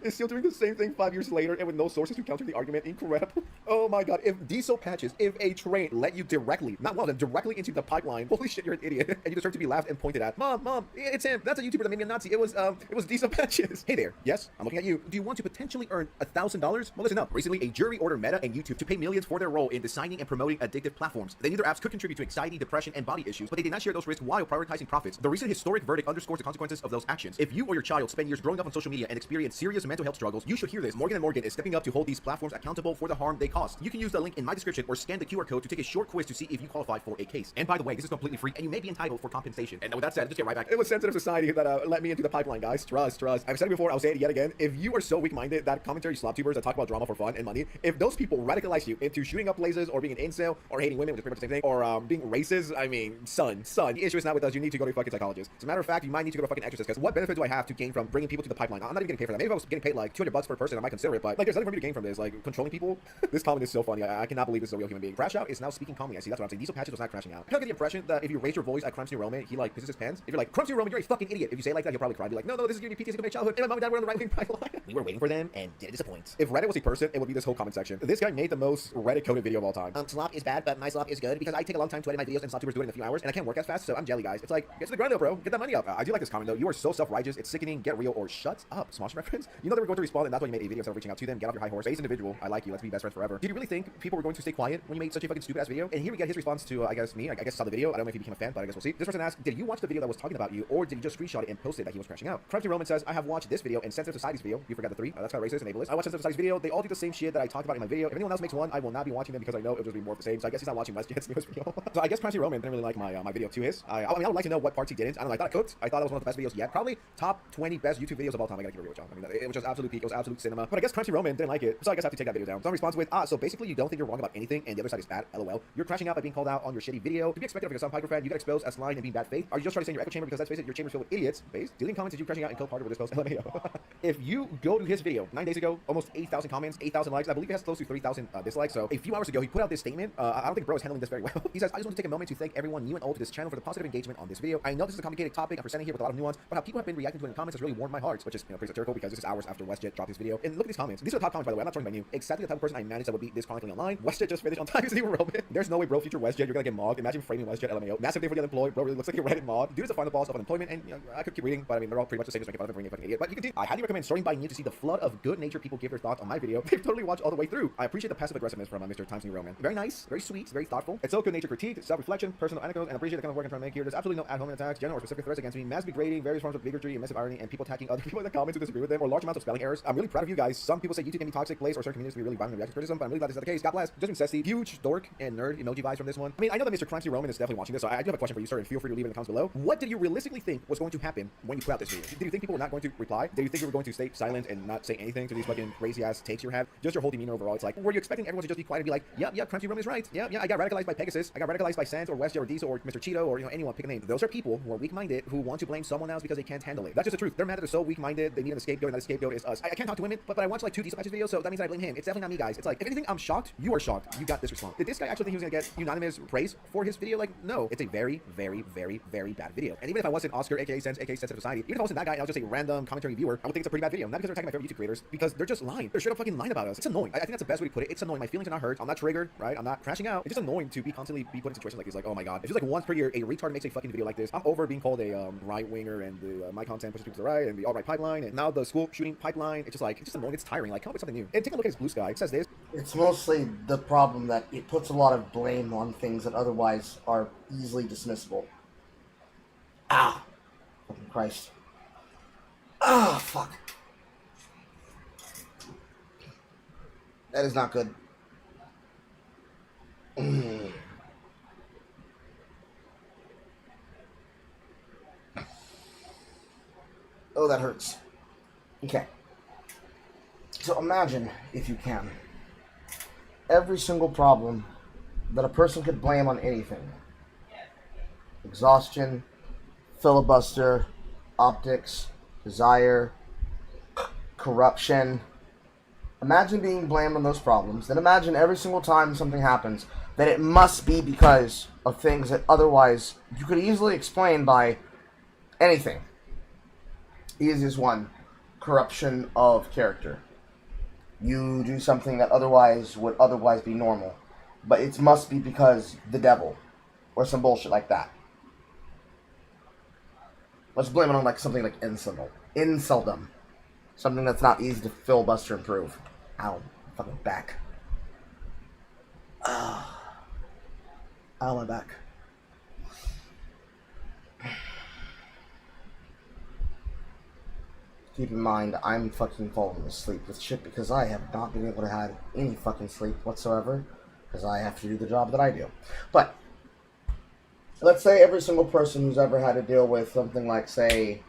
Speaker 3: is still doing the same thing 5 years later and with no sources to counter the argument. Incredible. Oh my god. If Diesel Patches, if a train let you directly, not one of them, directly into the pipeline, holy shit, you're an idiot. And you deserve to be laughed and pointed at. Mom, it's him. That's a YouTuber that made me a Nazi. It was Diesel Patches. Hey there. Yes, I'm looking at you. Do you want to potentially earn $1,000? Well, listen up. Recently, a jury ordered Meta and YouTube to pay millions for their role in designing and promoting addictive platforms. They knew their apps could contribute to anxiety, depression, and body issues, but they did not share those risks while prioritizing profits. The recent historic verdict underscores the consequences of those actions. If you or your child spend years growing up on social media and experience serious mental health struggles, you should hear this. Morgan & Morgan is stepping up to hold these platforms accountable for the harm they cause. You can use the link in my description or scan the QR code to take a short quiz to see if you qualify for a case. And by the way, this is completely free and you may be entitled for compensation. And with that said, just get right back. It was sensitive society that let me into the pipeline, guys. Trust. I've said it before, I'll say it yet again. If you are so weak-minded that commentary slop tubers that talk about drama for fun and money, if those people radicalize you into shooting up places or being an incel or hating women, which is pretty much the same thing, or being racist, I mean, son, the issue is not with us. You need to go to a fucking psychologist. As a matter of fact, you might need to go to a fucking exorcist, because what benefit do I have to gain from bringing people to the pipeline? I'm not even getting paid for that. Maybe if I was getting paid like $200 per person, I might consider it, but like there's nothing for me to gain from this. Like controlling people. This comment is so funny. I cannot believe this is a real human being. Crash Out is now speaking calmly. I see. That's what I'm saying. Diesel Patches was not crashing out. I kind of get the impression that if you raise your voice at Crimes New Roman, he like pisses his pants. If you're like, Crimes New Roman, you're a fucking idiot. If you say it like that, he'll probably cry. Be like, no, this is giving me PTSD from my childhood. And my mom and dad were on the right wing pipeline. We were waiting for them and didn't disappoint. If Reddit was a person, it would be this whole comment section. This guy made the most Reddit coded video of all time. Slop is bad, but my slop is good because I take a long time to edit my videos and slop tubers do it in a few hours and I can't work as fast, so I'm jelly, guys. It's like, get to the grind though, bro. Get that money up. I do like this comment though. You are so self-righteous. It's sickening. Get real or shut up. Smosh reference. You know they were going to respond and that's why you made a video instead of reaching out to them. Get off your high horse. Base individual. I like you. Let's be best friends forever. Did you really think people were going to stay quiet when you made such a fucking stupid ass video? And here we get his response to, I guess me. I guess saw the video. I don't know if he became a fan, but I guess we'll see. This person asked, did you watch the video that was talking about you, or did you just screenshot it and post it that he was crashing out? Crimes New Roman says, I have watched this video and Sensitive Society's video. You forgot the 3. That's kind of racist and ableist. I watched Sensitive Society's video. They all do the same shit that I talked about in my video. If anyone else makes one, I will not be watching them because I know it'll just be more of the same. So I guess he's not watching WestJet's newest video. So I guess Crimes New Roman didn't really like my video to his. I mean, I would like to know what parts he didn't. I don't know. I thought it cooked. I thought it was one of the best videos yet. Probably top 20 best YouTube videos of all time. I gotta keep it real with y'all. I mean, it was just absolute peak. It was absolute cinema. But I guess Crimes New Roman didn't like it. So I guess I have to take that video down. Some response with, so basically you don't think you're wrong about anything and the other side is bad. LOL. You're crashing out by being called out on your shitty video. To be expected of a Sun Piper fan, you get exposed as lying and being bad faith. Are you just trying to stay in your echo chamber because let's face it, your chamber's filled with idiots? Base. Deleting comments is you crashing out and co-partner with this post. LMAO. If you go to his video 9 days ago, almost 8,000 comments, 8,000 likes. I believe it has close to 3,000 dislikes. So a few hours ago, he put out this statement. I don't think bro is handling this very well. He says, I just want to take a moment to thank everyone new and old to this channel for the positive engagement on this video. I know this is a complicated topic. I'm presenting here with a lot of nuance, but how people have been reacting to it in the comments has really warmed my heart, which is pretty satirical because this is hours after WestJet dropped his video. And look at these comments. These are the top comments, by the way. I'm not talking about you. Exactly the type of person I managed that would be this chronically online. WestJet just finished on time. New Roman. There's no way, bro. Future WestJet, you're gonna get mogged. Imagine framing WestJet. LMAO. Massive day for the unemployed. Bro really looks like a Reddit mod. Dude is a final boss of unemployment, and I could keep reading, but I mean they're all pretty much the same. Just making fun of him for being a fucking idiot. But you continue. I highly recommend starting by you to see the flood of good-natured people give their thoughts on my video. They've totally watched all the way through. I appreciate the passive aggressiveness from Mr. Times New Roman. Very nice, very sweet, very thoughtful. It's so good-natured critique, self-reflection, personal anecdotes, and appreciate the kind of work I'm trying to make here. There's absolutely no ad-hominem attacks, general or specific threats against me, mass degrading, various forms of bigotry and massive irony, and people attacking other people in the comments who disagree with them, or large amounts of spelling errors. I'm really proud of you guys. Some people say YouTube can be a toxic place, or certain communities can be really violent and react to criticism, but I'm really glad this is not the case. God bless. Just incesty, huge dork and nerd emoji vibes from this one. I mean, I know that Mr. Crimes New Roman is definitely watching this, so I do have a question for you, sir, and feel free to leave it in the comments below. What did you realistically think was going to happen when you put out this video? Did you think people were not going to reply? Did you think you were going to stay silent and not say anything to these fucking crazy ass takes you have? Just your whole demeanor overall. It's like, were you expecting everyone to just be quiet and be like, yeah, Crimes New Roman is right. Yeah, I got radicalized by Pegasus. I got radicalized by Sans or WestJet or Diesel or Mr. Cheeto or anyone, pick a name. Those are people who are weak-minded who want to blame someone else because they can't handle it. That's just the truth. They're mad that they're so weak-minded. They need an scapegoat, and that scapegoat is us. I can't talk to women, but I watched like 2 Diesel Patches videos, so that means that I blame him. It's definitely not me, guys. It's like, if anything, I'm shocked. You are shocked. You got this response. Did this guy actually think he was gonna get unanimous praise for his video? Like, no. It's a very, very, very, very bad video. And even if I wasn't Oscar, aka Sensitive Society, even if I wasn't that guy and I was just a random commentary viewer, I would think it's a pretty bad video. Not because they're attacking my favorite YouTube creators, because they're just lying. They're straight up fucking lying about us. It's annoying. I think that's the best way to put it. It's annoying. My feelings are not hurt. I'm not triggered, right? I'm not crashing out. It's just annoying to be constantly put in situations like these. Like, oh my god. It's just like once per year a retard makes a fucking video like this. I'm over being called a right winger and my content pushes people to the right and the alt-right pipeline and now the school shooting pipeline. It's just annoying. It's tiring. Like, come up with something new. And take a look at his blue sky. It says this.
Speaker 1: It's mostly the problem that it puts a lot of blame on things that otherwise are easily dismissible. Ah! Fucking Christ. Ah, fuck. That is not good. Oh, that hurts. Okay. So imagine, if you can, every single problem that a person could blame on anything. Exhaustion, filibuster, optics, desire, corruption. Imagine being blamed on those problems. Then imagine every single time something happens that it must be because of things that otherwise you could easily explain by anything. Easiest one, corruption of character. You do something that would otherwise be normal, but it must be because the devil, or some bullshit like that. Let's blame it on like something like inceldom. Something that's not easy to filibuster and prove. Ow, fucking back. Ow, my back. Keep in mind, I'm fucking falling asleep with shit because I have not been able to have any fucking sleep whatsoever because I have to do the job that I do. But let's say every single person who's ever had to deal with something like, say,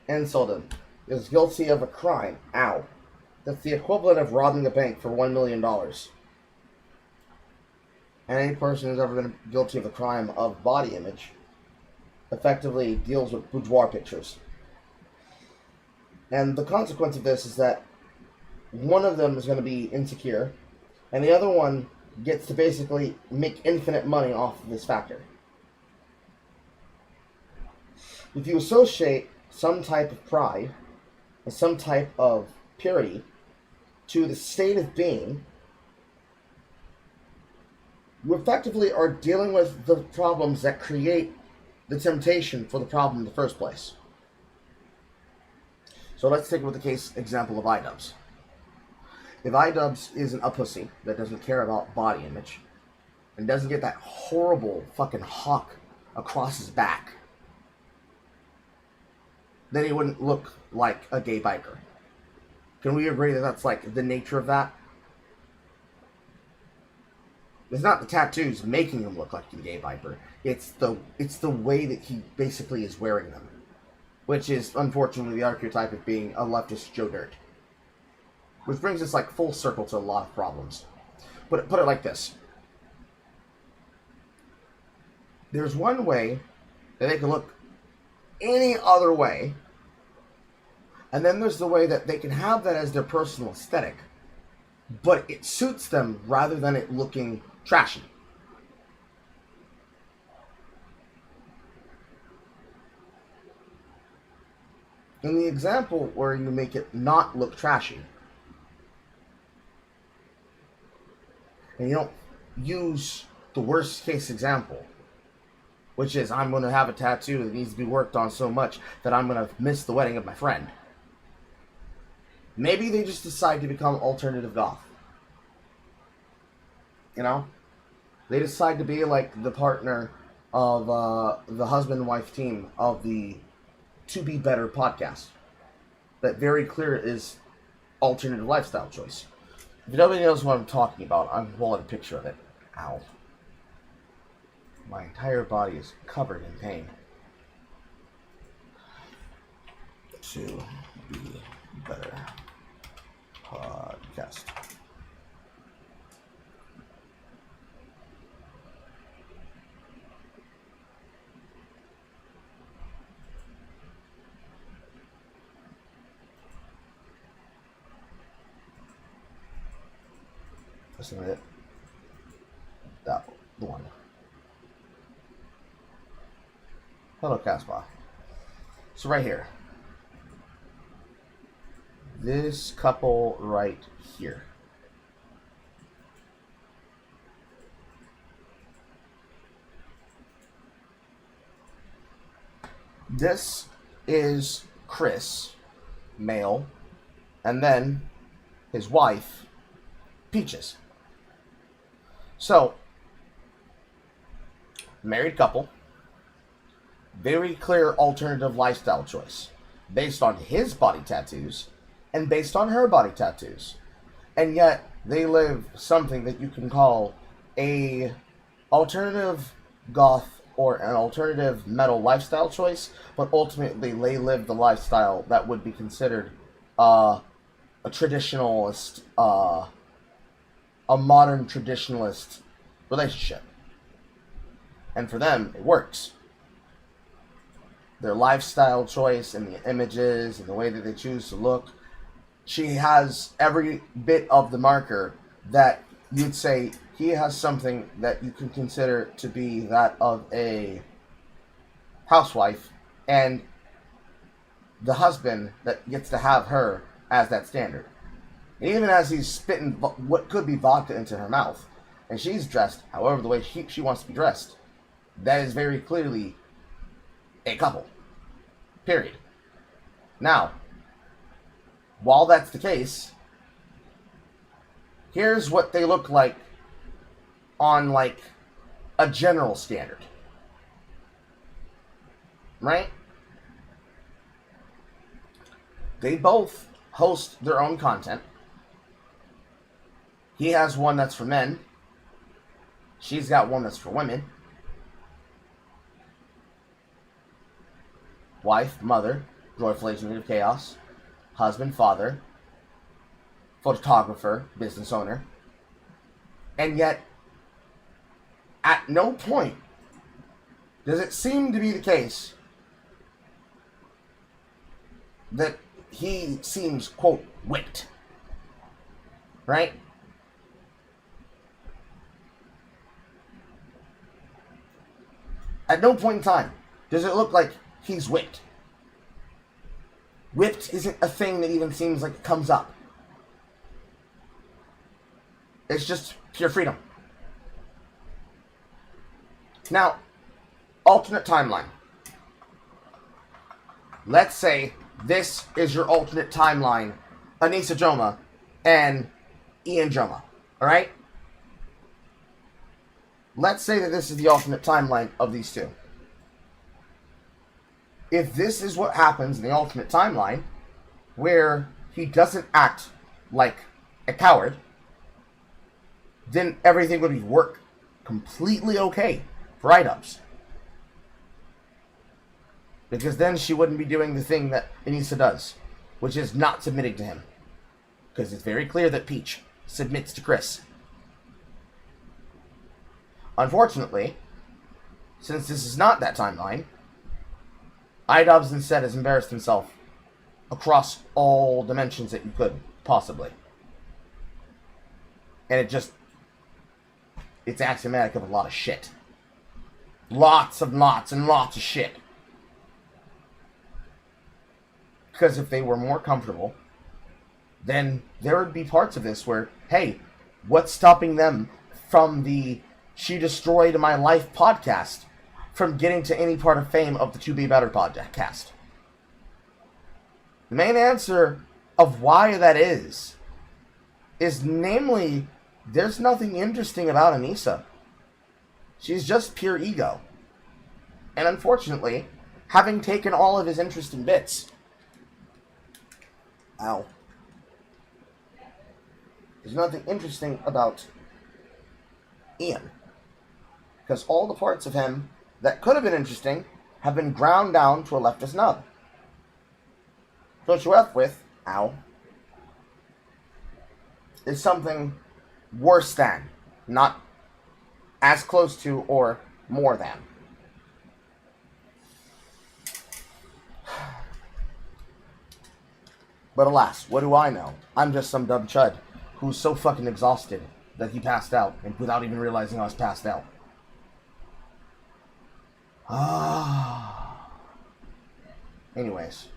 Speaker 1: insulted is guilty of a crime. Ow. That's the equivalent of robbing a bank for $1 million. And any person who's ever been guilty of the crime of body image effectively deals with boudoir pictures. And the consequence of this is that one of them is going to be insecure, and the other one gets to basically make infinite money off of this factor. If you associate some type of pride and some type of purity to the state of being, you effectively are dealing with the problems that create the temptation for the problem in the first place. So let's take with the case example of iDubbbz. If iDubbbz isn't a pussy that doesn't care about body image and doesn't get that horrible fucking hawk across his back, then he wouldn't look like a gay biker. Can we agree that that's like the nature of that? It's not the tattoos making him look like a gay biker. It's the way that he basically is wearing them. Which is, unfortunately, the archetype of being a leftist Joe Dirt. Which brings us, like, full circle to a lot of problems. Put it like this. There's one way that they can look any other way, and then there's the way that they can have that as their personal aesthetic, but it suits them rather than it looking trashy. In the example where you make it not look trashy, and you don't use the worst case example, which is I'm going to have a tattoo that needs to be worked on so much that I'm going to miss the wedding of my friend. Maybe they just decide to become alternative goth. You know? They decide to be like the partner of the husband and wife team of the To Be Better podcast. That very clear is alternative lifestyle choice. If nobody knows what I'm talking about, I'm pulling a picture of it. Ow. My entire body is covered in pain. To Be Better podcast. Listen to it. That one. Hello, Casbah. So right here. This couple right here. This is Chris, male, and then his wife, Peaches. So, married couple, very clear alternative lifestyle choice based on his body tattoos and based on her body tattoos. And yet, they live something that you can call a alternative goth or an alternative metal lifestyle choice, but ultimately they live the lifestyle that would be considered a traditionalist, a modern traditionalist relationship. And for them, it works. Their lifestyle choice and the images and the way that they choose to look. She has every bit of the marker that you'd say he has something that you can consider to be that of a housewife, and the husband that gets to have her as that standard. And even as he's spitting what could be vodka into her mouth, and she's dressed however the way she wants to be dressed, that is very clearly a couple. Period. Now, while that's the case, here's what they look like on, like, a general standard. Right? They both host their own content. He has one that's for men. She's got one that's for women. Wife, mother, joyful agent of chaos. Husband, father. Photographer, business owner. And yet, at no point does it seem to be the case that he seems, quote, whipped. Right? At no point in time does it look like he's whipped. Whipped isn't a thing that even seems like it comes up. It's just pure freedom. Now, alternate timeline. Let's say this is your alternate timeline, Anissa Joma and Ian Joma. Alright? Let's say that this is the alternate timeline of these two. If this is what happens in the alternate timeline, where he doesn't act like a coward, then everything would work completely okay for iDubbbz. Because then she wouldn't be doing the thing that Anissa does, which is not submitting to him. Because it's very clear that Peach submits to Chris. Unfortunately, since this is not that timeline, iDubbbz instead has embarrassed himself across all dimensions that you could possibly. And it's axiomatic of a lot of shit. Lots and lots of shit. Because if they were more comfortable, then there would be parts of this where, hey, what's stopping them from the She Destroyed My Life podcast from getting to any part of fame of the To Be Better podcast? The main answer of why that is namely, there's nothing interesting about Anissa. She's just pure ego. And unfortunately, having taken all of his interesting bits, there's nothing interesting about Ian. Because all the parts of him that could have been interesting have been ground down to a leftist nub. So what you're left with, is something worse than, not as close to or more than. But alas, what do I know? I'm just some dumb chud who's so fucking exhausted that he passed out, and without even realizing I was passed out. Anyways.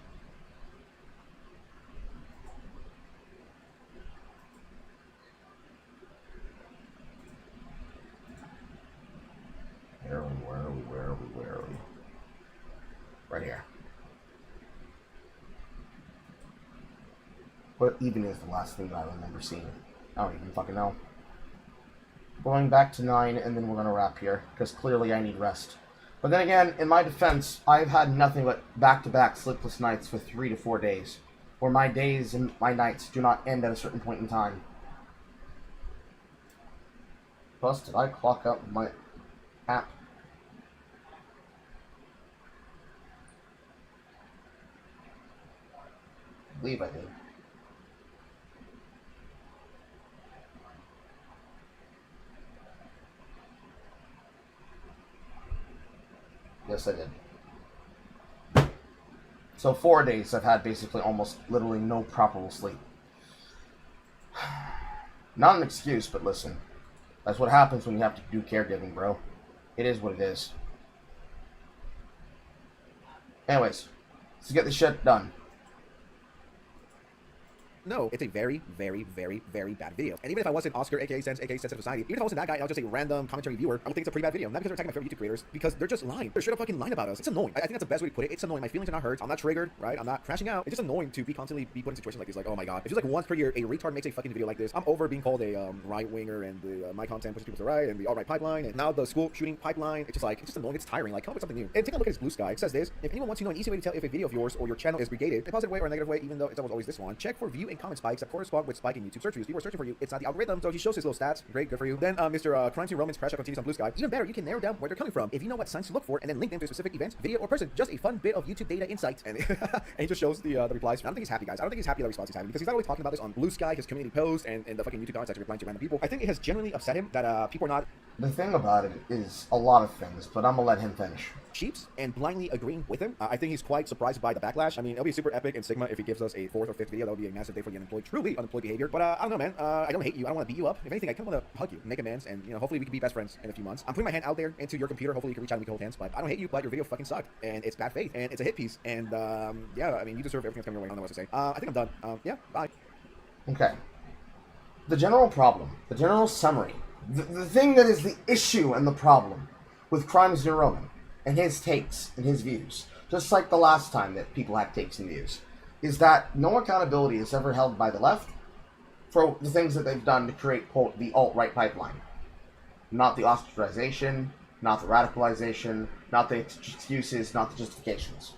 Speaker 1: Where are we? Right here. What even is the last thing that I remember seeing? I don't even fucking know. Going back to 9, and then we're going to wrap here, because clearly I need rest. But then again, in my defense, I've had nothing but back-to-back sleepless nights for 3 to 4 days, where my days and my nights do not end at a certain point in time. Plus, did I clock up my app? I believe I did. Yes, I did. So 4 days I've had basically almost literally no proper sleep. Not an excuse, but listen. That's what happens when you have to do caregiving, bro. It is what it is. Anyways, let's get this shit done.
Speaker 3: No, it's a very, very, very, very bad video. And even if I wasn't Oscar, aka Sense, aka Sensitive Society, even if I wasn't that guy, I'll just say random commentary viewer, I would think it's a pretty bad video. Not because they're attacking my favorite YouTube creators, because they're just lying. They're straight up fucking lying about us. It's annoying. I think that's the best way to put it. It's annoying. My feelings are not hurt. I'm not triggered, right? I'm not crashing out. It's just annoying to be constantly be put in situations like this. Like, oh my god. It's just like once per year, a retard makes a fucking video like this. I'm over being called a right-winger and the my content pushes people to the right and the alt-right pipeline and now the school shooting pipeline. It's just like, it's just annoying. It's tiring. Like, come up with something new. And take a look at this blue sky. It says this: if anyone wants to know an easy way to tell if a video of yours or your channel is brigaded, in a positive way or a negative way, even though it's almost always this one, check for view and comment spikes that correspond with spiking YouTube search views. People are searching for you. It's not the algorithm. So he shows his little stats. Great, good for you. Then Mr. Crime to Romans Crash Out continues on Blue Sky. Even better, you can narrow down where they're coming from if you know what signs to look for, and then link them to a specific event, video, or person. Just a fun bit of YouTube data insight. And, and he just shows the replies. I don't think he's happy, guys. I don't think he's happy with the response he's having because he's not always talking about this on Blue Sky, his community post, and the fucking YouTube comment section replying to random people. I think it has genuinely upset him that people are not.
Speaker 1: The thing about it is a lot of things, but I'm gonna let him finish.
Speaker 3: Sheeps and blindly agreeing with him. I think he's quite surprised by the backlash. I mean, it'll be super epic and Sigma if he gives us a 4th or 5th video. That would be a massive day for the unemployed, truly unemployed behavior. But I don't know, man. I don't hate you. I don't want to beat you up. If anything, I kind of want to hug you, make amends, and hopefully we can be best friends in a few months. I'm putting my hand out there into your computer. Hopefully you can reach out and we can hold hands. But I don't hate you. But your video fucking sucked, and it's bad faith, and it's a hit piece. And yeah, I mean, you deserve everything that's coming your way. I don't know what to say. I think I'm done. Yeah, bye.
Speaker 1: Okay. The general problem, the general summary, the thing that is the issue and the problem with Crimes Near Roman and his takes and his views, just like the last time that people had takes and views, is that no accountability is ever held by the left for the things that they've done to create, quote, the alt-right pipeline. Not the ostracization, not the radicalization, not the excuses, not the justifications.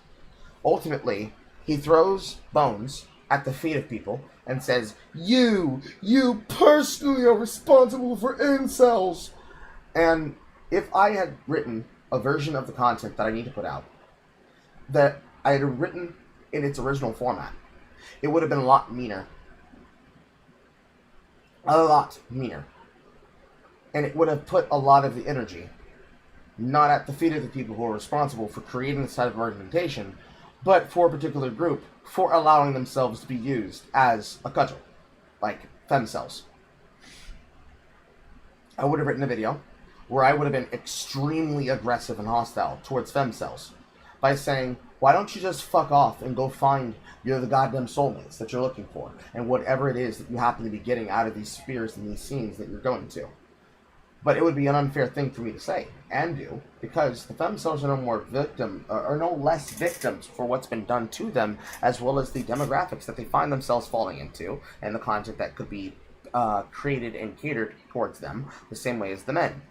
Speaker 1: Ultimately, he throws bones at the feet of people and says, you personally are responsible for incels. And if I had written a version of the content that I need to put out, that I had written in its original format, it would have been a lot meaner. A lot meaner. And it would have put a lot of the energy not at the feet of the people who are responsible for creating this type of argumentation, but for a particular group for allowing themselves to be used as a cudgel, like femcells. I would have written a video where I would have been extremely aggressive and hostile towards femcells by saying, why don't you just fuck off and go find the goddamn soulmates that you're looking for, and whatever it is that you happen to be getting out of these spheres and these scenes that you're going to. But it would be an unfair thing for me to say and do, because the femcells are no less victims for what's been done to them, as well as the demographics that they find themselves falling into, and the content that could be created and catered towards them, the same way as the men.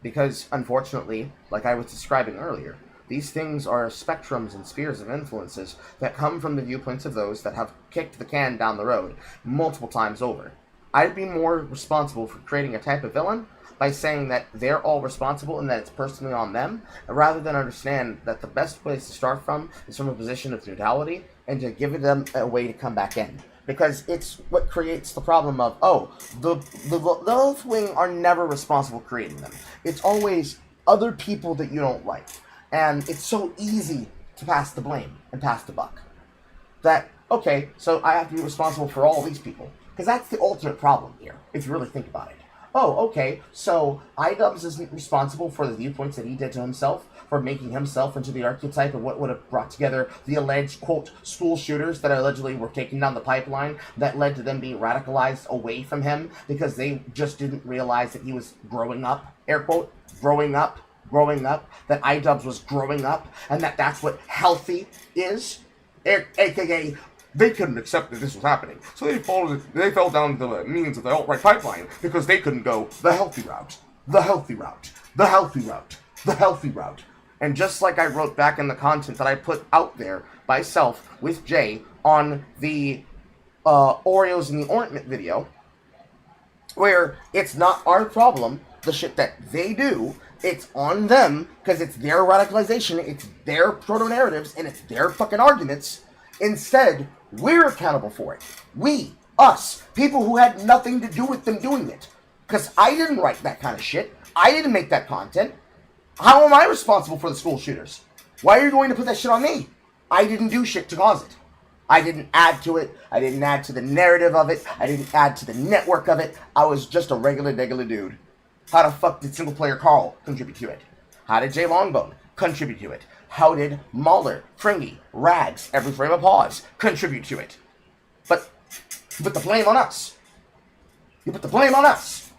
Speaker 1: Because, unfortunately, like I was describing earlier, these things are spectrums and spheres of influences that come from the viewpoints of those that have kicked the can down the road multiple times over. I'd be more responsible for creating a type of villain by saying that they're all responsible and that it's personally on them, rather than understand that the best place to start from is from a position of neutrality and to give them a way to come back in. Because it's what creates the problem of, the left wing are never responsible for creating them. It's always other people that you don't like. And it's so easy to pass the blame and pass the buck. That, okay, so I have to be responsible for all these people. Because that's the ultimate problem here, if you really think about it. Oh, okay, so iDubbbz isn't responsible for the viewpoints that he did to himself, for making himself into the archetype of what would have brought together the alleged, quote, school shooters that allegedly were taking down the pipeline that led to them being radicalized away from him because they just didn't realize that he was growing up, air quote, growing up, that iDubbbz was growing up, and that's what healthy is, aka they couldn't accept that this was happening. So they fell down the means of the alt-right pipeline because they couldn't go the healthy route, the healthy route, the healthy route, the healthy route. And just like I wrote back in the content that I put out there by self with Jay on the Oreos in the Ornament video, where it's not our problem, the shit that they do, it's on them, because it's their radicalization, it's their proto-narratives, and it's their fucking arguments. Instead, we're accountable for it. We, us, people who had nothing to do with them doing it. Because I didn't write that kind of shit. I didn't make that content. How am I responsible for the school shooters? Why are you going to put that shit on me? I didn't do shit to cause it. I didn't add to it. I didn't add to the narrative of it. I didn't add to the network of it. I was just a regular dude. How the fuck did single player Carl contribute to it? How did Jay Longbone contribute to it? How did Mahler, Fringy, Rags, Every Frame of Pause contribute to it? But you put the blame on us. You put the blame on us.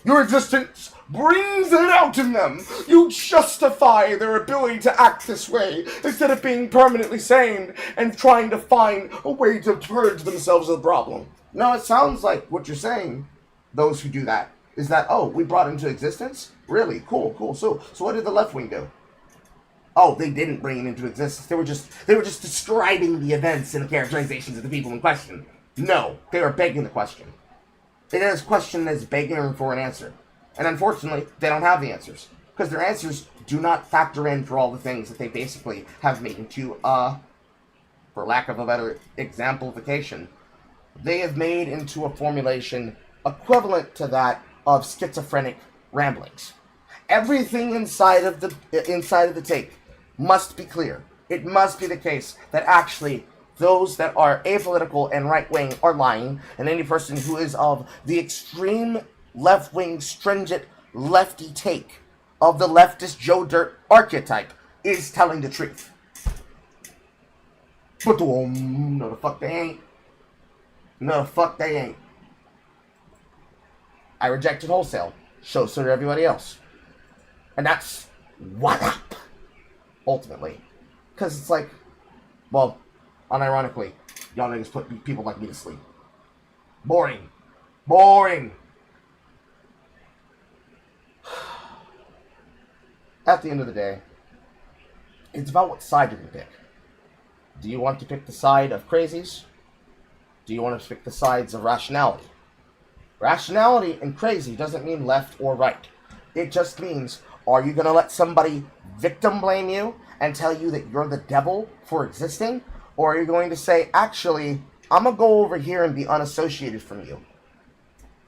Speaker 1: Your existence brings it out in them. You justify their ability to act this way instead of being permanently sane and trying to find a way to purge themselves of the problem. No, it sounds like what you're saying, those who do that, is that, oh, we brought it into existence? Really? Cool. So what did the left wing do? Oh, they didn't bring it into existence. They were just describing the events and the characterizations of the people in question. No, they were begging the question. It is a question that's begging for an answer. And unfortunately, they don't have the answers. Because their answers do not factor in for all the things that they basically have made into, for lack of a better exemplification, they have made into a formulation equivalent to that of schizophrenic ramblings. Everything inside of the tape must be clear. It must be the case that actually those that are apolitical and right-wing are lying, and any person who is of the extreme left-wing, stringent, lefty take of the leftist Joe Dirt archetype is telling the truth. But no, the fuck they ain't. No, the fuck they ain't. I rejected wholesale. So did everybody else. And that's what up, ultimately. Because it's like, well, unironically, y'all niggas put people like me to sleep. Boring. At the end of the day, it's about what side you're going to pick. Do you want to pick the side of crazies? Do you want to pick the sides of rationality? Rationality and crazy doesn't mean left or right. It just means, are you going to let somebody victim blame you and tell you that you're the devil for existing? Or are you going to say, actually, I'm going to go over here and be unassociated from you?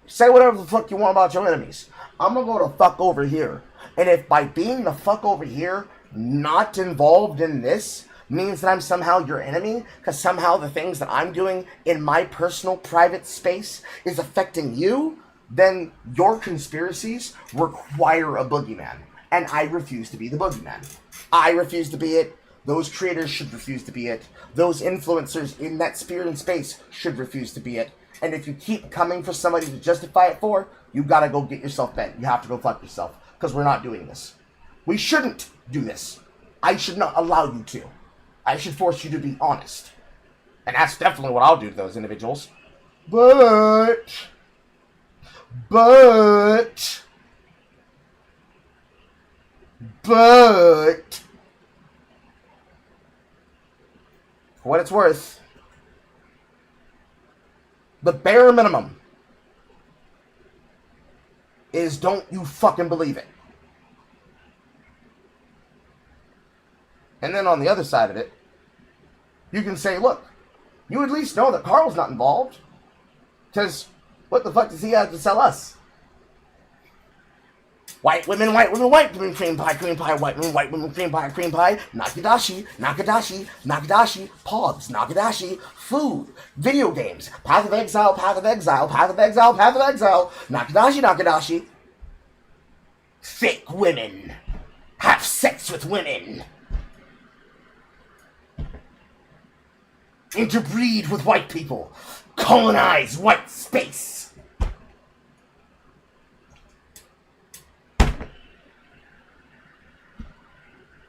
Speaker 1: Say whatever the fuck you want about your enemies. I'm going to go the fuck over here. And if by being the fuck over here, not involved in this, means that I'm somehow your enemy, because somehow the things that I'm doing in my personal private space is affecting you, then your conspiracies require a boogeyman. And I refuse to be the boogeyman. I refuse to be it. Those creators should refuse to be it. Those influencers in that sphere and space should refuse to be it. And if you keep coming for somebody to justify it for, you gotta go get yourself bent. You have to go fuck yourself. Because we're not doing this. We shouldn't do this. I should not allow you to. I should force you to be honest. And that's definitely what I'll do to those individuals. But for what it's worth, the bare minimum is don't you fucking believe it. And then on the other side of it, you can say, look, you at least know that Carl's not involved. Because what the fuck does he have to sell us? White women, cream pie, white women, cream pie, Nakadashi, pogs, Nakadashi, food, video games, Path of Exile, Nakadashi. Fake women. Have sex with women. Interbreed with white people. Colonize white space.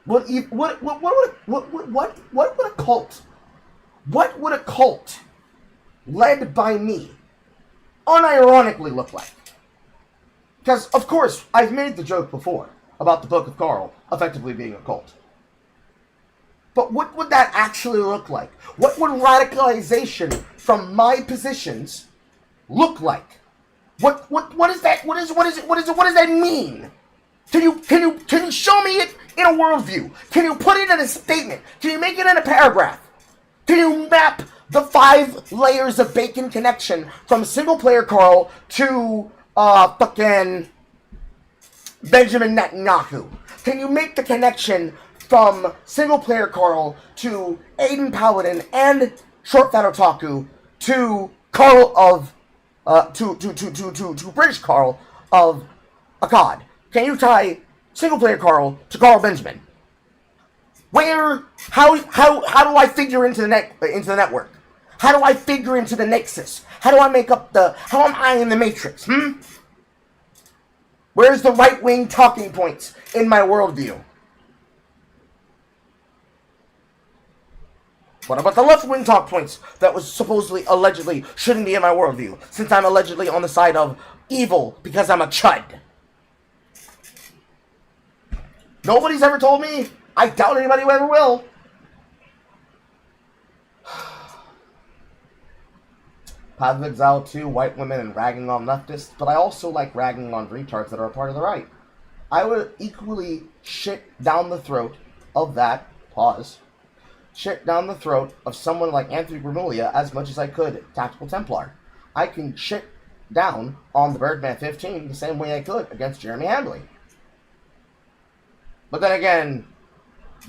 Speaker 1: What would a cult led by me unironically look like? Because, of course, I've made the joke before about the Book of Carl effectively being a cult. But what would that actually look like? What would radicalization from my positions look like? What is that? What does that mean? Can you show me it in a worldview? Can you put it in a statement? Can you make it in a paragraph? Can you map the 5 layers of bacon connection from single player Carl to fucking Benjamin Netanyahu? Can you make the connection from single player Carl to Aiden Paladin and Short Fat Otaku to Carl of to British Carl of Akkad? Can you tie single player Carl to Carl Benjamin? How do I figure into the network? How do I figure into the nexus? How do I make up how am I in the matrix? Where's the right-wing talking points in my worldview? What about the left-wing talk points that was supposedly, allegedly, shouldn't be in my worldview, since I'm allegedly on the side of evil because I'm a chud? Nobody's ever told me. I doubt anybody ever will. Path of Exile 2, white women and ragging on leftists, but I also like ragging on retards that are a part of the right. I would equally shit down the throat of that, shit down the throat of someone like Anthony Gramuglia as much as I could Tactical Templar. I can shit down on the Birdman 15 the same way I could against Jeremy Hambley. But then again,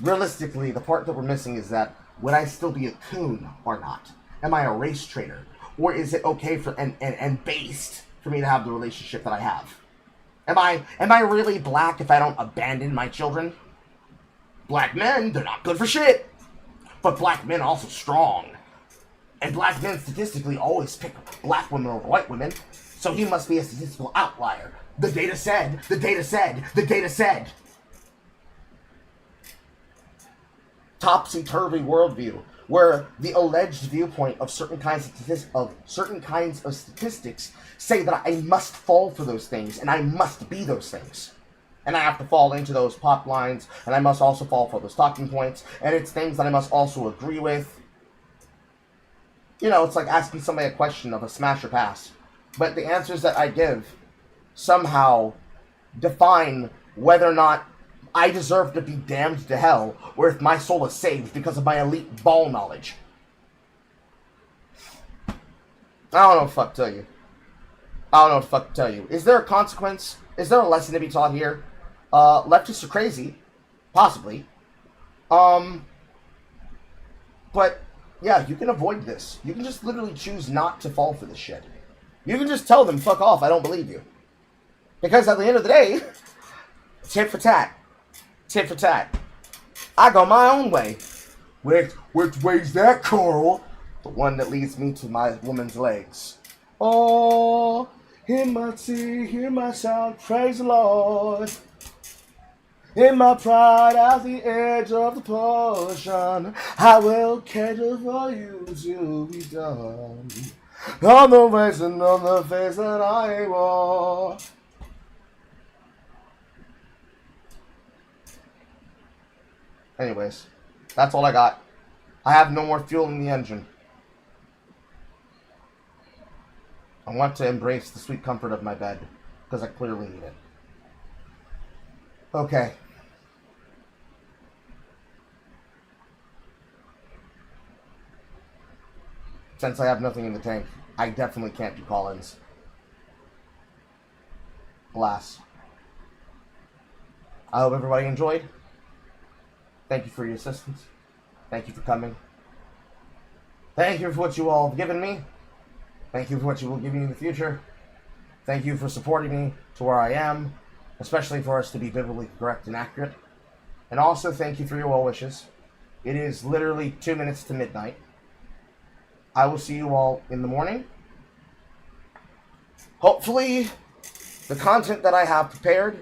Speaker 1: realistically, the part that we're missing is that, would I still be a coon or not? Am I a race traitor? Or is it okay for and based for me to have the relationship that I have? Am I really black if I don't abandon my children? Black men, they're not good for shit. But black men are also strong. And black men statistically always pick black women over white women. So he must be a statistical outlier. The data said, the data said, the data said. Topsy-turvy worldview, where the alleged viewpoint of certain kinds of statistics say that I must fall for those things, and I must be those things. And I have to fall into those pop lines, and I must also fall for those talking points, and it's things that I must also agree with. You know, it's like asking somebody a question of a smash or pass. But the answers that I give somehow define whether or not I deserve to be damned to hell, or if my soul is saved because of my elite ball knowledge. I don't know what the fuck to tell you. I don't know what the fuck to tell you. Is there a consequence? Is there a lesson to be taught here? Leftists are crazy. Possibly. But, yeah, you can avoid this. You can just literally choose not to fall for this shit. You can just tell them, fuck off, I don't believe you. Because at the end of the day, tit for tat. Tit for tat. I go my own way. Which way's that, Carl? The one that leads me to my woman's legs. Oh, hear my tea, hear my sound, praise the Lord. In my pride at the edge of the potion, I will cater for you to be done. On the ways and on the face that I wore. Anyways, that's all I got. I have no more fuel in the engine. I want to embrace the sweet comfort of my bed, because I clearly need it. Okay. Since I have nothing in the tank, I definitely can't do call-ins. Alas. I hope everybody enjoyed. Thank you for your assistance. Thank you for coming. Thank you for what you all have given me. Thank you for what you will give me in the future. Thank you for supporting me to where I am, especially for us to be biblically correct and accurate. And also thank you for your well wishes. It is literally 2 minutes to midnight. I will see you all in the morning. Hopefully, the content that I have prepared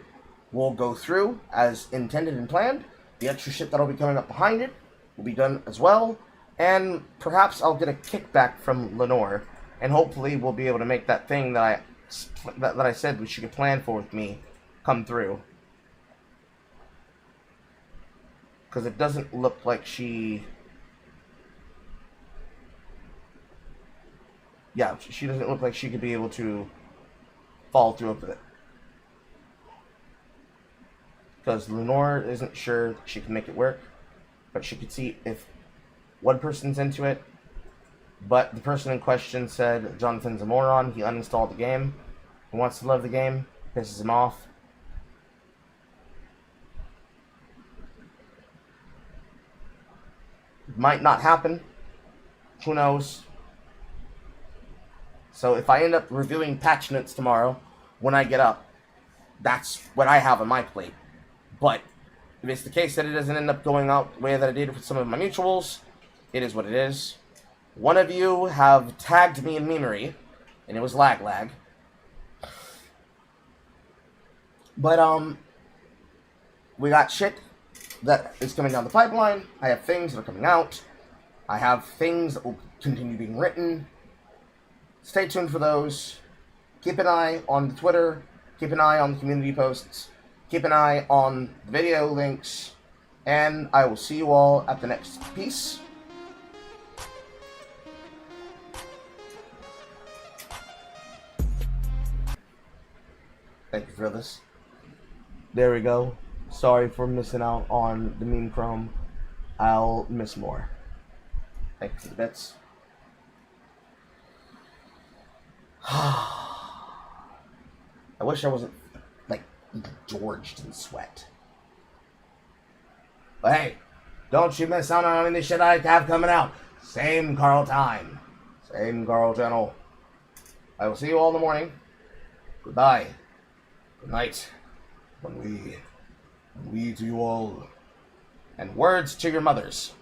Speaker 1: will go through as intended and planned. The extra shit that'll be coming up behind it will be done as well. And perhaps I'll get a kickback from Lenore. And hopefully we'll be able to make that thing that I said she could plan for with me come through. Because it doesn't look like she... Yeah, she doesn't look like she could be able to follow through with it. Because Lenore isn't sure she can make it work, but she could see if one person's into it, but the person in question said Jonathan's a moron, he uninstalled the game, he wants to love the game, pisses him off. Might not happen. Who knows? So if I end up reviewing patch notes tomorrow, when I get up, that's what I have on my plate. But if it's the case that it doesn't end up going out the way that I did with some of my mutuals, it is what it is. One of you have tagged me in memery, and it was lag. But, we got shit that is coming down the pipeline. I have things that are coming out. I have things that will continue being written. Stay tuned for those. Keep an eye on the Twitter. Keep an eye on the community posts. Keep an eye on the video links. And I will see you all at the next piece. Thank you for this. There we go. Sorry for missing out on the meme chrome. I'll miss more. Thank you for the bits. I wish I wasn't, like, gorged in sweat. But hey, don't you miss out on any shit I have coming out. Same Carl time. Same Carl channel. I will see you all in the morning. Goodbye. Good night. When we to you all. And words to your mothers.